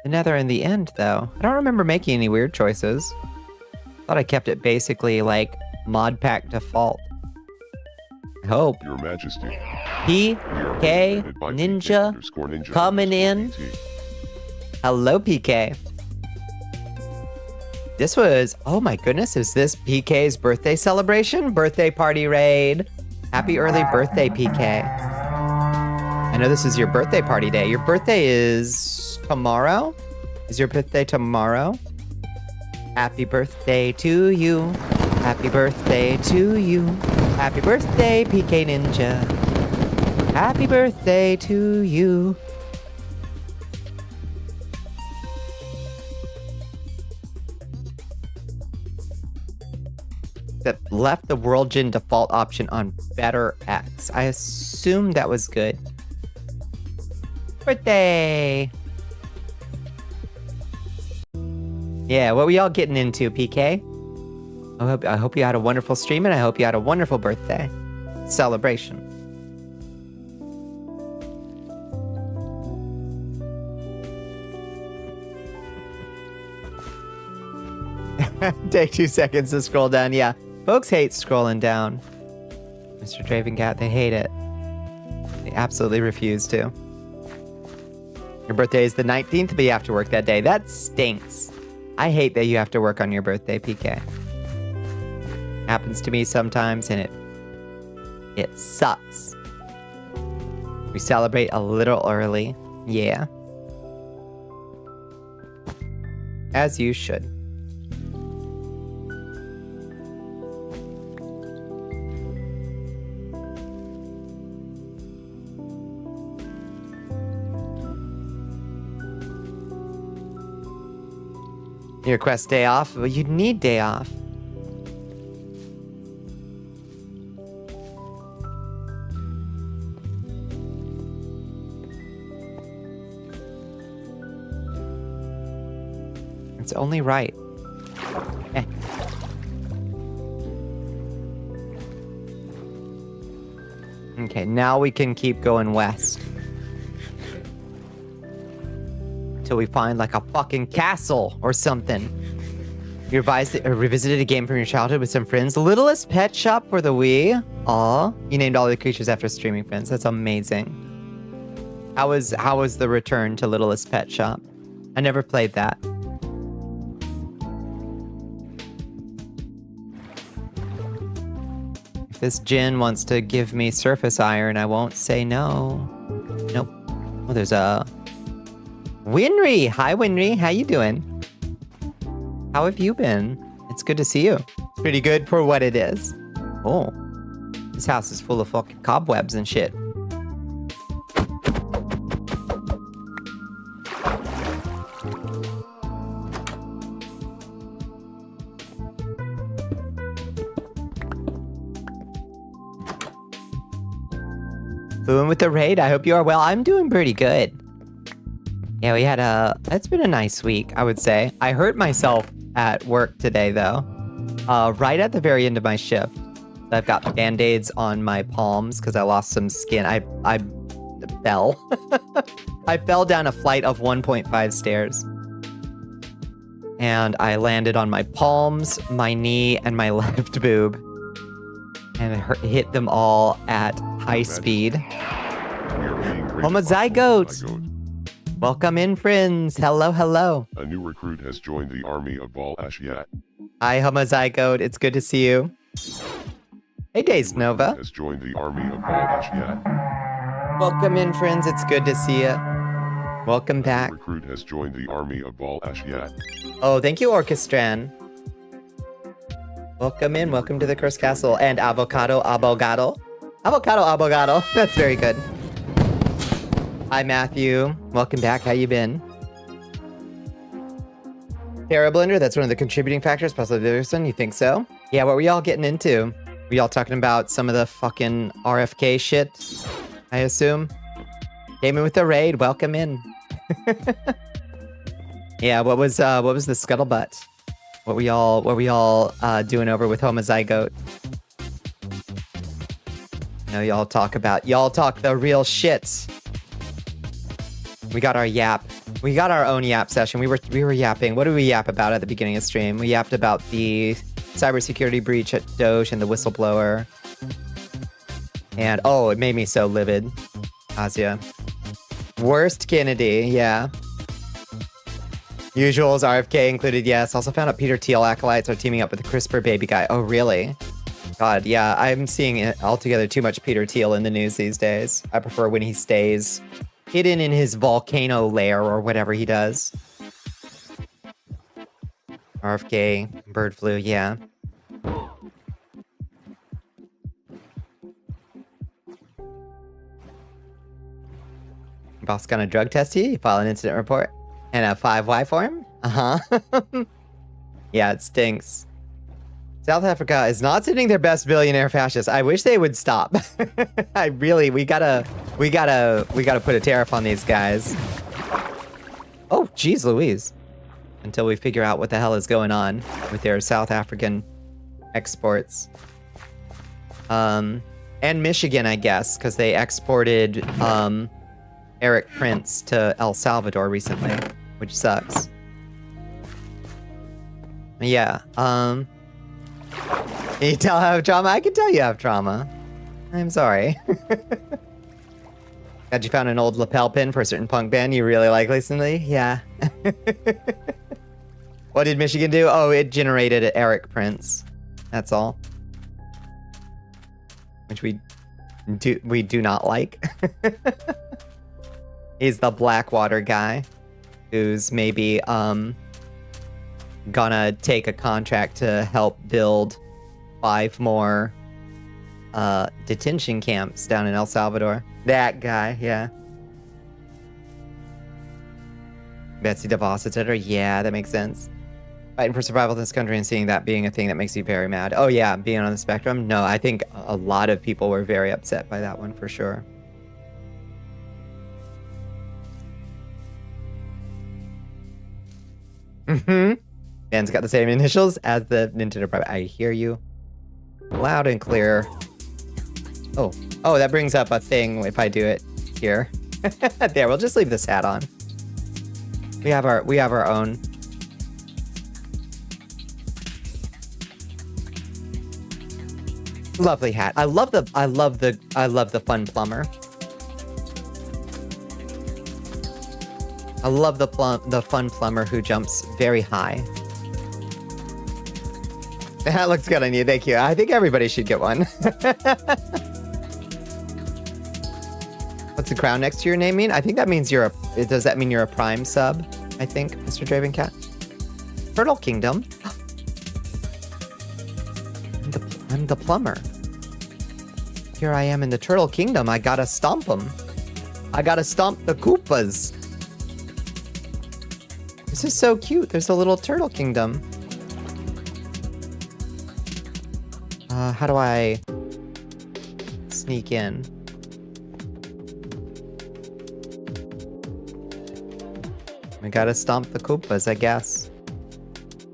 the nether and the end, though? I don't remember making any weird choices. Thought I kept it basically like mod pack default. I hope. Your Majesty. PK Ninja coming in. Hello, PK. This was, oh my goodness, is this PK's birthday celebration? Birthday party raid. Happy early birthday, PK. I know this is your birthday party day. Your birthday is tomorrow? Is your birthday tomorrow? Happy birthday to you. Happy birthday to you. Happy birthday, PK Ninja. Happy birthday to you. That left the World Gen default option on Better X. I assume that was good. Birthday! Yeah, what were y'all getting into, PK? I hope you had a wonderful stream, and I hope you had a wonderful birthday celebration. Take 2 seconds to scroll down. Yeah, folks hate scrolling down. Mr. Dravengat, they hate it. They absolutely refuse to. Your birthday is the 19th, but you have to work that day. That stinks. I hate that you have to work on your birthday, PK. Happens to me sometimes, and it sucks. We celebrate a little early. Yeah. As you should. Your quest day off? Well, you need day off. It's only right. Eh. Okay, now we can keep going west. Till we find like a fucking castle or something. You revisited a game from your childhood with some friends. Littlest Pet Shop for the Wii. Aw. You named all the creatures after streaming friends. That's amazing. How was the return to Littlest Pet Shop? I never played that. If this Jin wants to give me surface iron, I won't say no. Nope. Oh, there's a... Winry! Hi, Winry. How you doing? How have you been? It's good to see you. Pretty good for what it is. Oh. This house is full of fucking cobwebs and shit. Fluent with the raid. I hope you are well. I'm doing pretty good. Yeah, we had it's been a nice week, I would say. I hurt myself at work today, though. Right at the very end of my shift. I've got band-aids on my palms because I lost some skin. I fell. I fell down a flight of 1.5 stairs. And I landed on my palms, my knee, and my left boob. And I hit them all at high speed. Homozygote! Welcome in, friends. Hello, hello. A new recruit has joined the army of Bal Ashiat. Hi, Homozygote. It's good to see you. Hey, Days Nova. Has joined the army of Bal Ashiat. Welcome in, friends. It's good to see you. Welcome back. Recruit has joined the army of Bal Ashiat. Oh, thank you, Orchestran. Welcome in. Welcome to the Cursed Castle. And Avocado Abogado. Avocado Abogado. That's very good. Hi, Matthew. Welcome back. How you been? Terra Blender, that's one of the contributing factors, possibly the other one. You think so? Yeah, what were y'all getting into? Were y'all talking about some of the fucking RFK shit? I assume. Came in with the raid. Welcome in. Yeah, what was the scuttlebutt? What were y'all doing over with Homozygote? You know, y'all talk the real shit. We got our yap. We got our own yap session. We were yapping. What did we yap about at the beginning of stream? We yapped about the cybersecurity breach at Doge and the whistleblower. And oh, it made me so livid. Asia. Worst Kennedy, yeah. Usuals, RFK included, yes. Also found out Peter Thiel acolytes are teaming up with the CRISPR baby guy. Oh, really? God, yeah, I'm seeing it altogether too much Peter Thiel in the news these days. I prefer when he stays hidden in his volcano lair or whatever he does. RFK, bird flu, yeah. Boss gonna drug test you file an incident report. And a 5Y form? Uh-huh. Yeah, it stinks. South Africa is not sending their best billionaire fascists. I wish they would stop. We gotta put a tariff on these guys. Oh, geez Louise. Until we figure out what the hell is going on with their South African exports. And Michigan, I guess, because they exported Eric Prince to El Salvador recently, which sucks. Yeah, Can you tell I have trauma? I can tell you have trauma. I'm sorry. Glad you found an old lapel pin for a certain punk band you really like recently? Yeah. What did Michigan do? Oh, it generated Eric Prince. That's all. Which we do not like. He's the Blackwater guy who's maybe gonna take a contract to help build 5 more detention camps down in El Salvador. That guy, yeah. Betsy DeVos, etc. Yeah, that makes sense. Fighting for survival in this country and seeing that being a thing that makes you very mad. Oh yeah, being on the spectrum? No, I think a lot of people were very upset by that one for sure. Mm-hmm. Ben's got the same initials as the Nintendo private. I hear you. Loud and clear. Oh, that brings up a thing if I do it here. There, we'll just leave this hat on. We have our own. Lovely hat. I love the fun plumber. I love the fun plumber who jumps very high. That looks good on you, thank you. I think everybody should get one. What's the crown next to your name mean? I think that means does that mean you're a Prime sub? I think, Mr. Dravencat. Turtle Kingdom. I'm the plumber. Here I am in the Turtle Kingdom. I gotta stomp them. I gotta stomp the Koopas. This is so cute. There's a little Turtle Kingdom. How do I sneak in? We gotta stomp the Koopas, I guess.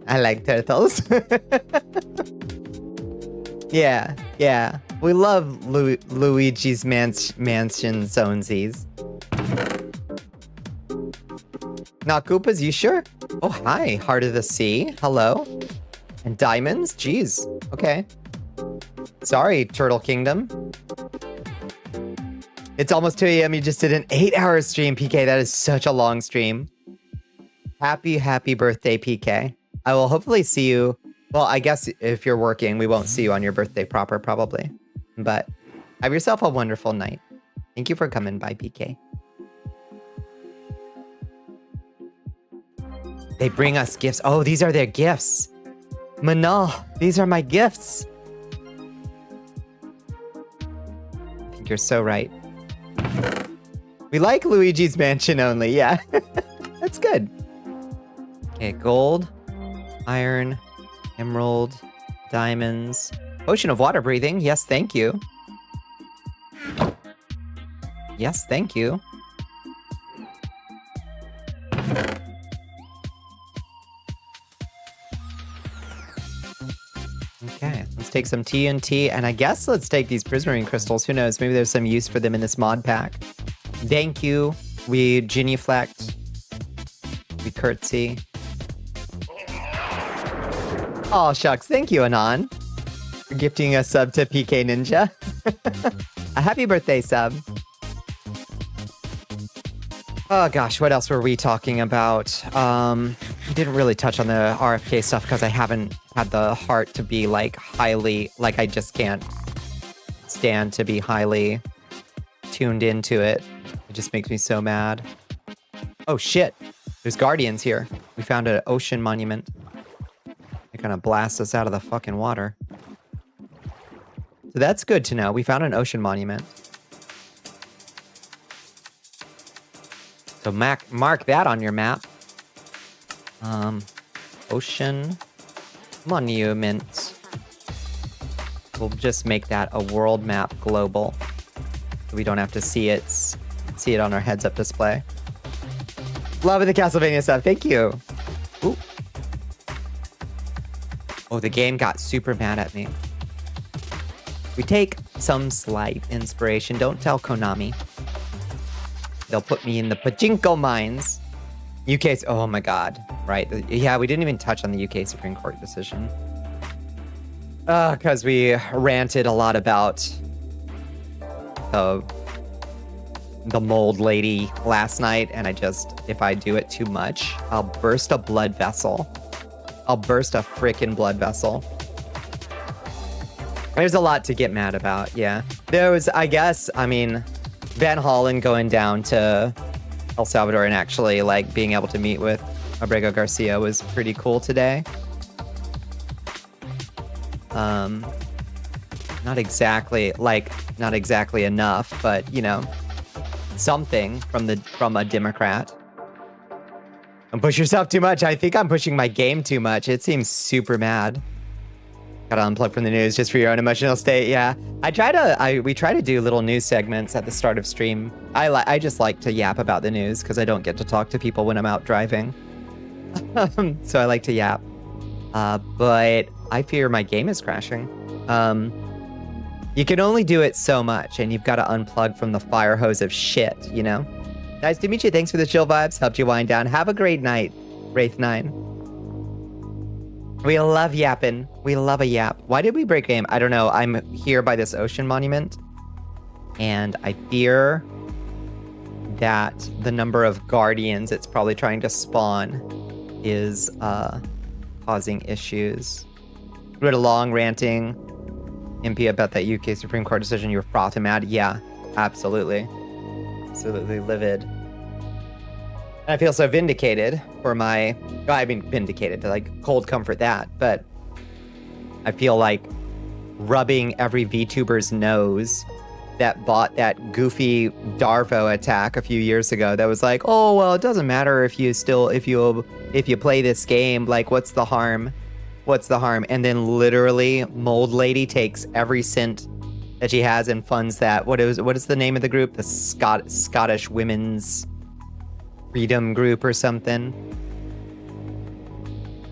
I like turtles. Yeah. We love Luigi's Mansion Zonesies. Not Koopas, you sure? Oh, hi. Heart of the Sea. Hello. And diamonds? Jeez. Okay. Sorry, Turtle Kingdom. It's almost 2 a.m. You just did an 8-hour stream, PK. That is such a long stream. Happy birthday, PK. I will hopefully see you. Well, I guess if you're working, we won't see you on your birthday proper, probably. But have yourself a wonderful night. Thank you for coming by, PK. They bring us gifts. Oh, these are their gifts. Manal, these are my gifts. I think you're so right. We like Luigi's Mansion only, yeah. That's good. Okay, gold. Iron, emerald, diamonds. Potion of water breathing. Yes, thank you. Yes, thank you. Okay, let's take some TNT, and I guess let's take these prismarine crystals. Who knows? Maybe there's some use for them in this mod pack. Thank you. We genuflect. We curtsy. Oh, shucks. Thank you, Anon, for gifting a sub to PK Ninja. A happy birthday sub. Oh gosh, what else were we talking about? We didn't really touch on the RFK stuff because I haven't had the heart to be like highly, like I just can't stand to be highly tuned into it. It just makes me so mad. Oh shit, there's guardians here. We found an ocean monument. They're gonna blast us out of the fucking water. So that's good to know. We found an ocean monument. So mark that on your map. Ocean monument. We'll just make that a world map global. So we don't have to see it on our heads-up display. Loving the Castlevania stuff. Thank you. Ooh. Oh, the game got super mad at me. We take some slight inspiration. Don't tell Konami. They'll put me in the pachinko mines. UK's, oh my God. Right. Yeah, we didn't even touch on the UK Supreme Court decision. Because we ranted a lot about the mold lady last night. And if I do it too much, I'll burst a blood vessel. I'll burst a frickin' blood vessel. There's a lot to get mad about, yeah. There was, I guess, I mean, Van Hollen going down to El Salvador and actually like being able to meet with Abrego Garcia was pretty cool today. Not exactly enough, but you know, something from a Democrat. Don't push yourself too much. I think I'm pushing my game too much. It seems super mad. Gotta unplug from the news just for your own emotional state. Yeah, we try to do little news segments at the start of stream. I just like to yap about the news because I don't get to talk to people when I'm out driving. So I like to yap. But I fear my game is crashing. You can only do it so much, and you've got to unplug from the fire hose of shit, you know? Nice to meet you. Thanks for the chill vibes. Helped you wind down. Have a great night, Wraith9. We love yapping. We love a yap. Why did we break game? I don't know. I'm here by this ocean monument, and I fear that the number of guardians it's probably trying to spawn is causing issues. We had a long ranting MP about that UK Supreme Court decision. You were frothing mad. Yeah, absolutely. Absolutely livid. And I feel so vindicated for my... Well, I mean, vindicated to like cold comfort that, but I feel like rubbing every VTuber's nose that bought that goofy Darvo attack a few years ago that was like, oh, well, it doesn't matter if you play this game, like, what's the harm? What's the harm? And then literally Mold Lady takes every cent that she has and funds that. What is the name of the group? The Scottish Women's Freedom Group or something.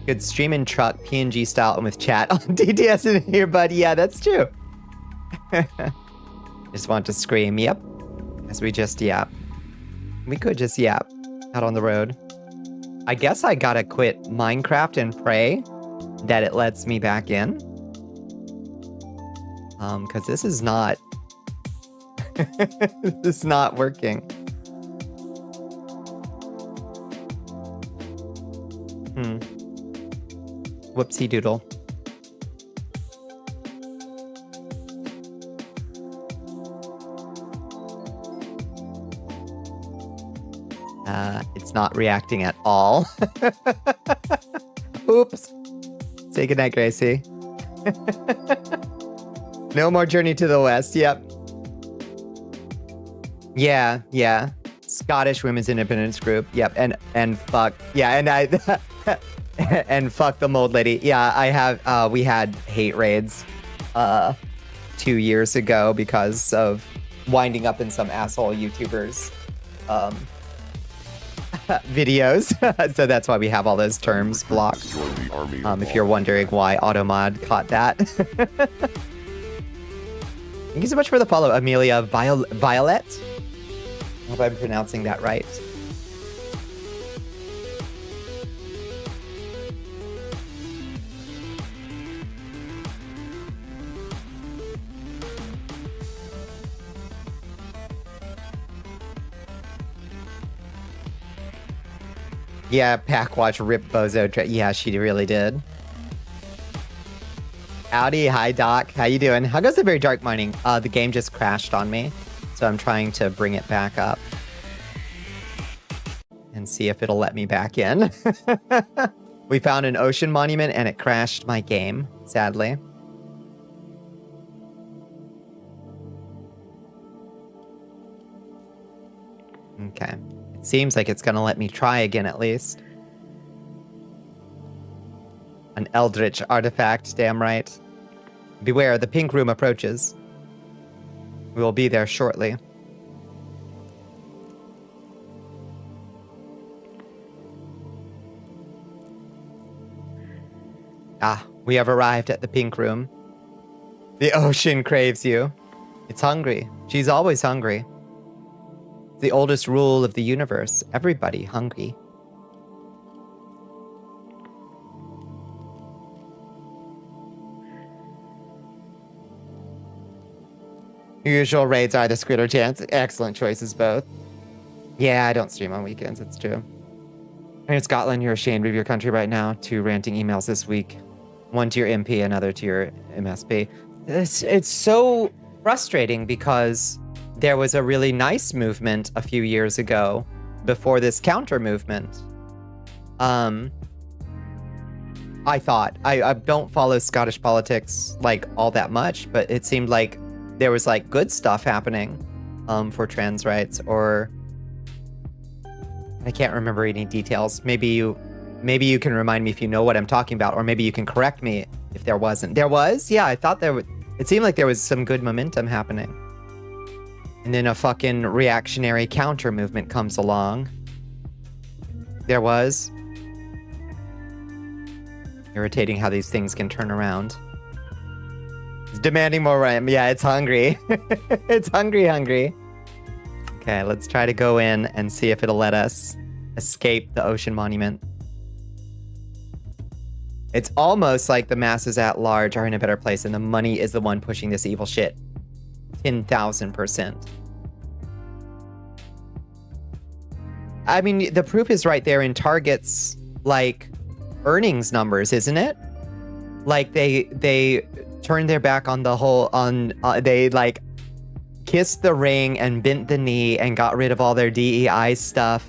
Could stream in truck, PNG style, and with chat on DTS in here, buddy. Yeah, that's true. Just want to scream, yep. As we just yap. We could just yap out on the road. I guess I gotta quit Minecraft and pray that it lets me back in. Because this is not... this is not working. Whoopsie doodle. It's not reacting at all. Oops. Say goodnight, Gracie. No more Journey to the West. Yep. Yeah. Scottish Women's Independence Group. Yep. And fuck. Yeah, and And fuck the mold lady. Yeah, I have, we had hate raids 2 years ago because of winding up in some asshole YouTubers videos. So that's why we have all those terms blocked. If you're wondering why Automod caught that. Thank you so much for the follow, Amelia Violet. I hope I'm pronouncing that right. Yeah, Packwatch ripped Bozo. Yeah, she really did. Howdy, hi Doc. How you doing? How goes the very dark mining? The game just crashed on me, so I'm trying to bring it back up and see if it'll let me back in. We found an ocean monument and it crashed my game, sadly. Okay. It seems like it's gonna let me try again at least. An eldritch artifact, damn right. Beware, the pink room approaches. We will be there shortly. Ah, we have arrived at the pink room. The ocean craves you. It's hungry. She's always hungry. It's the oldest rule of the universe. Everybody hungry. Usual raids are the Squid or Chance. Excellent choices both. Yeah, I don't stream on weekends, it's true. In Scotland, you're ashamed of your country right now. 2 ranting emails this week. 1 to your MP, another to your MSP. It's so frustrating because there was a really nice movement a few years ago before this counter movement. I thought. I don't follow Scottish politics like all that much, but it seemed like there was like good stuff happening for trans rights, or I can't remember any details. Maybe you can remind me if you know what I'm talking about, or maybe you can correct me if there wasn't. There was? Yeah, I thought it seemed like there was some good momentum happening. And then a fucking reactionary counter movement comes along. There was. Irritating how these things can turn around. It's demanding more RAM. Yeah, it's hungry. It's hungry. Okay, let's try to go in and see if it'll let us escape the ocean monument. It's almost like the masses at large are in a better place and the money is the one pushing this evil shit. 10,000%. I mean, the proof is right there in Target's, like, earnings numbers, isn't it? Like, they turned their back on the whole, they, like, kissed the ring and bent the knee and got rid of all their DEI stuff.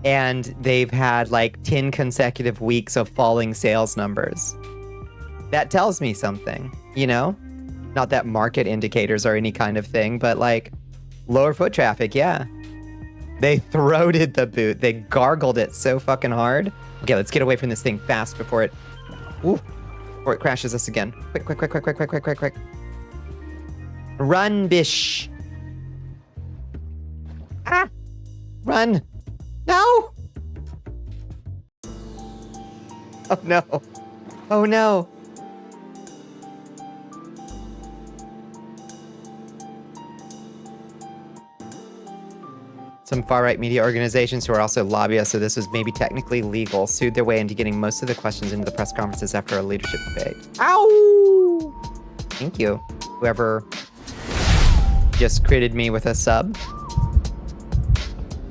And they've had, like, 10 consecutive weeks of falling sales numbers. That tells me something, you know? Not that market indicators are any kind of thing, but, like, lower foot traffic, yeah. They throated the boot. They gargled it so fucking hard. Okay, let's get away from this thing fast before it crashes us again. Quick. Run, bish. Ah! Run. No! Oh no. Oh no. Some far-right media organizations who are also lobbyists, so this was maybe technically legal, sued their way into getting most of the questions into the press conferences after a leadership debate. Ow! Thank you, whoever just critted me with a sub.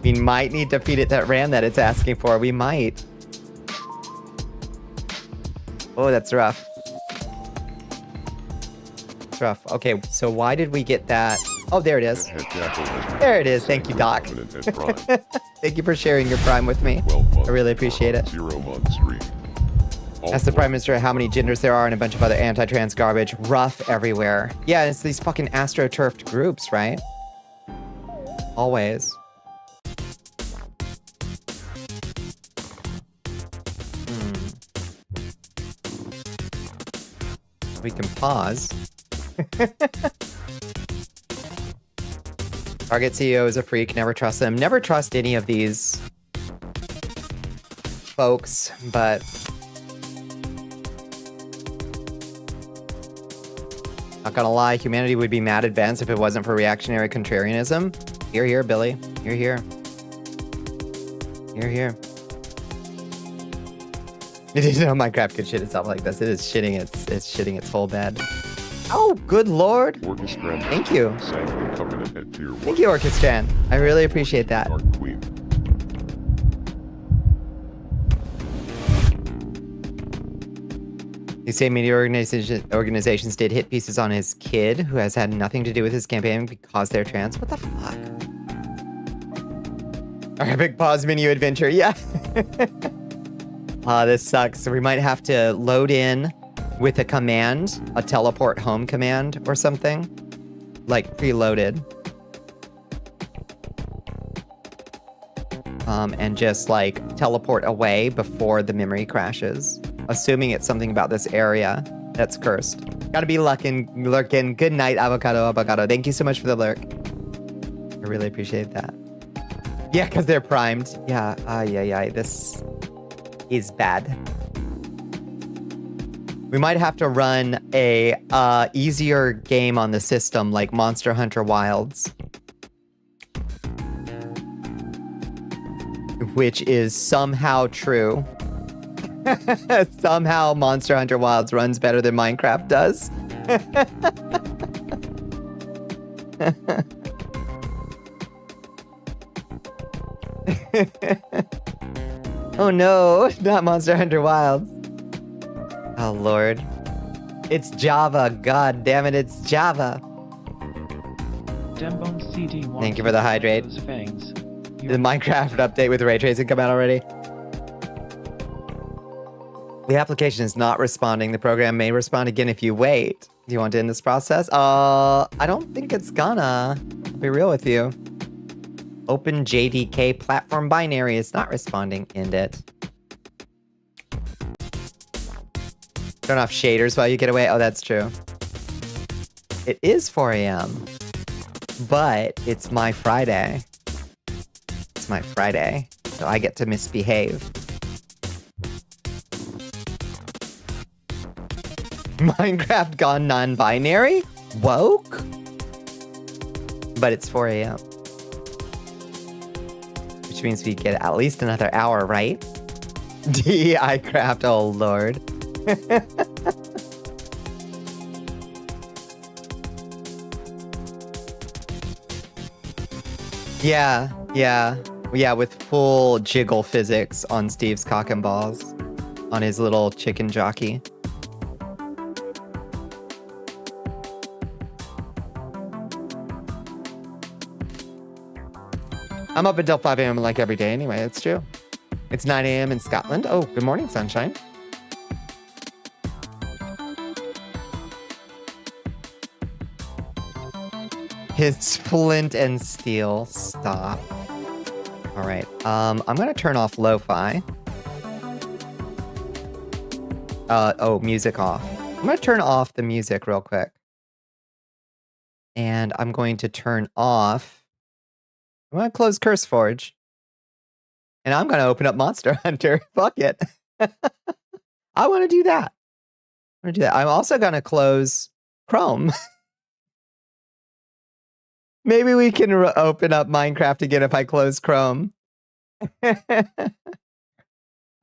We might need to feed it that RAM that it's asking for. We might. Oh, that's rough. It's rough. Okay, so why did we get that? Oh, there it is. There it is. Thank you, Doc. Thank you for sharing your Prime with me. I really appreciate it. Ask the Prime Minister how many genders there are and a bunch of other anti-trans garbage. Rough everywhere. Yeah, it's these fucking astroturfed groups, right? Always. We can pause. Target CEO is a freak. Never trust them. Never trust any of these folks, but not gonna lie, humanity would be mad advanced if it wasn't for reactionary contrarianism. Hear, hear, Billy. Hear, hear. Hear, hear. It is no Minecraft could shit itself like this. It is shitting its whole bed. Oh, good lord. Orchestran. Thank you. Sang the Covenant at tier 1. Thank you, Orchestran. I really appreciate that. Dark Queen. These same media organizations did hit pieces on his kid, who has had nothing to do with his campaign because they're trans. What the fuck? Our epic pause menu adventure, yeah. This sucks. We might have to load in with a command, a teleport home command or something. Like preloaded. And just like teleport away before the memory crashes. Assuming it's something about this area that's cursed. Gotta be lurking. Good night, avocado. Thank you so much for the lurk. I really appreciate that. Yeah, because they're primed. Yeah, this is bad. We might have to run a easier game on the system like Monster Hunter Wilds. Which is somehow true. Somehow Monster Hunter Wilds runs better than Minecraft does. Oh no, not Monster Hunter Wilds. Oh lord. It's Java, god damn it, it's Java. Thank you for the hydrate. The Minecraft update with ray tracing come out already? The application is not responding. The program may respond again if you wait. Do you want to end this process? I don't think it's gonna. I'll be real with you. Open JDK platform binary is not responding. End it. Turn off shaders while you get away. Oh, that's true. It is 4 a.m. But it's my Friday. It's my Friday. So I get to misbehave. Minecraft gone non-binary? Woke? But it's 4 a.m. Which means we get at least another hour, right? DEI craft, oh lord. Yeah, with full jiggle physics on Steve's cock and balls. On his little chicken jockey. I'm up until 5 a.m. like every day anyway, it's true. It's 9 a.m. in Scotland. Oh, good morning, sunshine. His flint and steel. Stop. All right. I'm gonna turn off lo-fi. Music off. I'm gonna turn off the music real quick. And I'm going to turn off. I'm gonna close CurseForge. And I'm gonna open up Monster Hunter. Fuck it. I wanna do that. I'm also gonna close Chrome. Maybe we can open up Minecraft again if I close Chrome.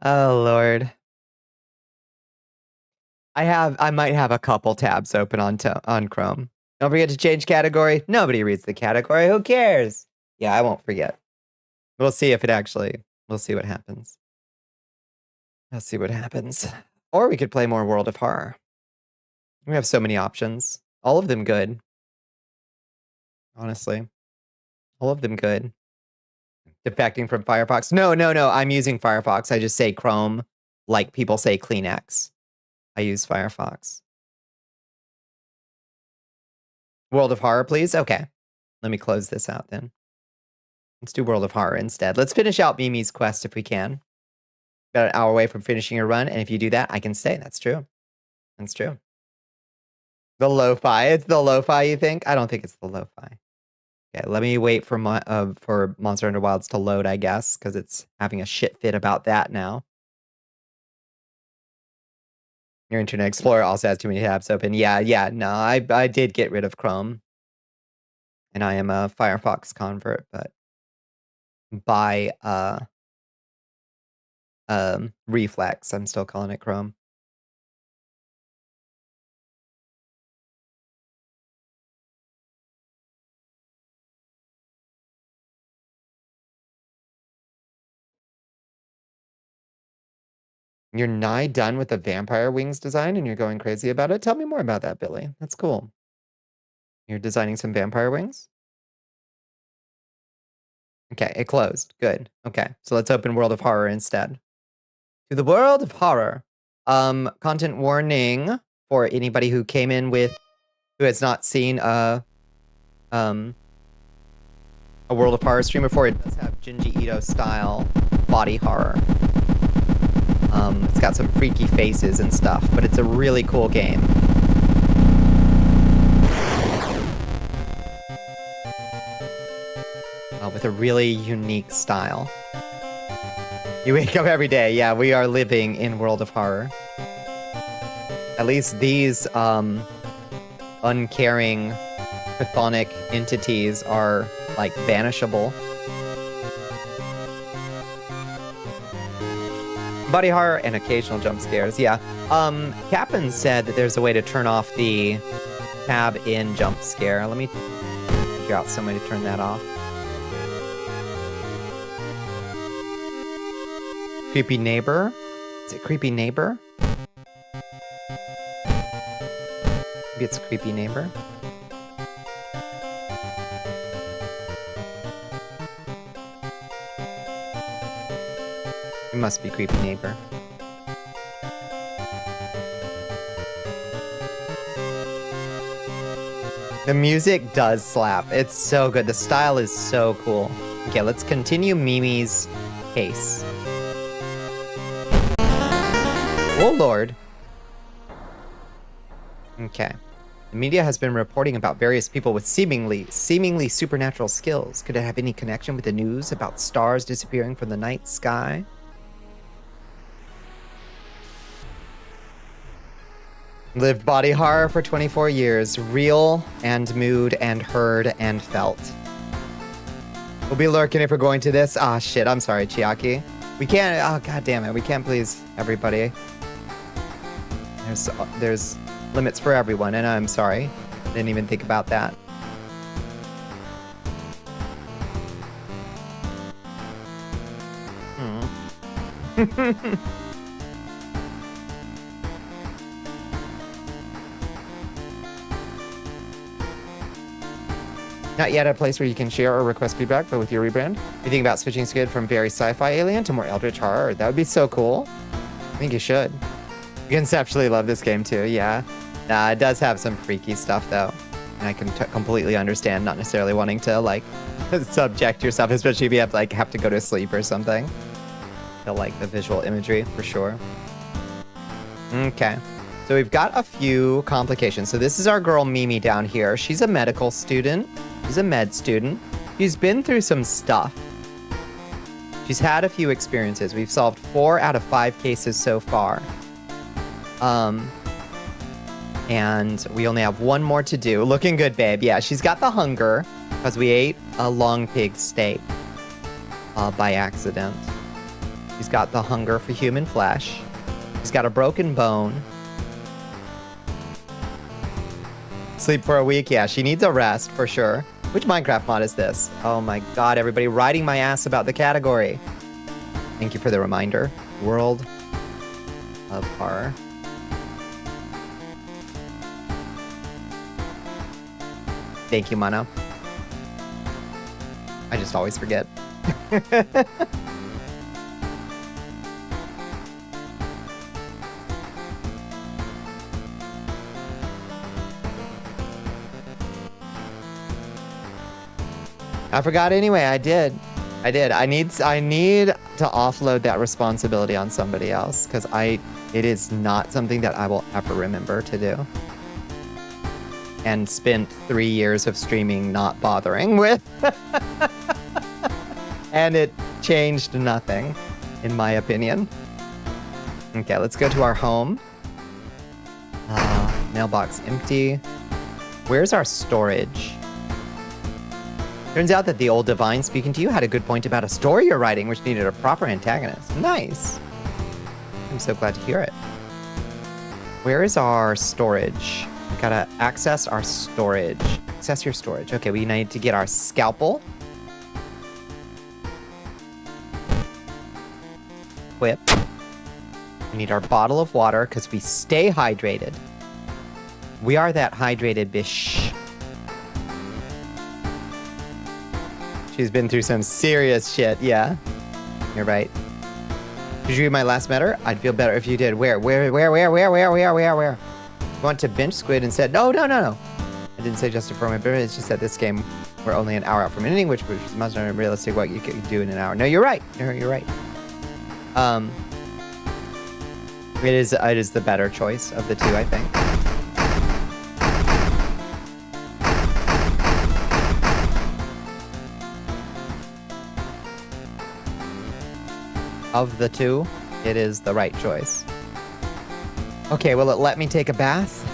Oh lord. I might have a couple tabs open on Chrome. Don't forget to change category. Nobody reads the category. Who cares? Yeah, I won't forget. We'll see if it actually. We'll see what happens. Let's see what happens. Or we could play more World of Horror. We have so many options. All of them good. Honestly. All of them good. Defecting from Firefox. No. I'm using Firefox. I just say Chrome like people say Kleenex. I use Firefox. World of Horror, please? Okay. Let me close this out then. Let's do World of Horror instead. Let's finish out Mimi's quest if we can. Got an hour away from finishing a run, and if you do that, I can stay. That's true. That's true. The lo-fi. It's the lo-fi, you think? I don't think it's the lo-fi. Okay, let me wait for Monster Hunter Wilds to load, I guess, because it's having a shit fit about that now. Your Internet Explorer also has too many tabs open. Yeah, no, I did get rid of Chrome. And I am a Firefox convert, but by reflex, I'm still calling it Chrome. You're nigh done with the vampire wings design and you're going crazy about it? Tell me more about that, Billy. That's cool. You're designing some vampire wings? Okay, it closed. Good. Okay, so let's open World of Horror instead. To the World of Horror. Content warning for anybody who came in who has not seen a World of Horror stream before. It does have Junji Ito style body horror. It's got some freaky faces and stuff, but it's a really cool game. With a really unique style. You wake up every day. Yeah, we are living in World of Horror. At least these uncaring chthonic entities are like banishable. Body horror and occasional jump scares. Yeah. Captain said that there's a way to turn off the tab in jump scare. Let me figure out some way to turn that off. Creepy neighbor? Is it creepy neighbor? Maybe it's creepy neighbor. It must be creepy neighbor. The music does slap. It's so good. The style is so cool. Okay, let's continue Mimi's case. Oh, Lord. Okay. The media has been reporting about various people with seemingly supernatural skills. Could it have any connection with the news about stars disappearing from the night sky? Lived body horror for 24 years. Real and mood and heard and felt. We'll be lurking if we're going to this. Ah, shit. I'm sorry, Chiaki. We can't. Oh, god damn it. We can't please everybody. There's limits for everyone, and I'm sorry. Didn't even think about that. Not yet a place where you can share or request feedback, but with your rebrand, you think about switching Skid from very sci-fi alien to more eldritch horror? That would be so cool. I think you should. You conceptually love this game too, yeah. Nah, it does have some freaky stuff though. And I can completely understand not necessarily wanting to like subject yourself, especially if you have to go to sleep or something. To like the visual imagery for sure. Okay. So we've got a few complications. So this is our girl Mimi down here. She's a medical student. She's a med student. She's been through some stuff. She's had a few experiences. We've solved 4 out of 5 cases so far. And we only have 1 more to do. Looking good, babe. Yeah, she's got the hunger because we ate a long pig steak by accident. She's got the hunger for human flesh. She's got a broken bone. Sleep for a week. Yeah, she needs a rest for sure. Which Minecraft mod is this? Oh my god, everybody riding my ass about the category. Thank you for the reminder. World of Horror. Thank you, Mono. I just always forget. I forgot anyway. I did. I need to offload that responsibility on somebody else because it is not something that I will ever remember to do. and spent 3 years of streaming not bothering with. And it changed nothing, in my opinion. Okay, let's go to our home. Mailbox empty. Where's our storage? Turns out that the old divine speaking to you had a good point about a story you're writing which needed a proper antagonist. Nice. I'm so glad to hear it. Where is our storage? We gotta access our storage. Access your storage. Okay, we need to get our scalpel. Equip. We need our bottle of water because we stay hydrated. We are that hydrated bish. She's been through some serious shit, yeah. You're right. Did you read my last letter? I'd feel better if you did. Where? You want to bench squid and said, no. I didn't say just for my birthday, it's just that this game, we're only an hour out from ending, which is much more realistic what you could do in an hour. No, you're right. You're right. It is the better choice of the two, I think. Of the two, it is the right choice. Okay, will it let me take a bath?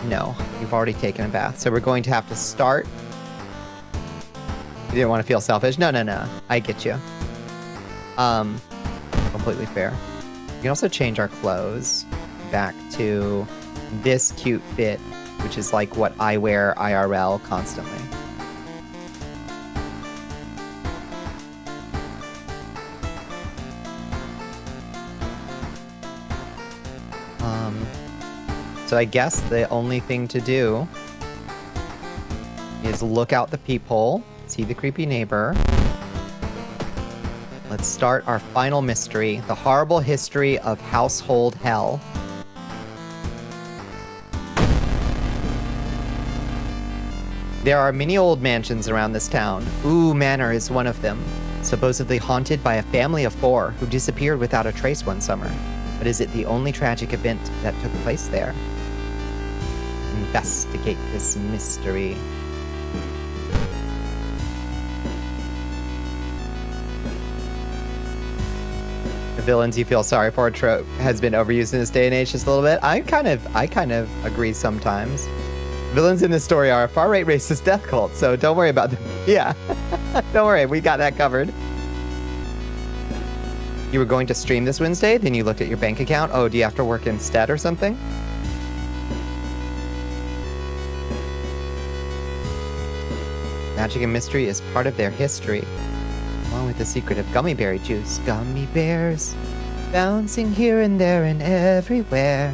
No, you've already taken a bath, so we're going to have to start. You didn't want to feel selfish? No. I get you. Completely fair. We can also change our clothes back to this cute fit, which is like what I wear IRL constantly. So I guess the only thing to do is look out the peephole, see the creepy neighbor. Let's start our final mystery, the horrible history of household hell. There are many old mansions around this town. Ooh Manor is one of them, supposedly haunted by a family of 4 who disappeared without a trace one summer. But is it the only tragic event that took place there? Investigate this mystery. The villains you feel sorry for trope has been overused in this day and age just a little bit. I kind of agree sometimes. Villains in this story are a far-right racist death cult, so don't worry about them. Yeah, don't worry, we got that covered. You were going to stream this Wednesday, then you looked at your bank account. Oh, do you have to work instead or something? Magic and mystery is part of their history, along with the secret of gummy berry juice. Gummy bears, bouncing here and there and everywhere.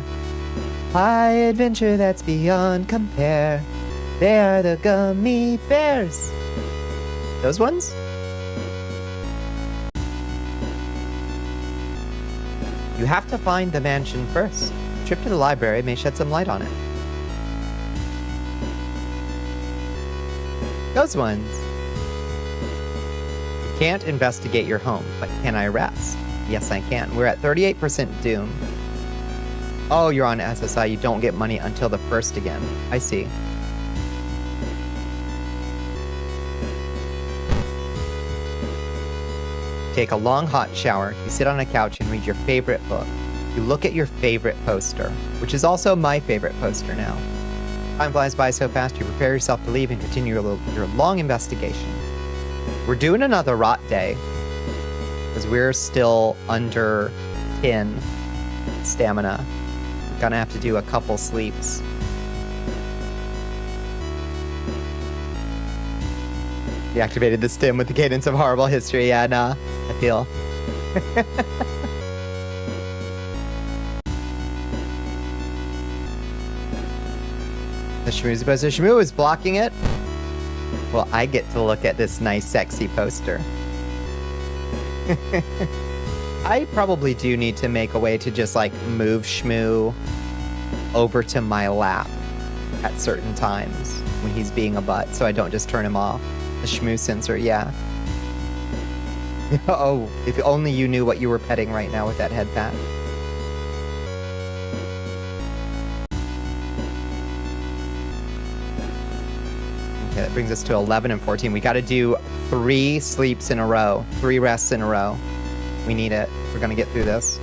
High adventure that's beyond compare. They are the gummy bears. Those ones? You have to find the mansion first. A trip to the library may shed some light on it. Those ones. You can't investigate your home, but can I rest? Yes, I can. We're at 38% doom. Oh, you're on SSI. You don't get money until the 1st again. I see. Take a long hot shower. You sit on a couch and read your favorite book. You look at your favorite poster, which is also my favorite poster now. Time flies by so fast, you prepare yourself to leave and continue your long investigation. We're doing another rot day, because we're still under 10 stamina. We're gonna have to do a couple sleeps. Deactivated the stim with the cadence of horrible history. Yeah, nah, I feel. The Shmoozy poster. Shmoo is blocking it. Well, I get to look at this nice, sexy poster. I probably do need to make a way to just, like, move Shmoo over to my lap at certain times when he's being a butt, so I don't just turn him off. The Shmoo sensor, yeah. Oh, if only you knew what you were petting right now with that head pat. Okay, that brings us to 11 and 14. We got to do 3 sleeps in a row, 3 rests in a row. We need it. We're going to get through this.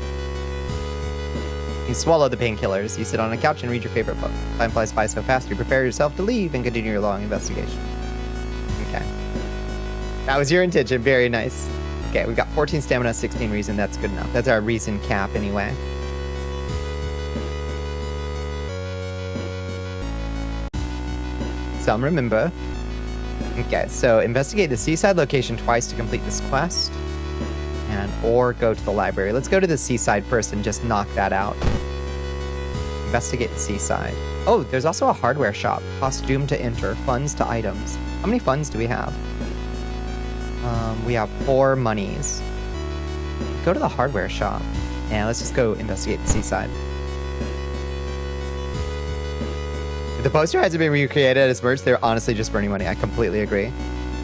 You swallow the painkillers. You sit on a couch and read your favorite book. Time flies by so fast, you prepare yourself to leave and continue your long investigation. Okay. That was your intention. Very nice. Okay, we've got 14 stamina, 16 reason. That's good enough. That's our reason cap anyway. Some remember. Okay, so investigate the seaside location twice to complete this quest. Or go to the library. Let's go to the seaside first and just knock that out. Investigate the seaside. Oh, there's also a hardware shop. Costume to enter. Funds to items. How many funds do we have? We have 4 monies. Go to the hardware shop. And let's just go investigate the seaside. If the poster hasn't been recreated as merch, they're honestly just burning money. I completely agree.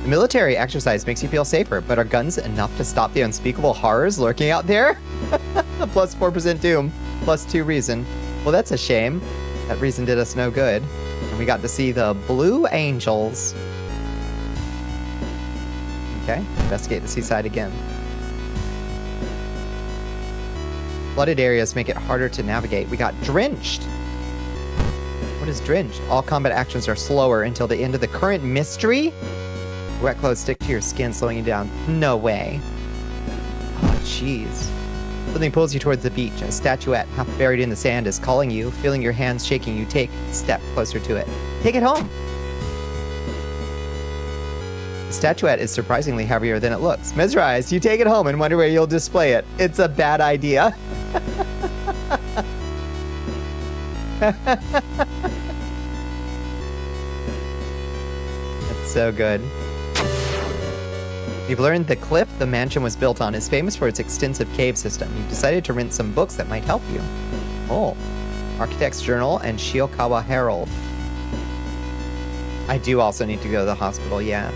The military exercise makes you feel safer, but are guns enough to stop the unspeakable horrors lurking out there? Plus 4% doom, plus 2 reason. Well, that's a shame. That reason did us no good. And we got to see the Blue Angels. Okay, investigate the seaside again. Flooded areas make it harder to navigate. We got drenched. What is drenched? All combat actions are slower until the end of the current mystery? Wet clothes stick to your skin, slowing you down. No way. Oh, jeez. Something pulls you towards the beach. A statuette, half buried in the sand, is calling you. Feeling your hands shaking, you take a step closer to it. Take it home. The statuette is surprisingly heavier than it looks. Mesmerized, you take it home and wonder where you'll display it. It's a bad idea. That's so good. You've learned the cliff the mansion was built on is famous for its extensive cave system. You've decided to rent some books that might help you. Oh. Architect's Journal and Shiokawa Herald. I do also need to go to the hospital, yeah.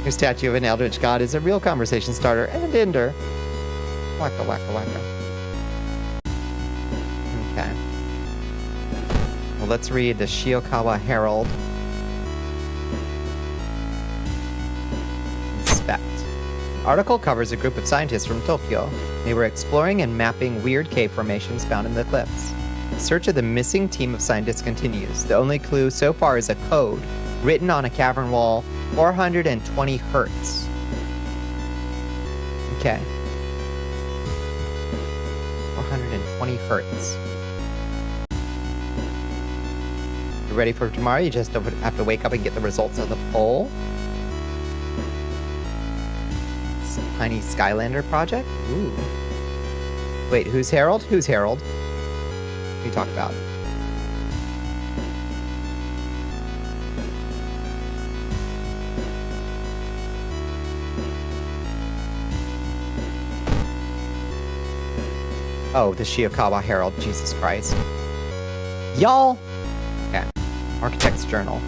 Your statue of an eldritch god is a real conversation starter and ender. Waka waka waka. Okay. Well, let's read the Shiokawa Herald. Inspect. The article covers a group of scientists from Tokyo. They were exploring and mapping weird cave formations found in the cliffs. The search of the missing team of scientists continues. The only clue so far is a code written on a cavern wall, 420 hertz. Okay. 420 hertz. You ready for tomorrow? You just have to wake up and get the results of the poll. Tiny Skylander project? Ooh. Wait, who's Harold? Who's Harold? We talked about. Oh, the Shiokawa Herald. Jesus Christ. Y'all! Okay. Architect's Journal.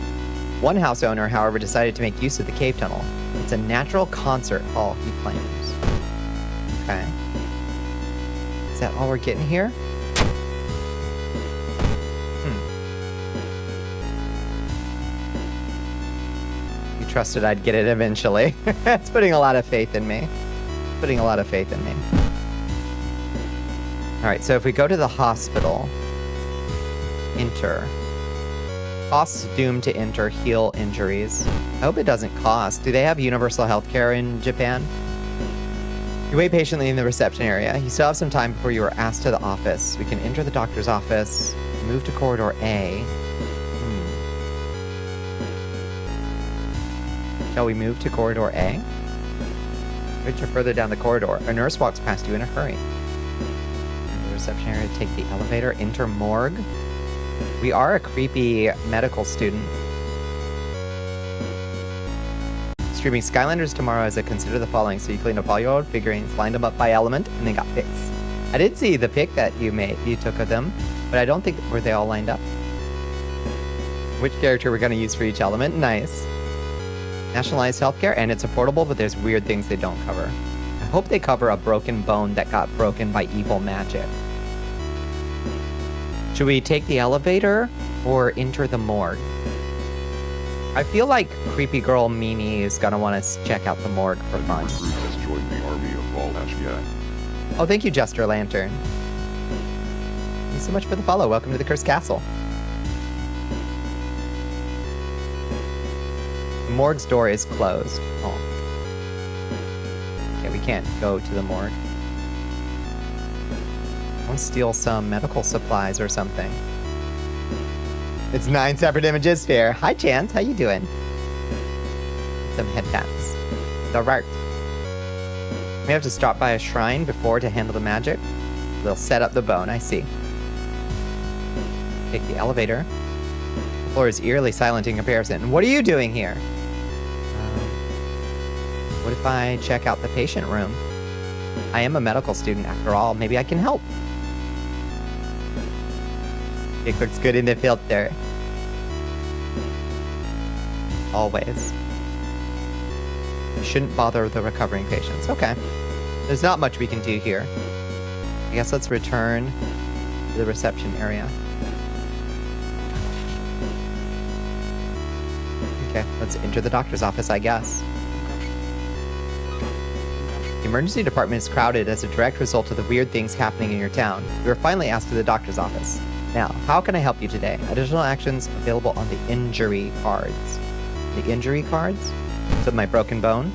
One house owner, however, decided to make use of the cave tunnel. It's a natural concert hall, he claims. Okay. Is that all we're getting here? You trusted I'd get it eventually. It's putting a lot of faith in me. Putting a lot of faith in me. Alright, so if we go to the hospital, enter. Costs doomed to enter, heal injuries. I hope it doesn't cost. Do they have universal healthcare in Japan? You wait patiently in the reception area. You still have some time before you are asked to the office. We can enter the doctor's office, move to corridor A. Shall we move to corridor A? Venture further down the corridor. A nurse walks past you in a hurry. Reception area, take the elevator, enter morgue. We are a creepy medical student. Streaming Skylanders tomorrow as I consider the following. So you cleaned up all your old figurines, lined them up by element, and they got pics. I did see the pic that you took of them, but I don't think, were they all lined up? Which character we're going to use for each element? Nice. Nationalized healthcare, and it's affordable, but there's weird things they don't cover. I hope they cover a broken bone that got broken by evil magic. Should we take the elevator or enter the morgue? I feel like creepy girl Mimi is gonna want to check out the morgue for fun. A recruit has joined the army of Volashyak. Oh, thank you, Jester Lantern. Thanks so much for the follow. Welcome to the Cursed Castle. The morgue's door is closed. Oh. Okay, we can't go to the morgue. I want to steal some medical supplies or something. It's 9 separate images. Fair. Hi, Chance. How you doing? Some headbands. The right. We have to stop by a shrine before to handle the magic. They'll set up the bone. I see. Take the elevator. The floor is eerily silent in comparison. What are you doing here? What if I check out the patient room? I am a medical student after all. Maybe I can help. It looks good in the filter. Always. You shouldn't bother the recovering patients. Okay. There's not much we can do here. I guess let's return to the reception area. Okay, let's enter the doctor's office, I guess. The emergency department is crowded as a direct result of the weird things happening in your town. You were finally asked to the doctor's office. Now, how can I help you today? Additional actions available on the injury cards. The injury cards? So my broken bone.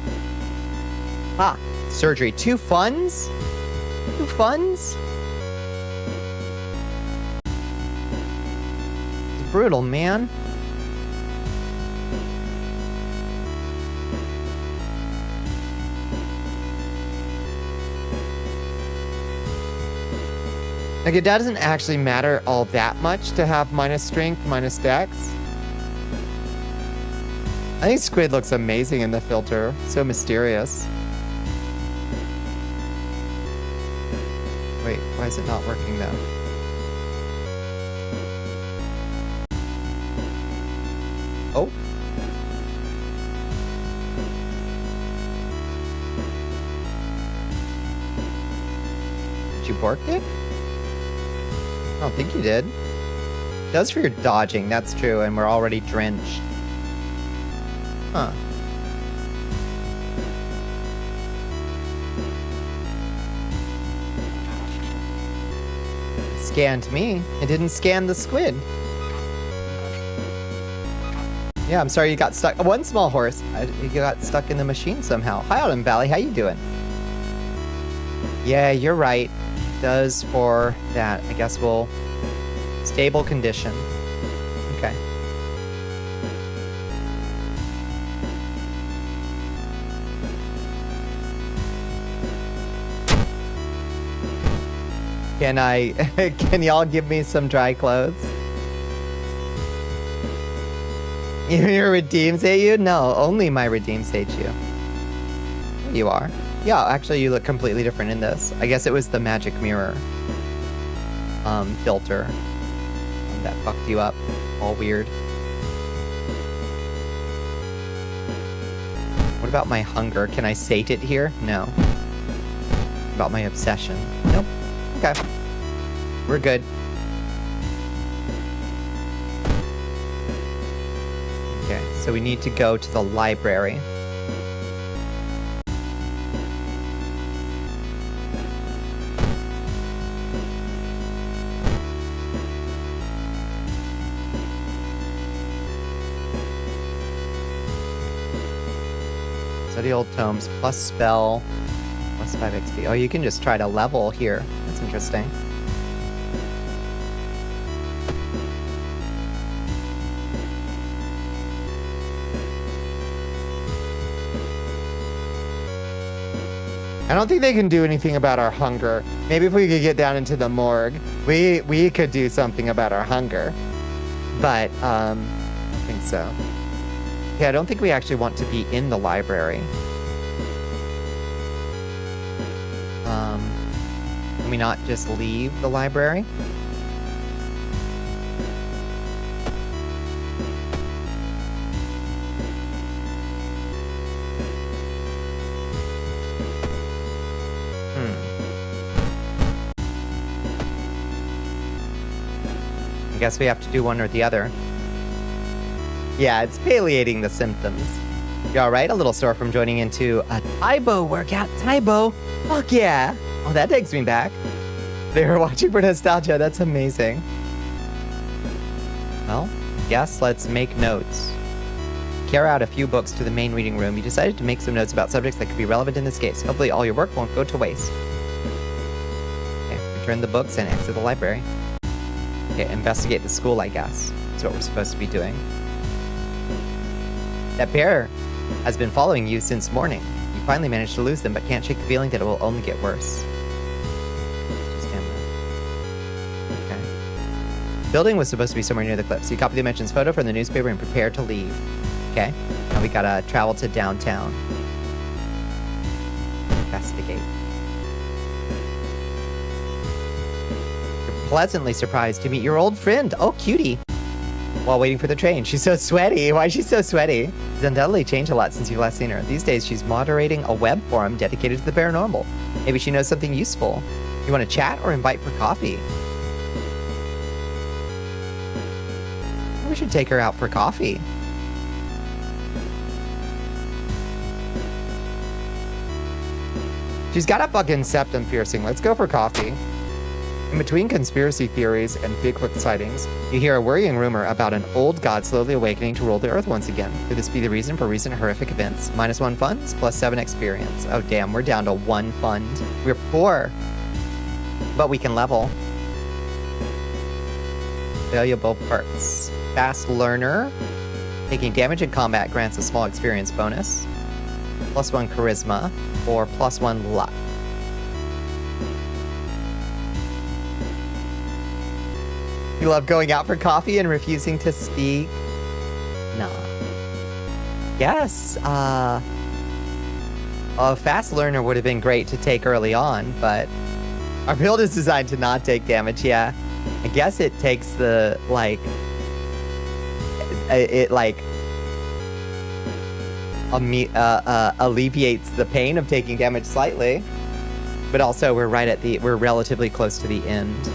Ah, surgery. 2 funds? 2 funds? It's brutal, man. Like, it doesn't actually matter all that much to have minus strength, minus dex. I think Squid looks amazing in the filter. So mysterious. Wait, why is it not working though? Oh. Did you bork it? I don't think you did. It does for your dodging, that's true, and we're already drenched. Huh. Scanned me. It didn't scan the squid. Yeah, I'm sorry you got stuck. One small horse. You got stuck in the machine somehow. Hi, Autumn Valley. How you doing? Yeah, you're right. It does for that. I guess we'll... Stable condition. Okay. Can y'all give me some dry clothes? Your redeems hate you? No, only my redeems hate you. There you are. Yeah, actually you look completely different in this. I guess it was the magic mirror filter that fucked you up. All weird. What about my hunger? Can I sate it here? No. What about my obsession? Nope. Okay. We're good. Okay, so we need to go to the library. Study old tomes, plus spell, plus 5 XP. Oh, you can just try to level here. That's interesting. I don't think they can do anything about our hunger. Maybe if we could get down into the morgue, we could do something about our hunger. But, I don't think so. Okay, I don't think we actually want to be in the library. Can we not just leave the library? guess we have to do one or the other. Yeah, it's palliating the symptoms. You alright? A little sore from joining into a Taibo workout. Taibo? Fuck yeah. Oh, that takes me back. They were watching for nostalgia. That's amazing. Well, I guess let's make notes. Carry out a few books to the main reading room. You decided to make some notes about subjects that could be relevant in this case. Hopefully all your work won't go to waste. Okay, return the books and exit the library. Okay, investigate the school, I guess. That's what we're supposed to be doing. That bear has been following you since morning. You finally managed to lose them, but can't shake the feeling that it will only get worse. Okay. The building was supposed to be somewhere near the cliffs. You copy the mentioned photo from the newspaper and prepare to leave. Okay, now we gotta travel to downtown. Investigate. You're pleasantly surprised to meet your old friend. Oh, cutie. While waiting for the train. She's so sweaty. Why is she so sweaty? She's undoubtedly changed a lot since you've last seen her. These days, she's moderating a web forum dedicated to the paranormal. Maybe she knows something useful. You want to chat or invite for coffee? We should take her out for coffee. She's got a fucking septum piercing. Let's go for coffee. In between conspiracy theories and Bigfoot sightings, you hear a worrying rumor about an old god slowly awakening to rule the earth once again. Could this be the reason for recent horrific events? -1 funds, +7 experience. Oh damn, we're down to 1 fund. We're poor. But we can level. Valuable perks. Fast learner. Taking damage in combat grants a small experience bonus. +1 charisma, or +1 luck. You love going out for coffee and refusing to speak? Nah. Yes, a fast learner would have been great to take early on, but our build is designed to not take damage, yeah. I guess it takes the, like, alleviates the pain of taking damage slightly, but also we're relatively close to the end.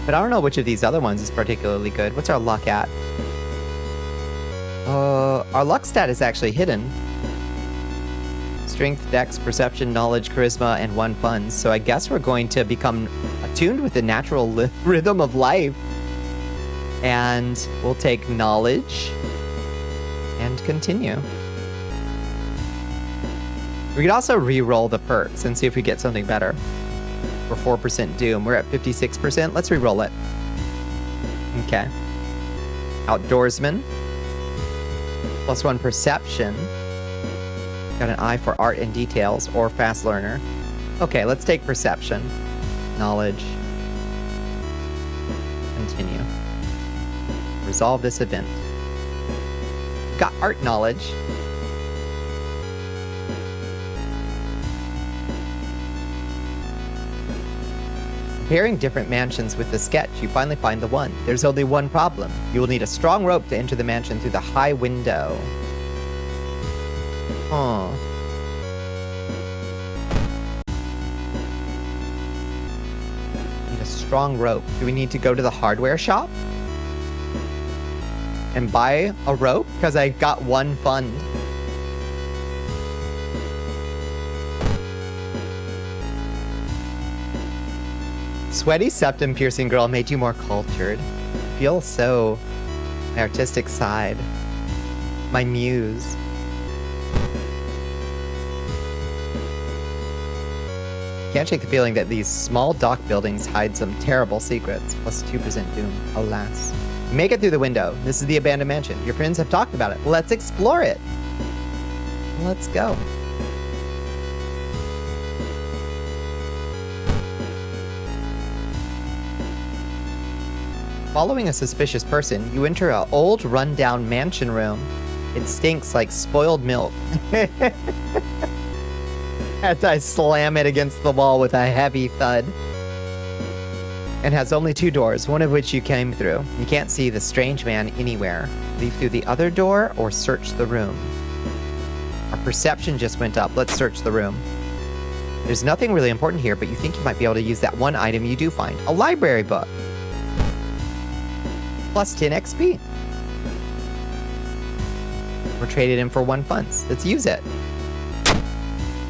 But I don't know which of these other ones is particularly good. What's our luck at? Our luck stat is actually hidden. Strength, dex, perception, knowledge, charisma, and 1 funds. So I guess we're going to become attuned with the natural rhythm of life. And we'll take knowledge and continue. We could also re-roll the perks and see if we get something better. For 4% doom. We're at 56%. Let's re-roll it. Okay. Outdoorsman. +1 perception. Got an eye for art and details, or fast learner. Okay, let's take perception. Knowledge. Continue. Resolve this event. Got art knowledge. Comparing different mansions with the sketch, you finally find the one. There's only one problem. You will need a strong rope to enter the mansion through the high window. Huh. Need a strong rope. Do we need to go to the hardware shop? And buy a rope? Because I got 1 fund. Sweaty septum piercing girl made you more cultured. I feel so... my artistic side. My muse. Can't shake the feeling that these small dock buildings hide some terrible secrets. +2% doom, alas. You make it through the window. This is the abandoned mansion. Your friends have talked about it. Let's explore it. Let's go. Following a suspicious person, you enter an old, run-down mansion room. It stinks like spoiled milk. As I slam it against the wall with a heavy thud. And has only 2 doors, one of which you came through. You can't see the strange man anywhere. Leave through the other door or search the room. Our perception just went up. Let's search the room. There's nothing really important here, but you think you might be able to use that one item you do find. A library book. Plus 10 XP. We're traded in for 1 funds. Let's use it.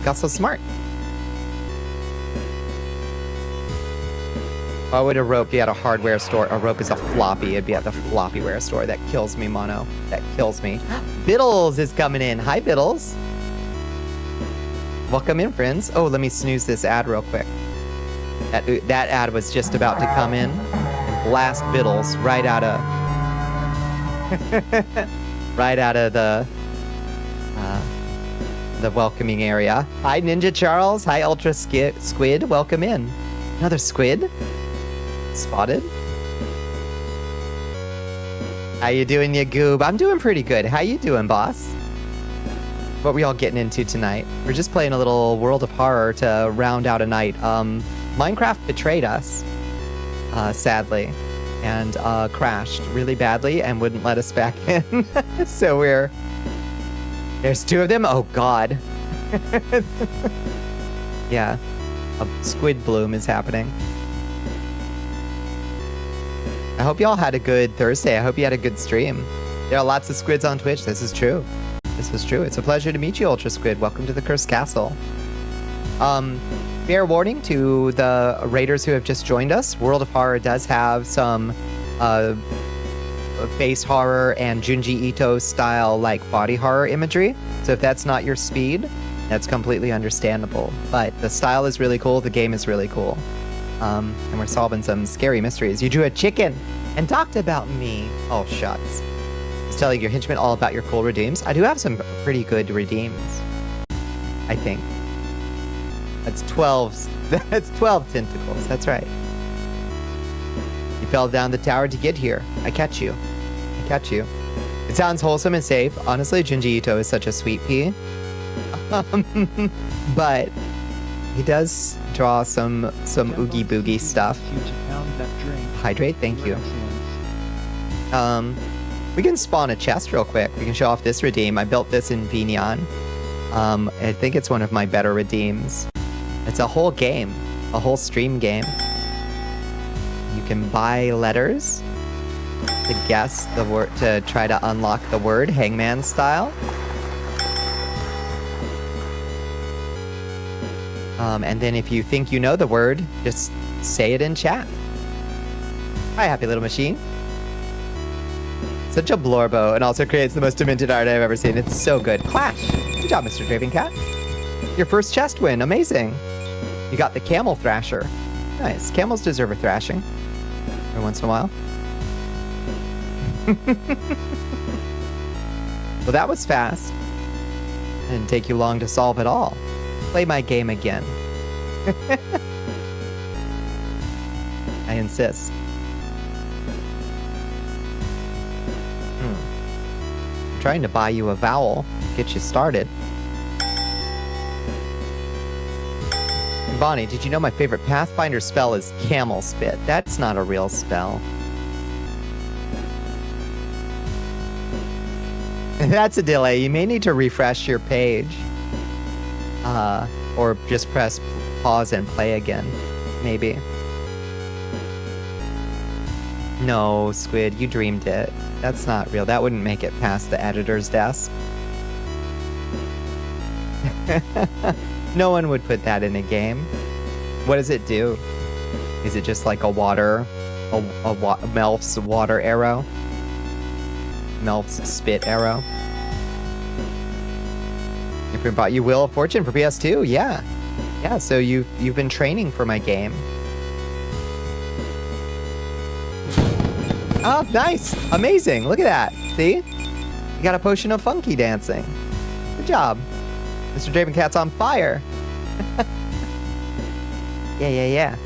Got so smart. Why would a rope be at a hardware store? A rope is a floppy. It'd be at the floppyware store. That kills me, Mono. That kills me. Biddles is coming in. Hi, Biddles. Welcome in, friends. Oh, let me snooze this ad real quick. That ad was just about to come in and blast Biddles right out of the welcoming area. Hi, Ninja Charles. Hi, Ultra Squid. Welcome in. Another squid. Spotted. How you doing, you goob? I'm doing pretty good. How you doing, boss? What we all getting into tonight? We're just playing a little World of Horror to round out a night. Minecraft betrayed us, sadly, and crashed really badly and wouldn't let us back in. So there's 2 of them. Oh God. Yeah, a squid bloom is happening. I hope y'all had a good Thursday. I hope you had a good stream. There are lots of squids on Twitch. This is true. This is true. It's a pleasure to meet you, Ultra Squid. Welcome to the Cursed Castle. Fair warning to the raiders who have just joined us. World of Horror does have some face horror and Junji Ito style like body horror imagery. So if that's not your speed, that's completely understandable. But the style is really cool. The game is really cool. And we're solving some scary mysteries. You drew a chicken and talked about me. Oh, shucks. Just telling your henchmen all about your cool redeems. I do have some pretty good redeems, I think. That's 12. That's 12 tentacles. That's right. You fell down the tower to get here. I catch you. I catch you. It sounds wholesome and safe. Honestly, Junji Ito is such a sweet pea. But he does draw some oogie boogie stuff. Hydrate, thank you. We can spawn a chest real quick. We can show off this redeem. I built this in Vignon. I think it's one of my better redeems. It's a whole game, a whole stream game. You can buy letters to guess the word, to try to unlock the word, hangman style. And then if you think you know the word, just say it in chat. Hi, happy little machine. Such a blorbo, and also creates the most demented art I've ever seen. It's so good. Clash! Good job, Mr. Draven Cat. Your first chest win. Amazing. You got the camel thrasher. Nice. Camels deserve a thrashing every once in a while. Well, that was fast. Didn't take you long to solve it all. Play my game again. I insist. I'm trying to buy you a vowel, get you started. Bonnie, did you know my favorite Pathfinder spell is Camel Spit? That's not a real spell. That's a delay. You may need to refresh your page. Or just press pause and play again. Maybe. No, Squid, you dreamed it. That's not real. That wouldn't make it past the editor's desk. No one would put that in a game. What does it do? Is it just like a Melf's water arrow? Melf's spit arrow? If we bought you Wheel of Fortune for PS2, yeah. Yeah, so you've been training for my game. Oh, nice. Amazing. Look at that. See? You got a potion of funky dancing. Good job. Mr. Draven Cat's on fire. Yeah.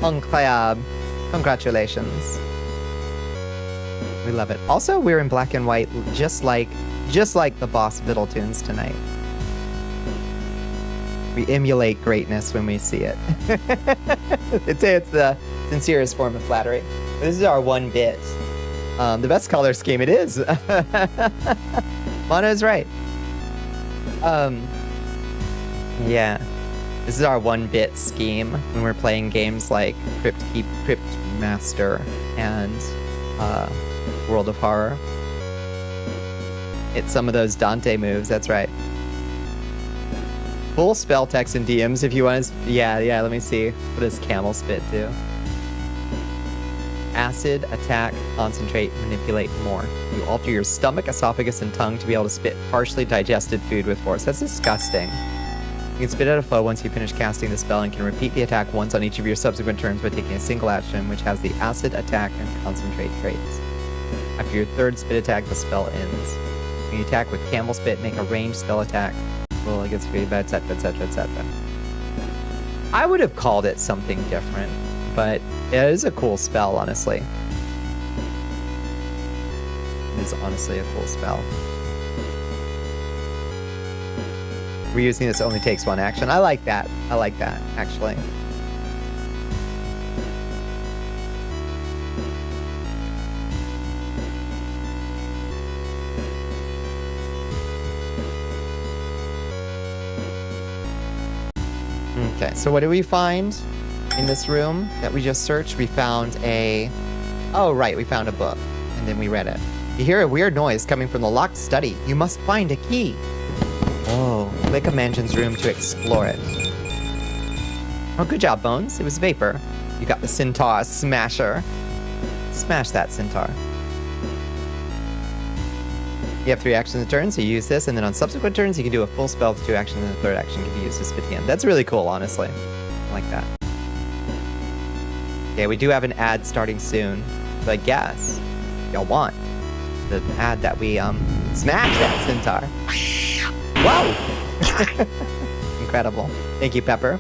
Incroyable. Congratulations. We love it. Also, we're in black and white, just like the boss Biddle tunes tonight. We emulate greatness when we see it. I'd say it's the sincerest form of flattery. This is our one bit. The best color scheme it is. Mono is right. Yeah. This is our 1-bit scheme when we're playing games like Crypt Master and World of Horror. It's some of those Dante moves, that's right. Full spell text and DMs if you want to... Yeah, let me see. What does Camel Spit do? Acid, attack, concentrate, manipulate more. You alter your stomach, esophagus, and tongue to be able to spit partially digested food with force. That's disgusting. You can spit out a flow once you finish casting the spell and can repeat the attack once on each of your subsequent turns by taking a single action, which has the acid, attack, and concentrate traits. After your third spit attack, the spell ends. When you attack with Camel Spit, make a ranged spell attack. Roll against feedback, etc., etc., etc. I would have called it something different, but it is a cool spell, honestly. It is honestly a cool spell. Reusing this only takes one action. I like that. I like that, actually. Okay, so what do we find in this room that we just searched? We found a... Oh, right, we found a book, and then we read it. You hear a weird noise coming from the locked study. You must find a key. Oh, click a mansion's room to explore it. Oh, good job, Bones. It was vapor. You got the centaur smasher. Smash that centaur. You have 3 actions a turn, so you use this, and then on subsequent turns, you can do a full spell with 2 actions, and the third action can be used to spit again. That's really cool, honestly. I like that. Okay, we do have an ad starting soon, so I guess y'all want the ad that we, smash that centaur. Whoa! Incredible. Thank you, Pepper.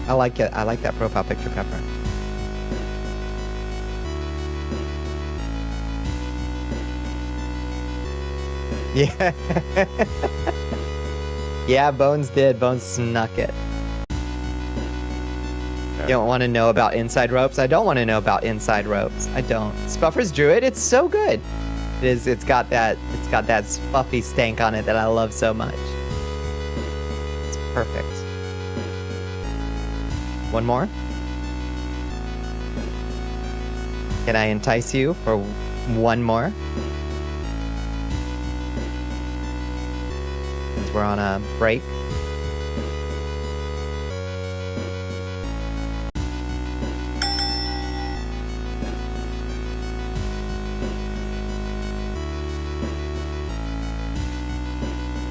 I like it. I like that profile picture, Pepper. Yeah. Yeah, Bones did. Bones snuck it. You don't want to know about inside ropes? I don't want to know about inside ropes. I don't. Spuffer's Druid, it's so good. It is, it's got that spuffy stank on it that I love so much. It's perfect. One more? Can I entice you for one more? Since we're on a break.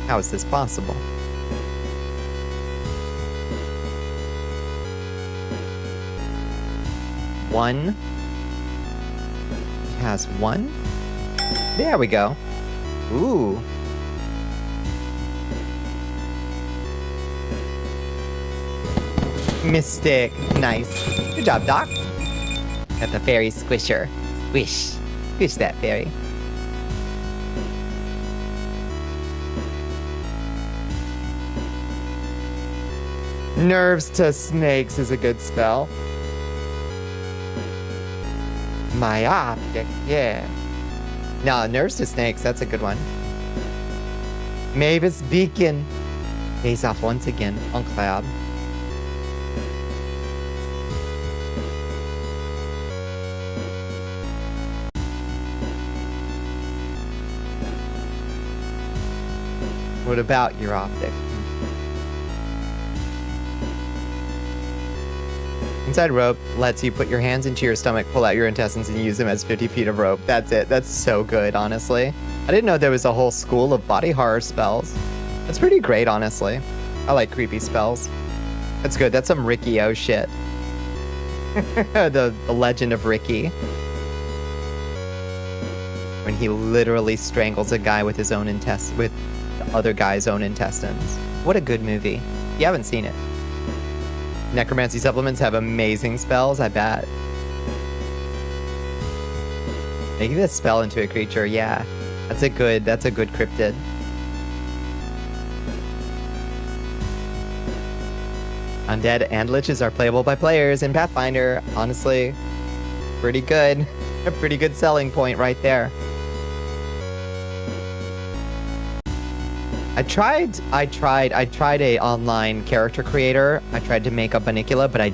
How is this possible? One. It has one? There we go. Ooh. Mystic. Nice. Good job, Doc. Got the fairy squisher. Squish. Squish that fairy. Nerves to snakes is a good spell. Myopic, yeah. No, nerves to snakes, that's a good one. Mavis Beacon. Face off once again on Cloud. What about your optic? Inside rope lets you put your hands into your stomach, pull out your intestines, and use them as 50 feet of rope. That's it. That's so good, honestly. I didn't know there was a whole school of body horror spells. That's pretty great, honestly. I like creepy spells. That's good. That's some Ricky O shit. the legend of Ricky. When he literally strangles a guy with his own with the other guy's own intestines. What a good movie. You haven't seen it. Necromancy supplements have amazing spells, I bet. Making this spell into a creature, yeah. That's a good cryptid. Undead and liches are playable by players in Pathfinder. Honestly, pretty good. A pretty good selling point right there. I tried a online character creator. I tried to make a Bonnicula, but I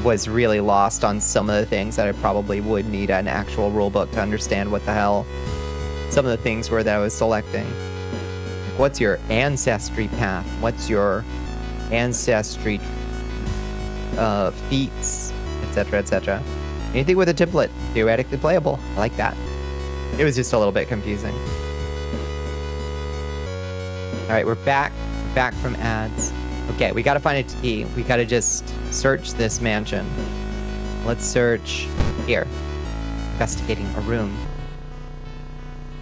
was really lost on some of the things that I probably would need an actual rule book to understand what the hell some of the things were that I was selecting. Like, what's your ancestry path? What's your ancestry feats, etc., etc. Anything with a template, theoretically playable. I like that. It was just a little bit confusing. All right, we're back from ads. Okay, we gotta find a key. We gotta just search this mansion. Let's search here. Investigating a room.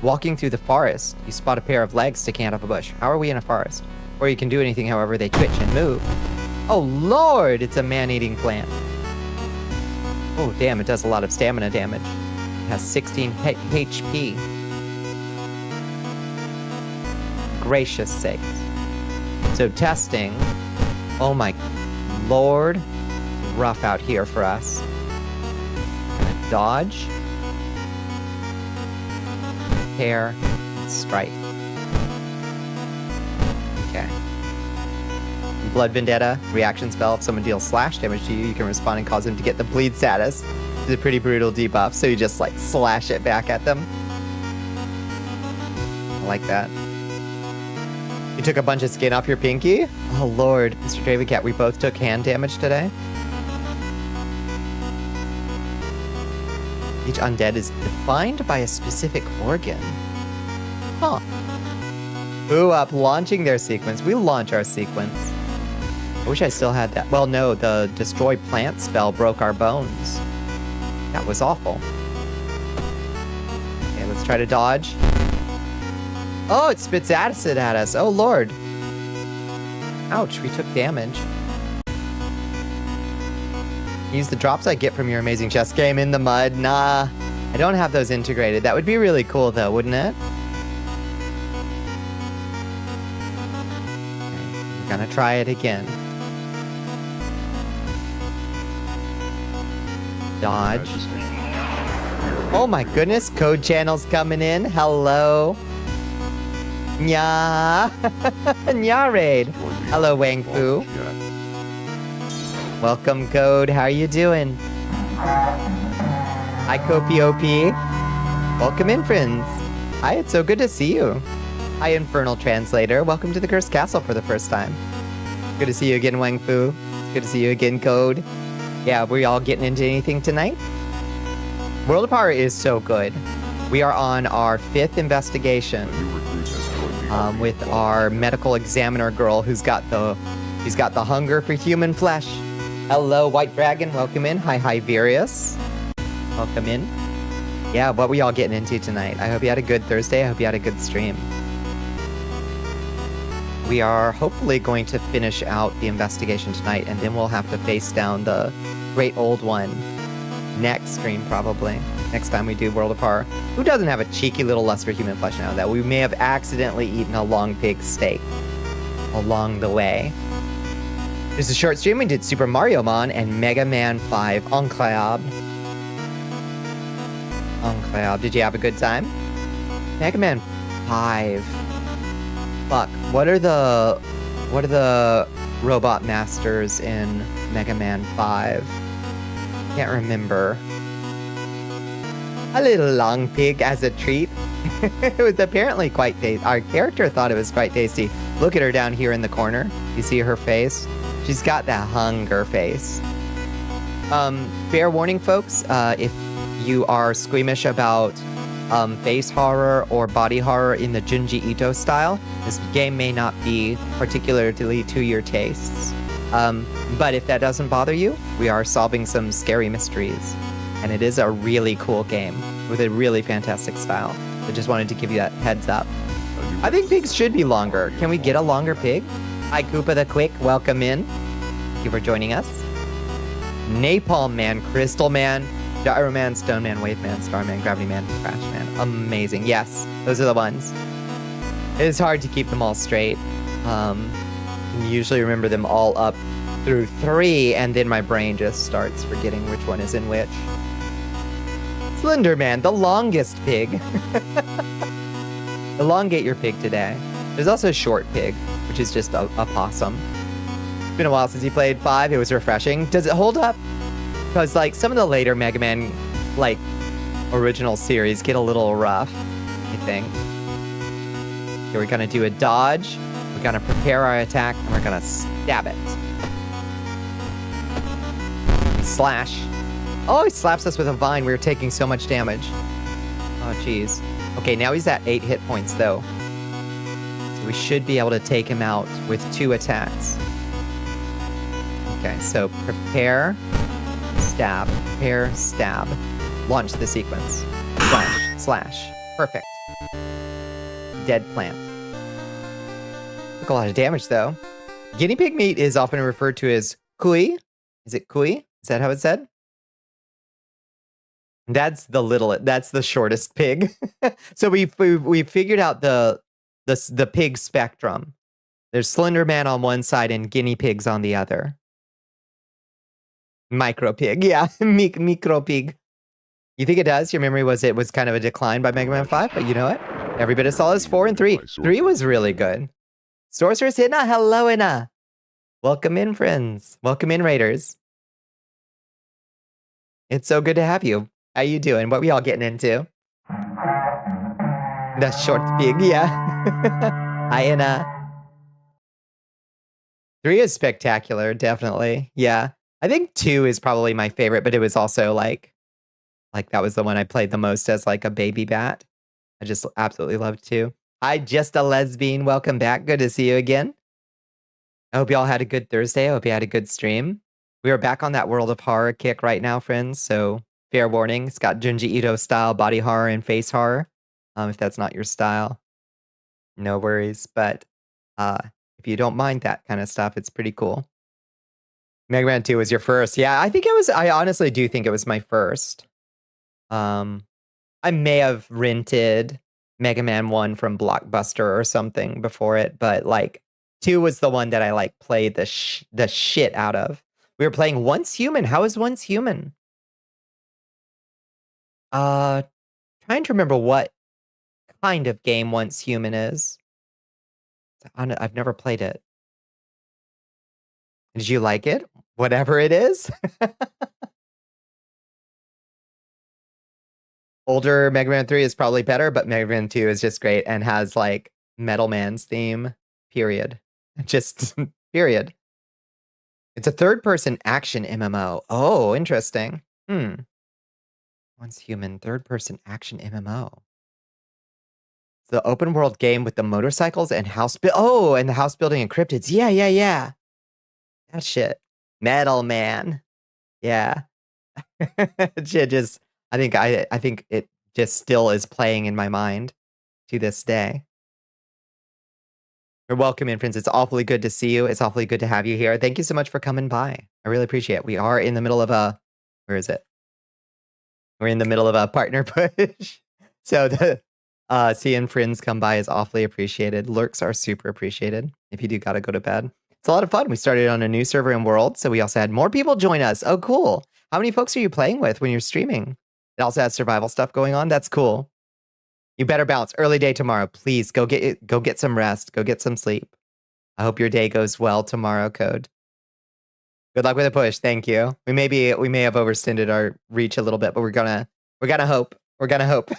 Walking through the forest, you spot a pair of legs sticking out of a bush. How are we in a forest? Or you can do anything, however, they twitch and move. Oh lord, it's a man-eating plant. Oh damn, it does a lot of stamina damage. It has 16 HP. Gracious sakes. So testing. Oh my lord. Rough out here for us. Dodge. Hair. Strike. Okay. Blood Vendetta. Reaction spell. If someone deals slash damage to you, you can respond and cause them to get the bleed status. It's a pretty brutal debuff, so you just like slash it back at them. I like that. You took a bunch of skin off your pinky? Oh lord, Mr. David Cat, we both took hand damage today. Each undead is defined by a specific organ. Huh. Boo up, launching their sequence. We launch our sequence. I wish I still had that. Well, no, the destroy plant spell broke our bones. That was awful. Okay, let's try to dodge. Oh, it spits acid at us. Oh, lord. Ouch, we took damage. Use the drops I get from your amazing chess game in the mud. Nah, I don't have those integrated. That would be really cool, though, wouldn't it? Okay, we're gonna try it again. Dodge. Oh my goodness, code channel's coming in. Hello. Nya. Nya raid. Hello, Wang Fu. Welcome, Code. How are you doing? Hi, Copy. Welcome in, friends. Hi, it's so good to see you. Hi, Infernal Translator. Welcome to the Cursed Castle for the first time. Good to see you again, Wang Fu. It's good to see you again, Code. Yeah, we all getting into anything tonight? World of Power is so good. We are on our 5th investigation with our medical examiner girl who's got the hunger for human flesh. Hello, White Dragon. Welcome in. Hi, Various. Welcome in. Yeah, what we all getting into tonight? I hope you had a good Thursday. I hope you had a good stream. We are hopefully going to finish out the investigation tonight, and then we'll have to face down the Great Old One next stream, probably. Next time we do World of Horror. Who doesn't have a cheeky little lust for human flesh now that we may have accidentally eaten a long pig steak along the way? There's a short stream. We did Super Mario Man and Mega Man 5 Enclave. Did you have a good time? Mega Man 5. Fuck. What are the robot masters in Mega Man 5? Can't remember. A little long pig as a treat. It was apparently quite tasty. Our character thought it was quite tasty. Look at her down here in the corner. You see her face? She's got that hunger face. Fair warning, folks. If you are squeamish about face horror or body horror in the Junji Ito style, this game may not be particularly to your tastes. But if that doesn't bother you, we are solving some scary mysteries. And it is a really cool game with a really fantastic style. I just wanted to give you that heads up. I think pigs should be longer. Can we get a longer pig? Hi, Koopa the Quick. Welcome in. Thank you for joining us. Napalm Man, Crystal Man, Gyro Man, Stone Man, Wave Man, Star Man, Gravity Man, Crash Man. Amazing. Yes, those are the ones. It is hard to keep them all straight. You usually remember them all up through 3, and then my brain just starts forgetting which one is in which. Slender Man, the longest pig. Elongate your pig today. There's also Short Pig, which is just a possum. It's been a while since he played 5. It was refreshing. Does it hold up? Because like some of the later Mega Man like original series get a little rough, I think. Here we're gonna do a dodge. We're gonna prepare our attack and we're gonna stab it. Slash. Oh, he slaps us with a vine. We were taking so much damage. Oh, jeez. Okay, now he's at 8 hit points, though. So we should be able to take him out with 2 attacks. Okay, so prepare, stab, prepare, stab. Launch the sequence. Slash, slash. Perfect. Dead plant. Took a lot of damage, though. Guinea pig meat is often referred to as kui. Is it kui? Is that how it's said? That's the shortest pig. So we figured out the pig spectrum. There's Slender Man on one side and guinea pigs on the other. Micro pig, yeah, micro pig. You think it does? Your memory was it was kind of a decline by Mega Man 5, but you know what? Every bit as solid as 4 and 3. 3 was really good. Sorceress Hina, hello Ina. Welcome in, friends. Welcome in, Raiders. It's so good to have you. How you doing? What we all getting into? The short pig, yeah. Hi, Anna. 3 is spectacular, definitely. Yeah. I think 2 is probably my favorite, but it was also like that was the one I played the most as like a baby bat. I just absolutely loved 2. Hi, Just a Lesbian. Welcome back. Good to see you again. I hope you all had a good Thursday. I hope you had a good stream. We are back on that World of Horror kick right now, friends. So fair warning, it's got Junji Ito style body horror and face horror. If that's not your style, no worries. But if you don't mind that kind of stuff, it's pretty cool. Mega Man 2 was your first. Yeah, I think it was. I honestly do think it was my first. I may have rented Mega Man 1 from Blockbuster or something before it, but like 2 was the one that I like played the shit out of. We were playing Once Human. How is Once Human? Trying to remember what kind of game Once Human is. I've never played it. Did you like it? Whatever it is? Older Mega Man 3 is probably better, but Mega Man 2 is just great and has like Metal Man's theme, period. Just period. It's a third-person action MMO. Oh, interesting. Once Human, third-person action MMO. It's the open world game with the motorcycles and house and the house building and cryptids. Yeah. That shit. Metal Man. Yeah. I think it just still is playing in my mind to this day. You're welcome in, friends. It's awfully good to see you. It's awfully good to have you here. Thank you so much for coming by. I really appreciate it. We are in the middle of where is it? We're in the middle of a partner push. So seeing friends come by is awfully appreciated. Lurks are super appreciated if you do gotta go to bed. It's a lot of fun. We started on a new server in World, so we also had more people join us. Oh, cool. How many folks are you playing with when you're streaming? It also has survival stuff going on. That's cool. You better bounce. Early day tomorrow. Please go get some rest. Go get some sleep. I hope your day goes well tomorrow, Code. Good luck with the push. Thank you. We may have overextended our reach a little bit, but we're gonna hope. We're gonna hope.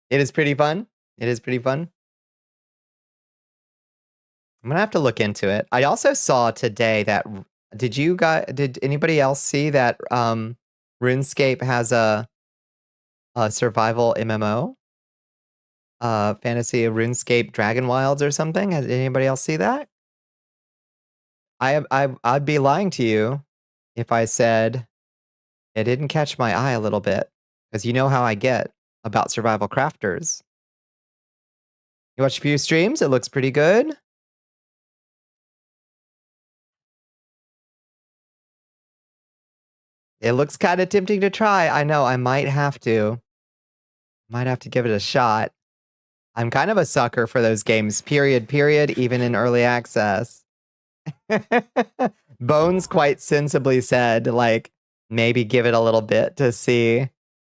It is pretty fun. It is pretty fun. I'm gonna have to look into it. I also saw today that did anybody else see that RuneScape has a survival MMO? Fantasy RuneScape Dragon Wilds or something? Did anybody else see that? I'd be lying to you if I said it didn't catch my eye a little bit, because you know how I get about survival crafters. You watch a few streams, it looks pretty good. It looks kind of tempting to try. I know, I might have to. Might have to give it a shot. I'm kind of a sucker for those games, period, even in early access. Bones quite sensibly said, like, maybe give it a little bit to see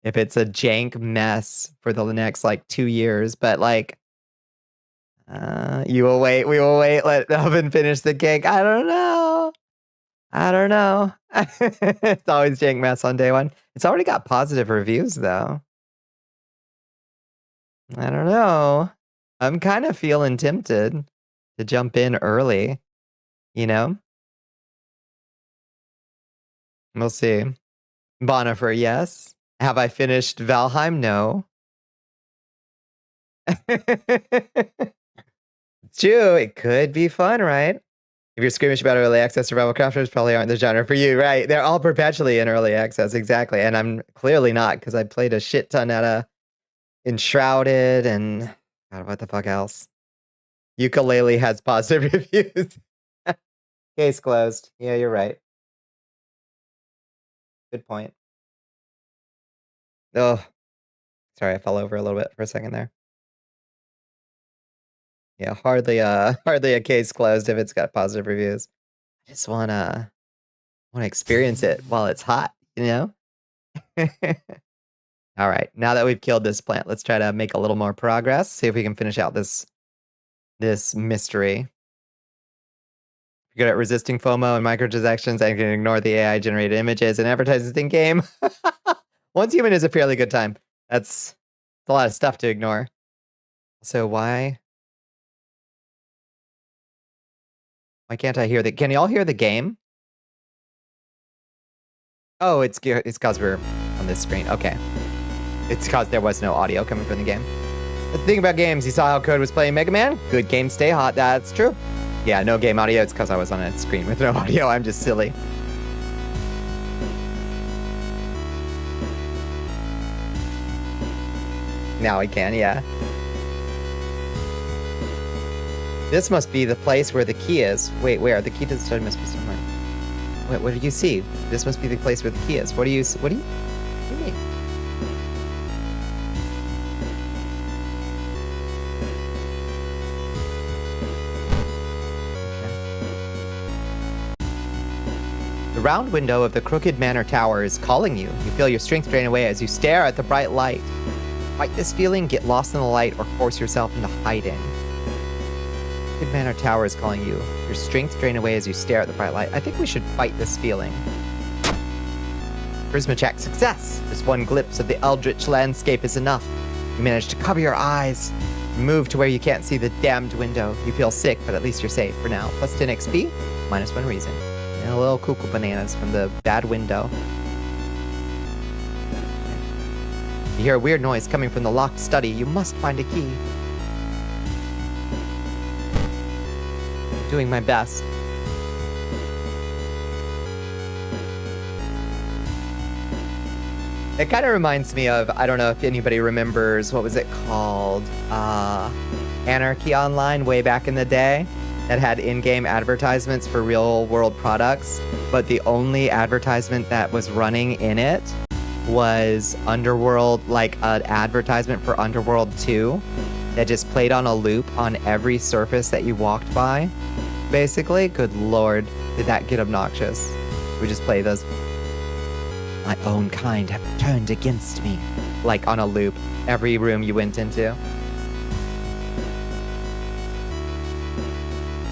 if it's a jank mess for the next like 2 years, but like you will wait, we will wait, let Oven finish the cake. I don't know. It's always jank mess on day one. It's already got positive reviews though. I don't know. I'm kind of feeling tempted to jump in early, you know? We'll see. Bonifer, yes. Have I finished Valheim? No. It's true. It could be fun, right? If you're squeamish about early access, survival crafters probably aren't the genre for you, right? They're all perpetually in early access, exactly. And I'm clearly not, because I played a shit ton out of Enshrouded and God, what the fuck else? Ukulele has positive reviews. Case closed. Yeah, you're right. Good point. Oh, sorry, I fell over a little bit for a second there. Yeah, hardly a case closed if it's got positive reviews. I just wanna experience it while it's hot, you know? All right, now that we've killed this plant, let's try to make a little more progress. See if we can finish out this mystery. If you're good at resisting FOMO and microtransactions, and can ignore the AI-generated images and advertises in game. Once human is a fairly good time. That's a lot of stuff to ignore. So why can't I hear the? Can y'all hear the game? Oh, it's because we're on this screen. Okay. It's because there was no audio coming from the game. But the thing about games, you saw how Code was playing Mega Man? Good game, stay hot. That's true. Yeah, no game audio. It's because I was on a screen with no audio. I'm just silly. Now I can, yeah. This must be the place where the key is. Wait, where? The key to the study must be somewhere. Wait, what do you see? This must be the place where the key is. What do you mean? The round window of the Crooked Manor Tower is calling you. You feel your strength drain away as you stare at the bright light. Fight this feeling, get lost in the light, or force yourself into hiding. Crooked Manor Tower is calling you. Your strength drain away as you stare at the bright light. I think we should fight this feeling. Charisma check, success! Just one glimpse of the eldritch landscape is enough. You manage to cover your eyes. Move to where you can't see the damned window. You feel sick, but at least you're safe for now. Plus 10 XP, minus 1 reason. And a little cuckoo bananas from the bad window. You hear a weird noise coming from the locked study. You must find a key. I'm doing my best. It kind of reminds me of, I don't know if anybody remembers, what was it called? Anarchy Online way back in the day. That had in-game advertisements for real-world products, but the only advertisement that was running in it was Underworld, like an advertisement for Underworld 2 that just played on a loop on every surface that you walked by. Basically, good lord, did that get obnoxious. We just play those. My own kind have turned against me. Like on a loop, every room you went into.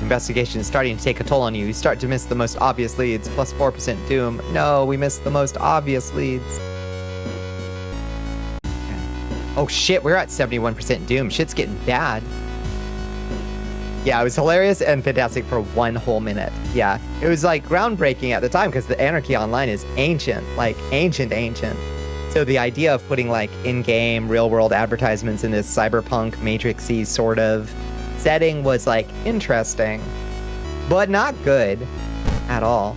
Investigation is starting to take a toll on you. You start to miss the most obvious leads. Plus 4% doom. No, we missed the most obvious leads. Oh shit, we're at 71% doom. Shit's getting bad. Yeah, it was hilarious and fantastic for 1 whole minute. Yeah, it was like groundbreaking at the time because the Anarchy Online is ancient, like ancient. So the idea of putting like in-game real-world advertisements in this cyberpunk matrixy sort of setting was like interesting, but not good at all.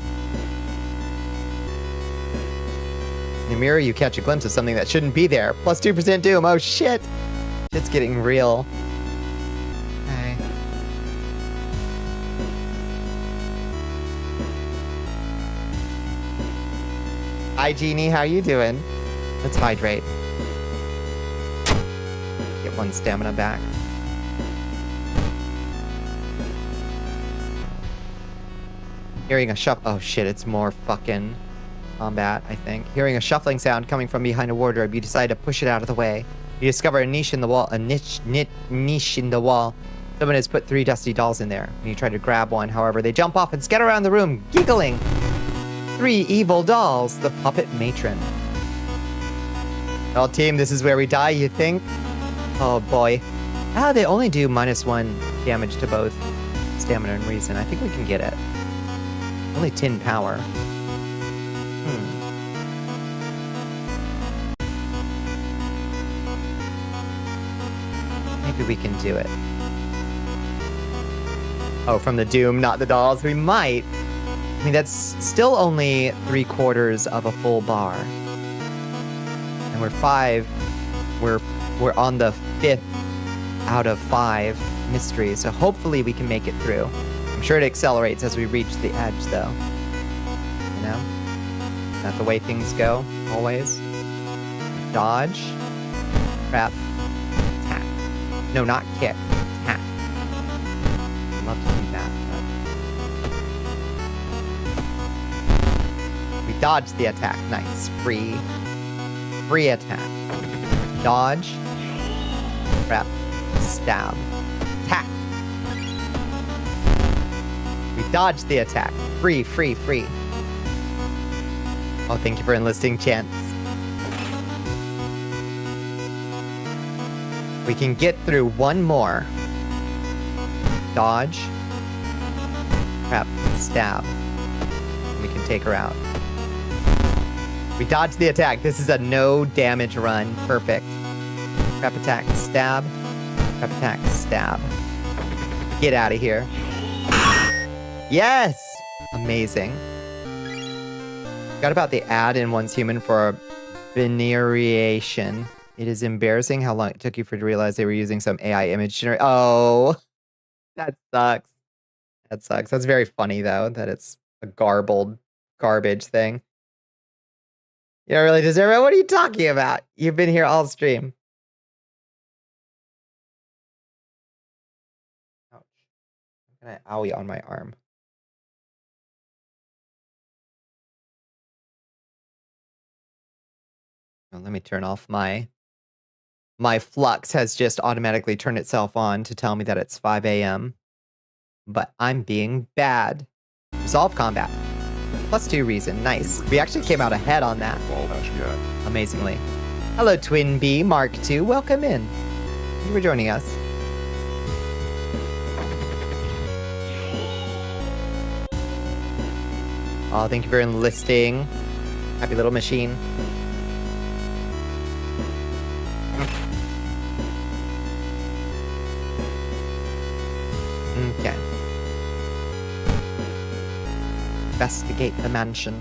In the mirror, you catch a glimpse of something that shouldn't be there. Plus 2% doom. Oh shit. Shit's getting real. Okay. Hi, Jeannie. How you doing? Let's hydrate. Get 1 stamina back. Hearing a shuffle. Oh shit, it's more fucking combat, I think. Hearing a shuffling sound coming from behind a wardrobe, you decide to push it out of the way. You discover a niche in the wall. Niche in the wall. Someone has put 3 dusty dolls in there. And you try to grab one. However, they jump off and scatter around the room, giggling. 3 evil dolls. The puppet matron. Well, team, this is where we die, you think? Oh, boy. Ah, they only do -1 damage to both stamina and reason. I think we can get it. Only 10 power. Maybe we can do it. Oh, from the Doom, not the dolls. We might. I mean, that's still only 3/4 of a full bar. And we're 5. We're on the 5th out of 5 mysteries. So hopefully we can make it through. I'm sure it accelerates as we reach the edge, though. You know? Not the way things go, always. Dodge. Crap. Attack. No, not kick. Attack. I'd love to do that, but... We dodged the attack. Nice. Free. Free attack. Dodge. Crap. Stab. Attack. We dodged the attack. Free, free, free. Oh, thank you for enlisting Chance. We can get through one more. Dodge. Crap. Stab. We can take her out. We dodged the attack. This is a no damage run. Perfect. Crap attack. Stab. Crap attack. Stab. Get out of here. Yes! Amazing. Forgot about the add in one's human for veneration. It is embarrassing how long it took you to realize they were using some AI image generator. Oh, that sucks. That sucks. That's very funny, though, that it's a garbled garbage thing. You don't really deserve it. What are you talking about? You've been here all stream. Ouch. I'm gonna owie on my arm. Oh, let me turn off my flux has just automatically turned itself on to tell me that it's 5 a.m. But I'm being bad. Resolve combat. +2 reason. Nice. We actually came out ahead on that. Amazingly. Hello, Twin B Mark II. Welcome in. Thank you for joining us. Oh, thank you for enlisting. Happy little machine. Okay. Investigate the mansion.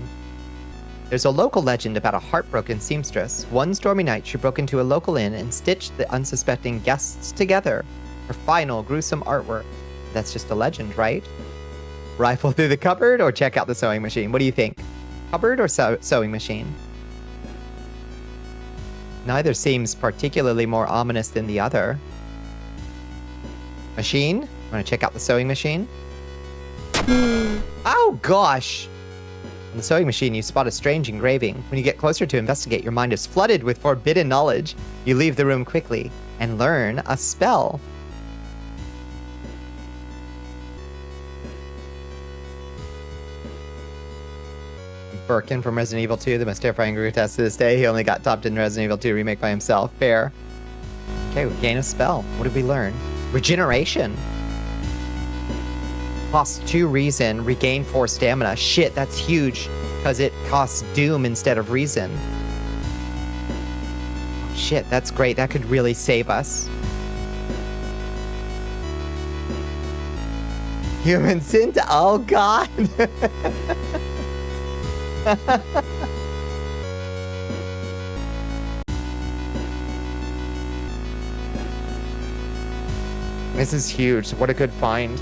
There's a local legend about a heartbroken seamstress. One stormy night, she broke into a local inn and stitched the unsuspecting guests together. Her final gruesome artwork. That's just a legend, right? Rifle through the cupboard or check out the sewing machine? What do you think? Cupboard or sewing machine? Neither seems particularly more ominous than the other. Machine? Want to check out the sewing machine? Oh, gosh! On the sewing machine, you spot a strange engraving. When you get closer to investigate, your mind is flooded with forbidden knowledge. You leave the room quickly and learn a spell. Birkin from Resident Evil 2, the most terrifying grotesque to this day. He only got topped in Resident Evil 2 remake by himself. Fair. Okay, we gain a spell. What did we learn? Regeneration. Costs 2 reason, regain 4 stamina. Shit, that's huge, because it costs doom instead of reason. Oh, shit, that's great. That could really save us. Human synth? Oh, God. This is huge. What a good find.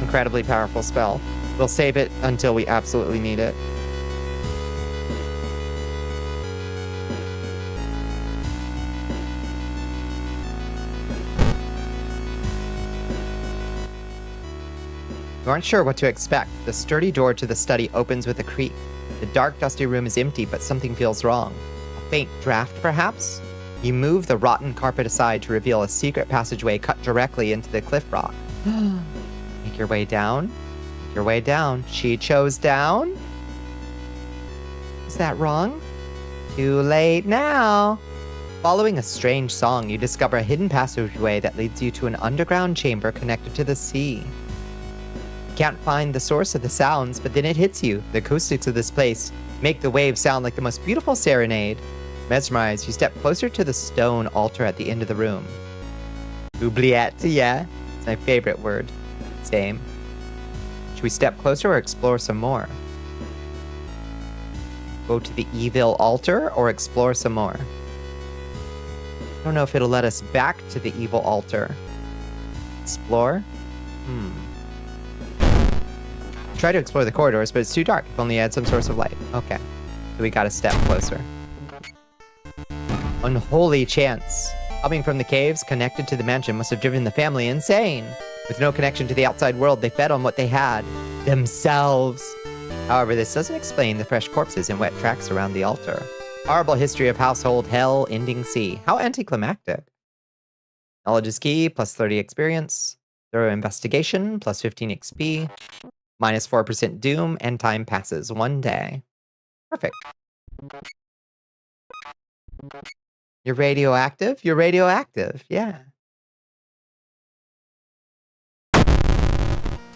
Incredibly powerful spell. We'll save it until we absolutely need it. You aren't sure what to expect. The sturdy door to the study opens with a creak. The dark, dusty room is empty, but something feels wrong. A faint draft, perhaps? You move the rotten carpet aside to reveal a secret passageway cut directly into the cliff rock. Make your way down. Make your way down. She chose down? Is that wrong? Too late now. Following a strange song, you discover a hidden passageway that leads you to an underground chamber connected to the sea. You can't find the source of the sounds, but then it hits you. The acoustics of this place make the waves sound like the most beautiful serenade. Mesmerized, you step closer to the stone altar at the end of the room. Oubliette, yeah. It's my favorite word. Same. Should we step closer or explore some more? Go to the evil altar or explore some more? I don't know if it'll let us back to the evil altar. Explore? Try to explore the corridors, but it's too dark. If only you had some source of light. Okay. So we gotta step closer. Unholy chance. Coming from the caves connected to the mansion must have driven the family insane. With no connection to the outside world, they fed on what they had. Themselves. However, this doesn't explain the fresh corpses and wet tracks around the altar. Horrible history of household hell ending sea. How anticlimactic. Knowledge is key, plus 30 experience. Thorough investigation, plus 15 XP. Minus 4% doom, and time passes 1 day. Perfect. You're radioactive? You're radioactive, yeah.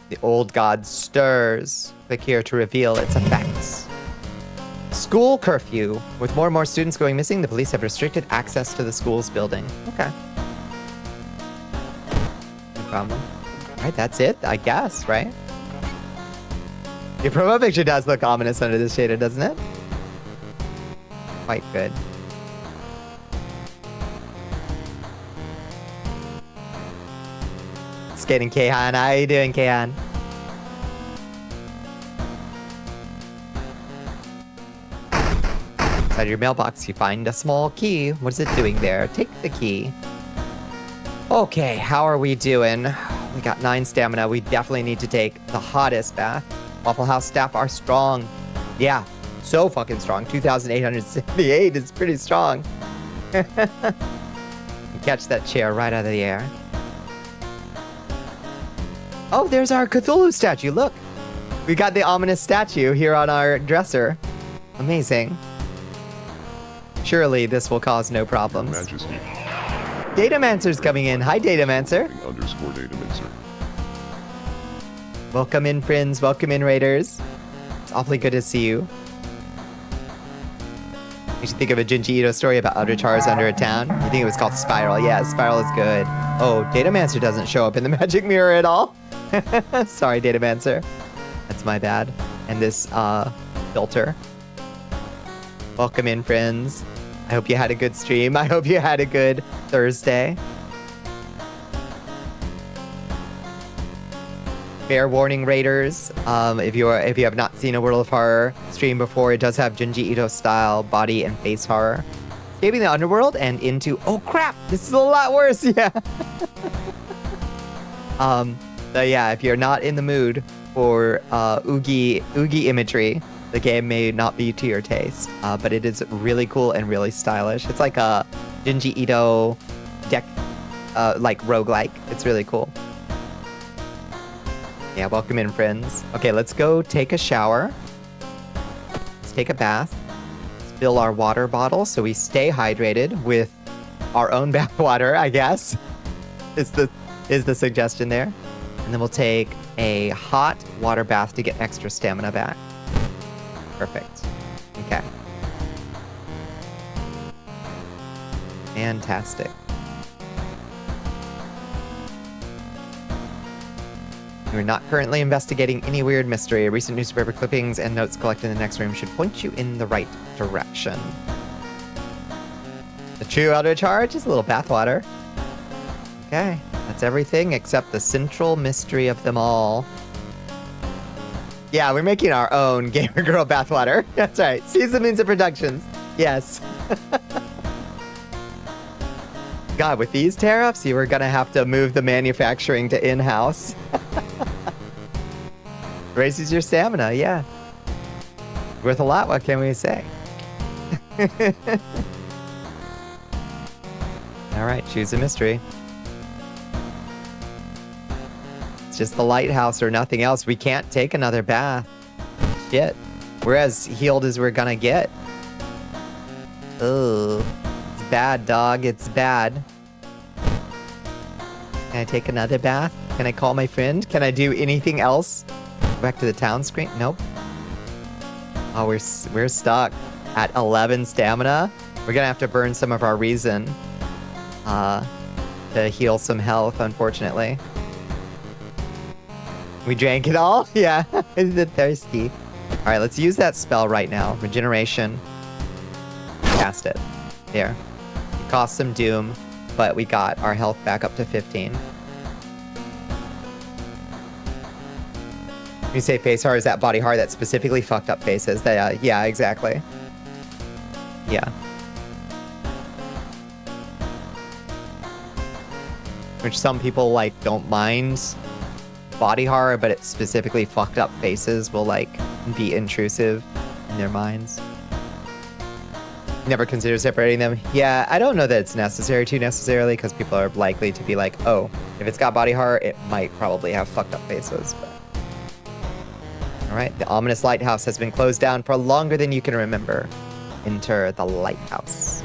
The old god stirs. Click here to reveal its effects. School curfew. With more and more students going missing, the police have restricted access to the school's building. Okay. No problem. Alright, that's it, I guess, right? Your profile picture does look ominous under this shader, doesn't it? Quite good. Skating Kayhan. How you doing, Kayhan? Inside your mailbox, you find a small key. What is it doing there? Take the key. Okay, how are we doing? We got 9 stamina. We definitely need to take the hottest bath. Waffle House staff are strong. Yeah, so fucking strong. 2,878 is pretty strong. You catch that chair right out of the air. Oh, there's our Cthulhu statue. Look. We got the ominous statue here on our dresser. Amazing. Surely this will cause no problems. Majesty. Datamancer's coming in. Hi, Datamancer. _Datamancer. Welcome in, friends. Welcome in, Raiders. It's awfully good to see you. You should think of a Junji Ito story about outer chars under a town. You think it was called Spiral. Yeah, Spiral is good. Oh, Datamancer doesn't show up in the magic mirror at all. Sorry, Datamancer. That's my bad. And this filter. Welcome in, friends. I hope you had a good stream. I hope you had a good Thursday. Fair warning, Raiders. If you have not seen a World of Horror stream before, it does have Junji Ito style body and face horror. Escaping the underworld and into... Oh crap! This is a lot worse. Yeah. But yeah, if you're not in the mood for oogie imagery, the game may not be to your taste. But it is really cool and really stylish. It's like a Junji Ito deck, like roguelike. It's really cool. Yeah, welcome in, friends. Okay, let's go take a shower. Let's take a bath. Let's fill our water bottle so we stay hydrated with our own bath water, I guess. Is the suggestion there. And then we'll take a hot water bath to get extra stamina back. Perfect. Okay. Fantastic. We're not currently investigating any weird mystery. Recent newspaper clippings and notes collected in the next room should point you in the right direction. The true outer charge is a little bathwater. Okay, that's everything except the central mystery of them all. Yeah, we're making our own Gamer Girl bathwater. That's right. Season Means of Productions. Yes. God, with these tariffs, you were gonna have to move the manufacturing to in-house. Raises your stamina, yeah. Worth a lot, what can we say? Alright, choose a mystery. It's just the lighthouse or nothing else. We can't take another bath. Shit. We're as healed as we're gonna get. Ugh. It's bad, dog. It's bad. Can I take another bath? Can I call my friend? Can I do anything else? Go back to the town screen? Nope. Oh, we're stuck at 11 stamina. We're gonna have to burn some of our reason to heal some health, unfortunately. We drank it all? Yeah. Is it thirsty? All right, let's use that spell right now. Regeneration. Cast it. There. It cost some doom, but we got our health back up to 15. You say face hard, is that body hard? That specifically fucked up faces. That, yeah, exactly. Yeah. Which some people, like, don't mind body horror, but it's specifically fucked up faces will, like, be intrusive in their minds. Never consider separating them. Yeah, I don't know that it's necessary to necessarily, because people are likely to be like, oh, if it's got body horror, it might probably have fucked up faces, but... Alright, the ominous lighthouse has been closed down for longer than you can remember. Enter the lighthouse.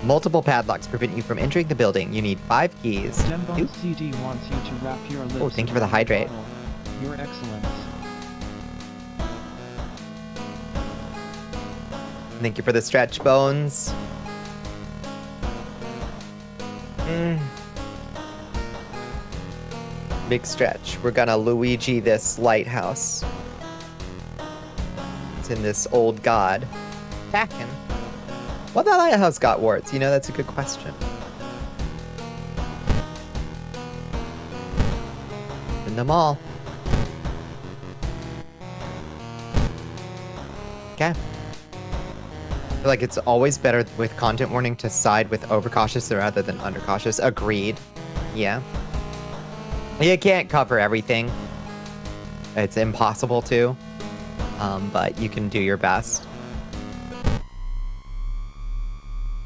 Multiple padlocks prevent you from entering the building. You need 5 keys. Dembo's CD wants you to wrap your lips. Oh, thank you for the hydrate. Your excellence. Thank you for the stretch, Bones. Big stretch. We're gonna Luigi this lighthouse. It's in this old god. Packin'. What that lighthouse got warts? You know, that's a good question. In them all. Okay. I feel like it's always better with content warning to side with overcautious rather than undercautious. Agreed. Yeah. You can't cover everything. It's impossible to. But you can do your best.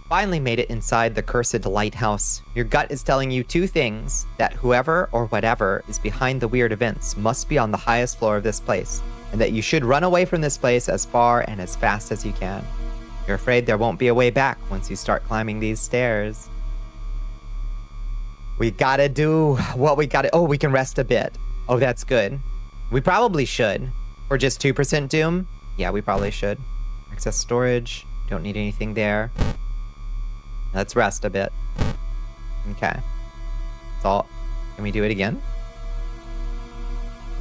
Finally made it inside the cursed lighthouse. Your gut is telling you 2 things. That whoever or whatever is behind the weird events must be on the highest floor of this place. And that you should run away from this place as far and as fast as you can. You're afraid there won't be a way back once you start climbing these stairs. We gotta do what we gotta... Oh, we can rest a bit. Oh, that's good. We probably should. For just 2% doom? Yeah, we probably should. Access storage. Don't need anything there. Let's rest a bit. Okay. That's all. Can we do it again?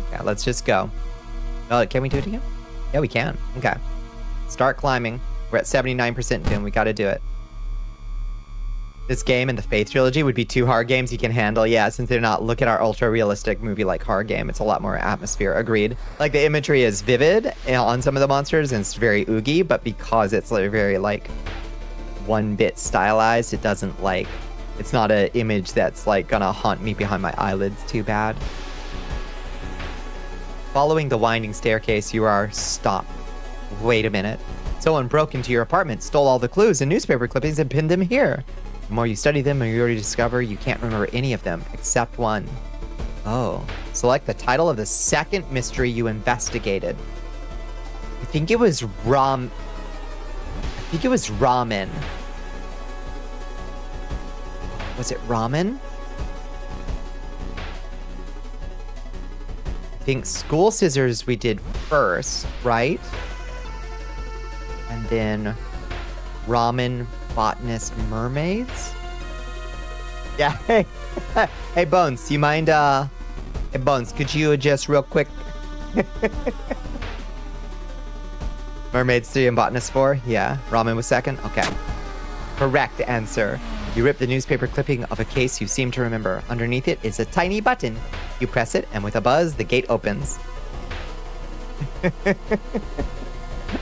Okay, let's just go. Oh, can we do it again? Yeah, we can. Okay. Start climbing. We're at 79% doom. We gotta do it. This game and the Faith trilogy would be 2 horror games you can handle. Yeah, since they're not, look at our ultra-realistic movie-like horror game. It's a lot more atmosphere. Agreed. Like, the imagery is vivid on some of the monsters, and it's very oogie, but because it's like very, like, 1-bit stylized, it doesn't, like... It's not an image that's, like, gonna haunt me behind my eyelids too bad. Following the winding staircase, you are stopped. Wait a minute. Someone broke into your apartment, stole all the clues and newspaper clippings, and pinned them here. The more you study them, you already discover you can't remember any of them, except one. Oh. Select the title of the second mystery you investigated. I think it was ramen. Was it ramen? I think school scissors we did first, right? And then ramen, botanist, mermaids? Yeah, hey. Hey, Bones, do you mind, Hey, Bones, could you just real quick... Mermaids 3 and botanist 4? Yeah. Ramen was second? Okay. Correct answer. You rip the newspaper clipping of a case you seem to remember. Underneath it is a tiny button. You press it, and with a buzz, the gate opens.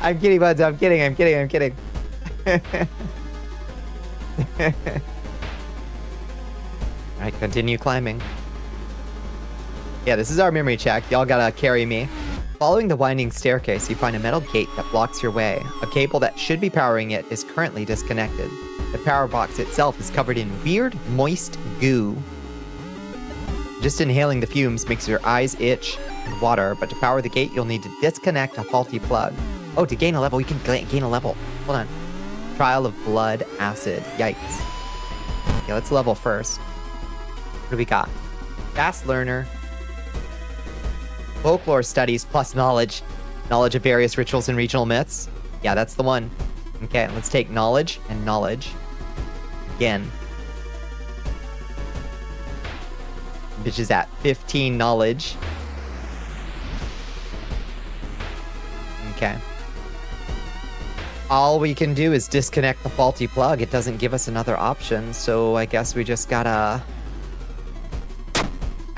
I'm kidding, Buds. I'm kidding. Alright, continue climbing. Yeah, this is our memory check. Y'all gotta carry me. Following the winding staircase, you find a metal gate that blocks your way. A cable that should be powering it is currently disconnected. The power box itself is covered in weird, moist goo. Just inhaling the fumes makes your eyes itch and water, but to power the gate, you'll need to disconnect a faulty plug. Oh, to gain a level, you can gain a level. Hold on. Trial of blood acid. Yikes. Okay, let's level first. What do we got? Fast learner. Folklore studies plus knowledge. Knowledge of various rituals and regional myths. Yeah, that's the one. Okay, let's take knowledge and knowledge. Again. Bitch is at 15 knowledge. Okay. All we can do is disconnect the faulty plug. It doesn't give us another option, so I guess we just gotta...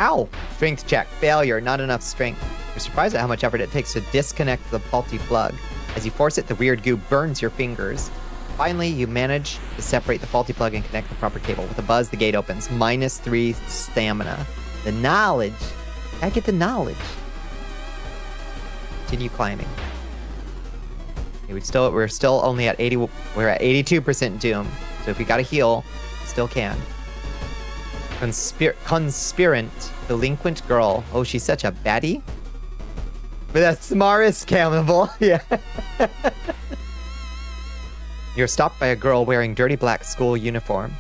Ow! Strength check. Failure. Not enough strength. You're surprised at how much effort it takes to disconnect the faulty plug. As you force it, the weird goo burns your fingers. Finally, you manage to separate the faulty plug and connect the proper cable. With a buzz, the gate opens. -3 stamina. The knowledge. I get the knowledge. Continue climbing. Okay, we're still only at 80. We're at 82% doom. So if we gotta heal, still can. Conspirant, delinquent girl. Oh, she's such a baddie. But that's smartest scammable. Yeah. You're stopped by a girl wearing dirty black school uniform.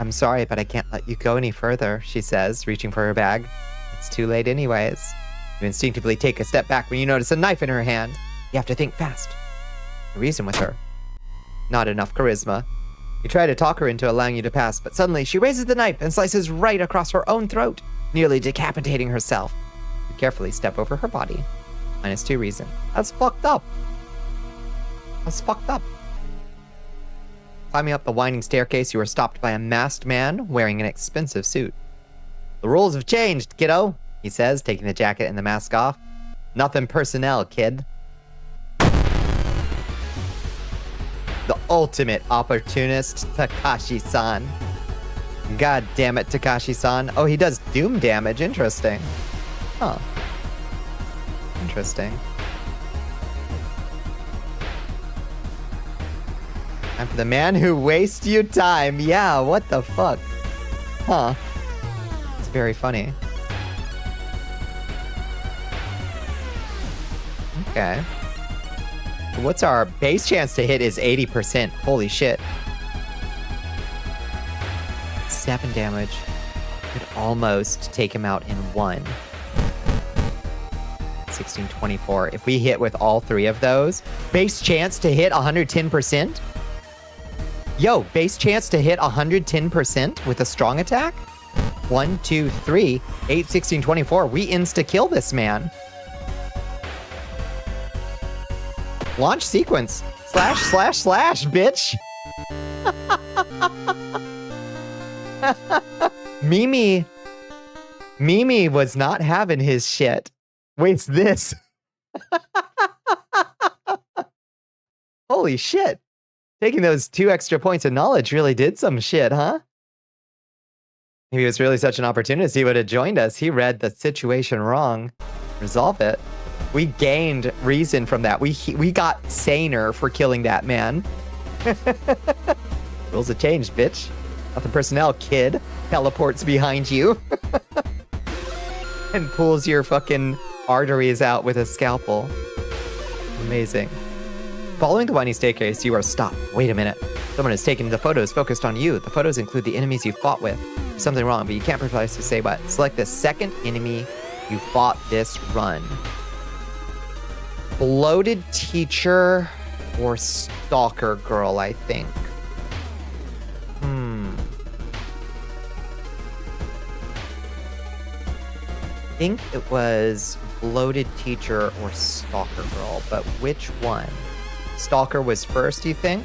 I'm sorry, but I can't let you go any further, she says, reaching for her bag. It's too late anyways. You instinctively take a step back when you notice a knife in her hand. You have to think fast. Reason with her. Not enough charisma. You try to talk her into allowing you to pass, but suddenly she raises the knife and slices right across her own throat, nearly decapitating herself. You carefully step over her body. -2 reason. That's fucked up. That's fucked up. Climbing up the winding staircase, you are stopped by a masked man wearing an expensive suit. The rules have changed, kiddo, he says, taking the jacket and the mask off. Nothing personnel, kid. The ultimate opportunist, Takashi-san. God damn it, Takashi-san. Oh, he does doom damage. Interesting. Huh. Interesting. And for the man who wastes you time. Yeah, what the fuck? Huh. It's very funny. Okay. What's our base chance to hit is 80%. Holy shit. 7 damage. Could almost take him out in 1. 1624. If we hit with all 3 of those, base chance to hit 110%? Yo, base chance to hit 110% with a strong attack? 1, 2, 3, 8, 16, 24. We insta-kill this man. Launch sequence. ///, bitch. Mimi was not having his shit. Waits this. Holy shit. Taking those 2 extra points of knowledge really did some shit, huh? If he was really such an opportunist, he would have joined us. He read the situation wrong. Resolve it. We gained reason from that. We got saner for killing that man. Rules have changed, bitch. Nothing personnel, kid. Teleports behind you. And pulls your fucking arteries out with a scalpel. Amazing. Following the winding staircase, you are stopped. Wait a minute. Someone has taken the photos focused on you. The photos include the enemies you fought with. There's something wrong, but you can't precisely say what. Select the second enemy you fought this run. Bloated teacher or stalker girl, I think. I think it was bloated teacher or stalker girl, but which one? Stalker was first, you think?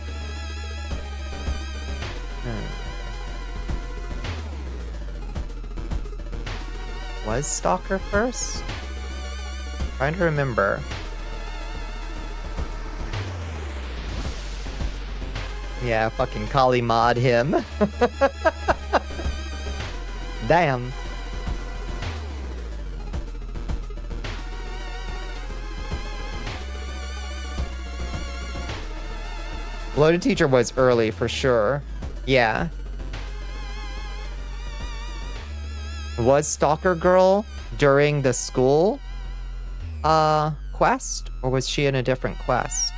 Was stalker first? I'm trying to remember. Yeah, fucking Kali mod him. Damn. Bloated Teacher was early for sure. Yeah. Was Stalker Girl during the school quest? Or was she in a different quest?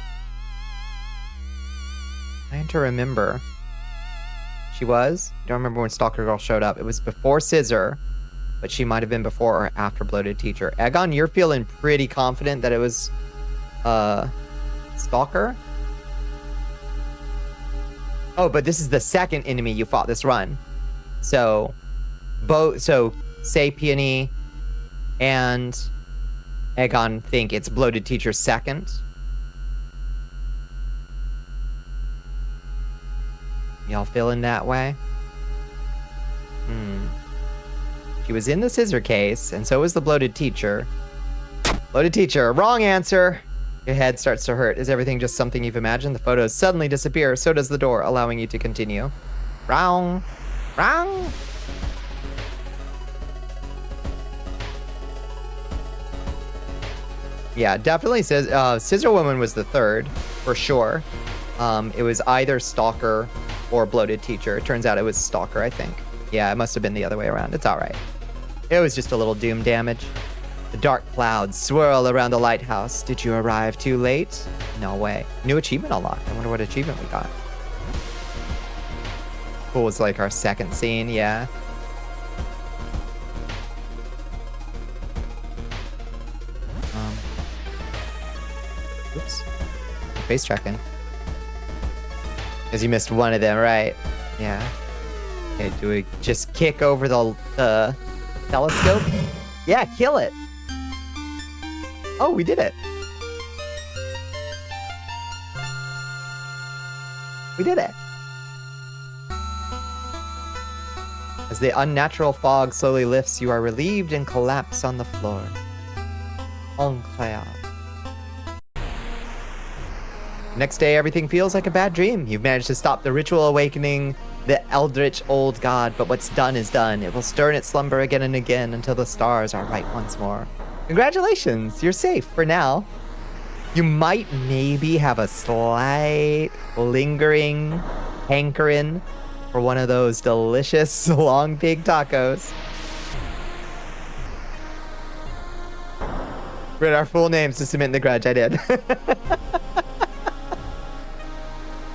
I had to remember. She was? I don't remember when Stalker Girl showed up. It was before Scissor, but she might have been before or after Bloated Teacher. Egon, you're feeling pretty confident that it was Stalker? Oh, but this is the second enemy you fought this run. So, say Peony and Egon think it's Bloated Teacher second. Y'all feeling that way? She was in the scissor case, and so was the Bloated Teacher. Bloated Teacher, wrong answer. Your head starts to hurt. Is everything just something you've imagined? The photos suddenly disappear. So does the door, allowing you to continue. Wrong. Wrong. Yeah, definitely says Scissor Woman was the third, for sure. It was either Stalker or Bloated Teacher. It turns out it was Stalker, I think. Yeah, it must have been the other way around. It's all right. It was just a little doom damage. The dark clouds swirl around the lighthouse. Did you arrive too late? No way. New achievement unlocked. I wonder what achievement we got. Cool was like our second scene, yeah. Oops. Face tracking. Because you missed one of them, right? Yeah. Okay, do we just kick over the telescope? Yeah, kill it. Oh, we did it. We did it. As the unnatural fog slowly lifts, you are relieved and collapse on the floor. Incroyable. Next day, everything feels like a bad dream. You've managed to stop the ritual awakening the eldritch old god, but what's done is done. It will stir in its slumber again and again until the stars are right once more. Congratulations, you're safe for now. You might maybe have a slight lingering hankering for one of those delicious long pig tacos. Read our full names to cement the grudge. I did.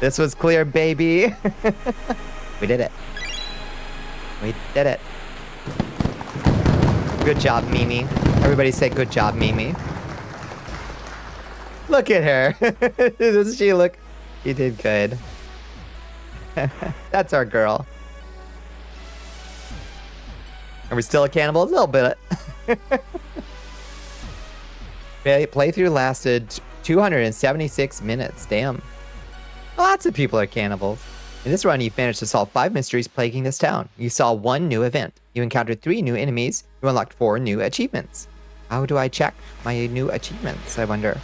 This was clear, baby. We did it. We did it. Good job, Mimi. Everybody say good job, Mimi. Look at her. Doesn't she look? You did good. That's our girl. Are we still a cannibal? A little bit. Playthrough lasted 276 minutes. Damn. Lots of people are cannibals. In this run, you've managed to solve 5 mysteries plaguing this town. You saw 1 new event. You encountered 3 new enemies. You unlocked 4 new achievements. How do I check my new achievements, I wonder?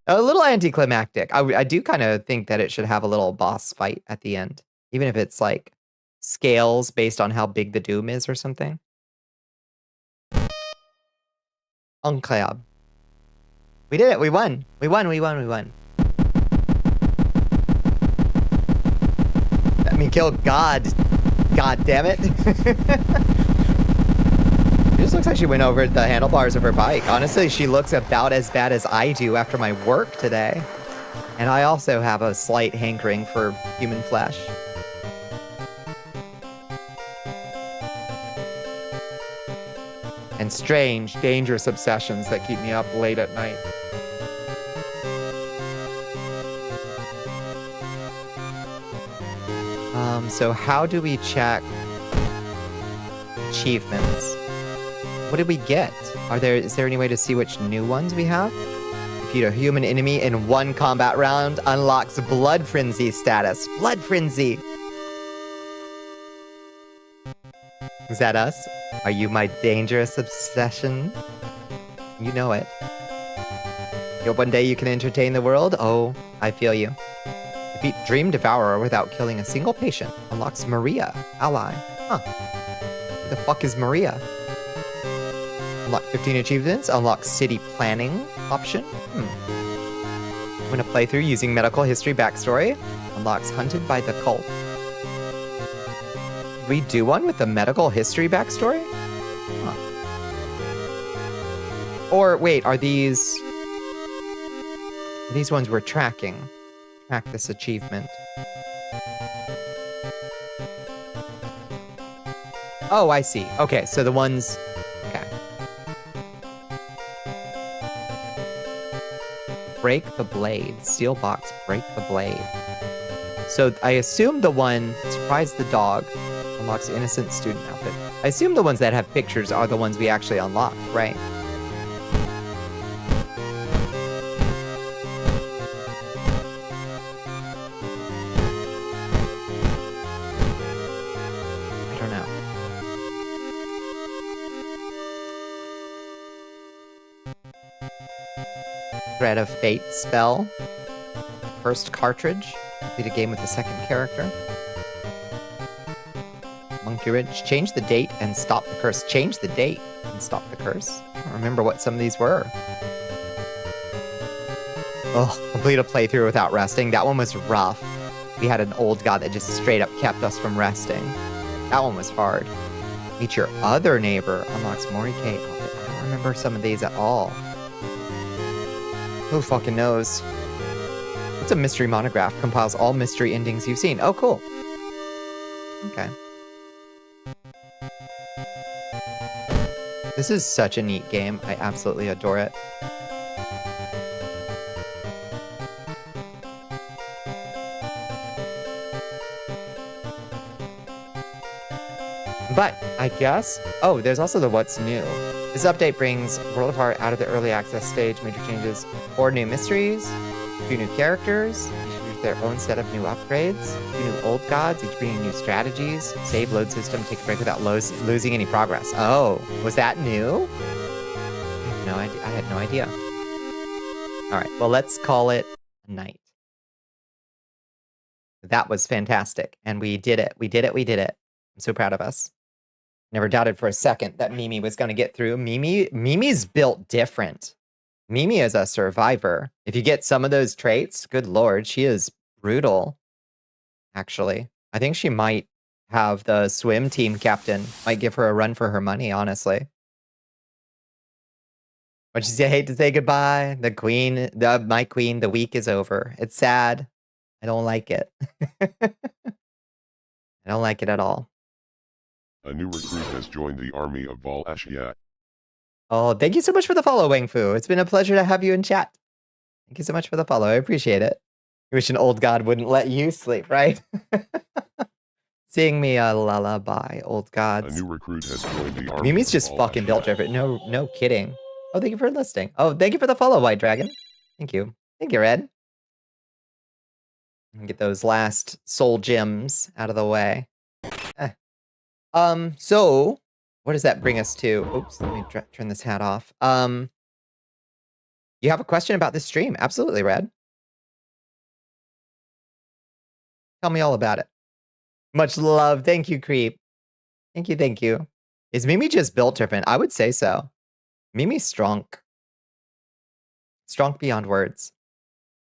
A little anticlimactic. I do kind of think that it should have a little boss fight at the end. Even if it's like scales based on how big the doom is or something. Incroyable. We did it. We won. We won. We won. We won. I mean, kill God. God damn it. It just looks like she went over the handlebars of her bike. Honestly, she looks about as bad as I do after my work today. And I also have a slight hankering for human flesh. And strange, dangerous obsessions that keep me up late at night. So how do we check achievements? What did we get? Is there any way to see which new ones we have? Defeat a human enemy in 1 combat round unlocks Blood Frenzy status. Blood Frenzy! Is that us? Are you my dangerous obsession? You know it. One day you can entertain the world? Oh, I feel you. Defeat Dream Devourer without killing a single patient. Unlocks Maria, ally. Huh. Who the fuck is Maria? Unlock 15 achievements. Unlock City Planning option. Win a playthrough using medical history backstory. Unlocks Hunted by the Cult. We do one with the medical history backstory? Huh. Or wait, are these ones we're tracking? Track this achievement. Oh, I see. Okay, so the ones... Okay. Break the blade. Steel box, break the blade. So I assume the one, surprise the dog, unlocks innocent student outfit. I assume the ones that have pictures are the ones we actually unlock, right? I don't know. Thread of Fate spell. First cartridge. Complete a game with the second character. Monkey Ridge. Change the date and stop the curse. Change the date and stop the curse. I don't remember what some of these were. Oh, complete a playthrough without resting. That one was rough. We had an old god that just straight up kept us from resting. That one was hard. Meet your other neighbor. Unlocks Mori K outfit. I don't remember some of these at all. Who fucking knows? It's a mystery monograph. Compiles all mystery endings you've seen. Oh, cool. Okay. This is such a neat game. I absolutely adore it. But I guess... Oh, there's also the what's new. This update brings World of Heart out of the early access stage. Major changes. 4 new mysteries. 2 new characters. Each with their own set of new upgrades. 2 new old gods, each bringing new strategies. Save load system. Take a break without losing any progress. Oh, was that new? I had no idea. All right, well, let's call it a night. That was fantastic. And we did it. We did it. We did it. I'm so proud of us. Never doubted for a second that Mimi was going to get through. Mimi's built different. Mimi is a survivor. If you get some of those traits, good lord, she is brutal. Actually, I think she might have the swim team captain. Might give her a run for her money, honestly. But she hate to say goodbye. The queen, my queen, the week is over. It's sad. I don't like it. I don't like it at all. A new recruit has joined the army of Val Ashiat. Oh, thank you so much for the follow, Wang Fu. It's been a pleasure to have you in chat. Thank you so much for the follow. I appreciate it. I wish an old god wouldn't let you sleep, right? Sing me a lullaby, old gods. A new recruit has joined the army. Mimi's just fucking built different. No kidding. Oh, thank you for listening. Oh, thank you for the follow, White Dragon. Thank you. Thank you, Red. Get those last soul gems out of the way. So what does that bring us to? Oops, let me turn this hat off. You have a question about this stream? Absolutely, Red. Tell me all about it. Much love. Thank you, Creep. Thank you, thank you. Is Mimi just built different? I would say so. Mimi's strong. Strong beyond words.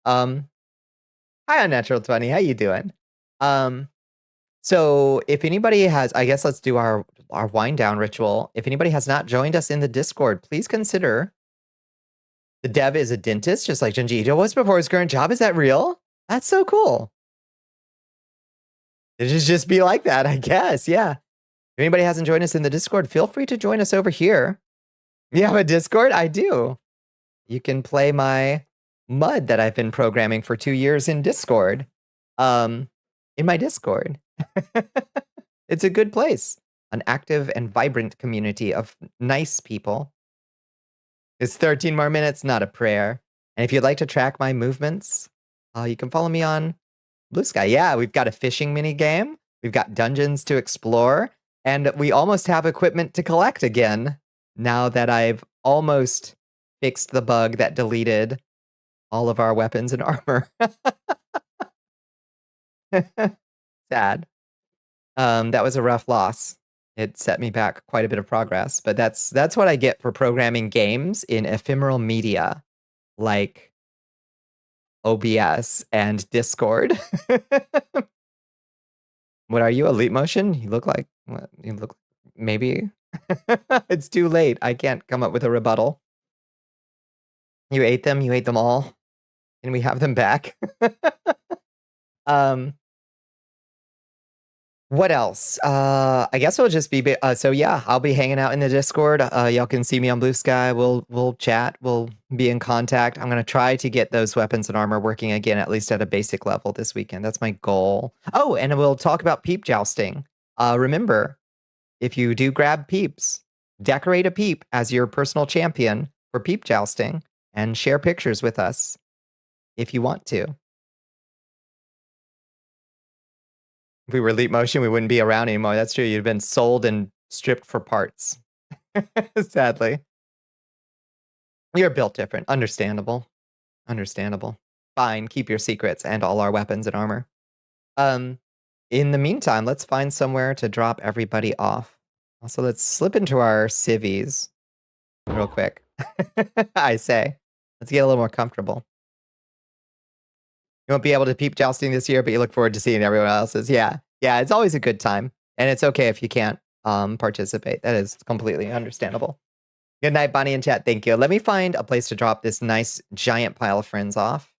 Hi, Unnatural 20. How you doing? So if anybody has, I guess let's do our wind down ritual. If anybody has not joined us in the Discord, please consider. The dev is a dentist, just like Junji Ito was before his current job. Is that real? That's so cool. It should just be like that, I guess. Yeah. If anybody hasn't joined us in the Discord, feel free to join us over here. You have a Discord? I do. You can play my mud that I've been programming for 2 years in Discord. In my Discord. It's a good place. An active and vibrant community of nice people. It's 13 more minutes, not a prayer. And if you'd like to track my movements, you can follow me on Blue Sky. Yeah, we've got a fishing mini game. We've got dungeons to explore. And we almost have equipment to collect again. Now that I've almost fixed the bug that deleted all of our weapons and armor. Sad. That was a rough loss. It set me back quite a bit of progress, but that's what I get for programming games in ephemeral media, like OBS and Discord. What are you, Elite Motion? You look like what? You look maybe. It's too late. I can't come up with a rebuttal. You ate them. You ate them all. Can we have them back? What else? I guess we'll just be so yeah, I'll be hanging out in the Discord. Y'all can see me on Blue Sky. We'll chat. We'll be in contact. I'm gonna try to get those weapons and armor working again, at least at a basic level this weekend. That's my goal. Oh, and we'll talk about peep jousting. Remember, if you do grab peeps, decorate a peep as your personal champion for peep jousting and share pictures with us if you want to. If we were Leap Motion, we wouldn't be around anymore. That's true. You'd been sold and stripped for parts. Sadly. You're built different. Understandable. Understandable. Fine. Keep your secrets and all our weapons and armor. In the meantime, let's find somewhere to drop everybody off. Also, let's slip into our civvies real quick. I say. Let's get a little more comfortable. You won't be able to peep jousting this year, but you look forward to seeing everyone else's. Yeah. Yeah, it's always a good time. And it's okay if you can't participate. That is completely understandable. Good night, Bonnie and chat. Thank you. Let me find a place to drop this nice giant pile of friends off.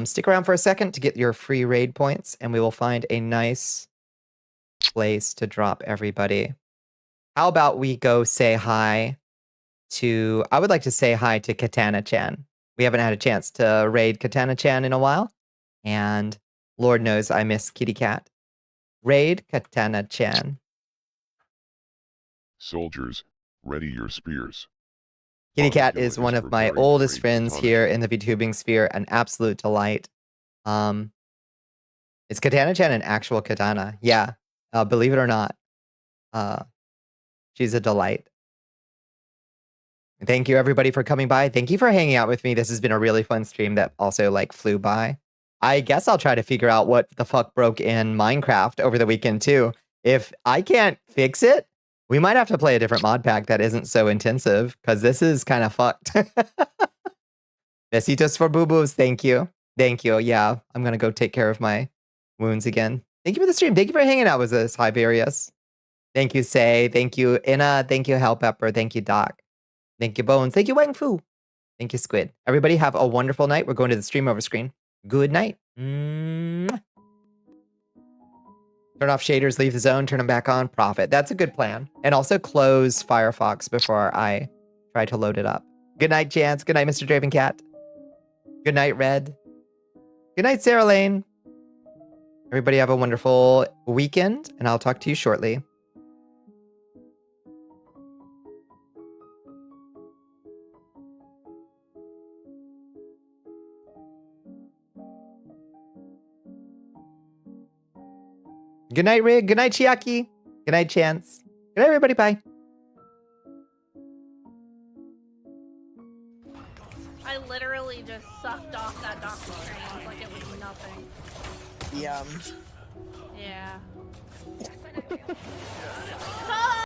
Stick around for a second to get your free raid points, and we will find a nice place to drop everybody. How about we go say hi to... I would like to say hi to Katana-chan. We haven't had a chance to raid Katana-chan in a while. And Lord knows I miss Kitty Cat. Raid Katana-chan. Soldiers, ready your spears. Kitty Cat is one of my oldest friends here in the VTubing sphere. An absolute delight. Is Katana-chan an actual katana? Yeah. Believe it or not. She's a delight. Thank you, everybody, for coming by. Thank you for hanging out with me. This has been a really fun stream that also, like, flew by. I guess I'll try to figure out what the fuck broke in Minecraft over the weekend, too. If I can't fix it, we might have to play a different mod pack that isn't so intensive, because this is kind of fucked. Besitos for boo-boos. Thank you. Thank you. Yeah, I'm going to go take care of my wounds again. Thank you for the stream. Thank you for hanging out with us, Hiberius. Thank you, Say. Thank you, Inna. Thank you, Hellpepper. Thank you, Doc. Thank you, Bones. Thank you, Wang Fu. Thank you, Squid. Everybody have a wonderful night. We're going to the stream over screen. Good night. Mwah. Turn off shaders, leave the zone, turn them back on, profit. That's a good plan. And also close Firefox before I try to load it up. Good night, Chance. Good night, Mr. Draven Cat. Good night, Red. Good night, Sarah Lane. Everybody have a wonderful weekend, and I'll talk to you shortly. Good night, Rig. Good night, Chiaki. Good night, Chance. Good night, everybody. Bye. I literally just sucked off that doctor train like it was nothing. Yum. Yeah.